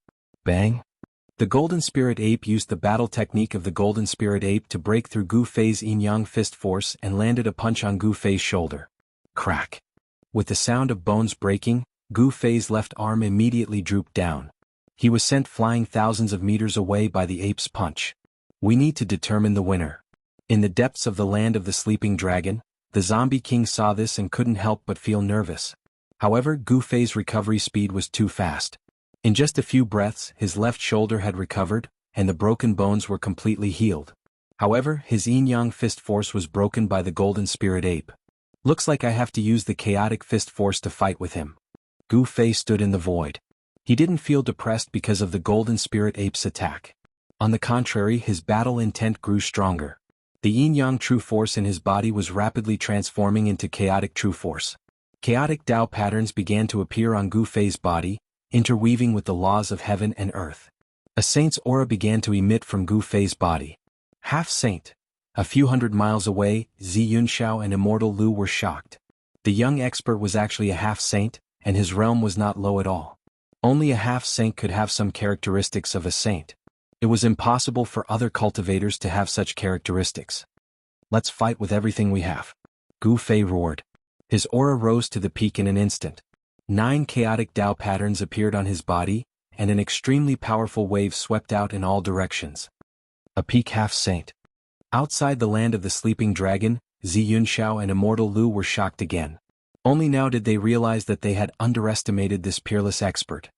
Bang! The Golden Spirit Ape used the battle technique of the Golden Spirit Ape to break through Gu Fei's yin-yang fist force and landed a punch on Gu Fei's shoulder. Crack! With the sound of bones breaking, Gu Fei's left arm immediately drooped down. He was sent flying thousands of meters away by the ape's punch. We need to determine the winner. In the depths of the land of the sleeping dragon, the zombie king saw this and couldn't help but feel nervous. However, Gu Fei's recovery speed was too fast. In just a few breaths, his left shoulder had recovered, and the broken bones were completely healed. However, his yin-yang fist force was broken by the Golden Spirit Ape. Looks like I have to use the chaotic fist force to fight with him. Gu Fei stood in the void. He didn't feel depressed because of the Golden Spirit Ape's attack. On the contrary, his battle intent grew stronger. The yin-yang true force in his body was rapidly transforming into chaotic true force. Chaotic Tao patterns began to appear on Gu Fei's body, interweaving with the laws of heaven and earth. A saint's aura began to emit from Gu Fei's body. Half-saint. A few hundred miles away, Zi Yunxiao and Immortal Lu were shocked. The young expert was actually a half-saint, and his realm was not low at all. Only a half-saint could have some characteristics of a saint. It was impossible for other cultivators to have such characteristics. Let's fight with everything we have. Gu Fei roared. His aura rose to the peak in an instant. 9 chaotic Tao patterns appeared on his body, and an extremely powerful wave swept out in all directions. A peak half-saint. Outside the land of the sleeping dragon, Zi Yunxiao and Immortal Lu were shocked again. Only now did they realize that they had underestimated this peerless expert.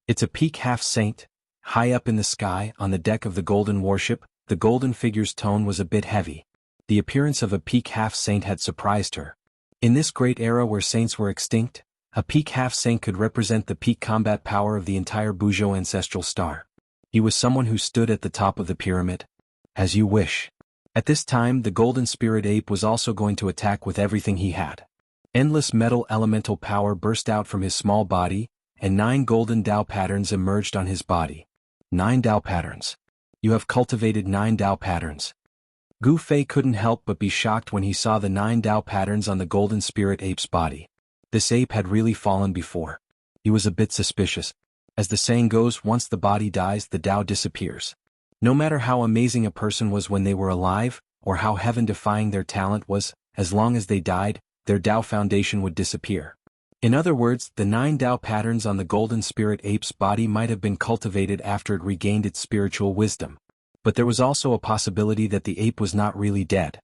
It's a peak half-saint. High up in the sky, on the deck of the golden warship, the golden figure's tone was a bit heavy. The appearance of a peak half-saint had surprised her. In this great era where saints were extinct, a peak half-saint could represent the peak combat power of the entire Buzhou ancestral star. He was someone who stood at the top of the pyramid. As you wish. At this time, the Golden Spirit Ape was also going to attack with everything he had. Endless metal elemental power burst out from his small body, and 9 golden Tao patterns emerged on his body. 9 Tao patterns. You have cultivated 9 Tao patterns. Gu Fei couldn't help but be shocked when he saw the 9 Tao patterns on the Golden Spirit Ape's body. This ape had really fallen before. He was a bit suspicious. As the saying goes, once the body dies, the Tao disappears. No matter how amazing a person was when they were alive, or how heaven-defying their talent was, as long as they died, their Tao foundation would disappear. In other words, the 9 Tao patterns on the Golden Spirit Ape's body might have been cultivated after it regained its spiritual wisdom. But there was also a possibility that the ape was not really dead.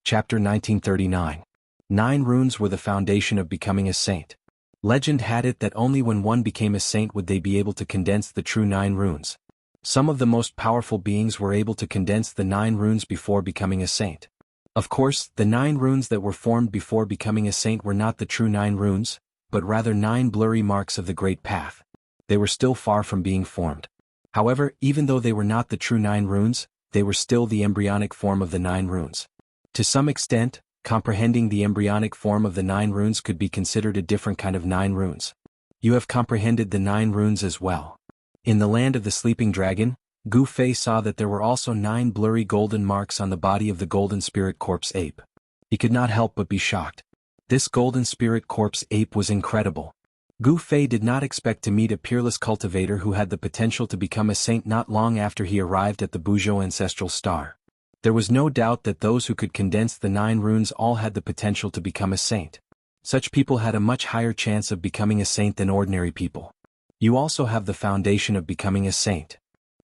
Chapter 1939. 9 runes were the foundation of becoming a saint. Legend had it that only when one became a saint would they be able to condense the true 9 runes. Some of the most powerful beings were able to condense the 9 runes before becoming a saint. Of course, the 9 runes that were formed before becoming a saint were not the true 9 runes, but rather 9 blurry marks of the Great Path. They were still far from being formed. However, even though they were not the true 9 runes, they were still the embryonic form of the 9 runes. To some extent, comprehending the embryonic form of the 9 runes could be considered a different kind of 9 runes. You have comprehended the 9 runes as well. In the land of the sleeping dragon, Gu Fei saw that there were also 9 blurry golden marks on the body of the Golden Spirit Corpse ape. He could not help but be shocked. This Golden Spirit Corpse ape was incredible. Gu Fei did not expect to meet a peerless cultivator who had the potential to become a saint not long after he arrived at the Buzhou ancestral star. There was no doubt that those who could condense the 9 runes all had the potential to become a saint. Such people had a much higher chance of becoming a saint than ordinary people. You also have the foundation of becoming a saint.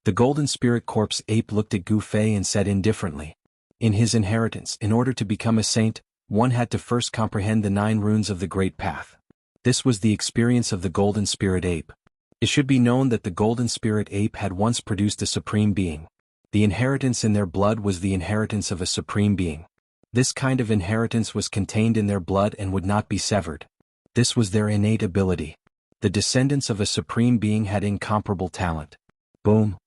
The Golden Spirit Corpse ape looked at Gu Fei and said indifferently. In his inheritance, in order to become a saint, one had to first comprehend the 9 runes of the Great Path. This was the experience of the Golden Spirit Ape. It should be known that the Golden Spirit Ape had once produced a supreme being. The inheritance in their blood was the inheritance of a supreme being. This kind of inheritance was contained in their blood and would not be severed. This was their innate ability. The descendants of a supreme being had incomparable talent. Boom.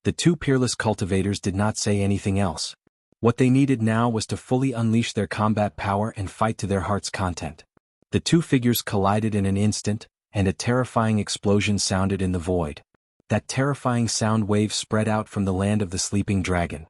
The 2 peerless cultivators did not say anything else. What they needed now was to fully unleash their combat power and fight to their heart's content. The 2 figures collided in an instant, and a terrifying explosion sounded in the void. That terrifying sound wave spread out from the land of the sleeping dragon.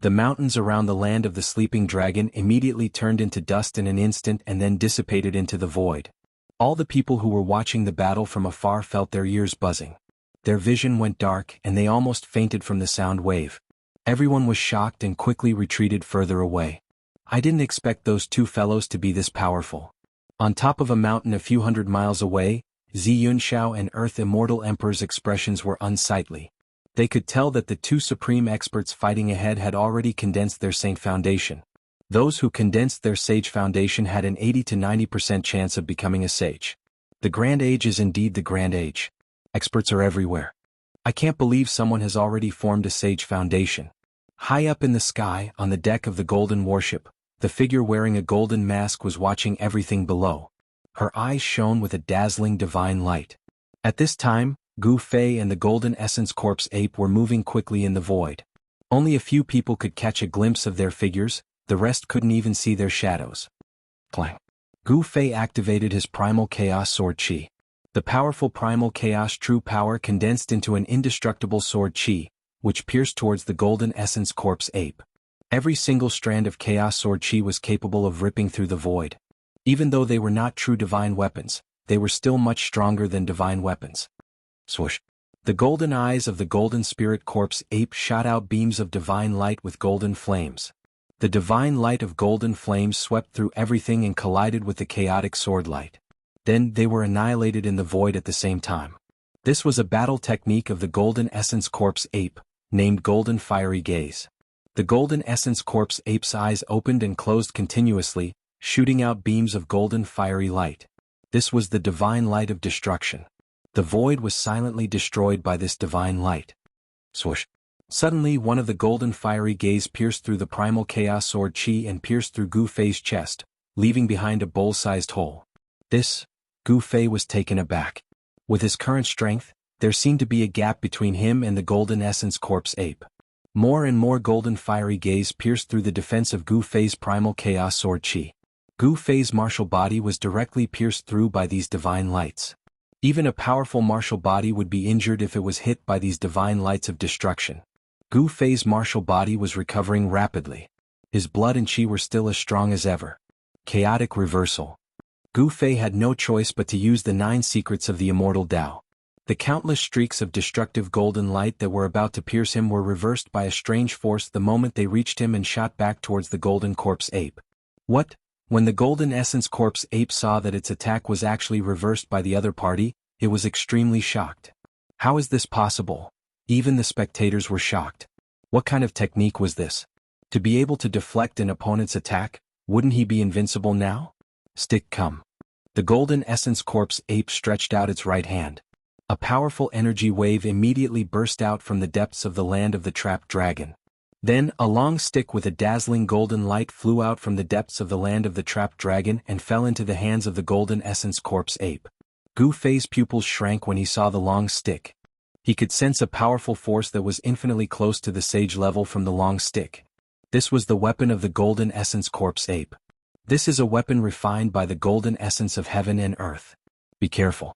The mountains around the land of the sleeping dragon immediately turned into dust in an instant and then dissipated into the void. All the people who were watching the battle from afar felt their ears buzzing. Their vision went dark and they almost fainted from the sound wave. Everyone was shocked and quickly retreated further away. I didn't expect those two fellows to be this powerful. On top of a mountain a few hundred miles away, Zi Yunxiao and Earth Immortal Emperor's expressions were unsightly. They could tell that the two supreme experts fighting ahead had already condensed their Saint Foundation. Those who condensed their Sage Foundation had an 80 to 90% chance of becoming a sage. The Grand Age is indeed the Grand Age. Experts are everywhere. I can't believe someone has already formed a Sage Foundation. High up in the sky, on the deck of the Golden Warship, the figure wearing a golden mask was watching everything below. Her eyes shone with a dazzling divine light. At this time, Gu Fei and the Golden Essence Corpse ape were moving quickly in the void. Only a few people could catch a glimpse of their figures, the rest couldn't even see their shadows. Clang. Gu Fei activated his Primal Chaos Sword Qi. The powerful Primal Chaos True Power condensed into an indestructible sword Qi, which pierced towards the Golden Essence Corpse ape. Every single strand of Chaos Sword Qi was capable of ripping through the void. Even though they were not true divine weapons, they were still much stronger than divine weapons. Swoosh. The golden eyes of the Golden Spirit Corpse ape shot out beams of divine light with golden flames. The divine light of golden flames swept through everything and collided with the chaotic sword light. Then they were annihilated in the void at the same time. This was a battle technique of the Golden Essence Corpse ape, named Golden Fiery Gaze. The Golden Essence Corpse ape's eyes opened and closed continuously, shooting out beams of golden fiery light. This was the divine light of destruction. The void was silently destroyed by this divine light. Swoosh. Suddenly one of the Golden Fiery Gaze pierced through the Primal Chaos Sword Qi and pierced through Gu Fei's chest, leaving behind a bowl-sized hole. Gu Fei was taken aback. With his current strength, there seemed to be a gap between him and the Golden Essence Corpse ape. More and more Golden Fiery Gaze pierced through the defense of Gu Fei's Primal Chaos Sword Qi. Gu Fei's martial body was directly pierced through by these divine lights. Even a powerful martial body would be injured if it was hit by these divine lights of destruction. Gu Fei's martial body was recovering rapidly. His blood and qi were still as strong as ever. Chaotic reversal. Gu Fei had no choice but to use the 9 secrets of the Immortal Tao. The countless streaks of destructive golden light that were about to pierce him were reversed by a strange force the moment they reached him and shot back towards the Golden Corpse ape. What? When the Golden Essence Corpse ape saw that its attack was actually reversed by the other party, it was extremely shocked. How is this possible? Even the spectators were shocked. What kind of technique was this? To be able to deflect an opponent's attack, wouldn't he be invincible now? Stick come. The Golden Essence Corpse ape stretched out its right hand. A powerful energy wave immediately burst out from the depths of the land of the trapped dragon. Then, a long stick with a dazzling golden light flew out from the depths of the land of the trapped dragon and fell into the hands of the Golden Essence Corpse ape. Gu Fei's pupils shrank when he saw the long stick. He could sense a powerful force that was infinitely close to the sage level from the long stick. This was the weapon of the Golden Essence Corpse ape. This is a weapon refined by the golden essence of heaven and earth. Be careful.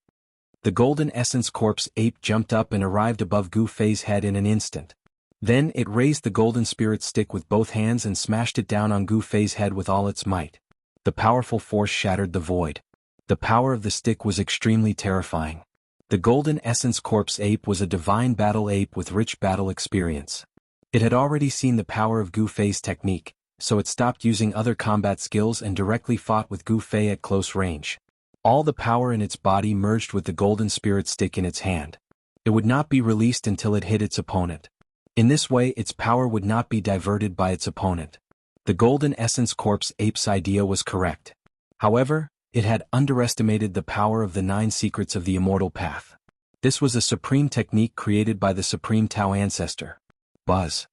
The Golden Essence Corpse ape jumped up and arrived above Gu Fei's head in an instant. Then it raised the golden spirit stick with both hands and smashed it down on Gu Fei's head with all its might. The powerful force shattered the void. The power of the stick was extremely terrifying. The Golden Essence Corpse ape was a divine battle ape with rich battle experience. It had already seen the power of Gu Fei's technique, so it stopped using other combat skills and directly fought with Gu Fei at close range. All the power in its body merged with the golden spirit stick in its hand. It would not be released until it hit its opponent. In this way its power would not be diverted by its opponent. The Golden Essence Corpse ape's idea was correct. However, it had underestimated the power of the 9 secrets of the immortal path. This was a supreme technique created by the Supreme Tao Ancestor. Buzz.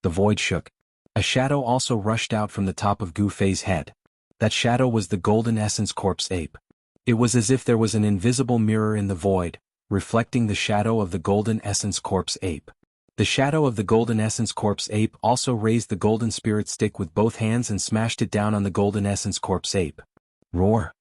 The void shook. A shadow also rushed out from the top of Gu Fei's head. That shadow was the Golden Essence Corpse ape. It was as if there was an invisible mirror in the void, reflecting the shadow of the Golden Essence Corpse ape. The shadow of the Golden Essence Corpse ape also raised the golden spirit stick with both hands and smashed it down on the Golden Essence Corpse ape. Roar.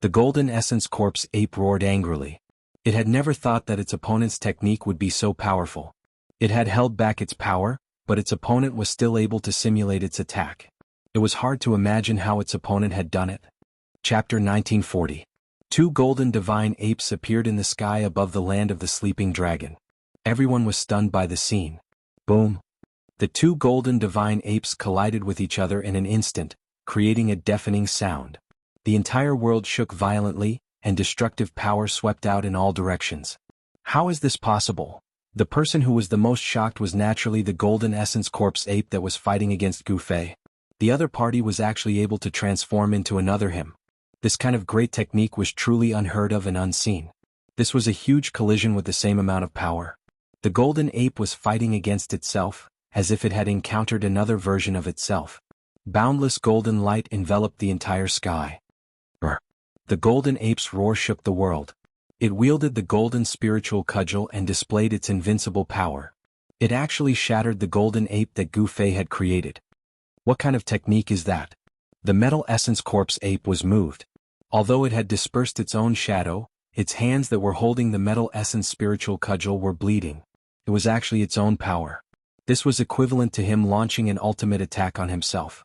The Golden Essence Corpse ape roared angrily. It had never thought that its opponent's technique would be so powerful. It had held back its power, but its opponent was still able to simulate its attack. It was hard to imagine how its opponent had done it. Chapter 1940. Two golden divine apes appeared in the sky above the land of the sleeping dragon. Everyone was stunned by the scene. Boom! The two golden divine apes collided with each other in an instant, creating a deafening sound. The entire world shook violently, and destructive power swept out in all directions. How is this possible? The person who was the most shocked was naturally the Golden Essence Corpse ape that was fighting against Gu Fei. The other party was actually able to transform into another him. This kind of great technique was truly unheard of and unseen. This was a huge collision with the same amount of power. The golden ape was fighting against itself, as if it had encountered another version of itself. Boundless golden light enveloped the entire sky. The golden ape's roar shook the world. It wielded the golden spiritual cudgel and displayed its invincible power. It actually shattered the golden ape that Gu Fei had created. What kind of technique is that? The Metal Essence Corpse ape was moved. Although it had dispersed its own shadow, its hands that were holding the Metal Essence spiritual cudgel were bleeding. It was actually its own power. This was equivalent to him launching an ultimate attack on himself.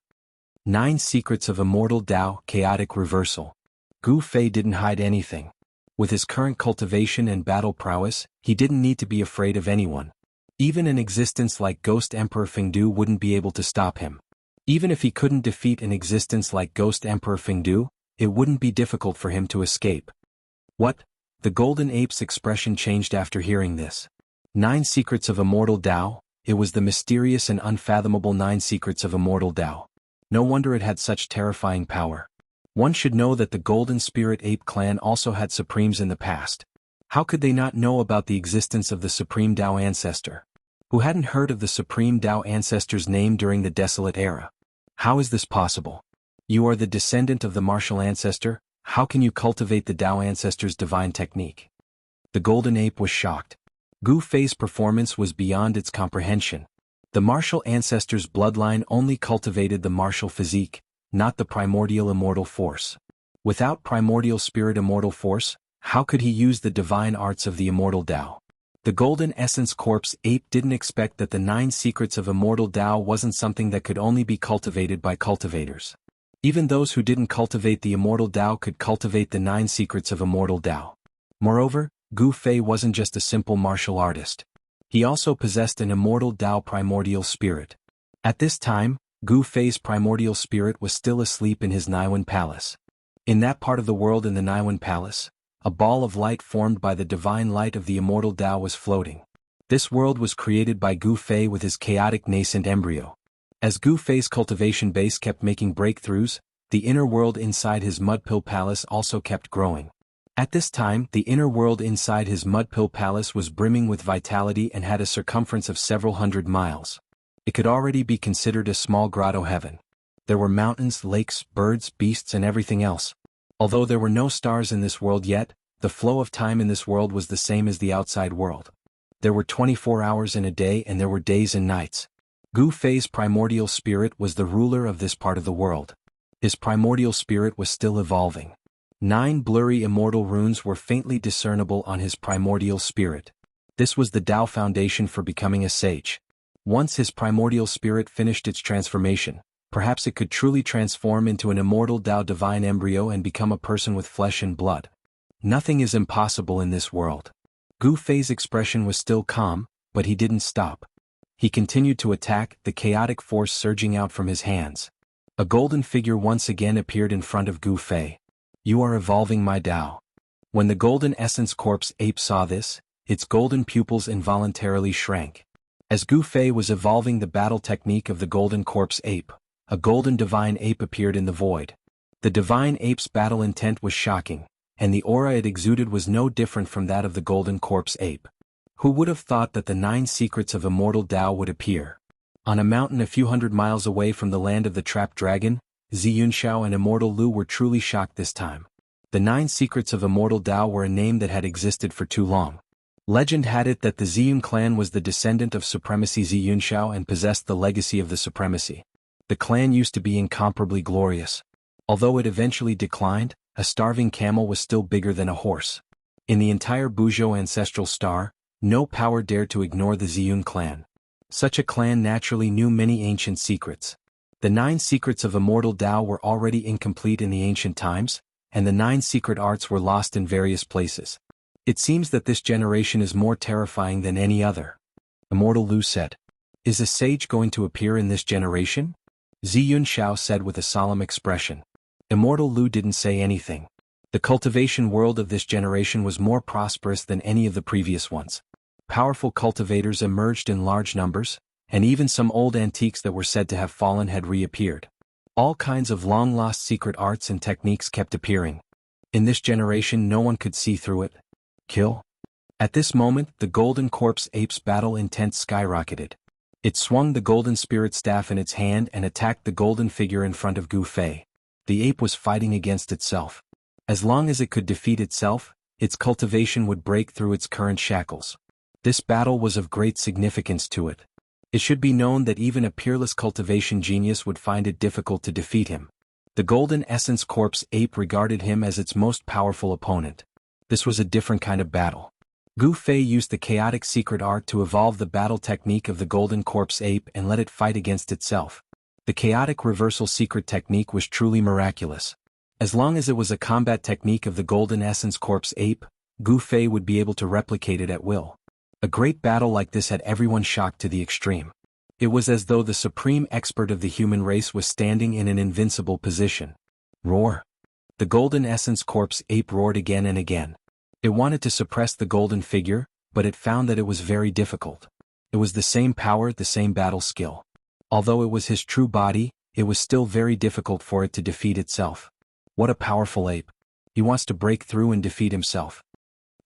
9 Secrets of Immortal Tao. Chaotic Reversal. Gu Fei didn't hide anything. With his current cultivation and battle prowess, he didn't need to be afraid of anyone. Even an existence like Ghost Emperor Fengdu wouldn't be able to stop him. Even if he couldn't defeat an existence like Ghost Emperor Fengdu, it wouldn't be difficult for him to escape. What? The golden ape's expression changed after hearing this. 9 Secrets of Immortal Tao. It was the mysterious and unfathomable 9 Secrets of Immortal Tao. No wonder it had such terrifying power. One should know that the Golden Spirit Ape clan also had Supremes in the past. How could they not know about the existence of the Supreme Tao Ancestor? Who hadn't heard of the Supreme Tao Ancestor's name during the Desolate Era? How is this possible? You are the descendant of the martial ancestor, how can you cultivate the Tao Ancestor's divine technique? The Golden Ape was shocked. Gu Fei's performance was beyond its comprehension. The martial ancestor's bloodline only cultivated the martial physique, not the primordial immortal force. Without primordial spirit immortal force, how could he use the divine arts of the immortal Tao? The Golden Essence Corpse ape didn't expect that the 9 Secrets of Immortal Tao wasn't something that could only be cultivated by cultivators. Even those who didn't cultivate the immortal Tao could cultivate the 9 Secrets of Immortal Tao. Moreover, Gu Fei wasn't just a simple martial artist. He also possessed an immortal Tao primordial spirit. At this time, Gu Fei's primordial spirit was still asleep in his Naiwan Palace. In that part of the world in the Naiwan Palace, a ball of light formed by the divine light of the immortal Tao was floating. This world was created by Gu Fei with his chaotic nascent embryo. As Gu Fei's cultivation base kept making breakthroughs, the inner world inside his Mudpill Palace also kept growing. At this time, the inner world inside his Mudpill Palace was brimming with vitality and had a circumference of several hundred miles. It could already be considered a small grotto heaven. There were mountains, lakes, birds, beasts and everything else. Although there were no stars in this world yet, the flow of time in this world was the same as the outside world. There were 24 hours in a day and there were days and nights. Gu Fei's primordial spirit was the ruler of this part of the world. His primordial spirit was still evolving. 9 blurry immortal runes were faintly discernible on his primordial spirit. This was the Tao foundation for becoming a sage. Once his primordial spirit finished its transformation, perhaps it could truly transform into an immortal Tao divine embryo and become a person with flesh and blood. Nothing is impossible in this world. Gu Fei's expression was still calm, but he didn't stop. He continued to attack, the chaotic force surging out from his hands. A golden figure once again appeared in front of Gu Fei. You are evolving my Tao. When the Golden Essence Corpse ape saw this, its golden pupils involuntarily shrank. As Gu Fei was evolving the battle technique of the Golden Corpse ape, a golden divine ape appeared in the void. The divine ape's battle intent was shocking, and the aura it exuded was no different from that of the Golden Corpse ape. Who would have thought that the 9 Secrets of Immortal Tao would appear? On a mountain a few hundred miles away from the land of the trapped dragon, Ziyunxiao and Immortal Lu were truly shocked this time. The 9 Secrets of Immortal Tao were a name that had existed for too long. Legend had it that the Ziyun clan was the descendant of Supremacy Ziyunxiao and possessed the legacy of the Supremacy. The clan used to be incomparably glorious. Although it eventually declined, a starving camel was still bigger than a horse. In the entire Buzhou ancestral star, no power dared to ignore the Ziyun clan. Such a clan naturally knew many ancient secrets. The 9 secrets of Immortal Tao were already incomplete in the ancient times, and the 9 secret arts were lost in various places. It seems that this generation is more terrifying than any other. Immortal Lu said. Is a sage going to appear in this generation? Ziyun Shao said with a solemn expression. Immortal Lu didn't say anything. The cultivation world of this generation was more prosperous than any of the previous ones. Powerful cultivators emerged in large numbers, and even some old antiques that were said to have fallen had reappeared. All kinds of long-lost secret arts and techniques kept appearing. In this generation no one could see through it. Kill? At this moment the Golden Corpse Ape's battle intent skyrocketed. It swung the golden spirit staff in its hand and attacked the golden figure in front of Gu Fei. The ape was fighting against itself. As long as it could defeat itself, its cultivation would break through its current shackles. This battle was of great significance to it. It should be known that even a peerless cultivation genius would find it difficult to defeat him. The Golden Essence Corpse Ape regarded him as its most powerful opponent. This was a different kind of battle. Gu Fei used the chaotic secret art to evolve the battle technique of the Golden Corpse Ape and let it fight against itself. The chaotic reversal secret technique was truly miraculous. As long as it was a combat technique of the Golden Essence Corpse Ape, Gu Fei would be able to replicate it at will. A great battle like this had everyone shocked to the extreme. It was as though the supreme expert of the human race was standing in an invincible position. Roar! The Golden Essence Corpse Ape roared again and again. It wanted to suppress the golden figure, but it found that it was very difficult. It was the same power, the same battle skill. Although it was his true body, it was still very difficult for it to defeat itself. What a powerful ape. He wants to break through and defeat himself.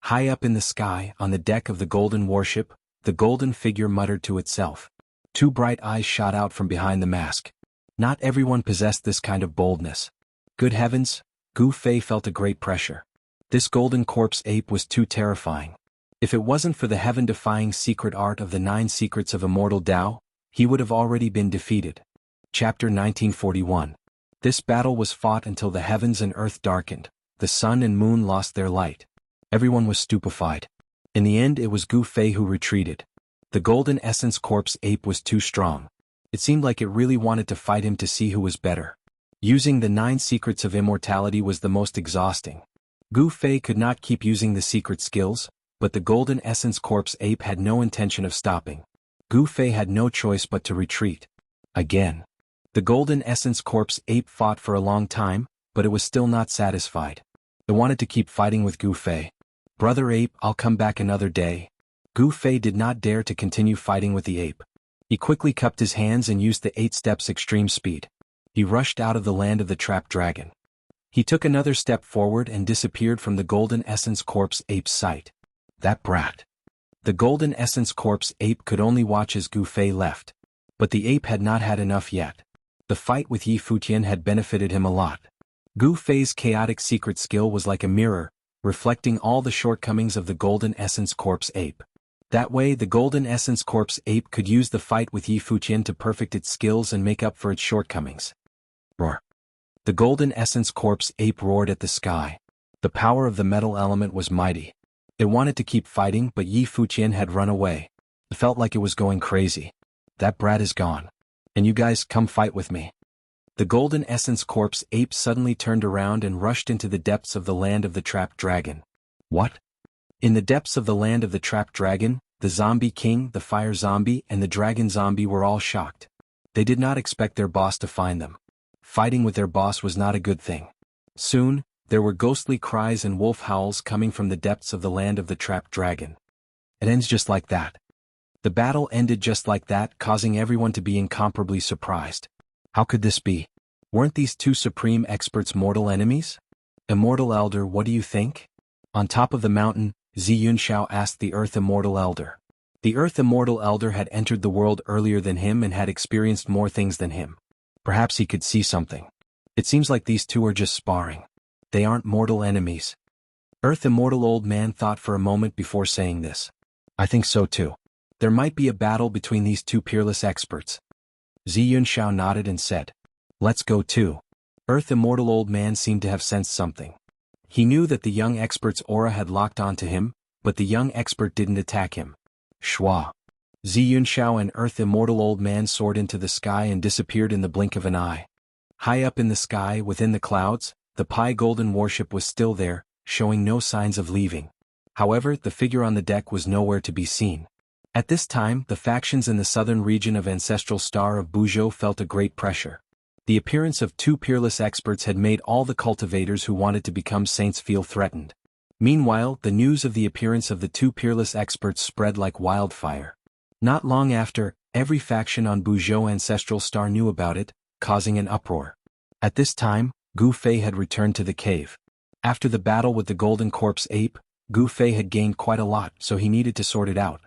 High up in the sky, on the deck of the golden warship, the golden figure muttered to itself. 2 bright eyes shot out from behind the mask. Not everyone possessed this kind of boldness. Good heavens, Gu Fei felt a great pressure. This Golden Corpse Ape was too terrifying. If it wasn't for the heaven-defying secret art of the 9 secrets of Immortal Tao, he would have already been defeated. Chapter 1941. This battle was fought until the heavens and earth darkened, the sun and moon lost their light. Everyone was stupefied. In the end it was Gu Fei who retreated. The Golden Essence Corpse Ape was too strong. It seemed like it really wanted to fight him to see who was better. Using the 9 secrets of immortality was the most exhausting. Gu Fei could not keep using the secret skills, but the Golden Essence Corpse Ape had no intention of stopping. Gu Fei had no choice but to retreat. Again. The Golden Essence Corpse Ape fought for a long time, but it was still not satisfied. It wanted to keep fighting with Gu Fei. Brother Ape, I'll come back another day. Gu Fei did not dare to continue fighting with the ape. He quickly cupped his hands and used the 8 steps extreme speed. He rushed out of the land of the trapped dragon. He took another step forward and disappeared from the Golden Essence Corpse Ape's sight. That brat. The Golden Essence Corpse Ape could only watch as Gu Fei left. But the ape had not had enough yet. The fight with Yi Futian had benefited him a lot. Gu Fei's chaotic secret skill was like a mirror, reflecting all the shortcomings of the Golden Essence Corpse Ape. That way the Golden Essence Corpse Ape could use the fight with Yi Futian to perfect its skills and make up for its shortcomings. Roar! The Golden Essence Corpse Ape roared at the sky. The power of the metal element was mighty. It wanted to keep fighting, but Yi Futian had run away. It felt like it was going crazy. That brat is gone. And you guys come fight with me. The Golden Essence Corpse Ape suddenly turned around and rushed into the depths of the land of the trapped dragon. What? In the depths of the land of the trapped dragon, the Zombie King, the Fire Zombie, and the Dragon Zombie were all shocked. They did not expect their boss to find them. Fighting with their boss was not a good thing. Soon, there were ghostly cries and wolf howls coming from the depths of the land of the trapped dragon. It ends just like that. The battle ended just like that, causing everyone to be incomparably surprised. How could this be? Weren't these 2 supreme experts mortal enemies? Immortal Elder, what do you think? On top of the mountain, Ziyun Shao asked the Earth Immortal Elder. The Earth Immortal Elder had entered the world earlier than him and had experienced more things than him. Perhaps he could see something. It seems like these 2 are just sparring. They aren't mortal enemies. Earth Immortal Old Man thought for a moment before saying this. I think so too. There might be a battle between these 2 peerless experts. Ziyun Shao nodded and said, let's go too. Earth Immortal Old Man seemed to have sensed something. He knew that the young expert's aura had locked onto him, but the young expert didn't attack him. Shwa. Ziyunshao and Earth Immortal Old Man soared into the sky and disappeared in the blink of an eye. High up in the sky, within the clouds, the Pi Golden warship was still there, showing no signs of leaving. However, the figure on the deck was nowhere to be seen. At this time, the factions in the southern region of Ancestral Star of Buzhou felt a great pressure. The appearance of two peerless experts had made all the cultivators who wanted to become saints feel threatened. Meanwhile, the news of the appearance of the two peerless experts spread like wildfire. Not long after, every faction on Buzhou Ancestral Star knew about it, causing an uproar. At this time, Gu Fei had returned to the cave. After the battle with the Golden Corpse Ape, Gu Fei had gained quite a lot, so he needed to sort it out.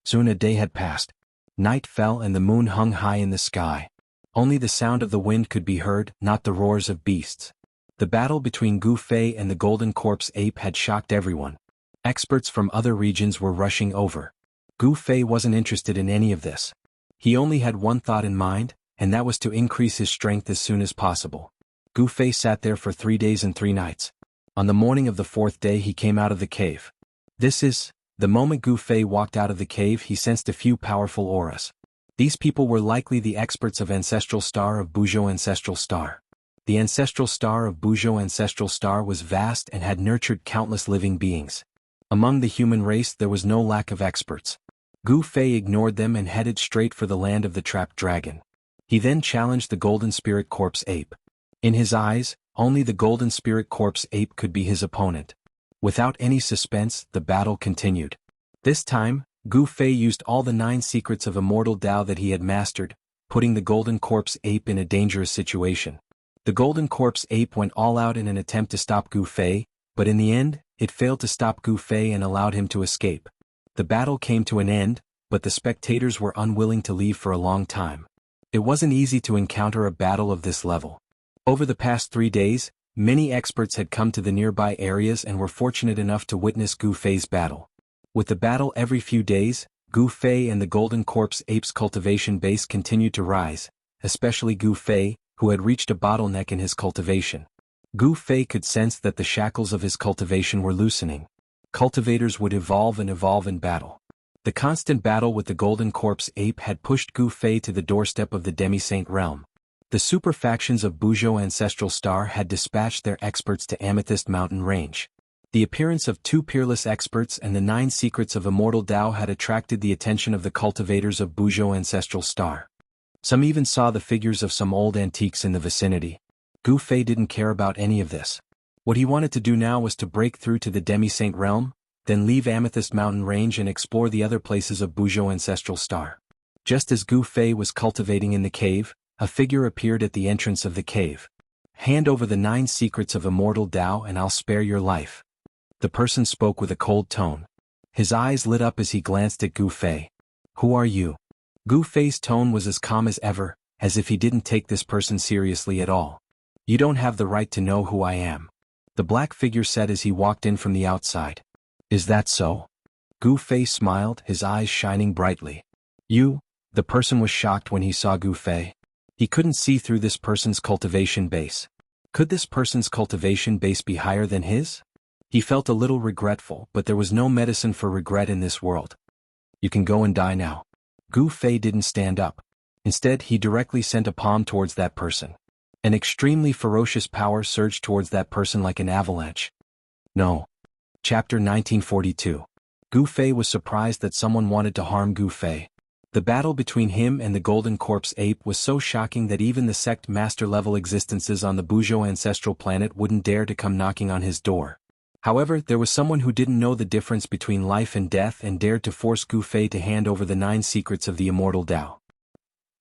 Soon a day had passed. Night fell and the moon hung high in the sky. Only the sound of the wind could be heard, not the roars of beasts. The battle between Gu Fei and the Golden Corpse Ape had shocked everyone. Experts from other regions were rushing over. Gu Fei wasn't interested in any of this. He only had one thought in mind, and that was to increase his strength as soon as possible. Gu Fei sat there for 3 days and 3 nights. On the morning of the 4th day he came out of the cave. The moment Gu Fei walked out of the cave he sensed a few powerful auras. These people were likely the experts of Ancestral Star of Buzhou Ancestral Star. The Ancestral Star of Buzhou Ancestral Star was vast and had nurtured countless living beings. Among the human race there was no lack of experts. Gu Fei ignored them and headed straight for the land of the trapped dragon. He then challenged the Golden Spirit Corpse Ape. In his eyes, only the Golden Spirit Corpse Ape could be his opponent. Without any suspense, the battle continued. This time, Gu Fei used all the 9 secrets of Immortal Tao that he had mastered, putting the Golden Corpse Ape in a dangerous situation. The Golden Corpse Ape went all out in an attempt to stop Gu Fei, but in the end, it failed to stop Gu Fei and allowed him to escape. The battle came to an end, but the spectators were unwilling to leave for a long time. It wasn't easy to encounter a battle of this level. Over the past 3 days, many experts had come to the nearby areas and were fortunate enough to witness Gu Fei's battle. With the battle every few days, Gu Fei and the Golden Corpse Ape's cultivation base continued to rise, especially Gu Fei, who had reached a bottleneck in his cultivation. Gu Fei could sense that the shackles of his cultivation were loosening. Cultivators would evolve in battle. The constant battle with the Golden Corpse Ape had pushed Gu Fei to the doorstep of the Demi-Saint realm. The super factions of Buzhou Ancestral Star had dispatched their experts to Amethyst Mountain Range. The appearance of 2 peerless experts and the 9 secrets of Immortal Tao had attracted the attention of the cultivators of Buzhou Ancestral Star. Some even saw the figures of some old antiques in the vicinity. Gu Fei didn't care about any of this. What he wanted to do now was to break through to the Demi-Saint realm, then leave Amethyst Mountain Range and explore the other places of Buzhou Ancestral Star. Just as Gu Fei was cultivating in the cave, a figure appeared at the entrance of the cave. "Hand over the 9 secrets of Immortal Tao and I'll spare your life." The person spoke with a cold tone. His eyes lit up as he glanced at Gu Fei. "Who are you?" Gu Fei's tone was as calm as ever, as if he didn't take this person seriously at all. "You don't have the right to know who I am," the black figure said as he walked in from the outside. "Is that so?" Gu Fei smiled, his eyes shining brightly. "You?" The person was shocked when he saw Gu Fei. He couldn't see through this person's cultivation base. Could this person's cultivation base be higher than his? He felt a little regretful, but there was no medicine for regret in this world. "You can go and die now." Gu Fei didn't stand up. Instead, he directly sent a palm towards that person. An extremely ferocious power surged towards that person like an avalanche. "No." Chapter 1942. Gu Fei was surprised that someone wanted to harm Gu Fei. The battle between him and the Golden Corpse Ape was so shocking that even the sect master-level existences on the Buzhou ancestral planet wouldn't dare to come knocking on his door. However, there was someone who didn't know the difference between life and death and dared to force Gu Fei to hand over the 9 secrets of the Immortal Tao.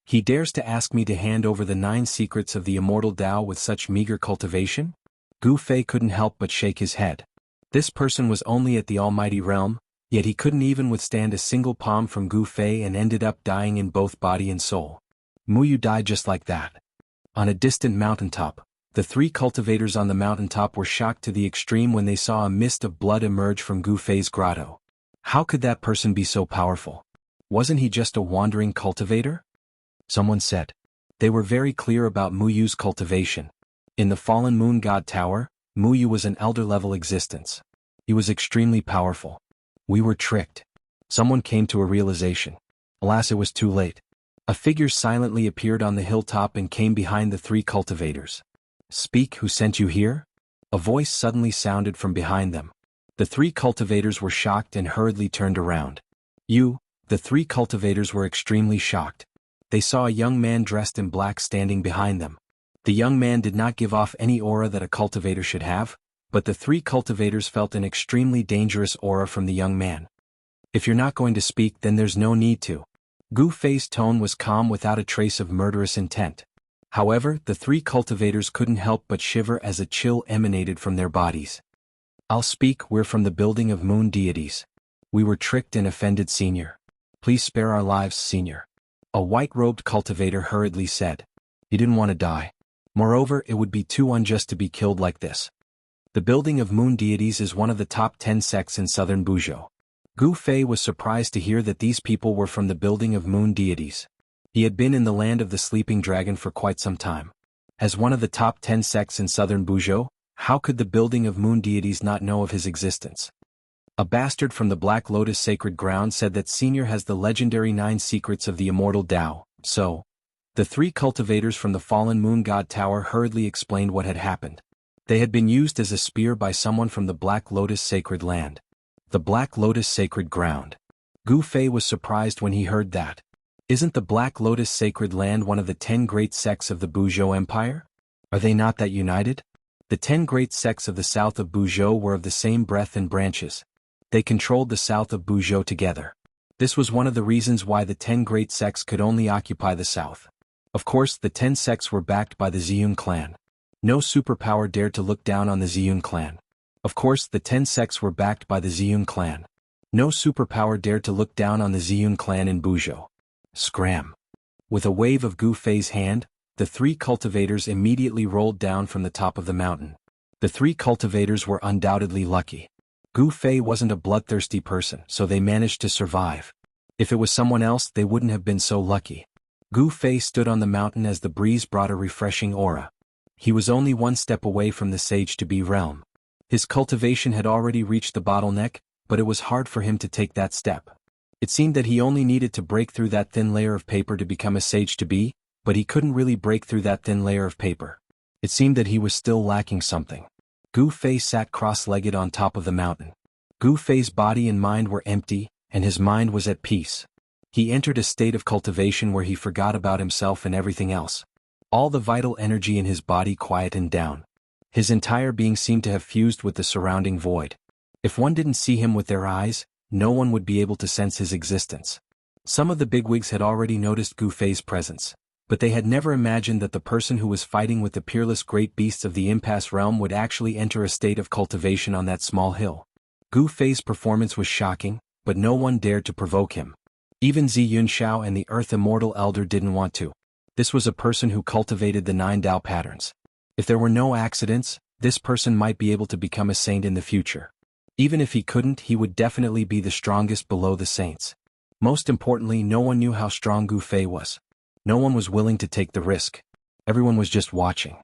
"He dares to ask me to hand over the 9 secrets of the Immortal Tao with such meager cultivation?" Gu Fei couldn't help but shake his head. This person was only at the Almighty Realm, yet he couldn't even withstand a single palm from Gu Fei and ended up dying in both body and soul. Muyu died just like that. On a distant mountaintop, the 3 cultivators on the mountaintop were shocked to the extreme when they saw a mist of blood emerge from Gu Fei's grotto. How could that person be so powerful? Wasn't he just a wandering cultivator? Someone said. They were very clear about Muyu's cultivation. In the Fallen Moon God Tower, Muyu was an elder-level existence. He was extremely powerful. We were tricked. Someone came to a realization. Alas, it was too late. A figure silently appeared on the hilltop and came behind the three cultivators. "Speak, who sent you here?" A voice suddenly sounded from behind them. The three cultivators were shocked and hurriedly turned around. "You?" The three cultivators were extremely shocked. They saw a young man dressed in black standing behind them. The young man did not give off any aura that a cultivator should have, but the three cultivators felt an extremely dangerous aura from the young man. "If you're not going to speak, then there's no need to." Gu Fei's tone was calm without a trace of murderous intent. However, the three cultivators couldn't help but shiver as a chill emanated from their bodies. "I'll speak, we're from the building of moon deities. We were tricked and offended, Senior. Please spare our lives, Senior." A white-robed cultivator hurriedly said. He didn't want to die. Moreover, it would be too unjust to be killed like this. The building of moon deities is one of the top 10 sects in southern Buzhou. Gu Fei was surprised to hear that these people were from the building of moon deities. He had been in the land of the sleeping dragon for quite some time. As one of the top 10 sects in southern Buzhou, how could the building of moon deities not know of his existence? A bastard from the Black Lotus Sacred Ground said that Senior has the legendary 9 secrets of the Immortal Tao, so... The three cultivators from the fallen moon god tower hurriedly explained what had happened. They had been used as a spear by someone from the Black Lotus Sacred Land. The Black Lotus Sacred Ground. Gu Fei was surprised when he heard that. Isn't the Black Lotus Sacred Land one of the 10 great sects of the Buzhou Empire? Are they not that united? The 10 great sects of the south of Buzhou were of the same breadth and branches. They controlled the south of Buzhou together. This was one of the reasons why the 10 great sects could only occupy the south. Of course, the 10 sects were backed by the Ziyun clan. No superpower dared to look down on the Ziyun clan. Of course, the 10 sects were backed by the Ziyun clan. No superpower dared to look down on the Ziyun clan in Buzhou. Scram. With a wave of Gu Fei's hand, the three cultivators immediately rolled down from the top of the mountain. The three cultivators were undoubtedly lucky. Gu Fei wasn't a bloodthirsty person, so they managed to survive. If it was someone else, they wouldn't have been so lucky. Gu Fei stood on the mountain as the breeze brought a refreshing aura. He was only one step away from the Sage-to-Be realm. His cultivation had already reached the bottleneck, but it was hard for him to take that step. It seemed that he only needed to break through that thin layer of paper to become a Sage-to-Be, but he couldn't really break through that thin layer of paper. It seemed that he was still lacking something. Gu Fei sat cross-legged on top of the mountain. Gu Fei's body and mind were empty, and his mind was at peace. He entered a state of cultivation where he forgot about himself and everything else. All the vital energy in his body quietened down. His entire being seemed to have fused with the surrounding void. If one didn't see him with their eyes, no one would be able to sense his existence. Some of the bigwigs had already noticed Gu Fei's presence, but they had never imagined that the person who was fighting with the peerless great beasts of the impasse realm would actually enter a state of cultivation on that small hill. Gu Fei's performance was shocking, but no one dared to provoke him. Even Ziyun Shao and the Earth Immortal Elder didn't want to. This was a person who cultivated the 9 Tao patterns. If there were no accidents, this person might be able to become a saint in the future. Even if he couldn't, he would definitely be the strongest below the saints. Most importantly, no one knew how strong Gu Fei was. No one was willing to take the risk. Everyone was just watching.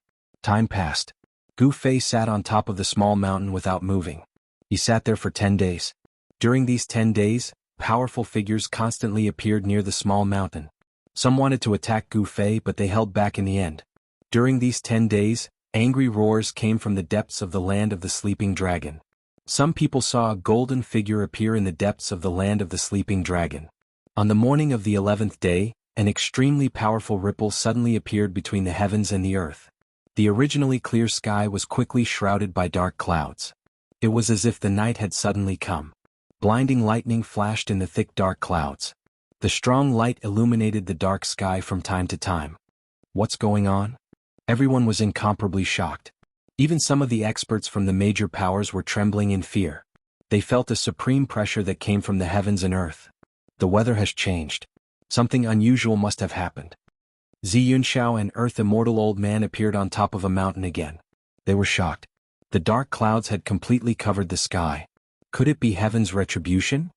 Time passed. Gu Fei sat on top of the small mountain without moving. He sat there for 10 days. During these 10 days, powerful figures constantly appeared near the small mountain. Some wanted to attack Gu Fei, but they held back in the end. During these 10 days, angry roars came from the depths of the land of the sleeping dragon. Some people saw a golden figure appear in the depths of the land of the sleeping dragon. On the morning of the 11th day, an extremely powerful ripple suddenly appeared between the heavens and the earth. The originally clear sky was quickly shrouded by dark clouds. It was as if the night had suddenly come. Blinding lightning flashed in the thick dark clouds. The strong light illuminated the dark sky from time to time. What's going on? Everyone was incomparably shocked. Even some of the experts from the major powers were trembling in fear. They felt a supreme pressure that came from the heavens and earth. The weather has changed. Something unusual must have happened. Ziyun Shao and Earth Immortal Old Man appeared on top of a mountain again. They were shocked. The dark clouds had completely covered the sky. Could it be heaven's retribution?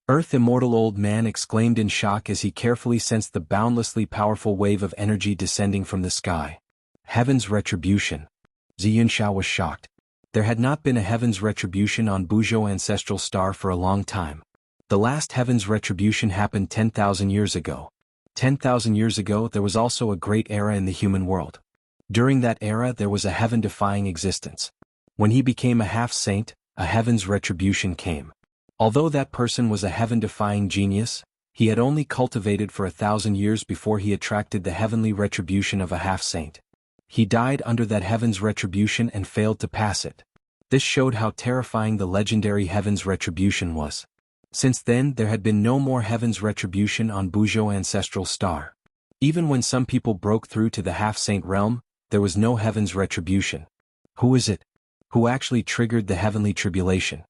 Earth Immortal Old Man exclaimed in shock as he carefully sensed the boundlessly powerful wave of energy descending from the sky. Heaven's retribution. Ziyun Shao was shocked. There had not been a heaven's retribution on Buzhou Ancestral Star for a long time. The last heaven's retribution happened 10,000 years ago. 10,000 years ago there was also a great era in the human world. During that era there was a heaven-defying existence. When he became a half-saint, a heaven's retribution came. Although that person was a heaven-defying genius, he had only cultivated for 1,000 years before he attracted the heavenly retribution of a half-saint. He died under that heaven's retribution and failed to pass it. This showed how terrifying the legendary heaven's retribution was. Since then there had been no more heaven's retribution on Buzhou ancestral star. Even when some people broke through to the half-saint realm, there was no heaven's retribution. Who is it? Who actually triggered the heavenly tribulation?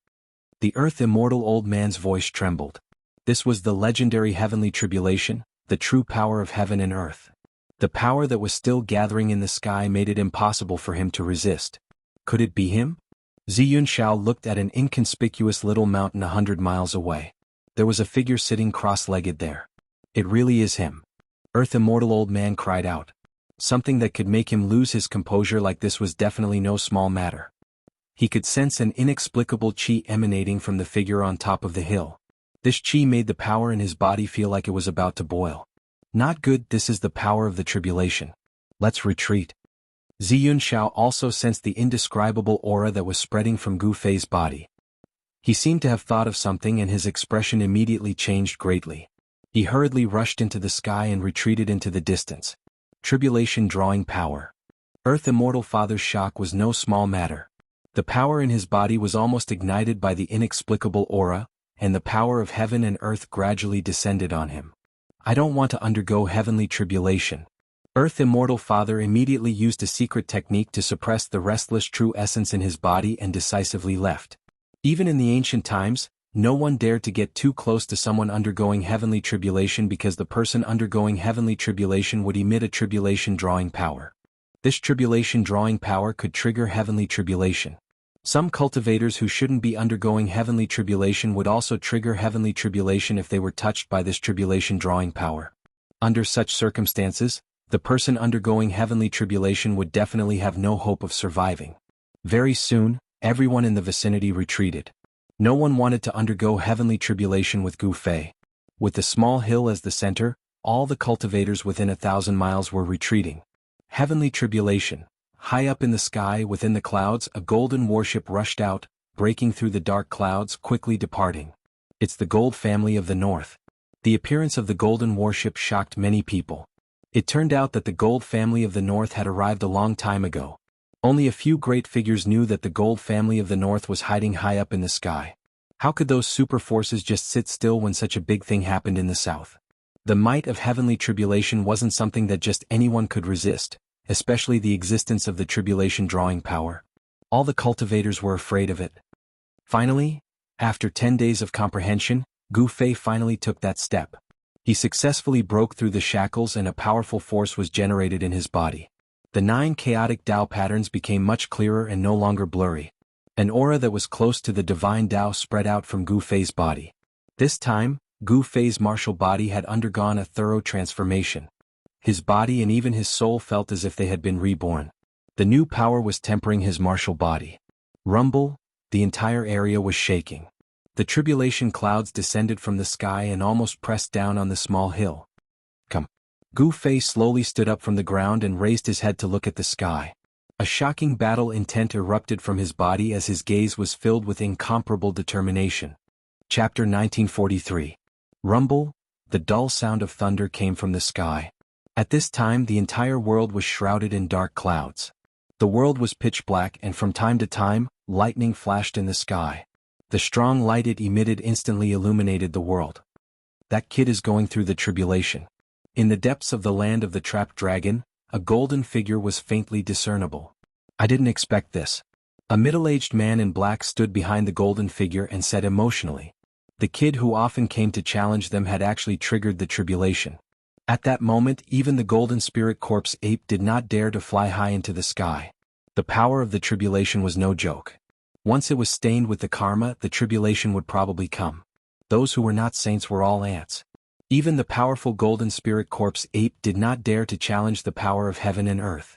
The earth immortal old man's voice trembled. This was the legendary heavenly tribulation, the true power of heaven and earth. The power that was still gathering in the sky made it impossible for him to resist. Could it be him? Ziyunshao looked at an inconspicuous little mountain 100 miles away. There was a figure sitting cross-legged there. It really is him. Earth immortal old man cried out. Something that could make him lose his composure like this was definitely no small matter. He could sense an inexplicable qi emanating from the figure on top of the hill. This qi made the power in his body feel like it was about to boil. Not good, this is the power of the tribulation. Let's retreat. Ziyunshao also sensed the indescribable aura that was spreading from Gu Fei's body. He seemed to have thought of something and his expression immediately changed greatly. He hurriedly rushed into the sky and retreated into the distance. Tribulation drawing power. Earth Immortal Father's shock was no small matter. The power in his body was almost ignited by the inexplicable aura, and the power of heaven and earth gradually descended on him. I don't want to undergo heavenly tribulation. Earth Immortal Father immediately used a secret technique to suppress the restless true essence in his body and decisively left. Even in the ancient times, no one dared to get too close to someone undergoing heavenly tribulation because the person undergoing heavenly tribulation would emit a tribulation drawing power. This tribulation drawing power could trigger heavenly tribulation. Some cultivators who shouldn't be undergoing heavenly tribulation would also trigger heavenly tribulation if they were touched by this tribulation drawing power. Under such circumstances, the person undergoing heavenly tribulation would definitely have no hope of surviving. Very soon, everyone in the vicinity retreated. No one wanted to undergo heavenly tribulation with Gu Fei. With the small hill as the center, all the cultivators within 1,000 miles were retreating. Heavenly tribulation. High up in the sky within the clouds a golden warship rushed out, breaking through the dark clouds, quickly departing. It's the Gold family of the North. The appearance of the golden warship shocked many people. It turned out that the Gold family of the North had arrived a long time ago. Only a few great figures knew that the Gold family of the North was hiding high up in the sky. How could those super forces just sit still when such a big thing happened in the South? The might of heavenly tribulation wasn't something that just anyone could resist, especially the existence of the tribulation drawing power. All the cultivators were afraid of it. Finally, after 10 days of comprehension, Gu Fei finally took that step. He successfully broke through the shackles and a powerful force was generated in his body. The 9 chaotic Tao patterns became much clearer and no longer blurry. An aura that was close to the divine Tao spread out from Gu Fei's body. This time, Gu Fei's martial body had undergone a thorough transformation. His body and even his soul felt as if they had been reborn. The new power was tempering his martial body. Rumble, the entire area was shaking. The tribulation clouds descended from the sky and almost pressed down on the small hill. Come. Gu Fei slowly stood up from the ground and raised his head to look at the sky. A shocking battle intent erupted from his body as his gaze was filled with incomparable determination. Chapter 1943. Rumble, the dull sound of thunder came from the sky. At this time the entire world was shrouded in dark clouds. The world was pitch black and from time to time, lightning flashed in the sky. The strong light it emitted instantly illuminated the world. That kid is going through the tribulation. In the depths of the land of the trapped dragon, a golden figure was faintly discernible. I didn't expect this. A middle-aged man in black stood behind the golden figure and said emotionally. The kid who often came to challenge them had actually triggered the tribulation. At that moment even the golden spirit corpse ape did not dare to fly high into the sky. The power of the tribulation was no joke. Once it was stained with the karma, the tribulation would probably come. Those who were not saints were all ants. Even the powerful golden spirit corpse ape did not dare to challenge the power of heaven and earth.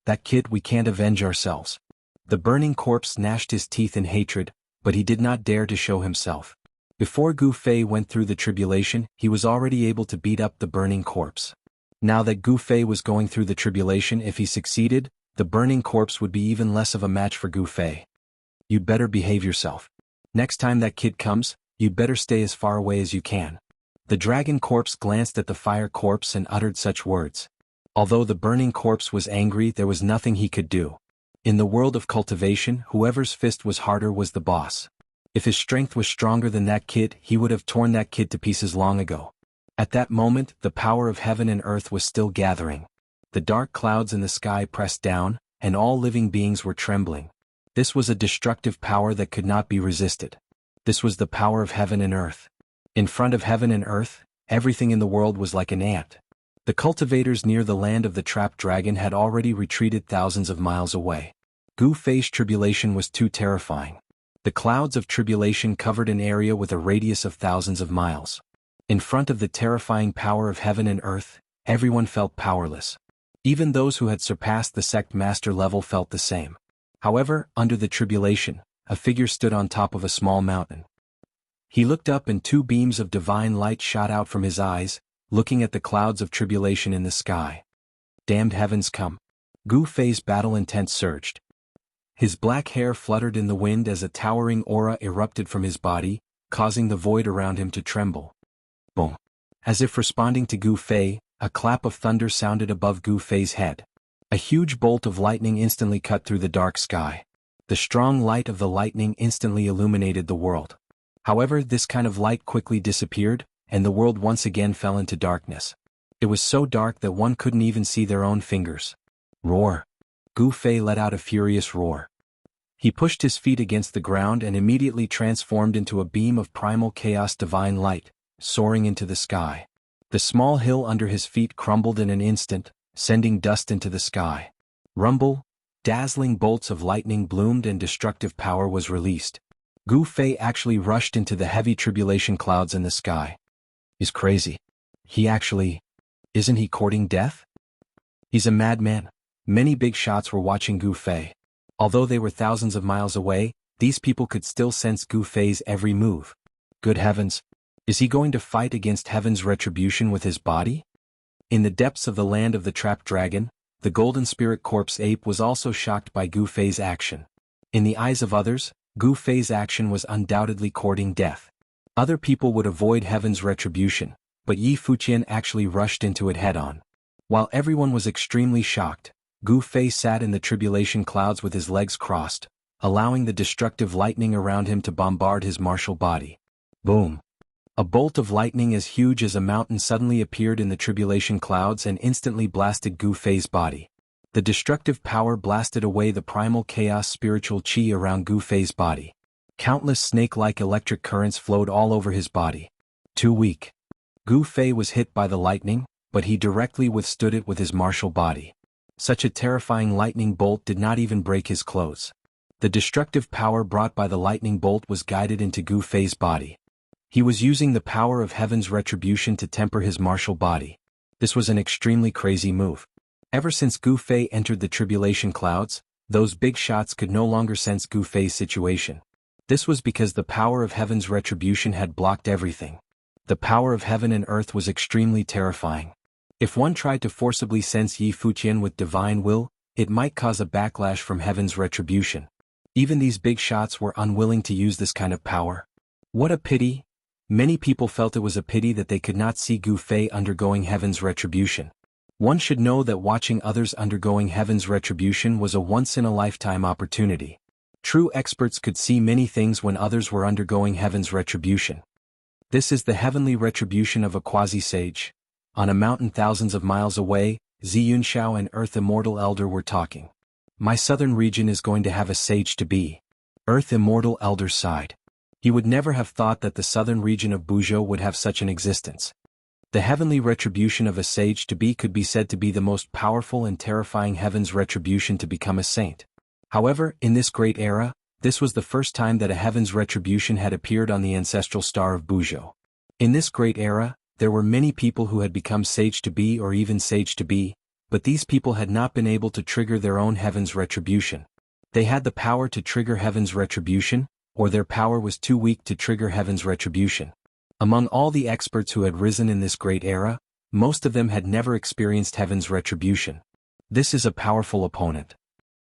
That kid, we can't avenge ourselves. The burning corpse gnashed his teeth in hatred, but he did not dare to show himself. Before Gu Fei went through the tribulation, he was already able to beat up the burning corpse. Now that Gu Fei was going through the tribulation, if he succeeded, the burning corpse would be even less of a match for Gu Fei. You'd better behave yourself. Next time that kid comes, you'd better stay as far away as you can. The dragon corpse glanced at the fire corpse and uttered such words. Although the burning corpse was angry, there was nothing he could do. In the world of cultivation, whoever's fist was harder was the boss. If his strength was stronger than that kid, he would have torn that kid to pieces long ago. At that moment, the power of heaven and earth was still gathering. The dark clouds in the sky pressed down, and all living beings were trembling. This was a destructive power that could not be resisted. This was the power of heaven and earth. In front of heaven and earth, everything in the world was like an ant. The cultivators near the land of the trapped dragon had already retreated thousands of miles away. Gu Fei's tribulation was too terrifying. The clouds of tribulation covered an area with a radius of thousands of miles. In front of the terrifying power of heaven and earth, everyone felt powerless. Even those who had surpassed the sect master level felt the same. However, under the tribulation, a figure stood on top of a small mountain. He looked up and two beams of divine light shot out from his eyes, looking at the clouds of tribulation in the sky. Damned heavens come! Gu Fei's battle intent surged. His black hair fluttered in the wind as a towering aura erupted from his body, causing the void around him to tremble. Boom! As if responding to Gu Fei, a clap of thunder sounded above Gu Fei's head. A huge bolt of lightning instantly cut through the dark sky. The strong light of the lightning instantly illuminated the world. However, this kind of light quickly disappeared, and the world once again fell into darkness. It was so dark that one couldn't even see their own fingers. Roar! Gu Fei let out a furious roar. He pushed his feet against the ground and immediately transformed into a beam of primal chaos divine light, soaring into the sky. The small hill under his feet crumbled in an instant, sending dust into the sky. Rumble! Dazzling bolts of lightning bloomed and destructive power was released. Gu Fei actually rushed into the heavy tribulation clouds in the sky. He's crazy. Isn't he courting death? He's a madman. Many big shots were watching Gu Fei. Although they were thousands of miles away, these people could still sense Gu Fei's every move. Good heavens! Is he going to fight against heaven's retribution with his body? In the depths of the land of the trapped dragon, the golden spirit corpse ape was also shocked by Gu Fei's action. In the eyes of others, Gu Fei's action was undoubtedly courting death. Other people would avoid heaven's retribution, but Yi Fuqian actually rushed into it head-on. While everyone was extremely shocked, Gu Fei sat in the tribulation clouds with his legs crossed, allowing the destructive lightning around him to bombard his martial body. Boom! A bolt of lightning as huge as a mountain suddenly appeared in the tribulation clouds and instantly blasted Gu Fei's body. The destructive power blasted away the primal chaos spiritual qi around Gu Fei's body. Countless snake-like electric currents flowed all over his body. Too weak. Gu Fei was hit by the lightning, but he directly withstood it with his martial body. Such a terrifying lightning bolt did not even break his clothes. The destructive power brought by the lightning bolt was guided into Gu Fei's body. He was using the power of heaven's retribution to temper his martial body. This was an extremely crazy move. Ever since Gu Fei entered the tribulation clouds, those big shots could no longer sense Gu Fei's situation. This was because the power of heaven's retribution had blocked everything. The power of heaven and earth was extremely terrifying. If one tried to forcibly sense Yi Fuqian with divine will, it might cause a backlash from heaven's retribution. Even these big shots were unwilling to use this kind of power. What a pity! Many people felt it was a pity that they could not see Gu Fei undergoing heaven's retribution. One should know that watching others undergoing heaven's retribution was a once-in-a-lifetime opportunity. True experts could see many things when others were undergoing heaven's retribution. This is the heavenly retribution of a quasi-sage. On a mountain thousands of miles away, Ziyunxiao and Earth Immortal Elder were talking. My southern region is going to have a sage-to-be. Earth Immortal Elder sighed. He would never have thought that the southern region of Buzhou would have such an existence. The heavenly retribution of a sage-to-be could be said to be the most powerful and terrifying heaven's retribution to become a saint. However, in this great era, this was the first time that a heaven's retribution had appeared on the ancestral star of Buzhou. In this great era, there were many people who had become sage-to-be or even sage-to-be, but these people had not been able to trigger their own heaven's retribution. They had the power to trigger heaven's retribution, or their power was too weak to trigger heaven's retribution. Among all the experts who had risen in this great era, most of them had never experienced heaven's retribution. This is a powerful opponent.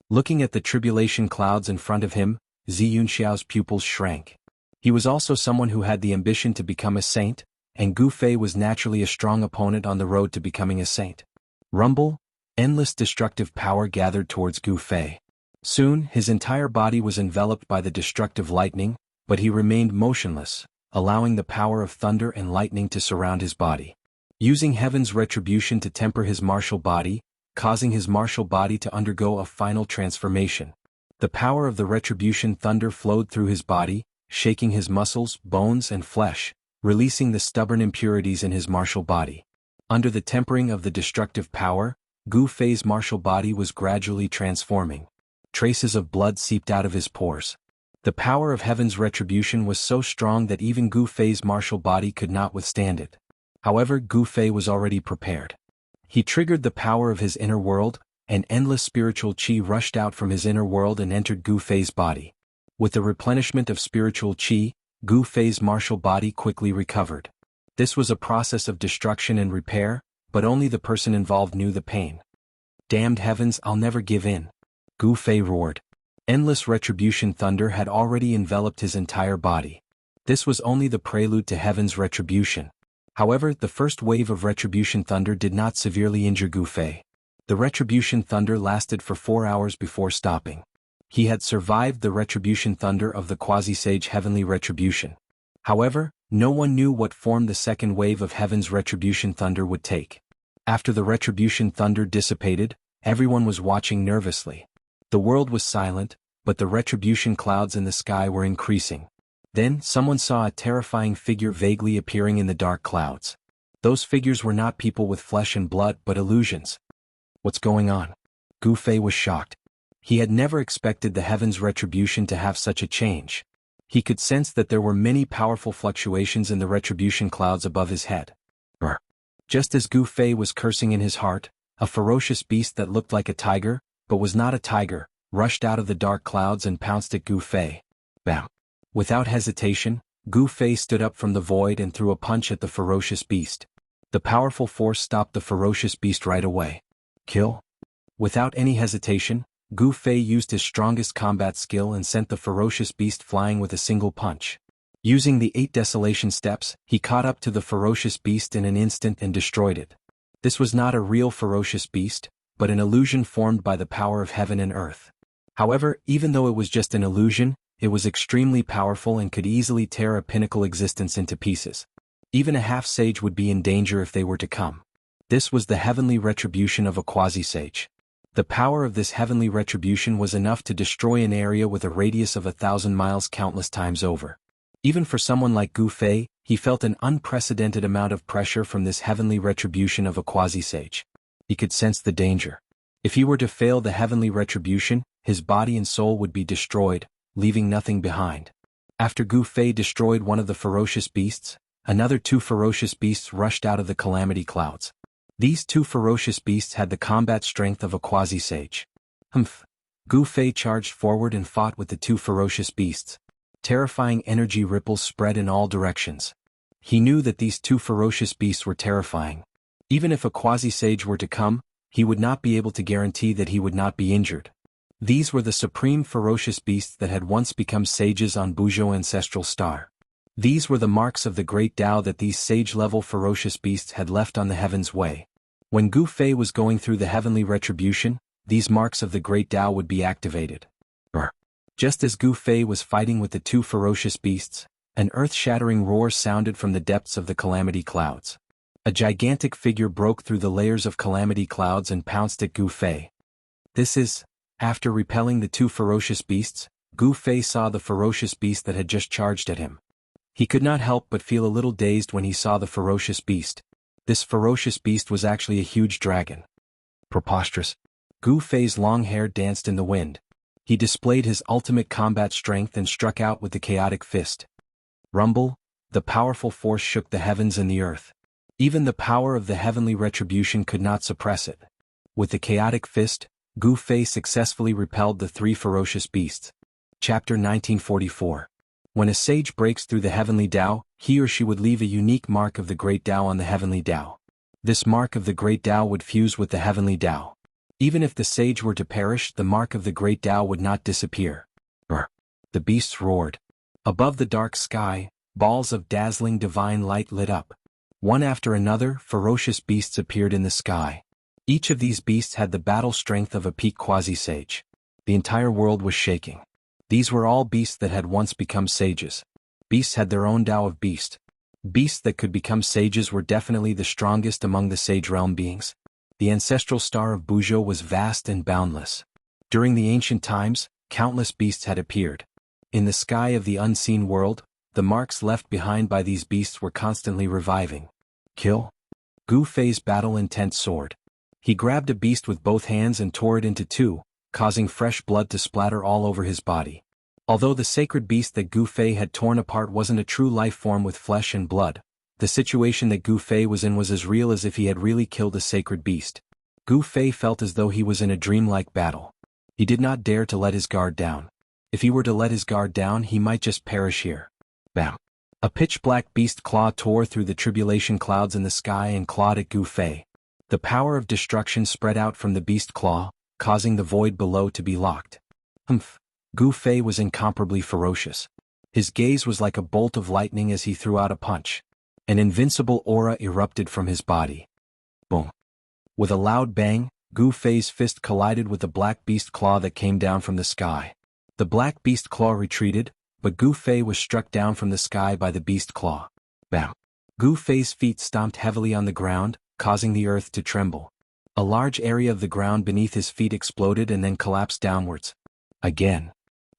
Looking at the tribulation clouds in front of him, Zi Yunxiao's pupils shrank. He was also someone who had the ambition to become a saint, and Gu Fei was naturally a strong opponent on the road to becoming a saint. Rumble, endless destructive power gathered towards Gu Fei. Soon, his entire body was enveloped by the destructive lightning, but he remained motionless, allowing the power of thunder and lightning to surround his body. Using heaven's retribution to temper his martial body, causing his martial body to undergo a final transformation. The power of the retribution thunder flowed through his body, shaking his muscles, bones and flesh, releasing the stubborn impurities in his martial body. Under the tempering of the destructive power, Gu Fei's martial body was gradually transforming. Traces of blood seeped out of his pores. The power of heaven's retribution was so strong that even Gu Fei's martial body could not withstand it. However, Gu Fei was already prepared. He triggered the power of his inner world, and endless spiritual qi rushed out from his inner world and entered Gu Fei's body. With the replenishment of spiritual qi, Gu Fei's martial body quickly recovered. This was a process of destruction and repair, but only the person involved knew the pain. Damned heavens, I'll never give in. Gu Fei roared. Endless retribution thunder had already enveloped his entire body. This was only the prelude to heaven's retribution. However, the first wave of retribution thunder did not severely injure Gu Fei. The retribution thunder lasted for 4 hours before stopping. He had survived the retribution thunder of the quasi-sage heavenly retribution. However, no one knew what form the second wave of heaven's retribution thunder would take. After the retribution thunder dissipated, everyone was watching nervously. The world was silent, but the retribution clouds in the sky were increasing. Then, someone saw a terrifying figure vaguely appearing in the dark clouds. Those figures were not people with flesh and blood but illusions. What's going on? Gu Fei was shocked. He had never expected the heaven's retribution to have such a change. He could sense that there were many powerful fluctuations in the retribution clouds above his head. Just as Gu Fei was cursing in his heart, a ferocious beast that looked like a tiger, but was not a tiger, rushed out of the dark clouds and pounced at Gu Fei. Bam! Without hesitation, Gu Fei stood up from the void and threw a punch at the ferocious beast. The powerful force stopped the ferocious beast right away. Kill? Without any hesitation, Gu Fei used his strongest combat skill and sent the ferocious beast flying with a single punch. Using the 8 desolation steps, he caught up to the ferocious beast in an instant and destroyed it. This was not a real ferocious beast, but an illusion formed by the power of heaven and earth. However, even though it was just an illusion, it was extremely powerful and could easily tear a pinnacle existence into pieces. Even a half-sage would be in danger if they were to come. This was the heavenly retribution of a quasi-sage. The power of this heavenly retribution was enough to destroy an area with a radius of 1,000 miles countless times over. Even for someone like Gu Fei, he felt an unprecedented amount of pressure from this heavenly retribution of a quasi-sage. He could sense the danger. If he were to fail the heavenly retribution, his body and soul would be destroyed, leaving nothing behind. After Gu Fei destroyed one of the ferocious beasts, another 2 ferocious beasts rushed out of the calamity clouds. These 2 ferocious beasts had the combat strength of a quasi-sage. Gu Fei charged forward and fought with the 2 ferocious beasts. Terrifying energy ripples spread in all directions. He knew that these 2 ferocious beasts were terrifying. Even if a quasi-sage were to come, he would not be able to guarantee that he would not be injured. These were the supreme ferocious beasts that had once become sages on Buzhou ancestral star. These were the marks of the great Tao that these sage-level ferocious beasts had left on the heaven's way. When Gu Fei was going through the heavenly retribution, these marks of the great Tao would be activated. Just as Gu Fei was fighting with the 2 ferocious beasts, an earth-shattering roar sounded from the depths of the calamity clouds. A gigantic figure broke through the layers of calamity clouds and pounced at Gu Fei. After repelling the 2 ferocious beasts, Gu Fei saw the ferocious beast that had just charged at him. He could not help but feel a little dazed when he saw the ferocious beast. This ferocious beast was actually a huge dragon. Preposterous. Gu Fei's long hair danced in the wind. He displayed his ultimate combat strength and struck out with the chaotic fist. Rumble, the powerful force shook the heavens and the earth. Even the power of the heavenly retribution could not suppress it. With the chaotic fist, Gu Fei successfully repelled the 3 ferocious beasts. Chapter 1944. When a sage breaks through the heavenly Tao, he or she would leave a unique mark of the great Tao on the heavenly Tao. This mark of the great Tao would fuse with the heavenly Tao. Even if the sage were to perish, the mark of the great Tao would not disappear. The beasts roared. Above the dark sky, balls of dazzling divine light lit up. One after another, ferocious beasts appeared in the sky. Each of these beasts had the battle strength of a peak quasi-sage. The entire world was shaking. These were all beasts that had once become sages. Beasts had their own Tao of beast. Beasts that could become sages were definitely the strongest among the sage realm beings. The ancestral star of Buzhou was vast and boundless. During the ancient times, countless beasts had appeared. In the sky of the unseen world, the marks left behind by these beasts were constantly reviving. Kill. Gu Fei's battle-intent soared. He grabbed a beast with both hands and tore it into two, causing fresh blood to splatter all over his body. Although the sacred beast that Gu Fei had torn apart wasn't a true life form with flesh and blood, the situation that Gu Fei was in was as real as if he had really killed a sacred beast. Gu Fei felt as though he was in a dreamlike battle. He did not dare to let his guard down. If he were to let his guard down, he might just perish here. Bam! A pitch-black beast claw tore through the tribulation clouds in the sky and clawed at Gu Fei. The power of destruction spread out from the beast claw, causing the void below to be locked. Gu Fei was incomparably ferocious. His gaze was like a bolt of lightning as he threw out a punch. An invincible aura erupted from his body. Boom! With a loud bang, Gu Fei's fist collided with the black beast claw that came down from the sky. The black beast claw retreated, but Gu Fei was struck down from the sky by the beast claw. Bam! Gu Fei's feet stomped heavily on the ground, causing the earth to tremble. A large area of the ground beneath his feet exploded and then collapsed downwards. Again.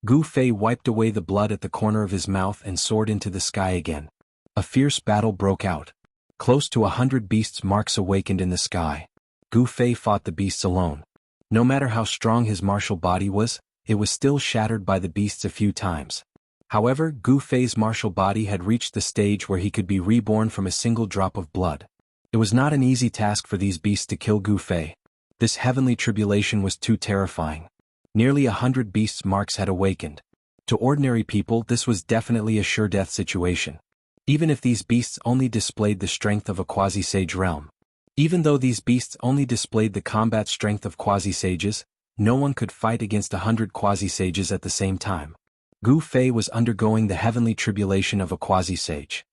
Gu Fei wiped away the blood at the corner of his mouth and soared into the sky again. A fierce battle broke out. Close to 100 beasts' marks awakened in the sky. Gu Fei fought the beasts alone. No matter how strong his martial body was, it was still shattered by the beasts a few times. However, Gu Fei's martial body had reached the stage where he could be reborn from a single drop of blood. It was not an easy task for these beasts to kill Gu Fei. This heavenly tribulation was too terrifying. Nearly 100 beasts' marks had awakened. To ordinary people, this was definitely a sure-death situation. Even if these beasts only displayed the strength of a quasi-sage realm. Even though these beasts only displayed the combat strength of quasi-sages, no one could fight against 100 quasi-sages at the same time. Gu Fei was undergoing the heavenly tribulation of a quasi-sage.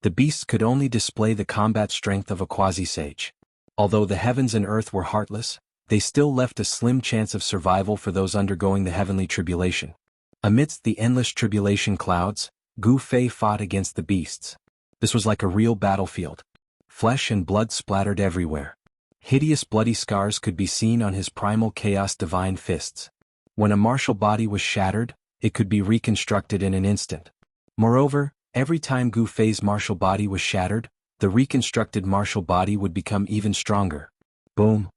The beasts could only display the combat strength of a quasi-sage. Although the heavens and earth were heartless, they still left a slim chance of survival for those undergoing the heavenly tribulation. Amidst the endless tribulation clouds, Gu Fei fought against the beasts. This was like a real battlefield. Flesh and blood splattered everywhere. Hideous bloody scars could be seen on his primal chaos divine fists. When a martial body was shattered, it could be reconstructed in an instant. Moreover, every time Gu Fei's martial body was shattered, the reconstructed martial body would become even stronger. Boom!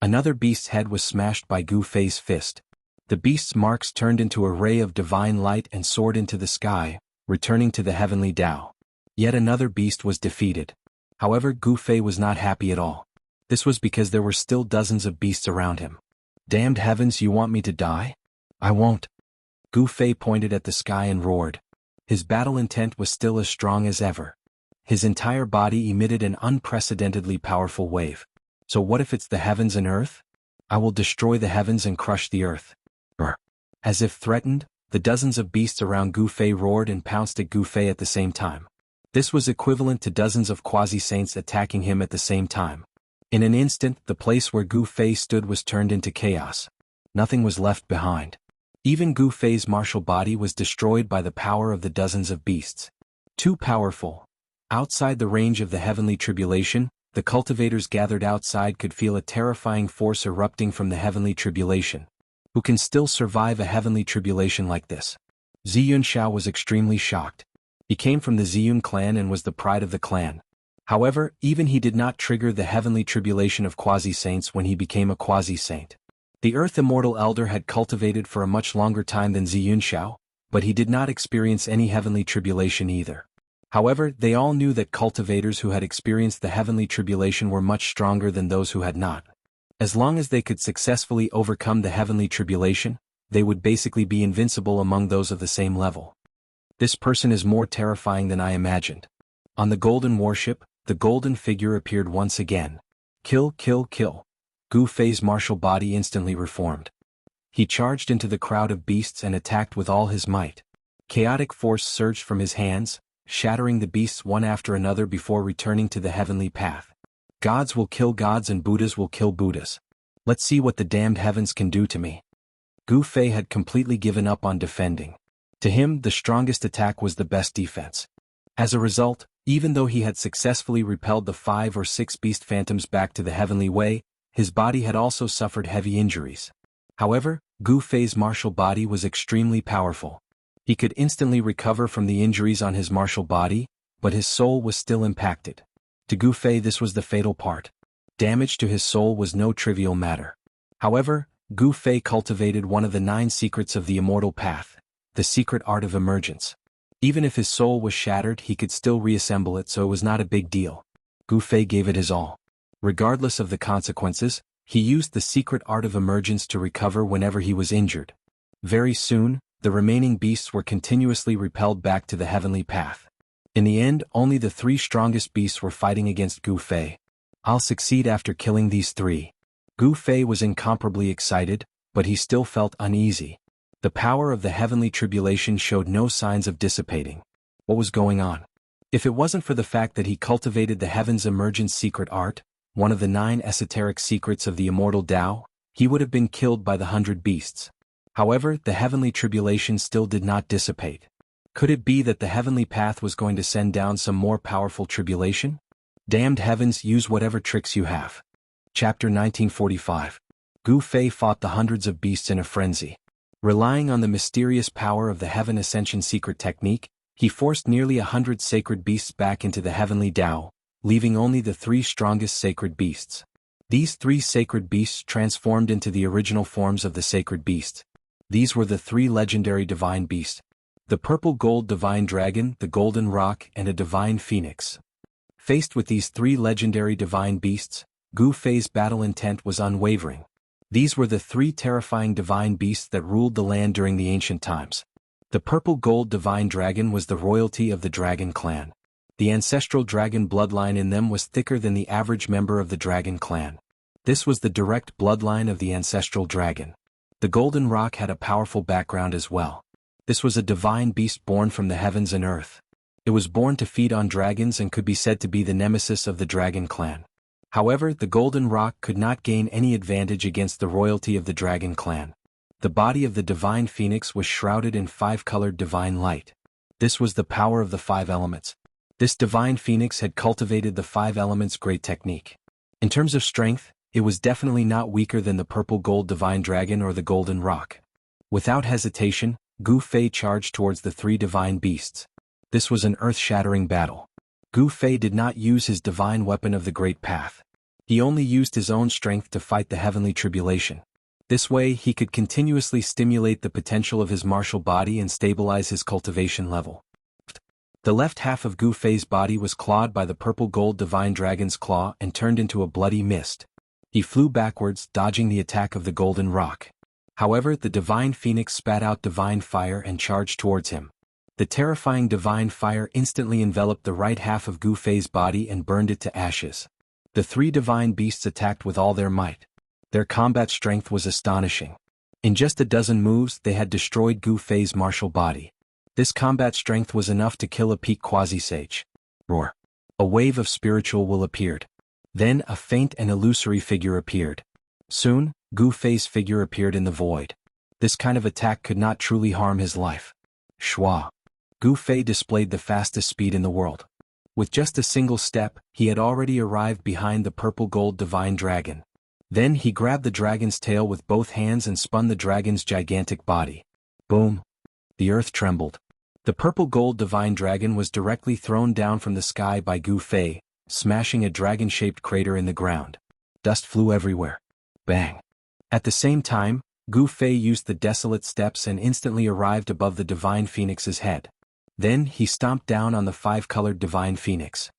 Another beast's head was smashed by Gu Fei's fist. The beast's marks turned into a ray of divine light and soared into the sky, returning to the heavenly Tao. Yet another beast was defeated. However, Gu Fei was not happy at all. This was because there were still dozens of beasts around him. Damned heavens, you want me to die? I won't. Gu Fei pointed at the sky and roared. His battle intent was still as strong as ever. His entire body emitted an unprecedentedly powerful wave. So what if it's the heavens and earth? I will destroy the heavens and crush the earth. Brr. As if threatened, the dozens of beasts around Gu Fei roared and pounced at Gu Fei at the same time. This was equivalent to dozens of quasi-saints attacking him at the same time. In an instant, the place where Gu Fei stood was turned into chaos. Nothing was left behind. Even Gu Fei's martial body was destroyed by the power of the dozens of beasts. Too powerful. Outside the range of the heavenly tribulation, the cultivators gathered outside could feel a terrifying force erupting from the heavenly tribulation. Who can still survive a heavenly tribulation like this? Ziyun Xiao was extremely shocked. He came from the Ziyun clan and was the pride of the clan. However, even he did not trigger the heavenly tribulation of quasi-saints when he became a quasi-saint. The Earth Immortal Elder had cultivated for a much longer time than Ziyun Xiao, but he did not experience any heavenly tribulation either. However, they all knew that cultivators who had experienced the heavenly tribulation were much stronger than those who had not. As long as they could successfully overcome the heavenly tribulation, they would basically be invincible among those of the same level. This person is more terrifying than I imagined. On the golden warship, the golden figure appeared once again. Kill, kill, kill. Gu Fei's martial body instantly reformed. He charged into the crowd of beasts and attacked with all his might. Chaotic force surged from his hands, shattering the beasts one after another before returning to the heavenly path. Gods will kill gods and Buddhas will kill Buddhas. Let's see what the damned heavens can do to me. Gu Fei had completely given up on defending. To him, the strongest attack was the best defense. As a result, even though he had successfully repelled the 5 or 6 beast phantoms back to the heavenly way, his body had also suffered heavy injuries. However, Gu Fei's martial body was extremely powerful. He could instantly recover from the injuries on his martial body, but his soul was still impacted. To Gu Fei this was the fatal part. Damage to his soul was no trivial matter. However, Gu Fei cultivated one of the 9 secrets of the immortal path, the secret art of emergence. Even if his soul was shattered, he could still reassemble it, so it was not a big deal. Gu Fei gave it his all. Regardless of the consequences, he used the secret art of emergence to recover whenever he was injured. Very soon, the remaining beasts were continuously repelled back to the heavenly path. In the end, only the 3 strongest beasts were fighting against Gu Fei. I'll succeed after killing these 3. Gu Fei was incomparably excited, but he still felt uneasy. The power of the heavenly tribulation showed no signs of dissipating. What was going on? If it wasn't for the fact that he cultivated the heaven's emergence secret art, one of the 9 esoteric secrets of the immortal Tao, he would have been killed by the 100 beasts. However, the heavenly tribulation still did not dissipate. Could it be that the heavenly path was going to send down some more powerful tribulation? Damned heavens, use whatever tricks you have. Chapter 1945. Gu Fei fought the hundreds of beasts in a frenzy. Relying on the mysterious power of the Heaven Ascension secret technique, he forced nearly 100 sacred beasts back into the heavenly Tao, leaving only the 3 strongest sacred beasts. These 3 sacred beasts transformed into the original forms of the sacred beasts. These were the 3 legendary divine beasts: the purple gold divine dragon, the golden roc, and a divine phoenix. Faced with these 3 legendary divine beasts, Gu Fei's battle intent was unwavering. These were the 3 terrifying divine beasts that ruled the land during the ancient times. The purple gold divine dragon was the royalty of the dragon clan. The ancestral dragon bloodline in them was thicker than the average member of the dragon clan. This was the direct bloodline of the ancestral dragon. The golden roc had a powerful background as well. This was a divine beast born from the heavens and earth. It was born to feed on dragons and could be said to be the nemesis of the dragon clan. However, the golden roc could not gain any advantage against the royalty of the dragon clan. The body of the divine phoenix was shrouded in 5-colored divine light. This was the power of the 5 elements. This divine phoenix had cultivated the 5 elements great technique. In terms of strength, it was definitely not weaker than the purple gold divine dragon or the golden roc. Without hesitation, Gu Fei charged towards the 3 divine beasts. This was an earth-shattering battle. Gu Fei did not use his divine weapon of the Great Path. He only used his own strength to fight the heavenly tribulation. This way, he could continuously stimulate the potential of his martial body and stabilize his cultivation level. The left half of Gu Fei's body was clawed by the purple gold divine dragon's claw and turned into a bloody mist. He flew backwards, dodging the attack of the golden roc. However, the divine phoenix spat out divine fire and charged towards him. The terrifying divine fire instantly enveloped the right half of Gu Fei's body and burned it to ashes. The 3 divine beasts attacked with all their might. Their combat strength was astonishing. In just a dozen moves, they had destroyed Gu Fei's martial body. This combat strength was enough to kill a peak quasi-sage. Roar. A wave of spiritual will appeared. Then a faint and illusory figure appeared. Soon, Gu Fei's figure appeared in the void. This kind of attack could not truly harm his life. Shwa. Gu Fei displayed the fastest speed in the world. With just a single step, he had already arrived behind the purple gold divine dragon. Then he grabbed the dragon's tail with both hands and spun the dragon's gigantic body. Boom! The earth trembled. The purple gold divine dragon was directly thrown down from the sky by Gu Fei, smashing a dragon-shaped crater in the ground. Dust flew everywhere. Bang! At the same time, Gu Fei used the desolate steps and instantly arrived above the divine phoenix's head. Then he stomped down on the 5-colored divine phoenix.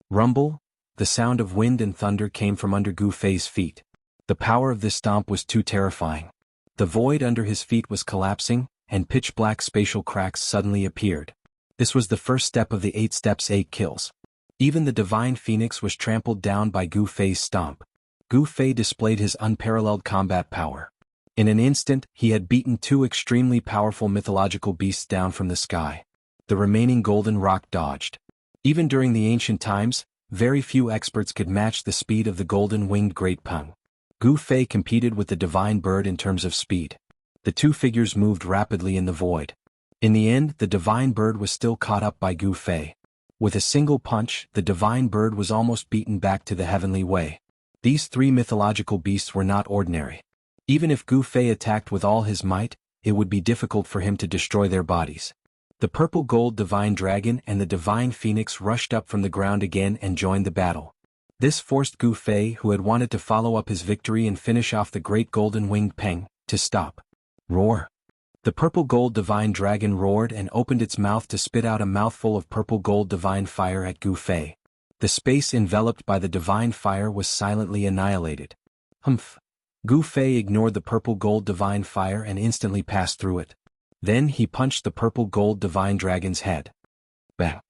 Rumble, the sound of wind and thunder came from under Gu Fei's feet. The power of this stomp was too terrifying. The void under his feet was collapsing, and pitch-black spatial cracks suddenly appeared. This was the first step of the 8 steps 8 kills. Even the divine phoenix was trampled down by Gu Fei's stomp. Gu Fei displayed his unparalleled combat power. In an instant, he had beaten 2 extremely powerful mythological beasts down from the sky. The remaining golden rock dodged. Even during the ancient times, very few experts could match the speed of the golden-winged Great Peng. Gu Fei competed with the divine bird in terms of speed. The 2 figures moved rapidly in the void. In the end, the divine bird was still caught up by Gu Fei. With a single punch, the divine bird was almost beaten back to the heavenly way. These 3 mythological beasts were not ordinary. Even if Gu Fei attacked with all his might, it would be difficult for him to destroy their bodies. The purple-gold divine dragon and the divine phoenix rushed up from the ground again and joined the battle. This forced Gu Fei, who had wanted to follow up his victory and finish off the great golden-winged Peng, to stop. Roar! The purple-gold divine dragon roared and opened its mouth to spit out a mouthful of purple-gold divine fire at Gu Fei. The space enveloped by the divine fire was silently annihilated. Humph! Gu Fei ignored the purple-gold divine fire and instantly passed through it. Then he punched the purple-gold divine dragon's head. Bang!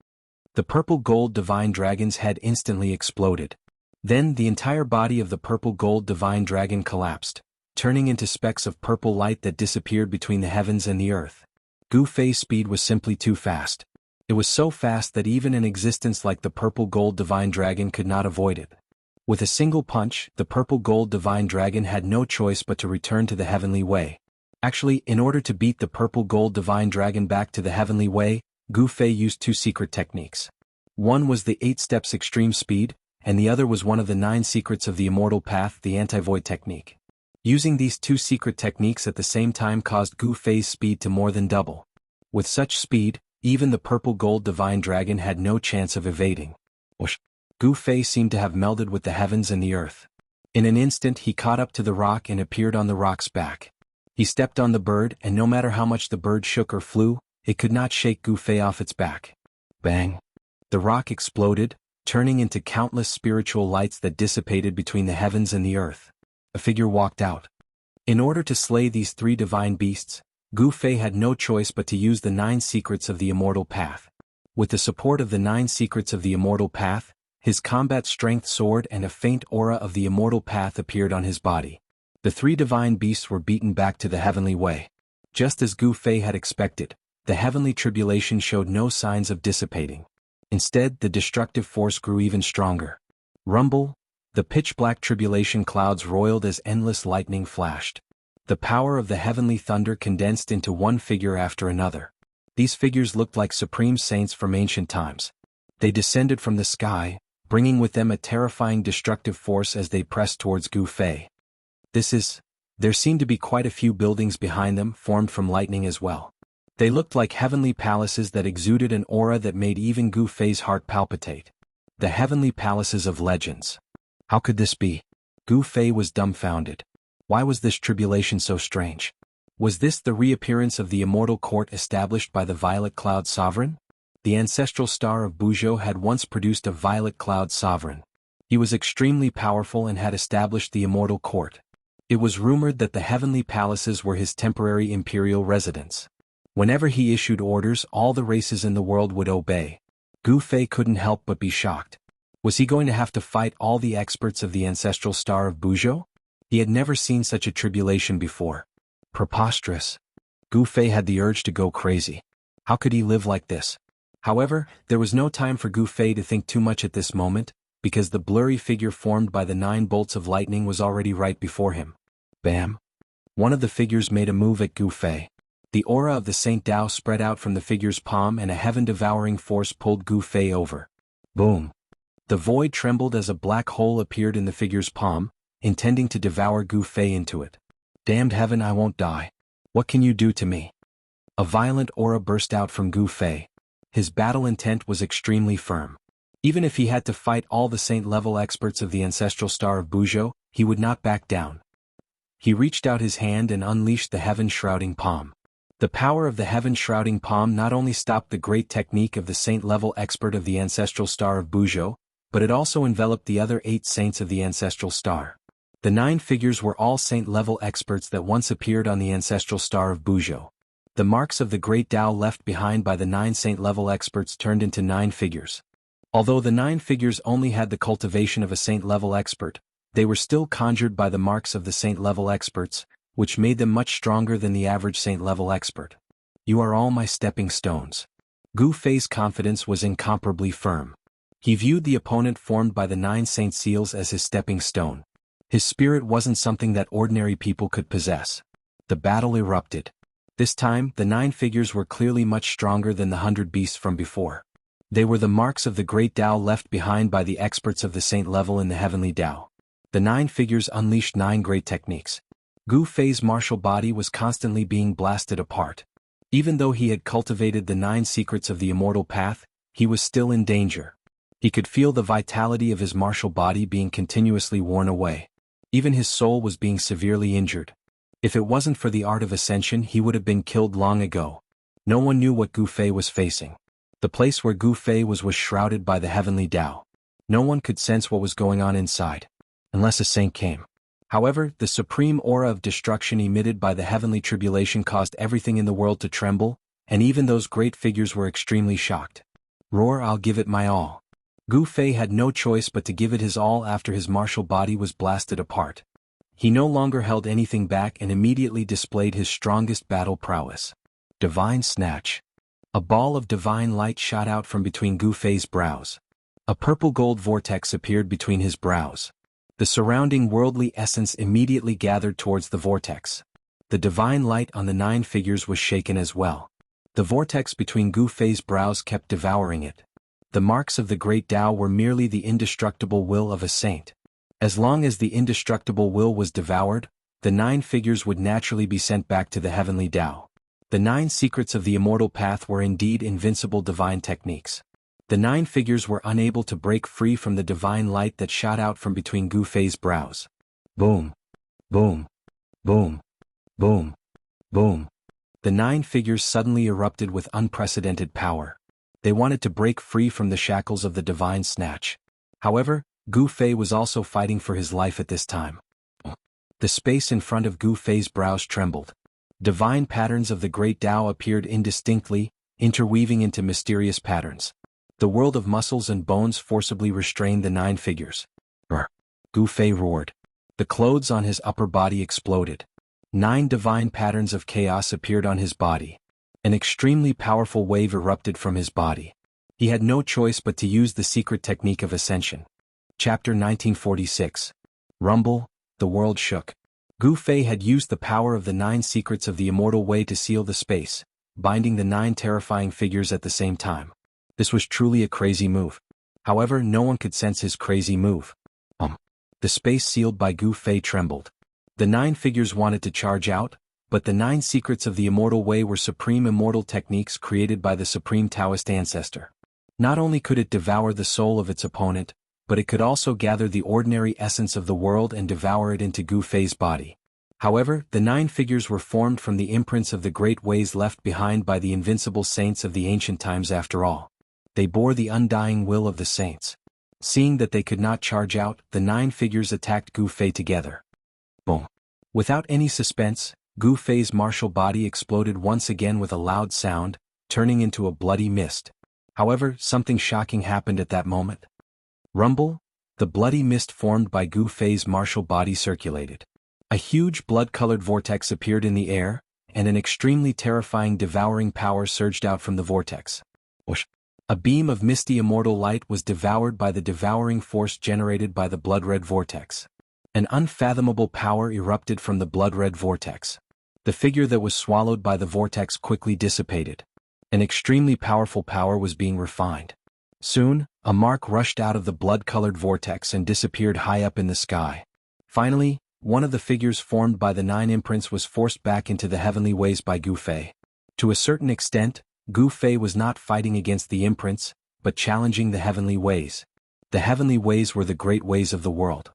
The purple-gold divine dragon's head instantly exploded. Then the entire body of the purple-gold divine dragon collapsed, turning into specks of purple light that disappeared between the heavens and the earth. Gu Fei's speed was simply too fast. It was so fast that even an existence like the purple-gold divine dragon could not avoid it. With a single punch, the purple-gold divine dragon had no choice but to return to the heavenly way. Actually, in order to beat the purple-gold divine dragon back to the heavenly way, Gu Fei used 2 secret techniques. One was the 8 steps extreme speed, and the other was one of the 9 secrets of the immortal path, the anti-void technique. Using these 2 secret techniques at the same time caused Gu Fei's speed to more than double. With such speed, even the purple-gold divine dragon had no chance of evading. Whoosh! Gu Fei seemed to have melded with the heavens and the earth. In an instant he caught up to the rock and appeared on the rock's back. He stepped on the bird, and no matter how much the bird shook or flew, it could not shake Gu Fei off its back. Bang! The rock exploded, turning into countless spiritual lights that dissipated between the heavens and the earth. A figure walked out. In order to slay these 3 divine beasts, Gu Fei had no choice but to use the 9 secrets of the immortal path. With the support of the 9 secrets of the immortal path, his combat strength soared and a faint aura of the immortal path appeared on his body. The 3 divine beasts were beaten back to the heavenly way. Just as Gu Fei had expected, the heavenly tribulation showed no signs of dissipating. Instead, the destructive force grew even stronger. Rumble! The pitch-black tribulation clouds roiled as endless lightning flashed. The power of the heavenly thunder condensed into one figure after another. These figures looked like supreme saints from ancient times. They descended from the sky, bringing with them a terrifying destructive force as they pressed towards Gu Fei. There seemed to be quite a few buildings behind them formed from lightning as well. They looked like heavenly palaces that exuded an aura that made even Gu Fei's heart palpitate. The heavenly palaces of legends. How could this be? Gu Fei was dumbfounded. Why was this tribulation so strange? Was this the reappearance of the immortal court established by the Violet Cloud Sovereign? The ancestral star of Buzhou had once produced a Violet Cloud Sovereign. He was extremely powerful and had established the immortal court. It was rumored that the heavenly palaces were his temporary imperial residence. Whenever he issued orders, all the races in the world would obey. Gu Fei couldn't help but be shocked. Was he going to have to fight all the experts of the ancestral star of Buzhou? He had never seen such a tribulation before. Preposterous. Gu Fei had the urge to go crazy. How could he live like this? However, there was no time for Gu Fei to think too much at this moment, because the blurry figure formed by the 9 bolts of lightning was already right before him. Bam! One of the figures made a move at Gu Fei. The aura of the Saint Tao spread out from the figure's palm and a heaven-devouring force pulled Gu Fei over. Boom! The void trembled as a black hole appeared in the figure's palm, intending to devour Gu Fei into it. Damned heaven, I won't die. What can you do to me? A violent aura burst out from Gu Fei. His battle intent was extremely firm. Even if he had to fight all the saint-level experts of the ancestral star of Buzhou, he would not back down. He reached out his hand and unleashed the heaven-shrouding palm. The power of the heaven-shrouding palm not only stopped the great technique of the saint-level expert of the ancestral star of Buzhou, but it also enveloped the other 8 saints of the ancestral star. The 9 figures were all saint-level experts that once appeared on the ancestral star of Buzhou. The marks of the great Tao left behind by the 9 saint-level experts turned into 9 figures. Although the 9 figures only had the cultivation of a saint-level expert, they were still conjured by the marks of the saint-level experts, which made them much stronger than the average saint-level expert. You are all my stepping stones. Gu Fei's confidence was incomparably firm. He viewed the opponent formed by the 9 saint seals as his stepping stone. His spirit wasn't something that ordinary people could possess. The battle erupted. This time, the 9 figures were clearly much stronger than the 100 beasts from before. They were the marks of the great Tao left behind by the experts of the saint level in the heavenly Tao. The 9 figures unleashed 9 great techniques. Gu Fei's martial body was constantly being blasted apart. Even though he had cultivated the 9 secrets of the immortal path, he was still in danger. He could feel the vitality of his martial body being continuously worn away. Even his soul was being severely injured. If it wasn't for the art of ascension, he would have been killed long ago. No one knew what Gu Fei was facing. The place where Gu Fei was shrouded by the heavenly Tao. No one could sense what was going on inside. Unless a saint came. However, the supreme aura of destruction emitted by the heavenly tribulation caused everything in the world to tremble, and even those great figures were extremely shocked. Roar, I'll give it my all. Gu Fei had no choice but to give it his all after his martial body was blasted apart. He no longer held anything back and immediately displayed his strongest battle prowess. Divine Snatch. A ball of divine light shot out from between Gu Fei's brows. A purple-gold vortex appeared between his brows. The surrounding worldly essence immediately gathered towards the vortex. The divine light on the 9 figures was shaken as well. The vortex between Gu Fei's brows kept devouring it. The marks of the great Tao were merely the indestructible will of a saint. As long as the indestructible will was devoured, the 9 figures would naturally be sent back to the heavenly Tao. The 9 secrets of the immortal path were indeed invincible divine techniques. The 9 figures were unable to break free from the divine light that shot out from between Gu Fei's brows. Boom. Boom. Boom. Boom. Boom. The 9 figures suddenly erupted with unprecedented power. They wanted to break free from the shackles of the divine snatch. However, Gu Fei was also fighting for his life at this time. The space in front of Gu Fei's brows trembled. Divine patterns of the great Tao appeared indistinctly, interweaving into mysterious patterns. The world of muscles and bones forcibly restrained the 9 figures. Gu Fei roared. The clothes on his upper body exploded. 9 divine patterns of chaos appeared on his body. An extremely powerful wave erupted from his body. He had no choice but to use the secret technique of ascension. Chapter 1946. Rumble, the world shook. Gu Fei had used the power of the 9 secrets of the immortal way to seal the space, binding the 9 terrifying figures at the same time. This was truly a crazy move. However, no one could sense his crazy move. The space sealed by Gu Fei trembled. The 9 figures wanted to charge out, but the 9 secrets of the immortal way were supreme immortal techniques created by the supreme Taoist ancestor. Not only could it devour the soul of its opponent, but it could also gather the ordinary essence of the world and devour it into Gu Fei's body. However, the 9 figures were formed from the imprints of the great ways left behind by the invincible saints of the ancient times after all. They bore the undying will of the saints. Seeing that they could not charge out, the 9 figures attacked Gu Fei together. Boom. Without any suspense, Gu Fei's martial body exploded once again with a loud sound, turning into a bloody mist. However, something shocking happened at that moment. Rumble, the bloody mist formed by Gu Fei's martial body circulated. A huge blood-colored vortex appeared in the air, and an extremely terrifying devouring power surged out from the vortex. Whoosh. A beam of misty immortal light was devoured by the devouring force generated by the blood-red vortex. An unfathomable power erupted from the blood-red vortex. The figure that was swallowed by the vortex quickly dissipated. An extremely powerful power was being refined. Soon, a mark rushed out of the blood-colored vortex and disappeared high up in the sky. Finally, one of the figures formed by the 9 imprints was forced back into the heavenly ways by Gu Fei. To a certain extent, Gu Fei was not fighting against the imprints, but challenging the heavenly ways. The heavenly ways were the great ways of the world.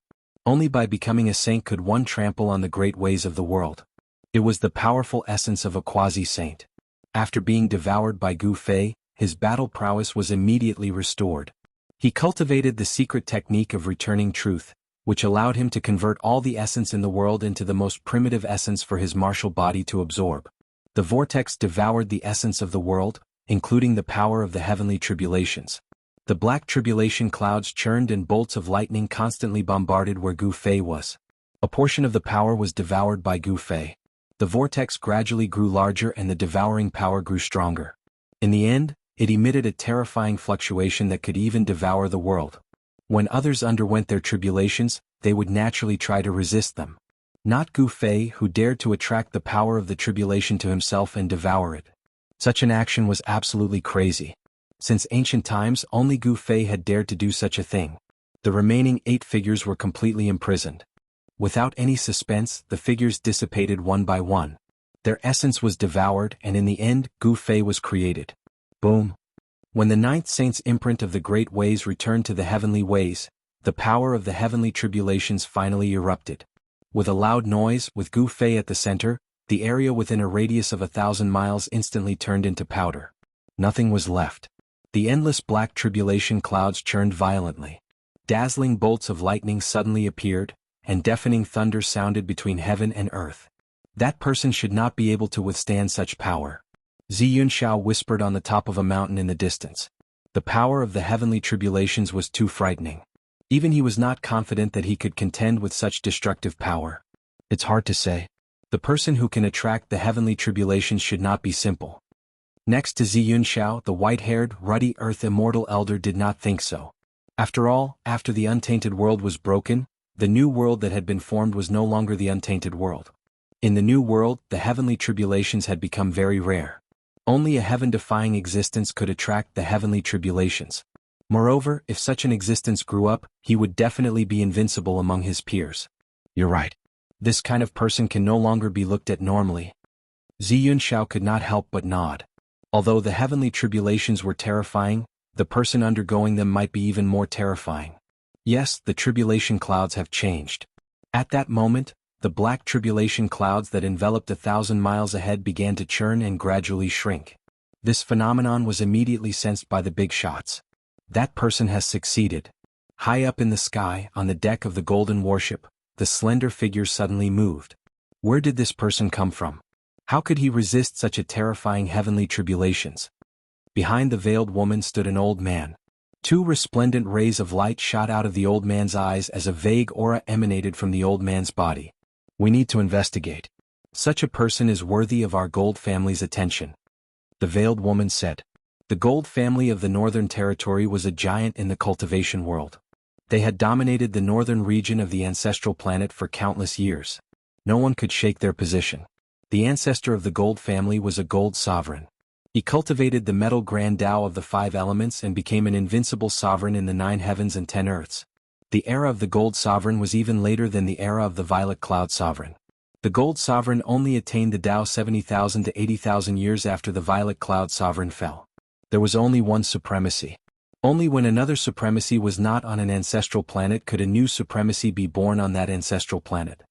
Only by becoming a saint could one trample on the great ways of the world. It was the powerful essence of a quasi-saint. After being devoured by Gu Fei, his battle prowess was immediately restored. He cultivated the secret technique of returning truth, which allowed him to convert all the essence in the world into the most primitive essence for his martial body to absorb. The vortex devoured the essence of the world, including the power of the heavenly tribulations. The black tribulation clouds churned and bolts of lightning constantly bombarded where Gu Fei was. A portion of the power was devoured by Gu Fei. The vortex gradually grew larger and the devouring power grew stronger. In the end, it emitted a terrifying fluctuation that could even devour the world. When others underwent their tribulations, they would naturally try to resist them. Not Gu Fei, who dared to attract the power of the tribulation to himself and devour it. Such an action was absolutely crazy. Since ancient times, only Gu Fei had dared to do such a thing. The remaining 8 figures were completely imprisoned. Without any suspense, the figures dissipated one by one. Their essence was devoured, and in the end, Gu Fei was created. Boom. When the 9th saint's imprint of the great ways returned to the heavenly ways, the power of the heavenly tribulations finally erupted. With a loud noise, with Gu Fei at the center, the area within a radius of 1,000 miles instantly turned into powder. Nothing was left. The endless black tribulation clouds churned violently. Dazzling bolts of lightning suddenly appeared, and deafening thunder sounded between heaven and earth. That person should not be able to withstand such power. Ziyunshao whispered on the top of a mountain in the distance. The power of the heavenly tribulations was too frightening. Even he was not confident that he could contend with such destructive power. It's hard to say. The person who can attract the heavenly tribulations should not be simple. Next to Ziyunshao, the white-haired, ruddy earth immortal elder did not think so. After all, after the untainted world was broken, the new world that had been formed was no longer the untainted world. In the new world, the heavenly tribulations had become very rare. Only a heaven-defying existence could attract the heavenly tribulations. Moreover, if such an existence grew up, he would definitely be invincible among his peers. You're right. This kind of person can no longer be looked at normally. Ziyunshao could not help but nod. Although the heavenly tribulations were terrifying, the person undergoing them might be even more terrifying. Yes, the tribulation clouds have changed. At that moment, the black tribulation clouds that enveloped 1,000 miles ahead began to churn and gradually shrink. This phenomenon was immediately sensed by the big shots. That person has succeeded. High up in the sky, on the deck of the golden warship, the slender figure suddenly moved. Where did this person come from? How could he resist such a terrifying heavenly tribulations? Behind the veiled woman stood an old man. 2 resplendent rays of light shot out of the old man's eyes as a vague aura emanated from the old man's body. We need to investigate. Such a person is worthy of our Gold family's attention. The veiled woman said. The Gold family of the Northern Territory was a giant in the cultivation world. They had dominated the northern region of the ancestral planet for countless years. No one could shake their position. The ancestor of the Gold family was a Gold sovereign. He cultivated the metal grand Tao of the 5 elements and became an invincible sovereign in the 9 heavens and 10 earths. The era of the Gold sovereign was even later than the era of the Violet Cloud sovereign. The Gold sovereign only attained the Tao 70,000 to 80,000 years after the Violet Cloud sovereign fell. There was only one supremacy. Only when another supremacy was not on an ancestral planet could a new supremacy be born on that ancestral planet.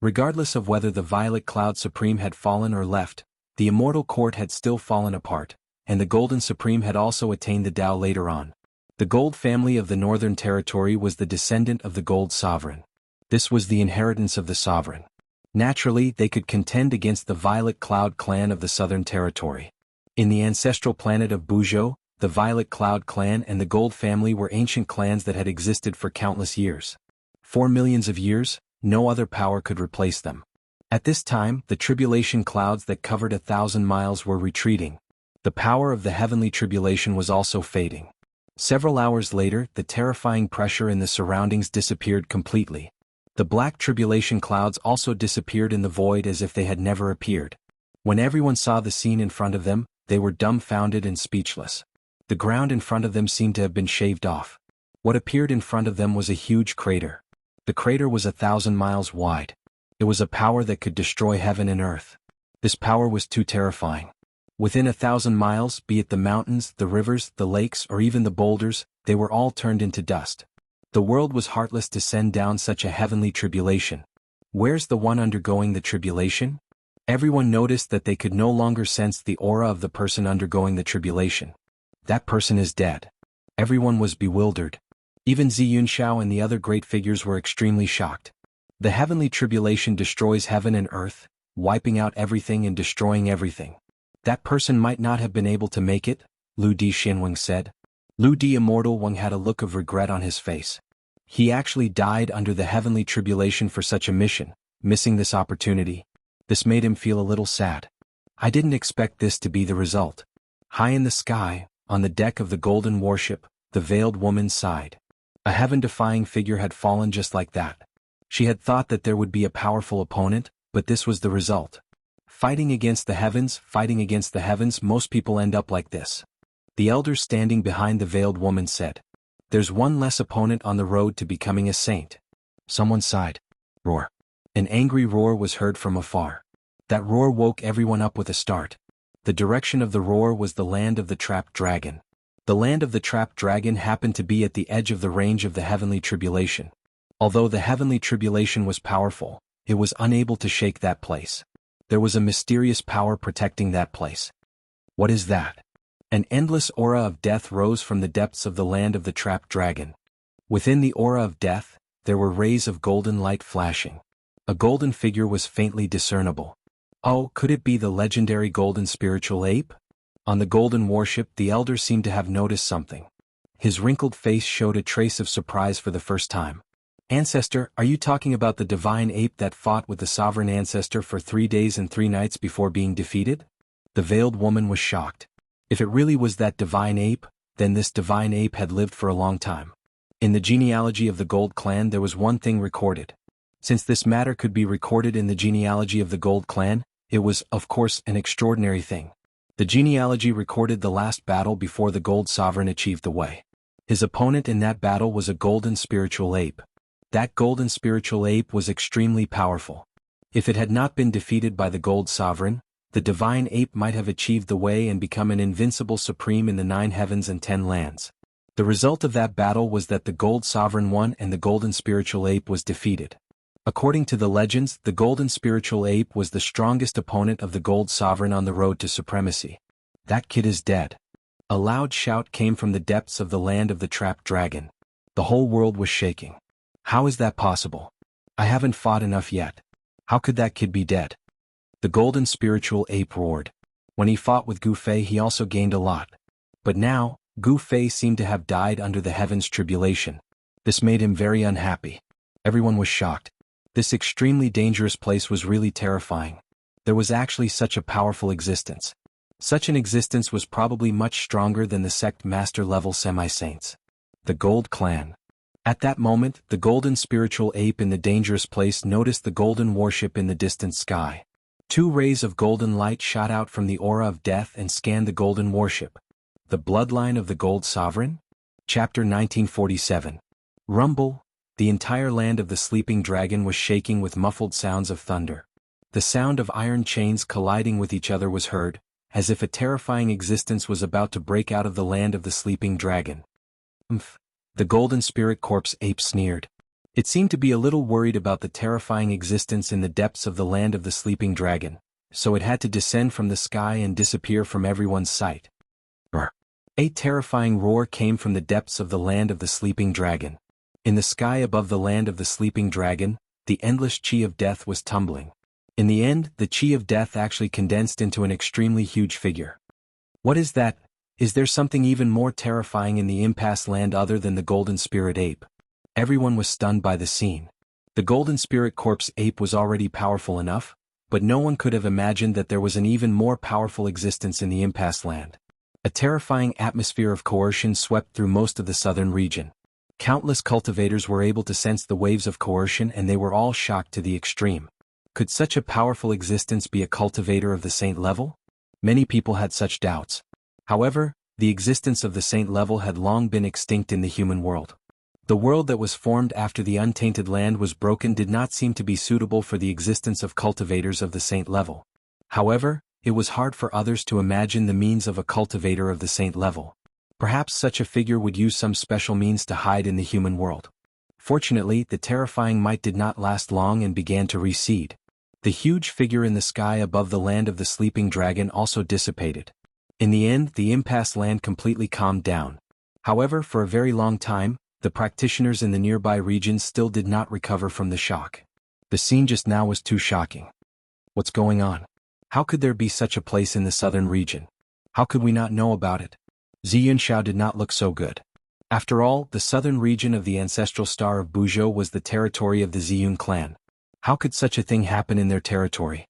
Regardless of whether the Violet Cloud Supreme had fallen or left, the Immortal Court had still fallen apart, and the Golden Supreme had also attained the Tao later on. The Gold family of the Northern Territory was the descendant of the Gold Sovereign. This was the inheritance of the Sovereign. Naturally, they could contend against the Violet Cloud clan of the Southern Territory. In the ancestral planet of Buzhou, the Violet Cloud clan and the Gold family were ancient clans that had existed for countless years. For millions of years, no other power could replace them. At this time, the tribulation clouds that covered 1,000 miles were retreating. The power of the heavenly tribulation was also fading. Several hours later, the terrifying pressure in the surroundings disappeared completely. The black tribulation clouds also disappeared in the void as if they had never appeared. When everyone saw the scene in front of them, they were dumbfounded and speechless. The ground in front of them seemed to have been shaved off. What appeared in front of them was a huge crater. The crater was 1,000 miles wide. It was a power that could destroy heaven and earth. This power was too terrifying. Within 1,000 miles, be it the mountains, the rivers, the lakes, or even the boulders, they were all turned into dust. The world was heartless to send down such a heavenly tribulation. Where's the one undergoing the tribulation? Everyone noticed that they could no longer sense the aura of the person undergoing the tribulation. That person is dead. Everyone was bewildered. Even Ziyunshao and the other great figures were extremely shocked. The heavenly tribulation destroys heaven and earth, wiping out everything and destroying everything. That person might not have been able to make it, Lu Di Xinwang said. Lu Di Immortal Wang had a look of regret on his face. He actually died under the heavenly tribulation for such a mission, missing this opportunity. This made him feel a little sad. I didn't expect this to be the result. High in the sky, on the deck of the golden warship, the veiled woman sighed. A heaven-defying figure had fallen just like that. She had thought that there would be a powerful opponent, but this was the result. Fighting against the heavens, most people end up like this. The elder standing behind the veiled woman said, "There's one less opponent on the road to becoming a saint." Someone sighed. Roar. An angry roar was heard from afar. That roar woke everyone up with a start. The direction of the roar was the land of the trapped dragon. The land of the trapped dragon happened to be at the edge of the range of the heavenly tribulation. Although the heavenly tribulation was powerful, it was unable to shake that place. There was a mysterious power protecting that place. What is that? An endless aura of death rose from the depths of the land of the trapped dragon. Within the aura of death, there were rays of golden light flashing. A golden figure was faintly discernible. Oh, could it be the legendary golden spiritual ape? On the golden warship, the elder seemed to have noticed something. His wrinkled face showed a trace of surprise for the first time. Ancestor, are you talking about the divine ape that fought with the sovereign ancestor for 3 days and 3 nights before being defeated? The veiled woman was shocked. If it really was that divine ape, then this divine ape had lived for a long time. In the genealogy of the Gold Clan there was one thing recorded. Since this matter could be recorded in the genealogy of the Gold Clan, it was, of course, an extraordinary thing. The genealogy recorded the last battle before the Gold Sovereign achieved the way. His opponent in that battle was a golden spiritual ape. That golden spiritual ape was extremely powerful. If it had not been defeated by the Gold Sovereign, the divine ape might have achieved the way and become an invincible supreme in the 9 heavens and 10 lands. The result of that battle was that the Gold Sovereign won and the golden spiritual ape was defeated. According to the legends, the golden spiritual ape was the strongest opponent of the Gold Sovereign on the road to supremacy. That kid is dead. A loud shout came from the depths of the land of the trapped dragon. The whole world was shaking. How is that possible? I haven't fought enough yet. How could that kid be dead? The golden spiritual ape roared. When he fought with Gu Fei he also gained a lot. But now, Gu Fei seemed to have died under the heavens tribulation. This made him very unhappy. Everyone was shocked. This extremely dangerous place was really terrifying. There was actually such a powerful existence. Such an existence was probably much stronger than the sect master level semi-saints. The Gold Clan. At that moment, the golden spiritual ape in the dangerous place noticed the golden warship in the distant sky. 2 rays of golden light shot out from the aura of death and scanned the golden warship. The bloodline of the Gold Sovereign? Chapter 1947. Rumble. The entire land of the sleeping dragon was shaking with muffled sounds of thunder. The sound of iron chains colliding with each other was heard, as if a terrifying existence was about to break out of the land of the sleeping dragon. The golden spirit corpse ape sneered. It seemed to be a little worried about the terrifying existence in the depths of the land of the sleeping dragon, so it had to descend from the sky and disappear from everyone's sight. A terrifying roar came from the depths of the land of the sleeping dragon. In the sky above the land of the sleeping dragon, the endless chi of death was tumbling. In the end, the chi of death actually condensed into an extremely huge figure. What is that? Is there something even more terrifying in the impasse land other than the golden spirit ape? Everyone was stunned by the scene. The golden spirit corpse ape was already powerful enough, but no one could have imagined that there was an even more powerful existence in the impasse land. A terrifying atmosphere of coercion swept through most of the southern region. Countless cultivators were able to sense the waves of coercion and they were all shocked to the extreme. Could such a powerful existence be a cultivator of the saint level? Many people had such doubts. However, the existence of the saint level had long been extinct in the human world. The world that was formed after the untainted land was broken did not seem to be suitable for the existence of cultivators of the saint level. However, it was hard for others to imagine the means of a cultivator of the saint level. Perhaps such a figure would use some special means to hide in the human world. Fortunately, the terrifying might did not last long and began to recede. The huge figure in the sky above the land of the sleeping dragon also dissipated. In the end, the impasse land completely calmed down. However, for a very long time, the practitioners in the nearby regions still did not recover from the shock. The scene just now was too shocking. What's going on? How could there be such a place in the southern region? How could we not know about it? Ziyunshao did not look so good. After all, the southern region of the ancestral star of Buzhou was the territory of the Ziyun clan. How could such a thing happen in their territory?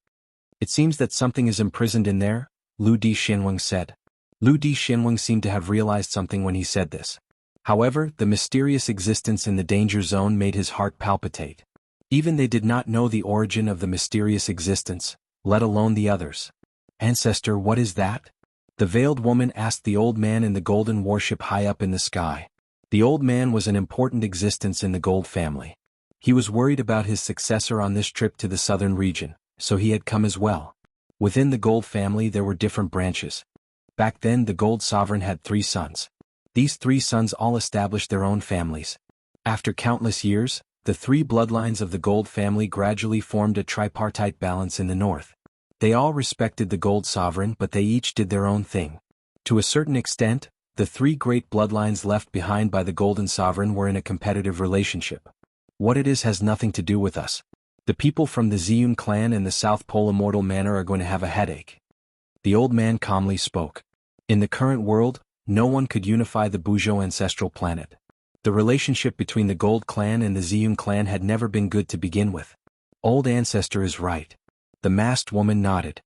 It seems that something is imprisoned in there, Lu Di Xinweng said. Lu Di Xinweng seemed to have realized something when he said this. However, the mysterious existence in the danger zone made his heart palpitate. Even they did not know the origin of the mysterious existence, let alone the others. Ancestor, what is that? The veiled woman asked the old man in the golden warship high up in the sky. The old man was an important existence in the Gold family. He was worried about his successor on this trip to the southern region, so he had come as well. Within the Gold family there were different branches. Back then the Gold sovereign had 3 sons. These 3 sons all established their own families. After countless years, the 3 bloodlines of the Gold family gradually formed a tripartite balance in the north. They all respected the Gold sovereign, but they each did their own thing. To a certain extent, the 3 great bloodlines left behind by the Golden sovereign were in a competitive relationship. What it is has nothing to do with us. The people from the Ziyun clan and the South Pole Immortal Manor are going to have a headache. The old man calmly spoke. In the current world, no one could unify the Buzhou ancestral planet. The relationship between the Gold clan and the Ziyun clan had never been good to begin with. Old ancestor is right. The masked woman nodded.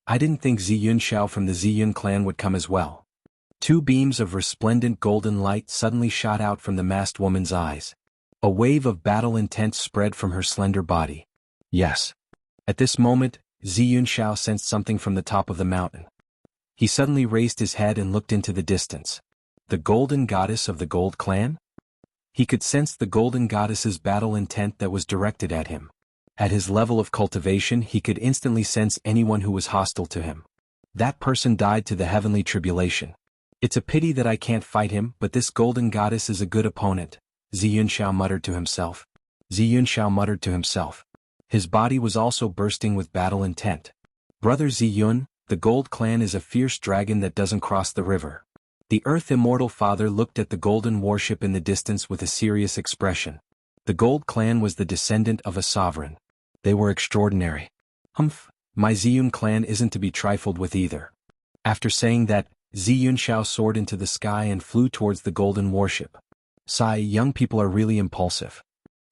I didn't think Ziyunshao from the Ziyun clan would come as well. 2 beams of resplendent golden light suddenly shot out from the masked woman's eyes. A wave of battle intent spread from her slender body. Yes. At this moment, Ziyunshao sensed something from the top of the mountain. He suddenly raised his head and looked into the distance. The golden goddess of the Gold clan? He could sense the golden goddess's battle intent that was directed at him. At his level of cultivation, he could instantly sense anyone who was hostile to him. That person died to the heavenly tribulation. It's a pity that I can't fight him, but this golden goddess is a good opponent, Ziyunshao muttered to himself. Ziyunshao muttered to himself. His body was also bursting with battle intent. Brother Ziyun, the Gold clan is a fierce dragon that doesn't cross the river. The Earth Immortal Father looked at the golden warship in the distance with a serious expression. The Gold clan was the descendant of a sovereign. They were extraordinary. My Ziyun clan isn't to be trifled with either. After saying that, Ziyunshao soared into the sky and flew towards the golden warship. Sigh, young people are really impulsive.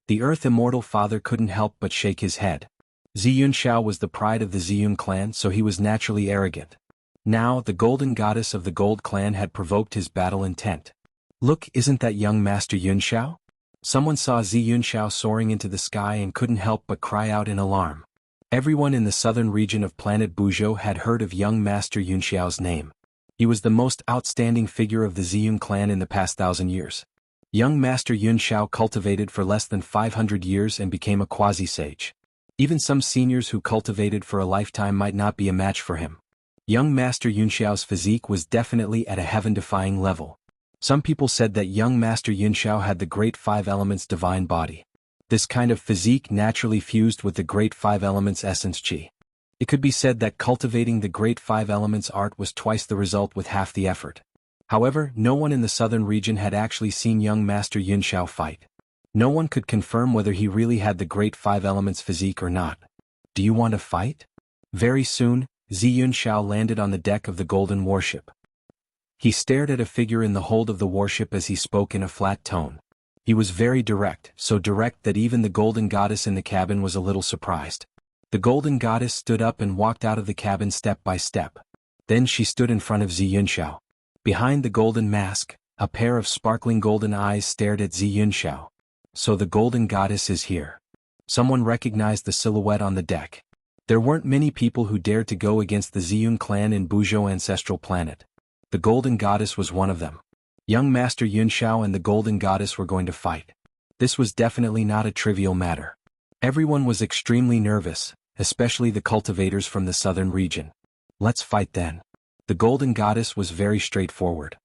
The Earth Immortal Father couldn't help but shake his head. Ziyunshao was the pride of the Ziyun clan, so he was naturally arrogant. Now, the golden goddess of the Gold clan had provoked his battle intent. Look, isn't that young Master Yunshao? Someone saw Ziyunshao soaring into the sky and couldn't help but cry out in alarm. Everyone in the southern region of planet Buzhou had heard of young Master Yunshao's name. He was the most outstanding figure of the Ziyun clan in the past 1,000 years. Young Master Yunshao cultivated for less than 500 years and became a quasi-sage. Even some seniors who cultivated for a lifetime might not be a match for him. Young Master Yunshao's physique was definitely at a heaven-defying level. Some people said that young Master Yunshao had the Great Five Elements divine body. This kind of physique naturally fused with the Great Five Elements essence chi. It could be said that cultivating the Great Five Elements art was twice the result with half the effort. However, no one in the southern region had actually seen young Master Yunshao fight. No one could confirm whether he really had the Great Five Elements physique or not. Do you want to fight? Very soon, Ziyunshao landed on the deck of the golden warship. He stared at a figure in the hold of the warship as he spoke in a flat tone. He was very direct, so direct that even the golden goddess in the cabin was a little surprised. The golden goddess stood up and walked out of the cabin step by step. Then she stood in front of Ziyunshao. Behind the golden mask, a pair of sparkling golden eyes stared at Ziyunshao. So the golden goddess is here. Someone recognized the silhouette on the deck. There weren't many people who dared to go against the Ziyun clan in Buzhou ancestral planet. The golden goddess was one of them. Young Master Yunshao and the golden goddess were going to fight. This was definitely not a trivial matter. Everyone was extremely nervous, especially the cultivators from the southern region. Let's fight then. The golden goddess was very straightforward.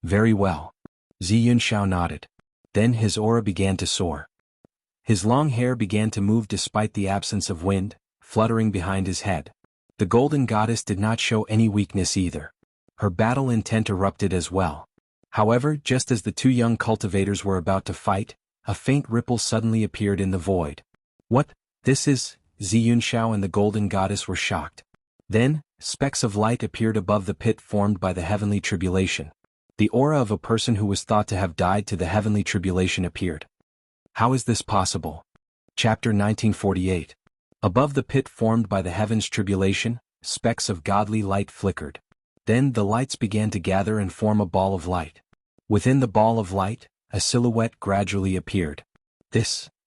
Very well. Ziyunshao nodded. Then his aura began to soar. His long hair began to move despite the absence of wind, fluttering behind his head. The golden goddess did not show any weakness either. Her battle intent erupted as well. However, just as the 2 young cultivators were about to fight, a faint ripple suddenly appeared in the void. What? This is... Ziyunshao and the Golden Goddess were shocked. Then, specks of light appeared above the pit formed by the heavenly tribulation. The aura of a person who was thought to have died to the heavenly tribulation appeared. How is this possible? Chapter 1948. Above the pit formed by the heaven's tribulation, specks of godly light flickered. Then the lights began to gather and form a ball of light. Within the ball of light, a silhouette gradually appeared.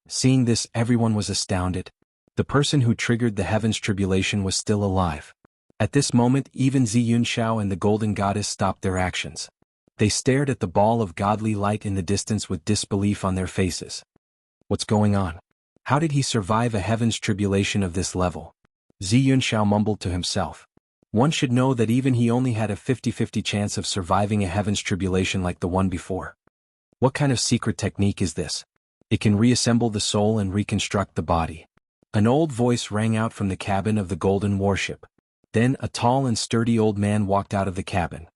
Seeing this, everyone was astounded. The person who triggered the heaven's tribulation was still alive. At this moment, even Ziyunshao and the Golden Goddess stopped their actions. They stared at the ball of godly light in the distance with disbelief on their faces. What's going on? How did he survive a heaven's tribulation of this level? Ziyunshao mumbled to himself. One should know that even he only had a 50-50 chance of surviving a heaven's tribulation like the one before. What kind of secret technique is this? It can reassemble the soul and reconstruct the body. An old voice rang out from the cabin of the golden warship. Then a tall and sturdy old man walked out of the cabin.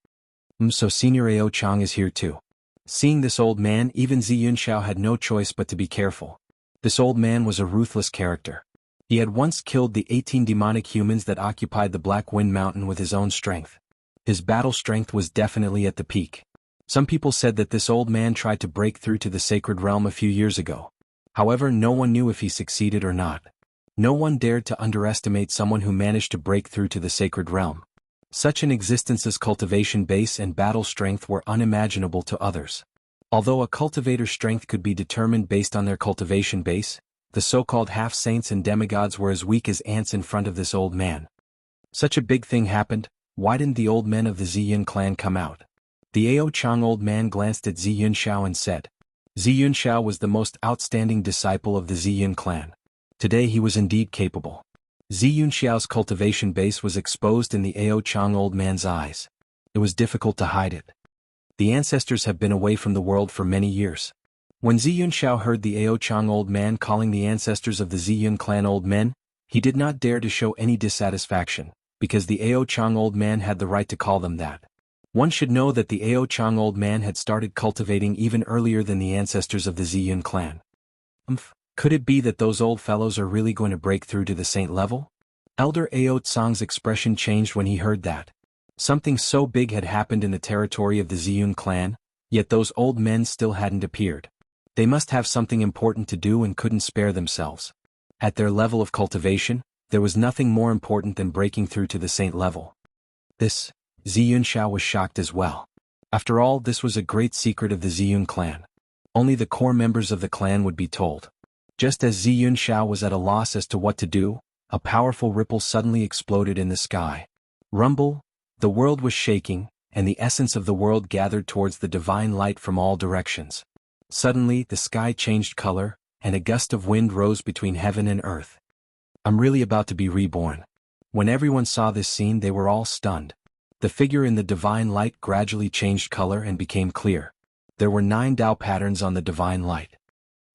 So Senior Ao Chang is here too. Seeing this old man, even Ziyunshao had no choice but to be careful. This old man was a ruthless character. He had once killed the 18 demonic humans that occupied the Black Wind Mountain with his own strength. His battle strength was definitely at the peak. Some people said that this old man tried to break through to the sacred realm a few years ago. However, no one knew if he succeeded or not. No one dared to underestimate someone who managed to break through to the sacred realm. Such an existence's cultivation base and battle strength were unimaginable to others. Although a cultivator's strength could be determined based on their cultivation base, the so-called half-saints and demigods were as weak as ants in front of this old man. Such a big thing happened. Why didn't the old men of the Ziyun clan come out? The Ao Chang old man glanced at Ziyunshao and said. Ziyunshao was the most outstanding disciple of the Ziyun clan. Today he was indeed capable. Ziyunshao's cultivation base was exposed in the Ao Chang old man's eyes. It was difficult to hide it. The ancestors have been away from the world for many years. When Ziyunshao heard the Ao Chang old man calling the ancestors of the Ziyun clan old men, he did not dare to show any dissatisfaction, because the Ao Chang old man had the right to call them that. One should know that the Ao Chang old man had started cultivating even earlier than the ancestors of the Ziyun clan. Could it be that those old fellows are really going to break through to the saint level? Elder Ao Tsang's expression changed when he heard that. Something so big had happened in the territory of the Ziyun clan, yet those old men still hadn't appeared. They must have something important to do and couldn't spare themselves. At their level of cultivation, there was nothing more important than breaking through to the saint level. Ziyunshao was shocked as well. After all, this was a great secret of the Ziyun clan. Only the core members of the clan would be told. Just as Ziyunshao was at a loss as to what to do, a powerful ripple suddenly exploded in the sky. Rumble, the world was shaking, and the essence of the world gathered towards the divine light from all directions. Suddenly, the sky changed color, and a gust of wind rose between heaven and earth. I'm really about to be reborn. When everyone saw this scene, they were all stunned. The figure in the divine light gradually changed color and became clear. There were 9 Dao patterns on the divine light.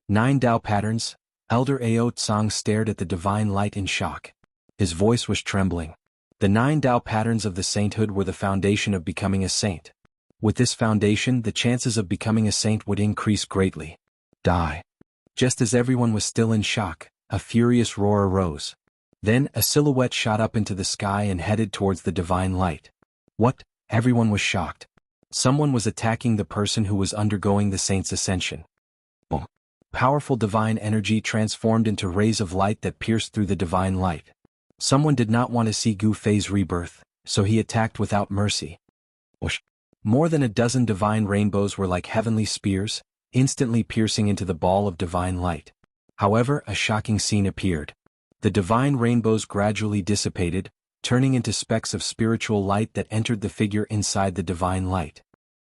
9 Dao patterns. Elder Ao Tsang stared at the divine light in shock. His voice was trembling. The 9 Dao patterns of the sainthood were the foundation of becoming a saint. With this foundation, the chances of becoming a saint would increase greatly. Die. Just as everyone was still in shock, a furious roar arose. Then a silhouette shot up into the sky and headed towards the divine light. What? Everyone was shocked. Someone was attacking the person who was undergoing the saint's ascension. Boom. Powerful divine energy transformed into rays of light that pierced through the divine light. Someone did not want to see Gu Fei's rebirth, so he attacked without mercy. Whoosh. More than a dozen divine rainbows were like heavenly spears, instantly piercing into the ball of divine light. However, a shocking scene appeared. The divine rainbows gradually dissipated, turning into specks of spiritual light that entered the figure inside the divine light.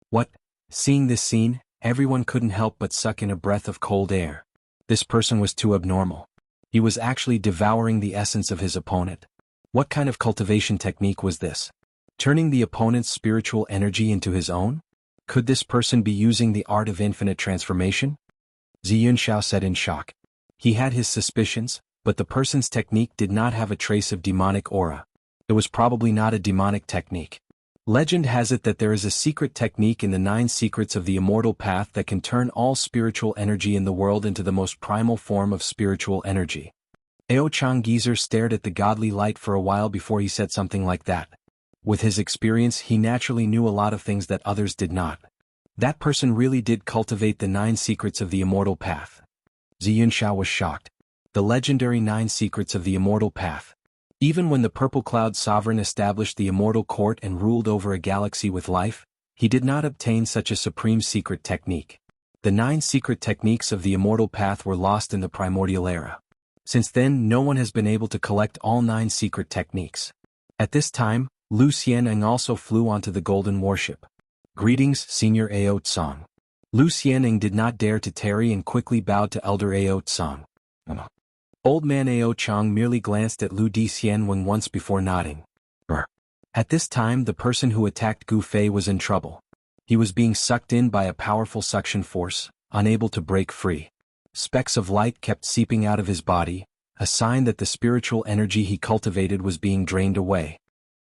What? Seeing this scene, everyone couldn't help but suck in a breath of cold air. This person was too abnormal. He was actually devouring the essence of his opponent. What kind of cultivation technique was this? Turning the opponent's spiritual energy into his own? Could this person be using the art of infinite transformation? Ziyunshao said in shock. He had his suspicions, but the person's technique did not have a trace of demonic aura. It was probably not a demonic technique. Legend has it that there is a secret technique in the 9 secrets of the immortal path that can turn all spiritual energy in the world into the most primal form of spiritual energy. Ao Chang'e stared at the godly light for a while before he said something like that. With his experience, he naturally knew a lot of things that others did not. That person really did cultivate the 9 secrets of the immortal path. Ziyunshao was shocked. The legendary 9 secrets of the immortal path. Even when the Purple Cloud Sovereign established the immortal court and ruled over a galaxy with life, he did not obtain such a supreme secret technique. The 9 secret techniques of the immortal path were lost in the primordial era. Since then, no one has been able to collect all 9 secret techniques. At this time, Lu Xianeng also flew onto the golden warship. Greetings, Senior Ao Tsang. Lu Xianeng did not dare to tarry and quickly bowed to Elder Ao Tsang. Old man Ao Chang merely glanced at Lu Xianwen once before nodding. At this time, the person who attacked Gu Fei was in trouble. He was being sucked in by a powerful suction force, unable to break free. Specks of light kept seeping out of his body, a sign that the spiritual energy he cultivated was being drained away.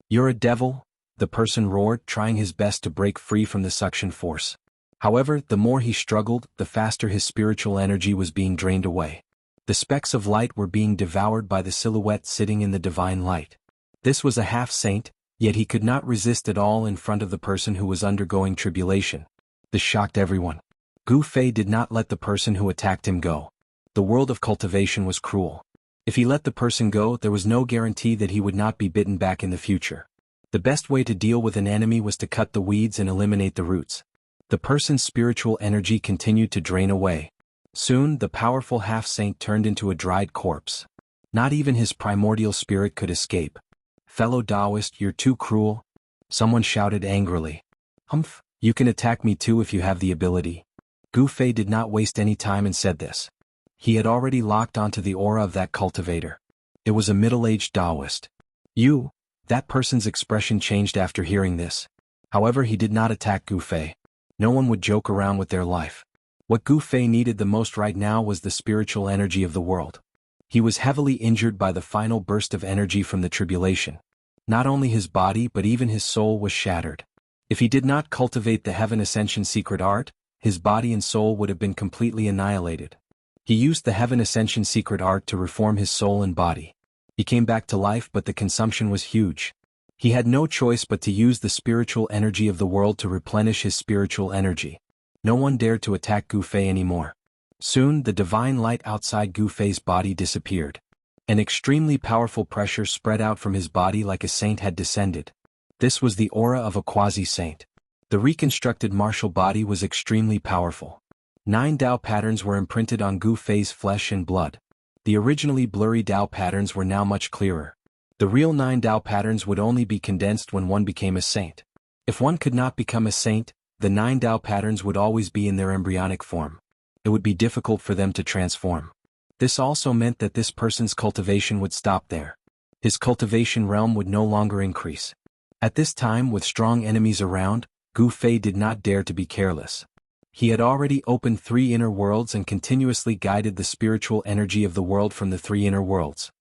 "You're a devil," the person roared, trying his best to break free from the suction force. However, the more he struggled, the faster his spiritual energy was being drained away. The specks of light were being devoured by the silhouette sitting in the divine light. This was a half-saint, yet he could not resist at all in front of the person who was undergoing tribulation. This shocked everyone. Gu Fei did not let the person who attacked him go. The world of cultivation was cruel. If he let the person go, there was no guarantee that he would not be bitten back in the future. The best way to deal with an enemy was to cut the weeds and eliminate the roots. The person's spiritual energy continued to drain away. Soon, the powerful half-saint turned into a dried corpse. Not even his primordial spirit could escape. "Fellow Taoist, you're too cruel," someone shouted angrily. "Humph, you can attack me too if you have the ability." Gu Fei did not waste any time and said this. He had already locked onto the aura of that cultivator. It was a middle-aged Taoist. "You?" That person's expression changed after hearing this. However, he did not attack Gu Fei. No one would joke around with their life. What Gu Fei needed the most right now was the spiritual energy of the world. He was heavily injured by the final burst of energy from the tribulation. Not only his body but even his soul was shattered. If he did not cultivate the Heaven Ascension secret art, his body and soul would have been completely annihilated. He used the Heaven Ascension secret art to reform his soul and body. He came back to life, but the consumption was huge. He had no choice but to use the spiritual energy of the world to replenish his spiritual energy. No one dared to attack Gu Fei anymore. Soon, the divine light outside Gu Fei's body disappeared. An extremely powerful pressure spread out from his body like a saint had descended. This was the aura of a quasi-saint. The reconstructed martial body was extremely powerful. 9 Dao patterns were imprinted on Gu Fei's flesh and blood. The originally blurry Dao patterns were now much clearer. The real 9 Dao patterns would only be condensed when one became a saint. If one could not become a saint, the 9 Dao patterns would always be in their embryonic form. It would be difficult for them to transform. This also meant that this person's cultivation would stop there. His cultivation realm would no longer increase. At this time, with strong enemies around, Gu Fei did not dare to be careless. He had already opened 3 inner worlds and continuously guided the spiritual energy of the world from the 3 inner worlds.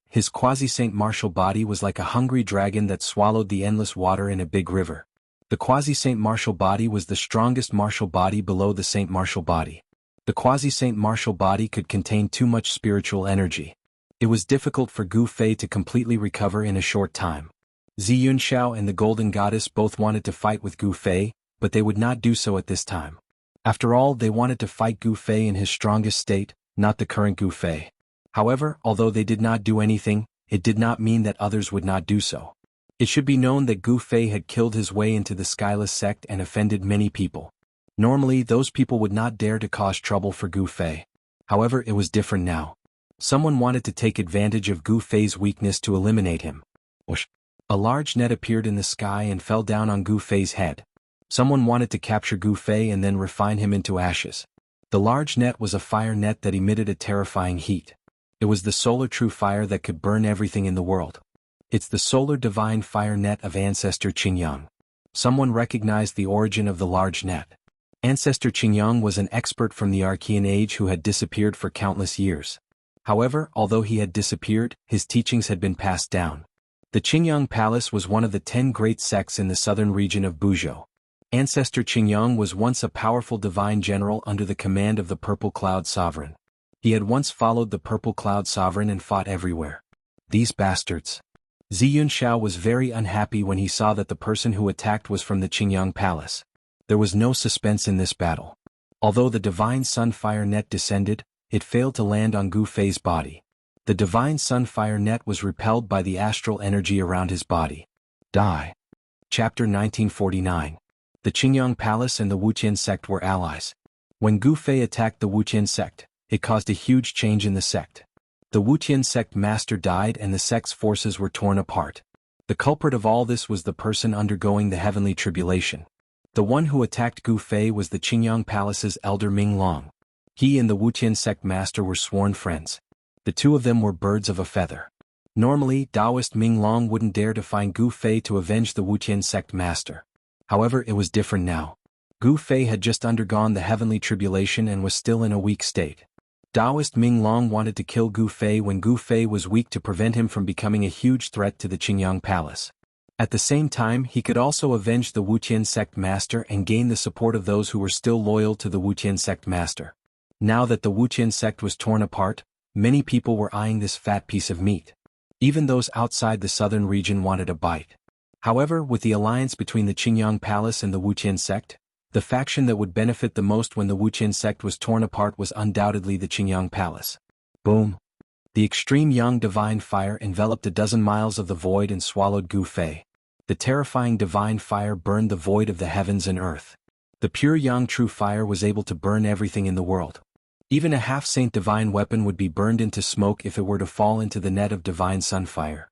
His quasi-saint martial body was like a hungry dragon that swallowed the endless water in a big river. The quasi-saint martial body was the strongest martial body below the saint martial body. The quasi-saint martial body could contain too much spiritual energy. It was difficult for Gu Fei to completely recover in a short time. Ziyunshao and the Golden Goddess both wanted to fight with Gu Fei, but they would not do so at this time. After all, they wanted to fight Gu Fei in his strongest state, not the current Gu Fei. However, although they did not do anything, it did not mean that others would not do so. It should be known that Gu Fei had killed his way into the Skyless sect and offended many people. Normally, those people would not dare to cause trouble for Gu Fei. However, it was different now. Someone wanted to take advantage of Gu Fei's weakness to eliminate him. Whoosh! A large net appeared in the sky and fell down on Gu Fei's head. Someone wanted to capture Gu Fei and then refine him into ashes. The large net was a fire net that emitted a terrifying heat. It was the solar true fire that could burn everything in the world. It's the solar divine fire net of Ancestor Qingyang. Someone recognized the origin of the large net. Ancestor Qingyang was an expert from the Archean age who had disappeared for countless years. However, although he had disappeared, his teachings had been passed down. The Qingyang Palace was one of the 10 great sects in the southern region of Buzhou. Ancestor Qingyang was once a powerful divine general under the command of the Purple Cloud Sovereign. He had once followed the Purple Cloud Sovereign and fought everywhere. These bastards. Ziyunxiao was very unhappy when he saw that the person who attacked was from the Qingyang Palace. There was no suspense in this battle. Although the Divine Sunfire Net descended, it failed to land on Gu Fei's body. The Divine Sunfire Net was repelled by the astral energy around his body. Die. Chapter 1949. The Qingyang Palace and the Wuqian sect were allies. When Gu Fei attacked the Wuqian sect, it caused a huge change in the sect. The Wuqian sect master died and the sect's forces were torn apart. The culprit of all this was the person undergoing the heavenly tribulation. The one who attacked Gu Fei was the Qingyang Palace's elder Ming Long. He and the Wuqian sect master were sworn friends. The two of them were birds of a feather. Normally, Taoist Ming Long wouldn't dare to find Gu Fei to avenge the Wuqian sect master. However, it was different now. Gu Fei had just undergone the heavenly tribulation and was still in a weak state. Taoist Ming Long wanted to kill Gu Fei when Gu Fei was weak to prevent him from becoming a huge threat to the Qingyang Palace. At the same time, he could also avenge the Wuqian sect master and gain the support of those who were still loyal to the Wuqian sect master. Now that the Wuqian sect was torn apart, many people were eyeing this fat piece of meat. Even those outside the southern region wanted a bite. However, with the alliance between the Qingyang Palace and the Wuqian sect, the faction that would benefit the most when the Wuqian sect was torn apart was undoubtedly the Qingyang Palace. Boom! The extreme Yang divine fire enveloped a dozen miles of the void and swallowed Gu Fei. The terrifying divine fire burned the void of the heavens and earth. The pure Yang true fire was able to burn everything in the world. Even a half-saint divine weapon would be burned into smoke if it were to fall into the net of divine sunfire.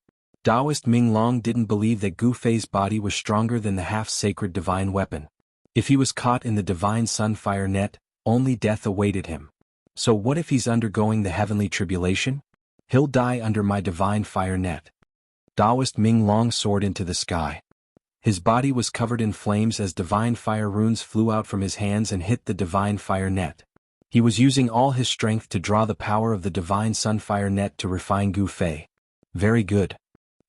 Taoist Ming Long didn't believe that Gu Fei's body was stronger than the half-sacred divine weapon. If he was caught in the divine sunfire net, only death awaited him. So what if he's undergoing the heavenly tribulation? He'll die under my divine fire net. Taoist Ming Long soared into the sky. His body was covered in flames as divine fire runes flew out from his hands and hit the divine fire net. He was using all his strength to draw the power of the divine sunfire net to refine Gu Fei. Very good.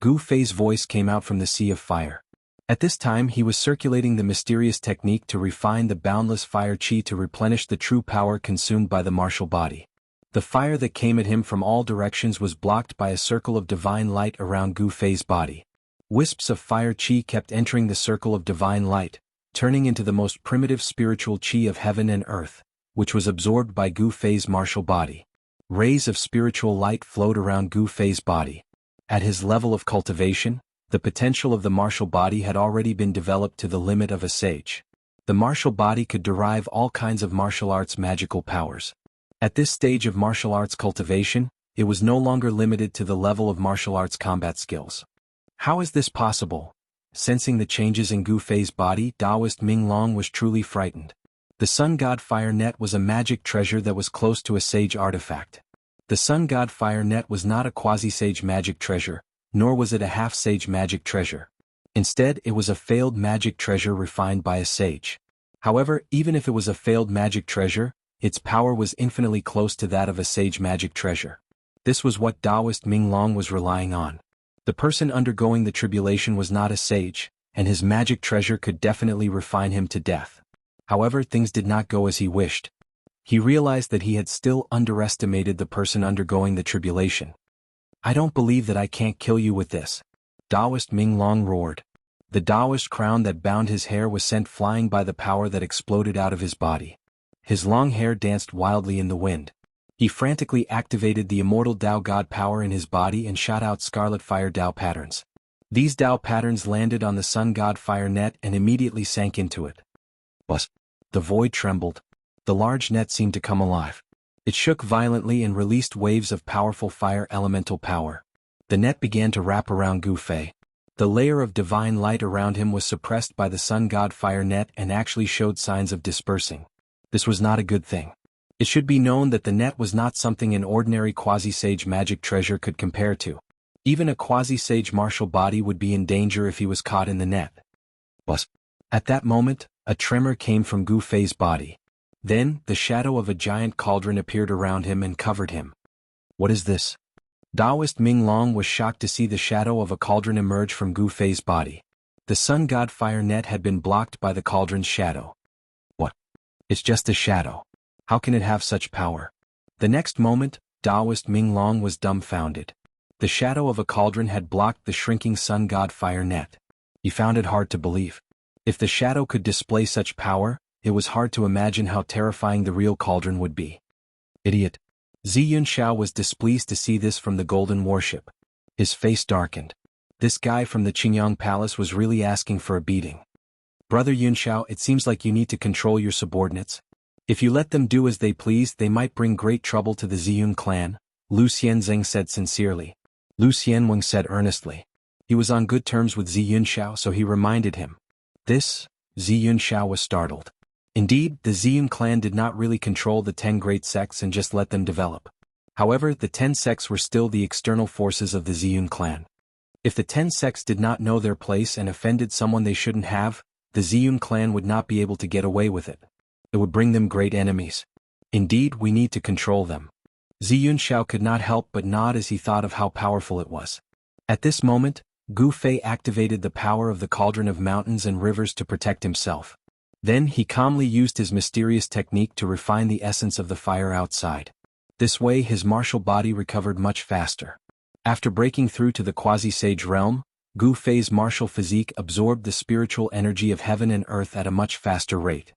Gu Fei's voice came out from the sea of fire. At this time he was circulating the mysterious technique to refine the boundless fire qi to replenish the true power consumed by the martial body. The fire that came at him from all directions was blocked by a circle of divine light around Gu Fei's body. Wisps of fire qi kept entering the circle of divine light, turning into the most primitive spiritual qi of heaven and earth, which was absorbed by Gu Fei's martial body. Rays of spiritual light flowed around Gu Fei's body. At his level of cultivation, the potential of the martial body had already been developed to the limit of a sage. The martial body could derive all kinds of martial arts magical powers. At this stage of martial arts cultivation, it was no longer limited to the level of martial arts combat skills. How is this possible? Sensing the changes in Gu Fei's body, Taoist Ming Long was truly frightened. The Sun God Fire Net was a magic treasure that was close to a sage artifact. The Sun God Fire Net was not a quasi-sage magic treasure, nor was it a half-sage magic treasure. Instead, it was a failed magic treasure refined by a sage. However, even if it was a failed magic treasure, its power was infinitely close to that of a sage magic treasure. This was what Taoist Ming Long was relying on. The person undergoing the tribulation was not a sage, and his magic treasure could definitely refine him to death. However, things did not go as he wished. He realized that he had still underestimated the person undergoing the tribulation. I don't believe that I can't kill you with this. Taoist Ming Long roared. The Taoist crown that bound his hair was sent flying by the power that exploded out of his body. His long hair danced wildly in the wind. He frantically activated the immortal Tao God power in his body and shot out scarlet fire Tao patterns. These Tao patterns landed on the Sun God Fire Net and immediately sank into it. Buzz. The void trembled. The large net seemed to come alive. It shook violently and released waves of powerful fire elemental power. The net began to wrap around Gu Fei. The layer of divine light around him was suppressed by the Sun God Fire Net and actually showed signs of dispersing. This was not a good thing. It should be known that the net was not something an ordinary quasi-sage magic treasure could compare to. Even a quasi-sage martial body would be in danger if he was caught in the net. Buzz. At that moment, a tremor came from Gu Fei's body. Then, the shadow of a giant cauldron appeared around him and covered him. What is this? Taoist Ming Long was shocked to see the shadow of a cauldron emerge from Gu Fei's body. The Sun God Fire Net had been blocked by the cauldron's shadow. What? It's just a shadow. How can it have such power? The next moment, Taoist Ming Long was dumbfounded. The shadow of a cauldron had blocked the shrinking sun god fire net. He found it hard to believe. If the shadow could display such power, it was hard to imagine how terrifying the real cauldron would be. Idiot. Zi Yunxiao was displeased to see this from the golden warship. His face darkened. This guy from the Qingyang Palace was really asking for a beating. Brother Yunxiao, it seems like you need to control your subordinates. If you let them do as they please, they might bring great trouble to the Ziyun clan, Lu Xianzeng said sincerely. Lu Xianweng said earnestly. He was on good terms with Zi Yunxiao, so he reminded him. This, Zi Yunxiao was startled. Indeed, the Ziyun clan did not really control the 10 great sects and just let them develop. However, the 10 sects were still the external forces of the Ziyun clan. If the 10 sects did not know their place and offended someone they shouldn't have, the Ziyun clan would not be able to get away with it. It would bring them great enemies. Indeed, we need to control them. Zi Yunxiao could not help but nod as he thought of how powerful it was. At this moment, Gu Fei activated the power of the cauldron of mountains and rivers to protect himself. Then he calmly used his mysterious technique to refine the essence of the fire outside. This way his martial body recovered much faster. After breaking through to the quasi-sage realm, Gu Fei's martial physique absorbed the spiritual energy of heaven and earth at a much faster rate.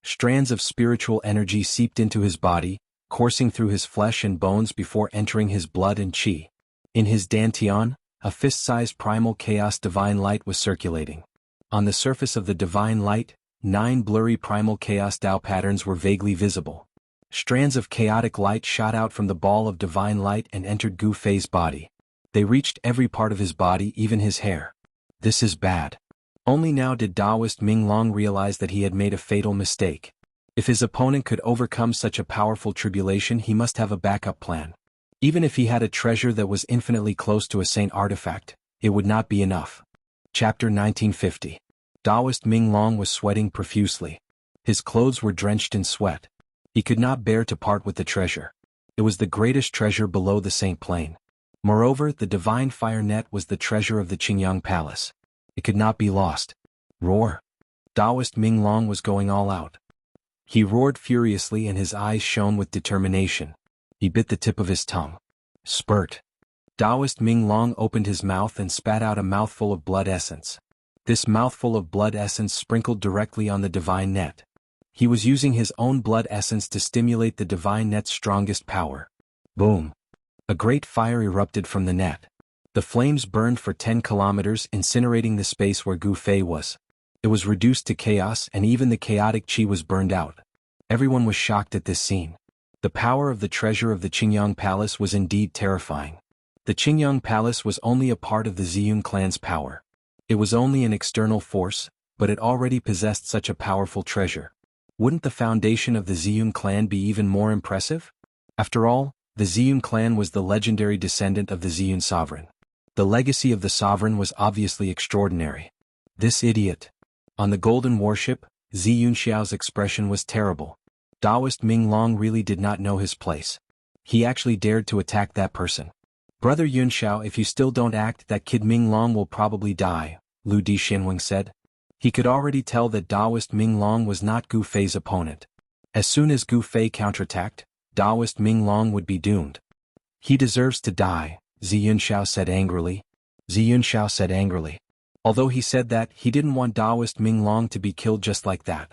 Strands of spiritual energy seeped into his body, coursing through his flesh and bones before entering his blood and qi. In his dantian, a fist-sized primal chaos divine light was circulating. On the surface of the divine light, 9 blurry primal chaos Tao patterns were vaguely visible. Strands of chaotic light shot out from the ball of divine light and entered Gu Fei's body. They reached every part of his body, even his hair. This is bad. Only now did Taoist Ming Long realize that he had made a fatal mistake. If his opponent could overcome such a powerful tribulation, he must have a backup plan. Even if he had a treasure that was infinitely close to a saint artifact, it would not be enough. Chapter 1950. Taoist Ming Long was sweating profusely. His clothes were drenched in sweat. He could not bear to part with the treasure. It was the greatest treasure below the Saint Plane. Moreover, the divine fire net was the treasure of the Qingyang Palace. It could not be lost. Roar. Taoist Ming Long was going all out. He roared furiously and his eyes shone with determination. He bit the tip of his tongue. Spurt. Taoist Ming Long opened his mouth and spat out a mouthful of blood essence. This mouthful of blood essence sprinkled directly on the divine net. He was using his own blood essence to stimulate the divine net's strongest power. Boom. A great fire erupted from the net. The flames burned for 10 kilometers, incinerating the space where Gu Fei was. It was reduced to chaos and even the chaotic qi was burned out. Everyone was shocked at this scene. The power of the treasure of the Qingyang Palace was indeed terrifying. The Qingyang Palace was only a part of the Ziyun clan's power. It was only an external force, but it already possessed such a powerful treasure. Wouldn't the foundation of the Ziyun clan be even more impressive? After all, the Ziyun clan was the legendary descendant of the Ziyun sovereign. The legacy of the sovereign was obviously extraordinary. This idiot. On the golden warship, Zi Yunxiao's expression was terrible. Taoist Ming Long really did not know his place. He actually dared to attack that person. Brother Yunxiao, if you still don't act, that kid Ming Long will probably die, Lu Dixinweng said. He could already tell that Taoist Ming Long was not Gu Fei's opponent. As soon as Gu Fei counterattacked, Taoist Ming Long would be doomed. He deserves to die, Zi Yunxiao said angrily. Zi Yunxiao said angrily. Although he said that, he didn't want Taoist Ming Long to be killed just like that.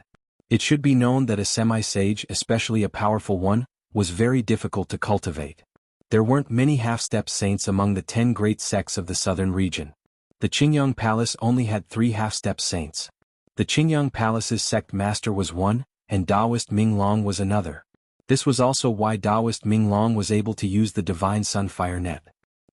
It should be known that a semi-sage, especially a powerful one, was very difficult to cultivate. There weren't many half-step saints among the 10 great sects of the southern region. The Qingyang Palace only had 3 half-step saints. The Qingyang Palace's sect master was one, and Taoist Ming Long was another. This was also why Taoist Ming Long was able to use the divine sunfire net.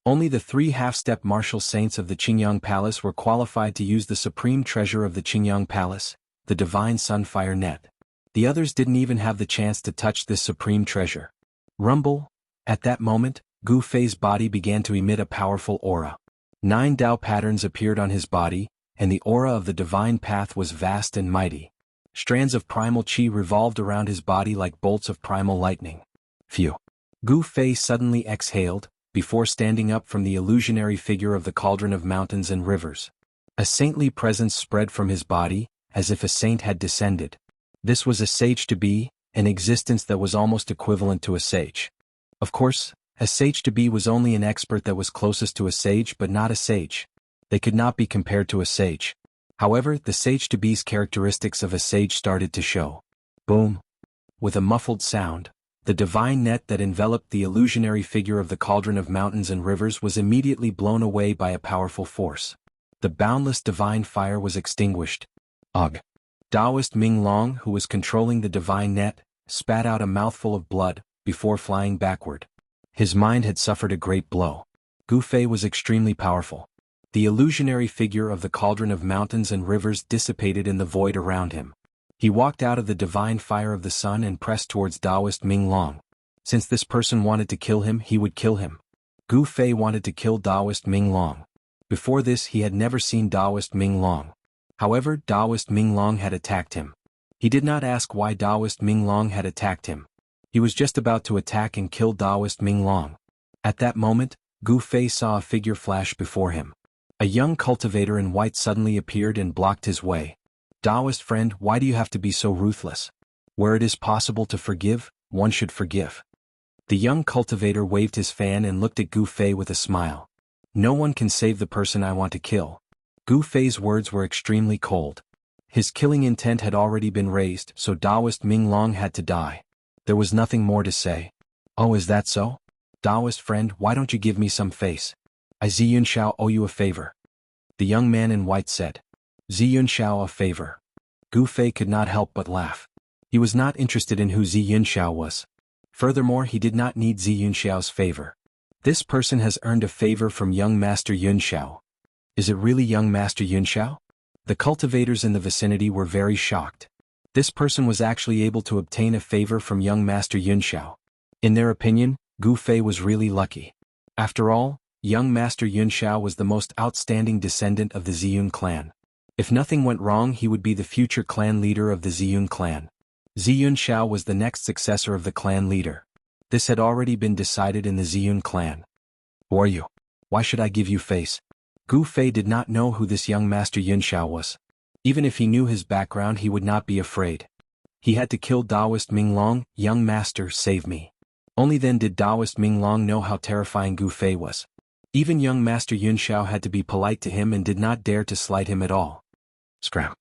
Only the 3 half-step martial saints of the Qingyang Palace were qualified to use the supreme treasure of the Qingyang Palace, the divine sunfire net. The others didn't even have the chance to touch this supreme treasure. Rumble. At that moment, Gu Fei's body began to emit a powerful aura. 9 Tao patterns appeared on his body, and the aura of the divine path was vast and mighty. Strands of primal qi revolved around his body like bolts of primal lightning. Phew. Gu Fei suddenly exhaled, before standing up from the illusionary figure of the cauldron of mountains and rivers. A saintly presence spread from his body, as if a saint had descended. This was a sage to be, an existence that was almost equivalent to a sage. Of course, a sage to be was only an expert that was closest to a sage but not a sage. They could not be compared to a sage. However, the sage to be's characteristics of a sage started to show. Boom! With a muffled sound, the divine net that enveloped the illusionary figure of the cauldron of mountains and rivers was immediately blown away by a powerful force. The boundless divine fire was extinguished. Ugh! Taoist Ming Long, who was controlling the divine net, spat out a mouthful of blood, before flying backward. His mind had suffered a great blow. Gu Fei was extremely powerful. The illusionary figure of the cauldron of mountains and rivers dissipated in the void around him. He walked out of the divine fire of the sun and pressed towards Taoist Ming Long. Since this person wanted to kill him, he would kill him. Gu Fei wanted to kill Taoist Ming Long. Before this, he had never seen Taoist Ming Long. However, Taoist Ming Long had attacked him. He did not ask why Taoist Ming Long had attacked him. He was just about to attack and kill Taoist Ming Long. At that moment, Gu Fei saw a figure flash before him. A young cultivator in white suddenly appeared and blocked his way. Taoist friend, why do you have to be so ruthless? Where it is possible to forgive, one should forgive. The young cultivator waved his fan and looked at Gu Fei with a smile. No one can save the person I want to kill. Gu Fei's words were extremely cold. His killing intent had already been raised, so Taoist Ming Long had to die. There was nothing more to say. Oh, is that so? Taoist friend, why don't you give me some face? I Ziyun Shao owe you a favor. The young man in white said. Ziyun Shao a favor. Gu Fei could not help but laugh. He was not interested in who Ziyun Shao was. Furthermore, he did not need Ziyun Shao's favor. This person has earned a favor from young Master Yun Shao. Is it really young Master Yun Shao? The cultivators in the vicinity were very shocked. This person was actually able to obtain a favor from young Master Yun Shao. In their opinion, Gu Fei was really lucky. After all, young Master Yun Shao was the most outstanding descendant of the Ziyun clan. If nothing went wrong, he would be the future clan leader of the Ziyun clan. Ziyun Shao was the next successor of the clan leader. This had already been decided in the Ziyun clan. Who are you? Why should I give you face? Gu Fei did not know who this young Master Yun Shao was. Even if he knew his background, he would not be afraid. He had to kill Taoist Ming Long. Young master, save me. Only then did Taoist Ming Long know how terrifying Gu Fei was. Even young Master Yun Shao had to be polite to him and did not dare to slight him at all. Scram.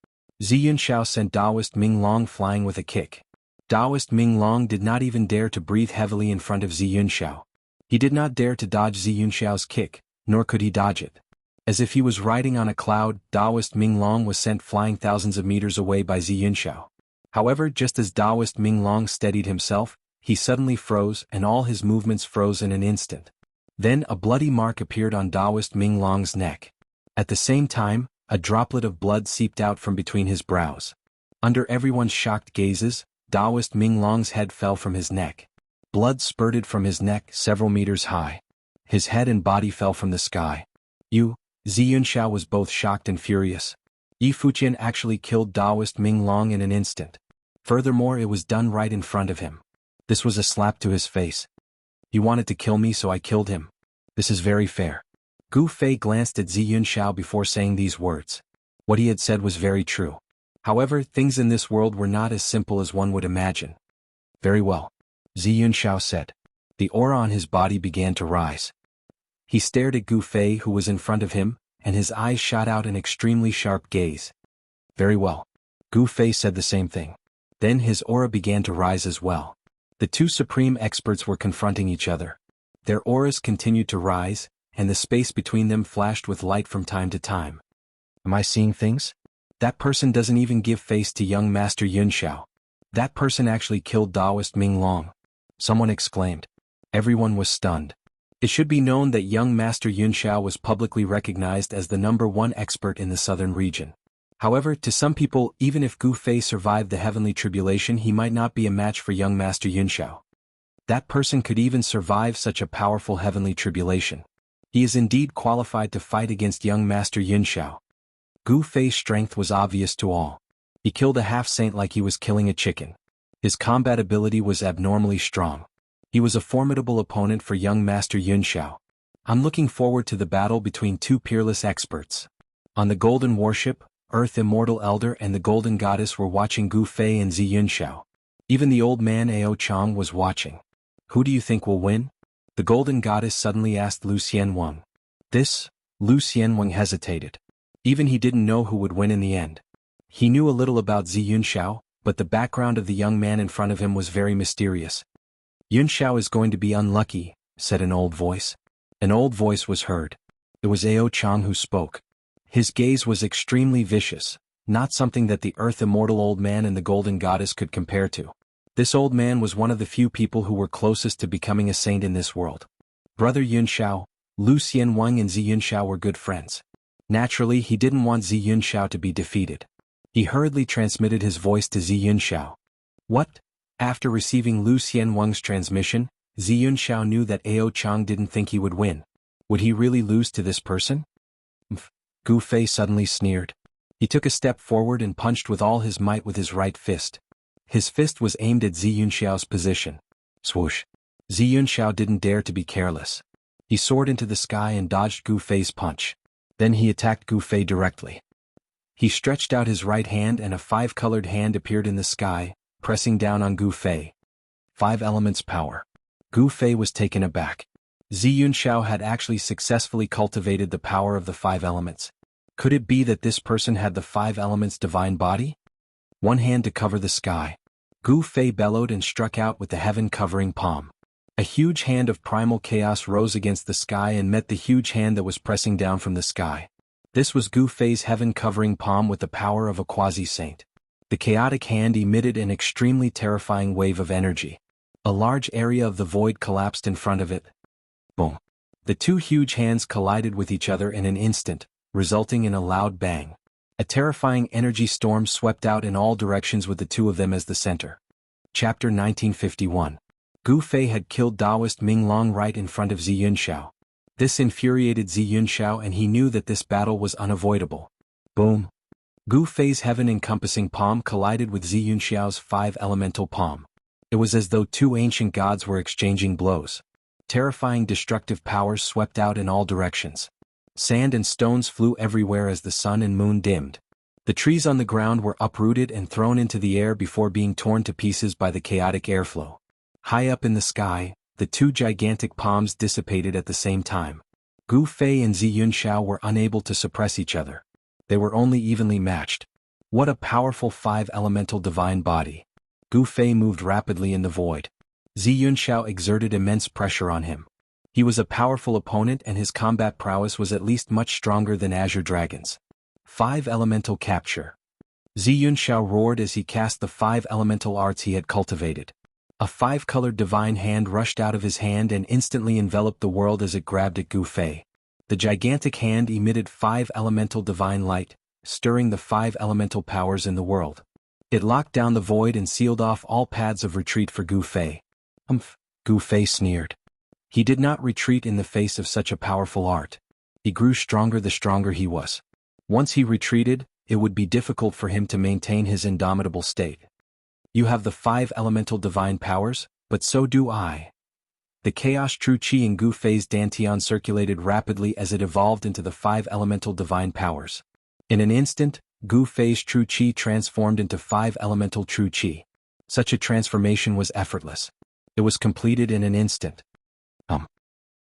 Ziyun Shao sent Taoist Ming Long flying with a kick. Taoist Ming Long did not even dare to breathe heavily in front of Ziyun Shao. He did not dare to dodge Ziyun Shao's kick, nor could he dodge it. As if he was riding on a cloud, Taoist Ming Long was sent flying thousands of meters away by Ziyun Shao. However, just as Taoist Ming Long steadied himself, he suddenly froze and all his movements froze in an instant. Then a bloody mark appeared on Taoist Ming Long's neck. At the same time, a droplet of blood seeped out from between his brows. Under everyone's shocked gazes, Taoist Ming Long's head fell from his neck. Blood spurted from his neck several meters high. His head and body fell from the sky. Ziyun Shao was both shocked and furious. Yi Fuqian actually killed Taoist Ming Long in an instant. Furthermore, it was done right in front of him. This was a slap to his face. He wanted to kill me, so I killed him. This is very fair. Gu Fei glanced at Ziyun Shao before saying these words. What he had said was very true. However, things in this world were not as simple as one would imagine. Very well. Ziyun Shao said. The aura on his body began to rise. He stared at Gu Fei, who was in front of him, and his eyes shot out an extremely sharp gaze. Very well. Gu Fei said the same thing. Then his aura began to rise as well. The two supreme experts were confronting each other. Their auras continued to rise, and the space between them flashed with light from time to time. Am I seeing things? That person doesn't even give face to young Master Yun Shao. That person actually killed Taoist Ming Long. Someone exclaimed. Everyone was stunned. It should be known that young Master Yun Shao was publicly recognized as the #1 expert in the southern region. However, to some people, even if Gu Fei survived the heavenly tribulation, he might not be a match for young Master Yun Shao. That person could even survive such a powerful heavenly tribulation. He is indeed qualified to fight against young Master Yun Shao. Gu Fei's strength was obvious to all. He killed a half-saint like he was killing a chicken. His combat ability was abnormally strong. He was a formidable opponent for young Master Yun Shao. I'm looking forward to the battle between two peerless experts. On the Golden Warship, Earth Immortal Elder and the Golden Goddess were watching Gu Fei and Ziyun Shao. Even the old man Ao Chong was watching. Who do you think will win? The golden goddess suddenly asked Lu Xianwang. Lu Xianwang hesitated. Even he didn't know who would win in the end. He knew a little about Zi Yunxiao, but the background of the young man in front of him was very mysterious. Yunxiao is going to be unlucky, said an old voice. An old voice was heard. It was Ao Chang who spoke. His gaze was extremely vicious, not something that the Earth Immortal old man and the golden goddess could compare to. This old man was one of the few people who were closest to becoming a saint in this world. Brother Yunxiao, Lu Xianwang and Zi Yunxiao were good friends. Naturally, he didn't want Zi Yunxiao to be defeated. He hurriedly transmitted his voice to Zi Yunxiao. What? After receiving Lu Xianwang's transmission, Zi Yunxiao knew that Ao Chang didn't think he would win. Would he really lose to this person? Gu Fei suddenly sneered. He took a step forward and punched with all his might with his right fist. His fist was aimed at Zi Yunxiao's position. Swoosh. Zi Yunxiao didn't dare to be careless. He soared into the sky and dodged Gu Fei's punch. Then he attacked Gu Fei directly. He stretched out his right hand and a five-colored hand appeared in the sky, pressing down on Gu Fei. 5 elements power. Gu Fei was taken aback. Zi Yunxiao had actually successfully cultivated the power of the 5 elements. Could it be that this person had the 5 elements divine body? One hand to cover the sky. Gu Fei bellowed and struck out with the heaven-covering palm. A huge hand of primal chaos rose against the sky and met the huge hand that was pressing down from the sky. This was Gu Fei's heaven-covering palm with the power of a quasi-saint. The chaotic hand emitted an extremely terrifying wave of energy. A large area of the void collapsed in front of it. Boom. The 2 huge hands collided with each other in an instant, resulting in a loud bang. A terrifying energy storm swept out in all directions with the 2 of them as the center. Chapter 1951. Gu Fei had killed Taoist Ming Long right in front of Zi Yunxiao. This infuriated Zi Yunxiao and he knew that this battle was unavoidable. Boom. Gu Fei's heaven-encompassing palm collided with Zi Yunxiao's 5 elemental palm. It was as though 2 ancient gods were exchanging blows. Terrifying destructive powers swept out in all directions. Sand and stones flew everywhere as the sun and moon dimmed. The trees on the ground were uprooted and thrown into the air before being torn to pieces by the chaotic airflow. High up in the sky, the 2 gigantic palms dissipated at the same time. Gu Fei and Zi Yunxiao were unable to suppress each other. They were only evenly matched. What a powerful 5 elemental divine body. Gu Fei moved rapidly in the void. Zi Yunxiao exerted immense pressure on him. He was a powerful opponent and his combat prowess was at least much stronger than Azure Dragons. 5 elemental capture. Zi Yunxiao roared as he cast the 5 elemental arts he had cultivated. A 5-colored divine hand rushed out of his hand and instantly enveloped the world as it grabbed at Gu Fei. The gigantic hand emitted 5 elemental divine light, stirring the 5 elemental powers in the world. It locked down the void and sealed off all paths of retreat for Gu Fei. Gu Fei sneered. He did not retreat in the face of such a powerful art. He grew stronger the stronger he was. Once he retreated, it would be difficult for him to maintain his indomitable state. You have the 5 elemental divine powers, but so do I. The chaos true qi in Gu Fei's dantian circulated rapidly as it evolved into the 5 elemental divine powers. In an instant, Gu Fei's true qi transformed into 5 elemental true qi. Such a transformation was effortless. It was completed in an instant.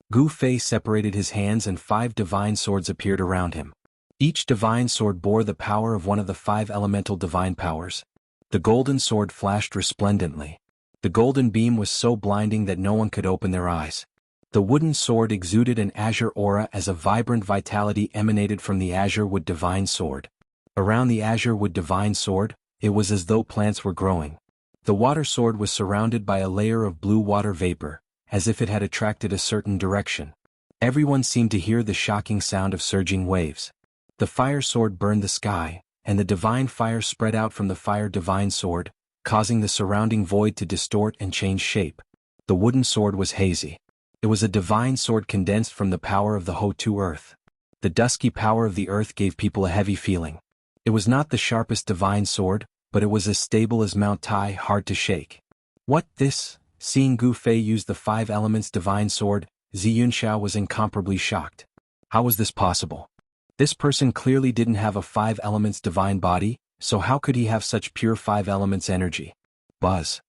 Gu Fei separated his hands and 5 divine swords appeared around him. Each divine sword bore the power of one of the 5 elemental divine powers. The golden sword flashed resplendently. The golden beam was so blinding that no one could open their eyes. The wooden sword exuded an azure aura as a vibrant vitality emanated from the azure wood divine sword. Around the azure wood divine sword, it was as though plants were growing. The water sword was surrounded by a layer of blue water vapor, as if it had attracted a certain direction. Everyone seemed to hear the shocking sound of surging waves. The fire sword burned the sky, and the divine fire spread out from the fire divine sword, causing the surrounding void to distort and change shape. The wooden sword was hazy. It was a divine sword condensed from the power of the Ho-Tu earth. The dusky power of the earth gave people a heavy feeling. It was not the sharpest divine sword, but it was as stable as Mount Tai, hard to shake. What this? Seeing Gu Fei use the 5 elements divine sword, Zi Yunxiao was incomparably shocked. How was this possible? This person clearly didn't have a 5 elements divine body, so how could he have such pure 5 elements energy? Buzz.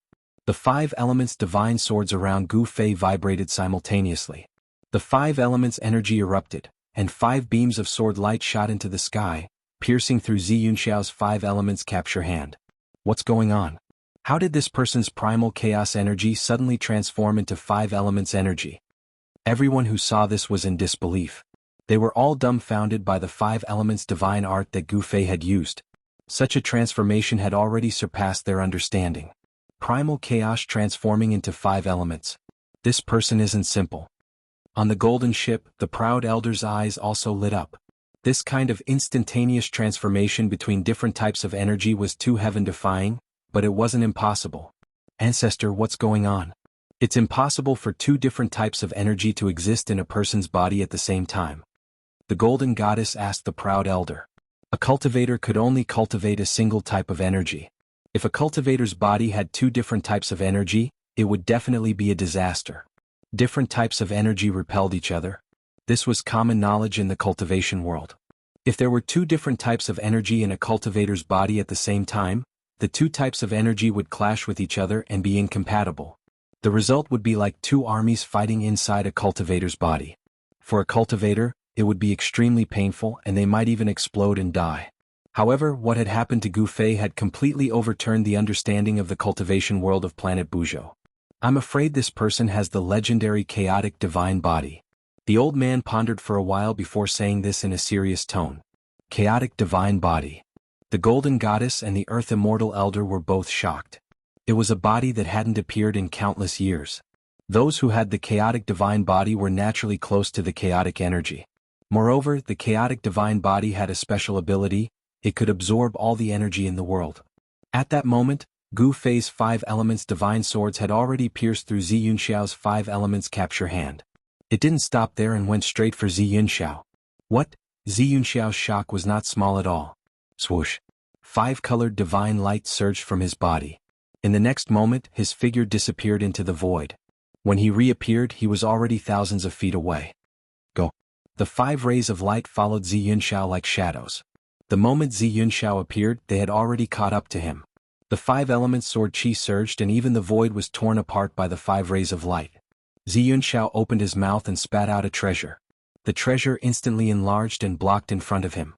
The 5 elements divine swords around Gu Fei vibrated simultaneously. The 5 elements energy erupted, and 5 beams of sword light shot into the sky, piercing through Zi Yunxiao's 5 elements capture hand. What's going on? How did this person's primal chaos energy suddenly transform into 5 elements energy? Everyone who saw this was in disbelief. They were all dumbfounded by the 5 elements divine art that Gu Fei had used. Such a transformation had already surpassed their understanding. Primal chaos transforming into 5 elements. This person isn't simple. On the golden ship, the proud elder's eyes also lit up. This kind of instantaneous transformation between different types of energy was too heaven-defying, but it wasn't impossible. Ancestor, what's going on? It's impossible for 2 different types of energy to exist in a person's body at the same time. The golden goddess asked the proud elder. A cultivator could only cultivate a single type of energy. If a cultivator's body had 2 different types of energy, it would definitely be a disaster. Different types of energy repelled each other. This was common knowledge in the cultivation world. If there were 2 different types of energy in a cultivator's body at the same time, the 2 types of energy would clash with each other and be incompatible. The result would be like 2 armies fighting inside a cultivator's body. For a cultivator, it would be extremely painful and they might even explode and die. However, what had happened to Gu Fei had completely overturned the understanding of the cultivation world of planet Buzhou. I'm afraid this person has the legendary chaotic divine body. The old man pondered for a while before saying this in a serious tone. Chaotic divine body. The golden goddess and the earth immortal elder were both shocked. It was a body that hadn't appeared in countless years. Those who had the chaotic divine body were naturally close to the chaotic energy. Moreover, the chaotic divine body had a special ability. It could absorb all the energy in the world. At that moment, Gu Fei's 5 elements divine swords had already pierced through Zi Yunxiao's 5 elements capture hand. It didn't stop there and went straight for Zi Yunxiao. What? Zi Yunxiao's shock was not small at all. Swoosh. 5-colored divine light surged from his body. In the next moment, his figure disappeared into the void. When he reappeared, he was already thousands of feet away. Go. The 5 rays of light followed Zi Yunxiao like shadows. The moment Zi Yunxiao appeared, they had already caught up to him. The 5 elements sword chi surged and even the void was torn apart by the 5 rays of light. Zi Yunxiao opened his mouth and spat out a treasure. The treasure instantly enlarged and blocked in front of him.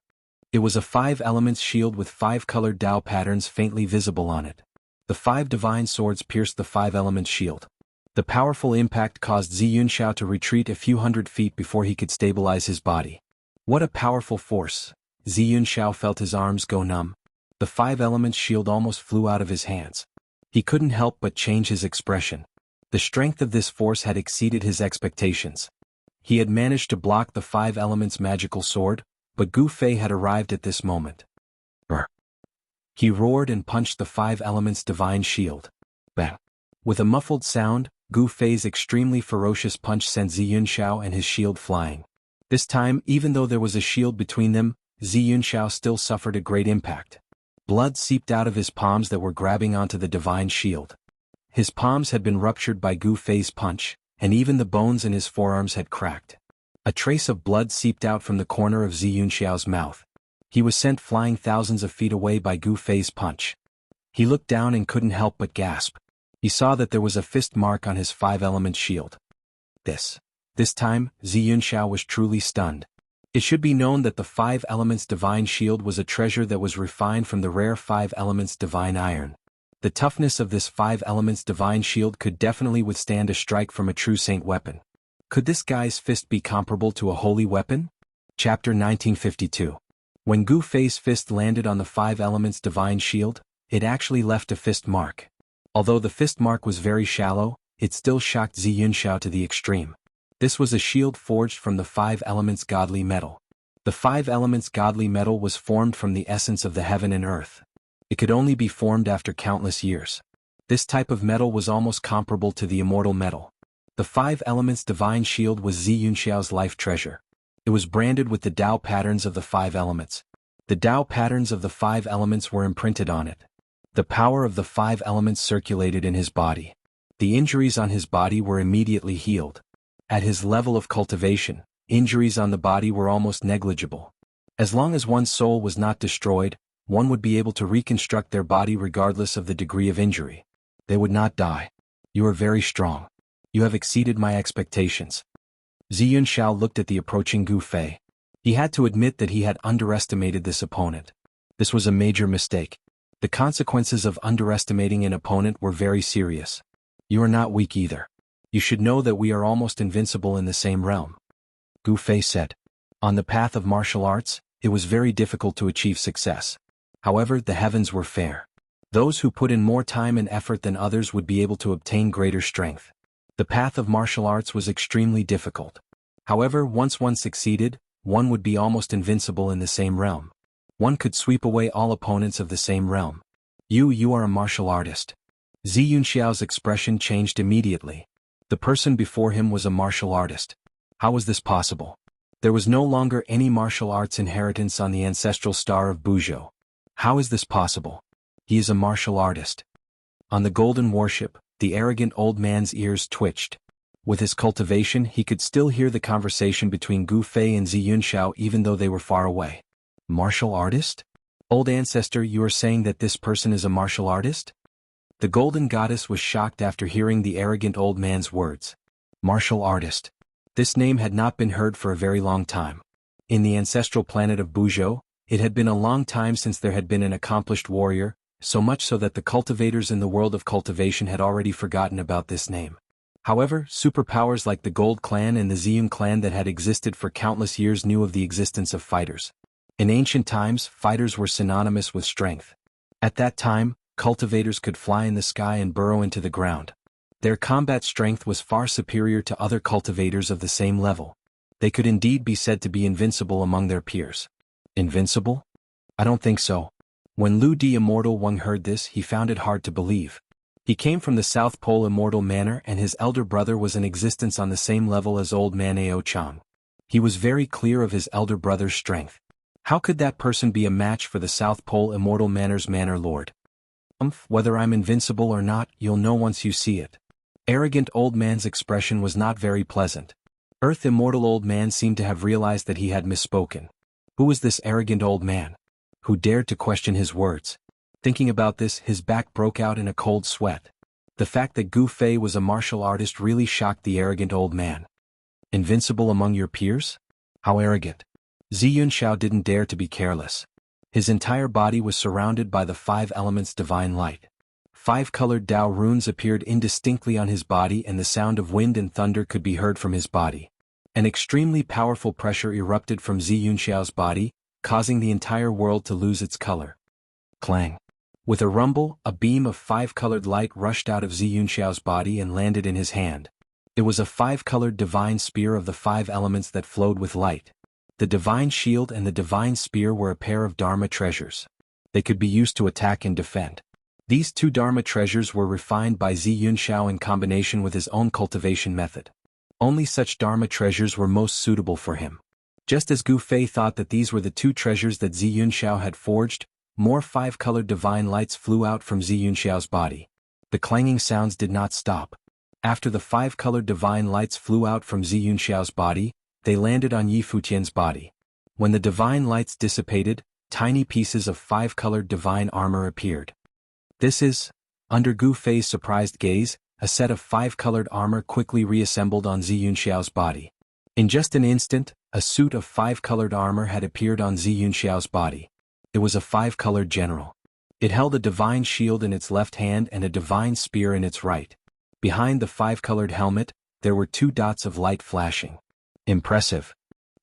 It was a 5 elements shield with 5 colored Dao patterns faintly visible on it. The 5 divine swords pierced the 5 elements shield. The powerful impact caused Zi Yunxiao to retreat a few hundred feet before he could stabilize his body. What a powerful force! Zi Yunxiao felt his arms go numb. The 5 elements shield almost flew out of his hands. He couldn't help but change his expression. The strength of this force had exceeded his expectations. He had managed to block the 5 elements magical sword, but Gu Fei had arrived at this moment. Brr. He roared and punched the 5 elements divine shield. Bang. With a muffled sound, Gu Fei's extremely ferocious punch sent Zi Yunxiao and his shield flying. This time, even though there was a shield between them, Zi Yunxiao still suffered a great impact. Blood seeped out of his palms that were grabbing onto the divine shield. His palms had been ruptured by Gu Fei's punch, and even the bones in his forearms had cracked. A trace of blood seeped out from the corner of Zi Yunxiao's mouth. He was sent flying thousands of feet away by Gu Fei's punch. He looked down and couldn't help but gasp. He saw that there was a fist mark on his 5-element shield. This time, Zi Yunxiao was truly stunned. It should be known that the 5 elements divine shield was a treasure that was refined from the rare 5 elements divine iron. The toughness of this 5 elements divine shield could definitely withstand a strike from a true saint weapon. Could this guy's fist be comparable to a holy weapon? Chapter 1952. When Gu Fei's fist landed on the 5 elements divine shield, it actually left a fist mark. Although the fist mark was very shallow, it still shocked Zi Yunxiao to the extreme. This was a shield forged from the 5 elements godly metal. The 5 elements godly metal was formed from the essence of the heaven and earth. It could only be formed after countless years. This type of metal was almost comparable to the immortal metal. The 5 elements divine shield was Zi Yunxiao's life treasure. It was branded with the Dao patterns of the 5 elements. The Dao patterns of the 5 elements were imprinted on it. The power of the 5 elements circulated in his body. The injuries on his body were immediately healed. At his level of cultivation, injuries on the body were almost negligible. As long as one's soul was not destroyed, one would be able to reconstruct their body regardless of the degree of injury. They would not die. You are very strong. You have exceeded my expectations. Ziyun Shao looked at the approaching Gu Fei. He had to admit that he had underestimated this opponent. This was a major mistake. The consequences of underestimating an opponent were very serious. You are not weak either. You should know that we are almost invincible in the same realm. Gu Fei said. On the path of martial arts, it was very difficult to achieve success. However, the heavens were fair. Those who put in more time and effort than others would be able to obtain greater strength. The path of martial arts was extremely difficult. However, once one succeeded, one would be almost invincible in the same realm. One could sweep away all opponents of the same realm. You are a martial artist. Ziyun Xiao's expression changed immediately. The person before him was a martial artist. How was this possible? There was no longer any martial arts inheritance on the ancestral star of Buzhou. How is this possible? He is a martial artist. On the golden warship, the arrogant old man's ears twitched. With his cultivation, he could still hear the conversation between Gu Fei and Ziyun Xiao even though they were far away. Martial artist? Old ancestor, you are saying that this person is a martial artist? The golden goddess was shocked after hearing the arrogant old man's words. Martial artist. This name had not been heard for a very long time. In the ancestral planet of Buzhou, it had been a long time since there had been an accomplished warrior, so much so that the cultivators in the world of cultivation had already forgotten about this name. However, superpowers like the Gold Clan and the Ziyun clan that had existed for countless years knew of the existence of fighters. In ancient times, fighters were synonymous with strength. At that time, cultivators could fly in the sky and burrow into the ground. Their combat strength was far superior to other cultivators of the same level. They could indeed be said to be invincible among their peers. Invincible? I don't think so. When Lu Di Immortal Wang heard this, he found it hard to believe. He came from the South Pole Immortal Manor and his elder brother was in existence on the same level as old man Ao Chang. He was very clear of his elder brother's strength. How could that person be a match for the South Pole Immortal Manor's Manor Lord? Whether I'm invincible or not, you'll know once you see it. Arrogant old man's expression was not very pleasant. Earth Immortal old man seemed to have realized that he had misspoken. Who was this arrogant old man? Who dared to question his words? Thinking about this, his back broke out in a cold sweat. The fact that Gu Fei was a martial artist really shocked the arrogant old man. Invincible among your peers? How arrogant. Ziyun Xiao didn't dare to be careless. His entire body was surrounded by the 5 elements divine light. 5 colored Dao runes appeared indistinctly on his body and the sound of wind and thunder could be heard from his body. An extremely powerful pressure erupted from Ziyun Xiao's body, causing the entire world to lose its color. Clang. With a rumble, a beam of 5-colored light rushed out of Ziyun Xiao's body and landed in his hand. It was a 5-colored divine spear of the 5 elements that flowed with light. The divine shield and the divine spear were a pair of Dharma treasures. They could be used to attack and defend. These 2 Dharma treasures were refined by Ziyun Xiao in combination with his own cultivation method. Only such Dharma treasures were most suitable for him. Just as Gu Fei thought that these were the 2 treasures that Ziyun Xiao had forged, more 5-colored divine lights flew out from Ziyun Xiao's body. The clanging sounds did not stop. After the 5-colored divine lights flew out from Ziyun Xiao's body, they landed on Yi Futian's body. When the divine lights dissipated, tiny pieces of 5-colored divine armor appeared. This is, under Gu Fei's surprised gaze, a set of 5-colored armor quickly reassembled on Ziyun Xiao's body. In just an instant, a suit of 5-colored armor had appeared on Ziyun Xiao's body. It was a 5-colored general. It held a divine shield in its left hand and a divine spear in its right. Behind the 5-colored helmet, there were 2 dots of light flashing. Impressive.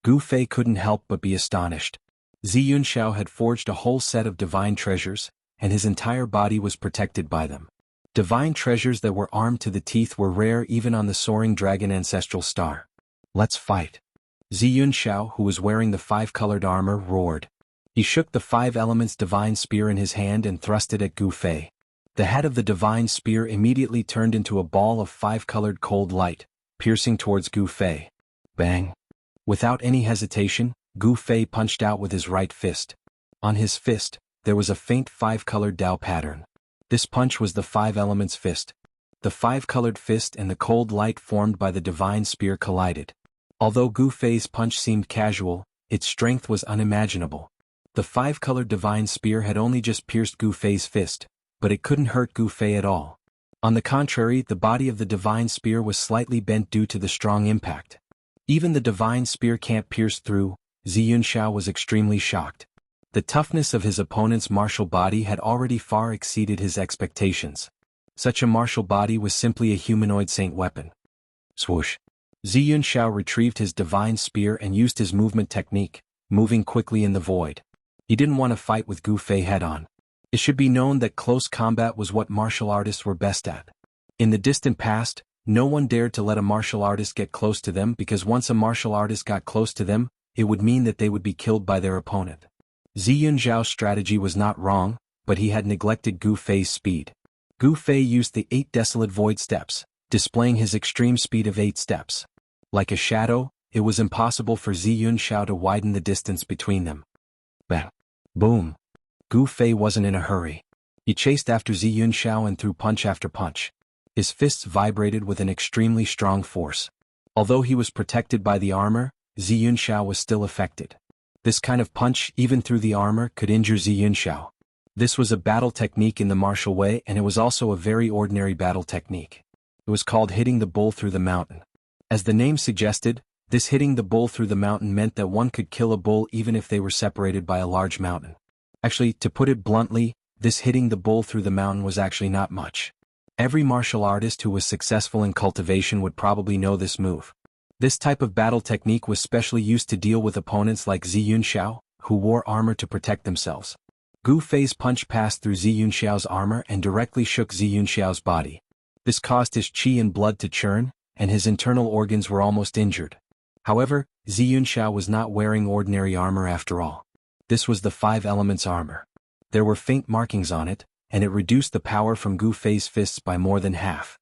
Gu Fei couldn't help but be astonished. Ziyun Xiao had forged a whole set of divine treasures, and his entire body was protected by them. Divine treasures that were armed to the teeth were rare even on the soaring dragon ancestral star. Let's fight. Ziyun Xiao, who was wearing the 5-colored armor, roared. He shook the 5 elements divine spear in his hand and thrust it at Gu Fei. The head of the divine spear immediately turned into a ball of 5-colored cold light, piercing towards Gu Fei. Bang! Without any hesitation, Gu Fei punched out with his right fist. On his fist, there was a faint 5-colored Dao pattern. This punch was the 5 elements fist. The 5-colored fist and the cold light formed by the divine spear collided. Although Gu Fei's punch seemed casual, its strength was unimaginable. The 5-colored divine spear had only just pierced Gu Fei's fist, but it couldn't hurt Gu Fei at all. On the contrary, the body of the divine spear was slightly bent due to the strong impact. Even the divine spear can't pierce through. Zhi Yunxiao was extremely shocked. The toughness of his opponent's martial body had already far exceeded his expectations. Such a martial body was simply a humanoid saint weapon. Swoosh. Zhi Yunxiao retrieved his divine spear and used his movement technique, moving quickly in the void. He didn't want to fight with Gu Fei head-on. It should be known that close combat was what martial artists were best at. In the distant past, no one dared to let a martial artist get close to them because once a martial artist got close to them, it would mean that they would be killed by their opponent. Zhi Yunxiao's strategy was not wrong, but he had neglected Gu Fei's speed. Gu Fei used the 8 desolate void steps, displaying his extreme speed of 8 steps. Like a shadow, it was impossible for Zhi Yunxiao to widen the distance between them. Bang! Boom! Gu Fei wasn't in a hurry. He chased after Zhi Yunxiao and threw punch after punch. His fists vibrated with an extremely strong force. Although he was protected by the armor, Zhi Yunxiao was still affected. This kind of punch, even through the armor, could injure Zhi Yunxiao. This was a battle technique in the martial way, and it was also a very ordinary battle technique. It was called hitting the bull through the mountain. As the name suggested, this hitting the bull through the mountain meant that one could kill a bull even if they were separated by a large mountain. Actually, to put it bluntly, this hitting the bull through the mountain was actually not much. Every martial artist who was successful in cultivation would probably know this move. This type of battle technique was specially used to deal with opponents like Zhi Yunxiao, who wore armor to protect themselves. Gu Fei's punch passed through Zhi Yunxiao's armor and directly shook Zhi Yunxiao's body. This caused his qi and blood to churn, and his internal organs were almost injured. However, Zhi Yunxiao was not wearing ordinary armor after all. This was the 5 elements armor. There were faint markings on it, and it reduced the power from Gu Fei's fists by more than half.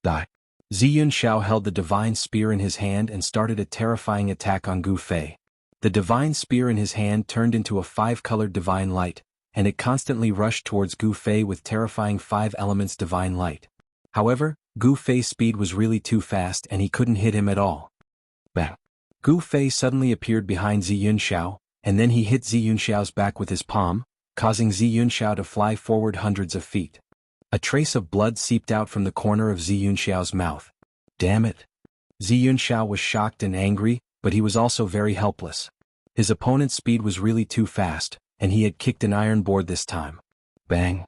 Die. Zhi Yunxiao held the divine spear in his hand and started a terrifying attack on Gu Fei. The divine spear in his hand turned into a 5-colored divine light, and it constantly rushed towards Gu Fei with terrifying 5 elements divine light. However, Gu Fei's speed was really too fast and he couldn't hit him at all. Bang! Gu Fei suddenly appeared behind Zhi Yunxiao, and then he hit Zhi Yunxiao's back with his palm, causing Zhi Yunxiao to fly forward hundreds of feet. A trace of blood seeped out from the corner of Zhi Yunxiao's mouth. Damn it! Zhi Yunxiao was shocked and angry, but he was also very helpless. His opponent's speed was really too fast, and he had kicked an iron board this time. Bang!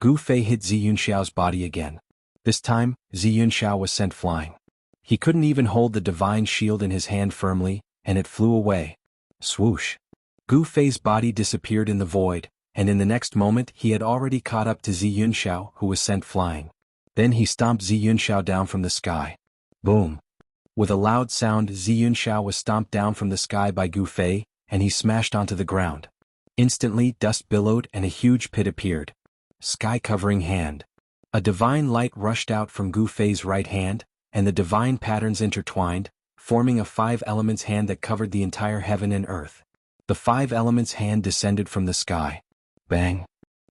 Gu Fei hit Zhi Yunxiao's body again. This time, Zhi Yunxiao was sent flying. He couldn't even hold the divine shield in his hand firmly, and it flew away. Swoosh! Gu Fei's body disappeared in the void, and in the next moment he had already caught up to Zhi Yunxiao, who was sent flying. Then he stomped Zhi Yunxiao down from the sky. Boom! With a loud sound, Zhi Yunxiao was stomped down from the sky by Gu Fei, and he smashed onto the ground. Instantly, dust billowed and a huge pit appeared. Sky-covering hand. A divine light rushed out from Gu Fei's right hand, and the divine patterns intertwined, forming a 5 elements hand that covered the entire heaven and earth. The 5 elements hand descended from the sky. Bang!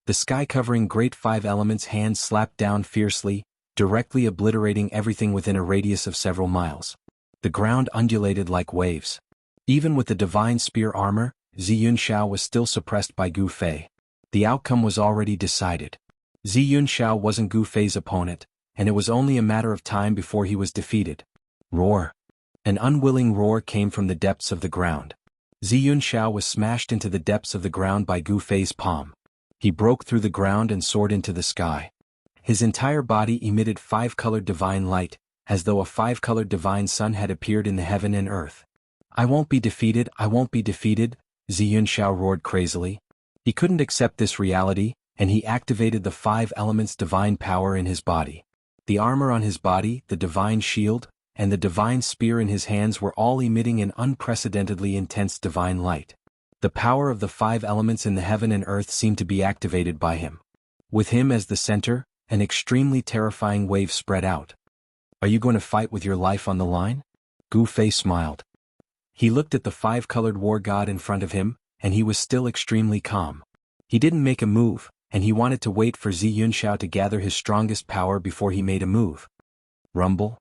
The sky-covering great 5 elements hand slapped down fiercely, directly obliterating everything within a radius of several miles. The ground undulated like waves. Even with the divine spear armor, Zhi Yunxiao was still suppressed by Gu Fei. The outcome was already decided. Zhi Yunxiao wasn't Gu Fei's opponent, and it was only a matter of time before he was defeated. Roar! An unwilling roar came from the depths of the ground. Zhi Yunxiao was smashed into the depths of the ground by Gu Fei's palm. He broke through the ground and soared into the sky. His entire body emitted 5-colored divine light, as though a 5-colored divine sun had appeared in the heaven and earth. I won't be defeated, I won't be defeated, Zhi Yunxiao roared crazily. He couldn't accept this reality, and he activated the 5 elements divine power in his body. The armor on his body, the divine shield, and the divine spear in his hands were all emitting an unprecedentedly intense divine light. The power of the 5 elements in the heaven and earth seemed to be activated by him. With him as the center, an extremely terrifying wave spread out. Are you going to fight with your life on the line? Gu Fei smiled. He looked at the 5-colored war god in front of him, and he was still extremely calm. He didn't make a move, and he wanted to wait for Zhi Yunxiao to gather his strongest power before he made a move. Rumble?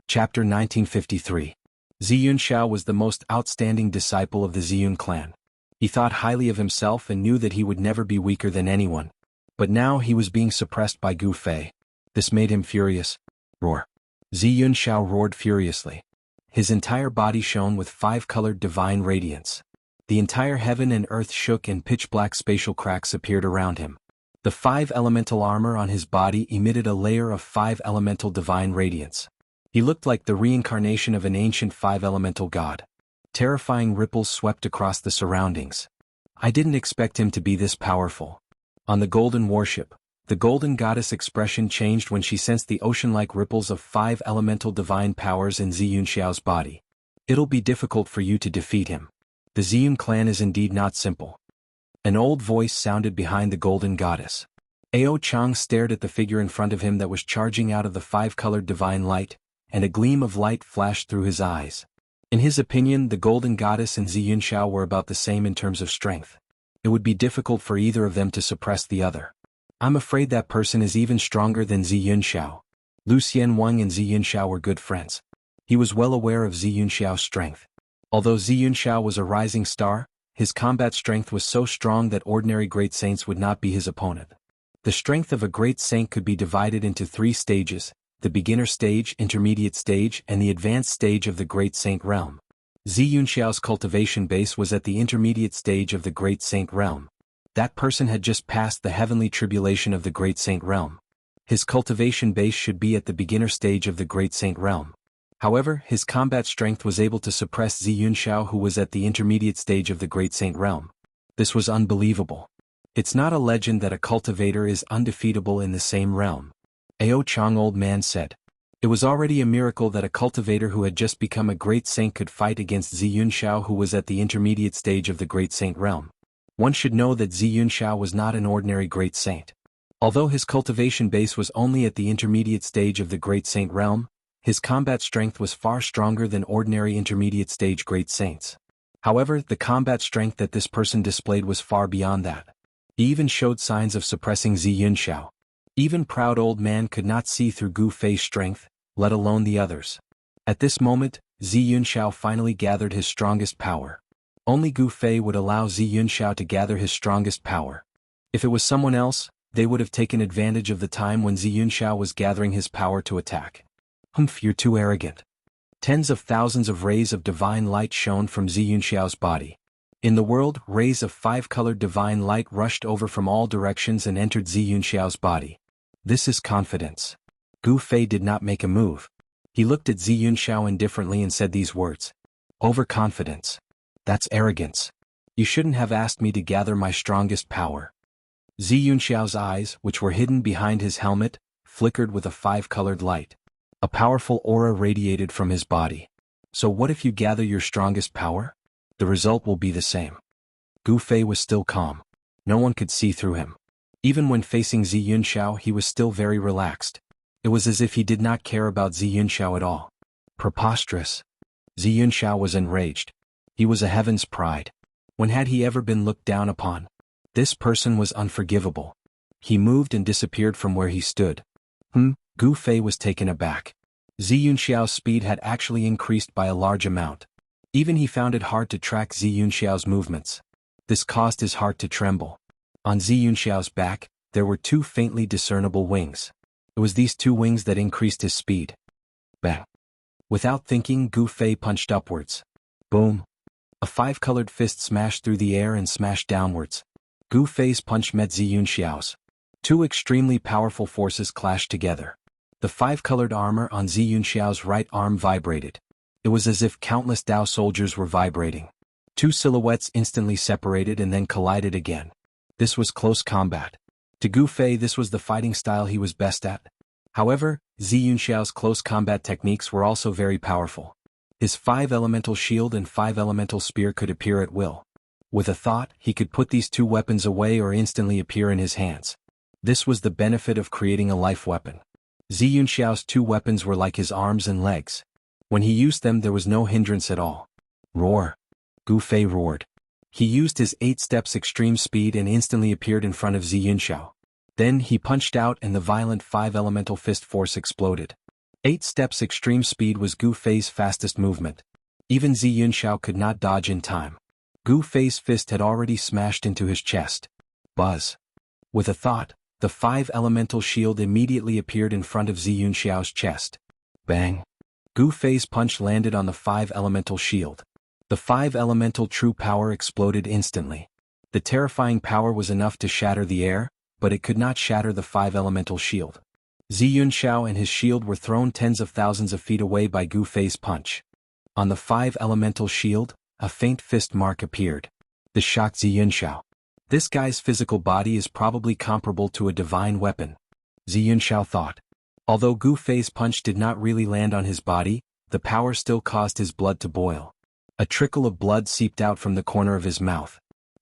Chapter 1953. Zhi Yunxiao was the most outstanding disciple of the Ziyun clan. He thought highly of himself and knew that he would never be weaker than anyone. But now he was being suppressed by Gu Fei. This made him furious. Roar. Zi Yunxiao roared furiously. His entire body shone with five-colored divine radiance. The entire heaven and earth shook and pitch-black spatial cracks appeared around him. The five elemental armor on his body emitted a layer of five elemental divine radiance. He looked like the reincarnation of an ancient five-elemental god. Terrifying ripples swept across the surroundings. I didn't expect him to be this powerful. On the golden warship, the golden goddess expression changed when she sensed the ocean-like ripples of five elemental divine powers in Zi Yunxiao's body. It'll be difficult for you to defeat him. The Ziyun clan is indeed not simple. An old voice sounded behind the golden goddess. Ao Chang stared at the figure in front of him that was charging out of the five-colored divine light, and a gleam of light flashed through his eyes. In his opinion, the golden goddess and Zi Yunxiao were about the same in terms of strength. It would be difficult for either of them to suppress the other. I'm afraid that person is even stronger than Zi Yunxiao. Lu Xianwang and Zi Yunxiao were good friends. He was well aware of Zi Yunxiao's strength. Although Zi Yunxiao was a rising star, his combat strength was so strong that ordinary great saints would not be his opponent. The strength of a great saint could be divided into three stages: the beginner stage, intermediate stage, and the advanced stage of the great saint realm. Zi Yunxiao's cultivation base was at the intermediate stage of the great saint realm. That person had just passed the heavenly tribulation of the great saint realm. His cultivation base should be at the beginner stage of the great saint realm. However, his combat strength was able to suppress Zi Yunxiao, who was at the intermediate stage of the great saint realm. This was unbelievable. It's not a legend that a cultivator is undefeatable in the same realm. Ao Chang old man said. It was already a miracle that a cultivator who had just become a great saint could fight against Zi Yunxiao, who was at the intermediate stage of the great saint realm. One should know that Zi Yunxiao was not an ordinary great saint. Although his cultivation base was only at the intermediate stage of the great saint realm, his combat strength was far stronger than ordinary intermediate stage great saints. However, the combat strength that this person displayed was far beyond that. He even showed signs of suppressing Zi Yunxiao. Even proud old man could not see through Gu Fei's strength, let alone the others. At this moment, Zi Yunxiao finally gathered his strongest power. Only Gu Fei would allow Zi Yunxiao to gather his strongest power. If it was someone else, they would have taken advantage of the time when Zi Yunxiao was gathering his power to attack. Humph, you're too arrogant. Tens of thousands of rays of divine light shone from Zi Yunxiao's body. In the world, rays of five-colored divine light rushed over from all directions and entered Zi Yunxiao's body. This is confidence. Gu Fei did not make a move. He looked at Zi Yunxiao indifferently and said these words. Overconfidence. That's arrogance. You shouldn't have asked me to gather my strongest power. Zi Yunxiao's eyes, which were hidden behind his helmet, flickered with a five-colored light. A powerful aura radiated from his body. So what if you gather your strongest power? The result will be the same. Gu Fei was still calm. No one could see through him. Even when facing Zi Yunxiao, he was still very relaxed. It was as if he did not care about Zi Yunxiao at all. Preposterous. Zi Yunxiao was enraged. He was a heaven's pride. When had he ever been looked down upon? This person was unforgivable. He moved and disappeared from where he stood. Gu Fei was taken aback. Zi Yunxiao's speed had actually increased by a large amount. Even he found it hard to track Zi Yunxiao's movements. This caused his heart to tremble. On Zi Yunxiao's back, there were two faintly discernible wings. It was these two wings that increased his speed. Bang! Without thinking, Gu Fei punched upwards. Boom! A five-colored fist smashed through the air and smashed downwards. Gu Fei's punch met Zi Yunxiao's. Two extremely powerful forces clashed together. The five-colored armor on Zi Yunxiao's right arm vibrated. It was as if countless Dao soldiers were vibrating. Two silhouettes instantly separated and then collided again. This was close combat. To Gu Fei, this was the fighting style he was best at. However, Zi Yunxiao's close combat techniques were also very powerful. His five-elemental shield and five-elemental spear could appear at will. With a thought, he could put these two weapons away or instantly appear in his hands. This was the benefit of creating a life weapon. Zi Yunxiao's two weapons were like his arms and legs. When he used them, there was no hindrance at all. Roar! Gu Fei roared. He used his 8 steps extreme speed and instantly appeared in front of Zi Yunxiao. Then he punched out and the violent 5-elemental fist force exploded. 8 steps extreme speed was Gu Fei's fastest movement. Even Zi Yunxiao could not dodge in time. Gu Fei's fist had already smashed into his chest. Buzz! With a thought, the 5 elemental shield immediately appeared in front of Zi Yunxiao's chest. Bang! Gu Fei's punch landed on the 5 elemental shield. The 5 elemental true power exploded instantly. The terrifying power was enough to shatter the air, but it could not shatter the 5 elemental shield. Zi Yunxiao and his shield were thrown tens of thousands of feet away by Gu Fei's punch. On the 5 elemental shield, a faint fist mark appeared. This shocked Zi Yunxiao. This guy's physical body is probably comparable to a divine weapon, Zi Yunxiao thought. Although Gu Fei's punch did not really land on his body, the power still caused his blood to boil. A trickle of blood seeped out from the corner of his mouth.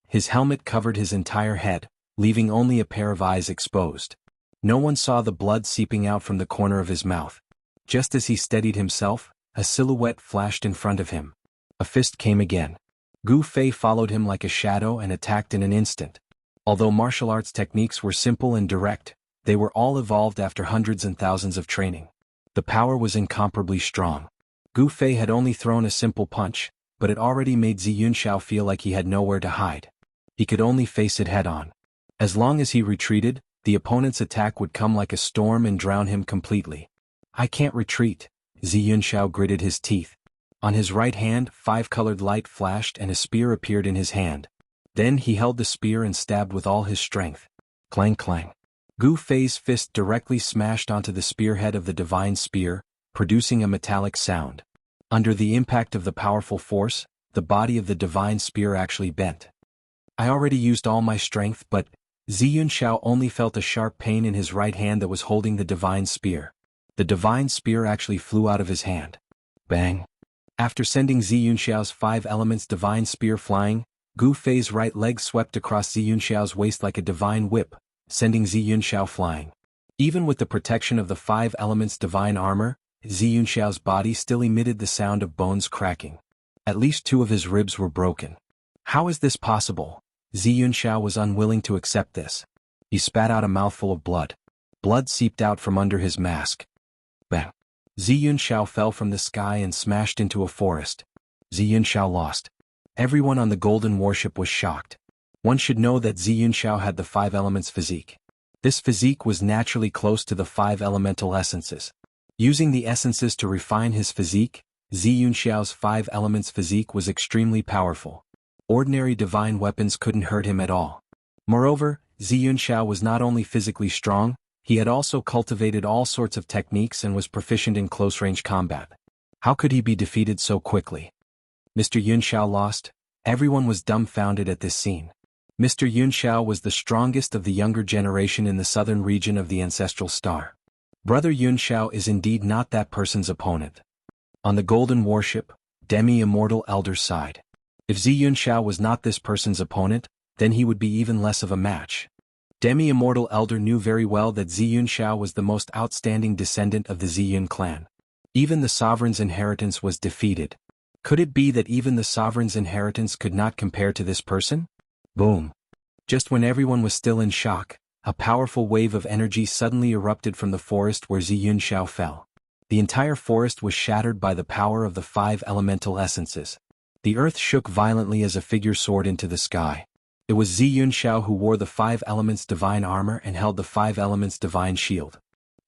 His helmet covered his entire head, leaving only a pair of eyes exposed. No one saw the blood seeping out from the corner of his mouth. Just as he steadied himself, a silhouette flashed in front of him. A fist came again. Gu Fei followed him like a shadow and attacked in an instant. Although martial arts techniques were simple and direct, they were all evolved after hundreds and thousands of training. The power was incomparably strong. Gu Fei had only thrown a simple punch, but it already made Zi Yunxiao feel like he had nowhere to hide. He could only face it head-on. As long as he retreated, the opponent's attack would come like a storm and drown him completely. I can't retreat, Zi Yunxiao gritted his teeth. On his right hand, 5-colored light flashed and a spear appeared in his hand. Then he held the spear and stabbed with all his strength. Clang clang. Gu Fei's fist directly smashed onto the spearhead of the divine spear, producing a metallic sound. Under the impact of the powerful force, the body of the divine spear actually bent. I already used all my strength, but Zi Yunxiao only felt a sharp pain in his right hand that was holding the divine spear. The divine spear actually flew out of his hand. Bang! After sending Zi Yunxiao's 5 elements divine spear flying, Gu Fei's right leg swept across Zi Yunxiao's waist like a divine whip, sending Zi Yunxiao flying. Even with the protection of the 5 elements divine armor, Zi Yunxiao's body still emitted the sound of bones cracking. At least 2 of his ribs were broken. How is this possible? Zi Yunxiao was unwilling to accept this. He spat out a mouthful of blood. Blood seeped out from under his mask. Bang! Zi Yunxiao fell from the sky and smashed into a forest. Zi Yunxiao lost. Everyone on the Golden Warship was shocked. One should know that Zi Yunxiao had the 5 elements physique. This physique was naturally close to the 5 elemental essences. Using the essences to refine his physique, Zi Yunxiao's 5 elements physique was extremely powerful. Ordinary divine weapons couldn't hurt him at all. Moreover, Zi Yunxiao was not only physically strong, he had also cultivated all sorts of techniques and was proficient in close-range combat. How could he be defeated so quickly? Mr. Yunxiao lost? Everyone was dumbfounded at this scene. Mr. Yunxiao was the strongest of the younger generation in the southern region of the ancestral star. Brother Yunxiao is indeed not that person's opponent. On the Golden Warship, Demi-Immortal Elder sighed. If Zi Yunxiao was not this person's opponent, then he would be even less of a match. Demi-Immortal Elder knew very well that Zi Yunxiao was the most outstanding descendant of the Zi Yun clan. Even the sovereign's inheritance was defeated. Could it be that even the sovereign's inheritance could not compare to this person? Boom! Just when everyone was still in shock, a powerful wave of energy suddenly erupted from the forest where Zi Yunxiao fell. The entire forest was shattered by the power of the 5 elemental essences. The earth shook violently as a figure soared into the sky. It was Zi Yunxiao who wore the 5 elements divine armor and held the 5 elements divine shield.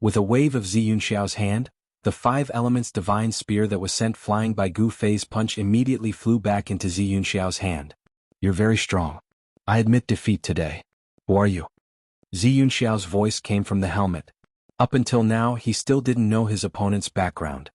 With a wave of Zi Yunxiao's hand, the 5 elements divine spear that was sent flying by Gu Fei's punch immediately flew back into Zi Yunxiao's hand. You're very strong. I admit defeat today. Who are you? Zi Yunxiao's voice came from the helmet. Up until now he still didn't know his opponent's background.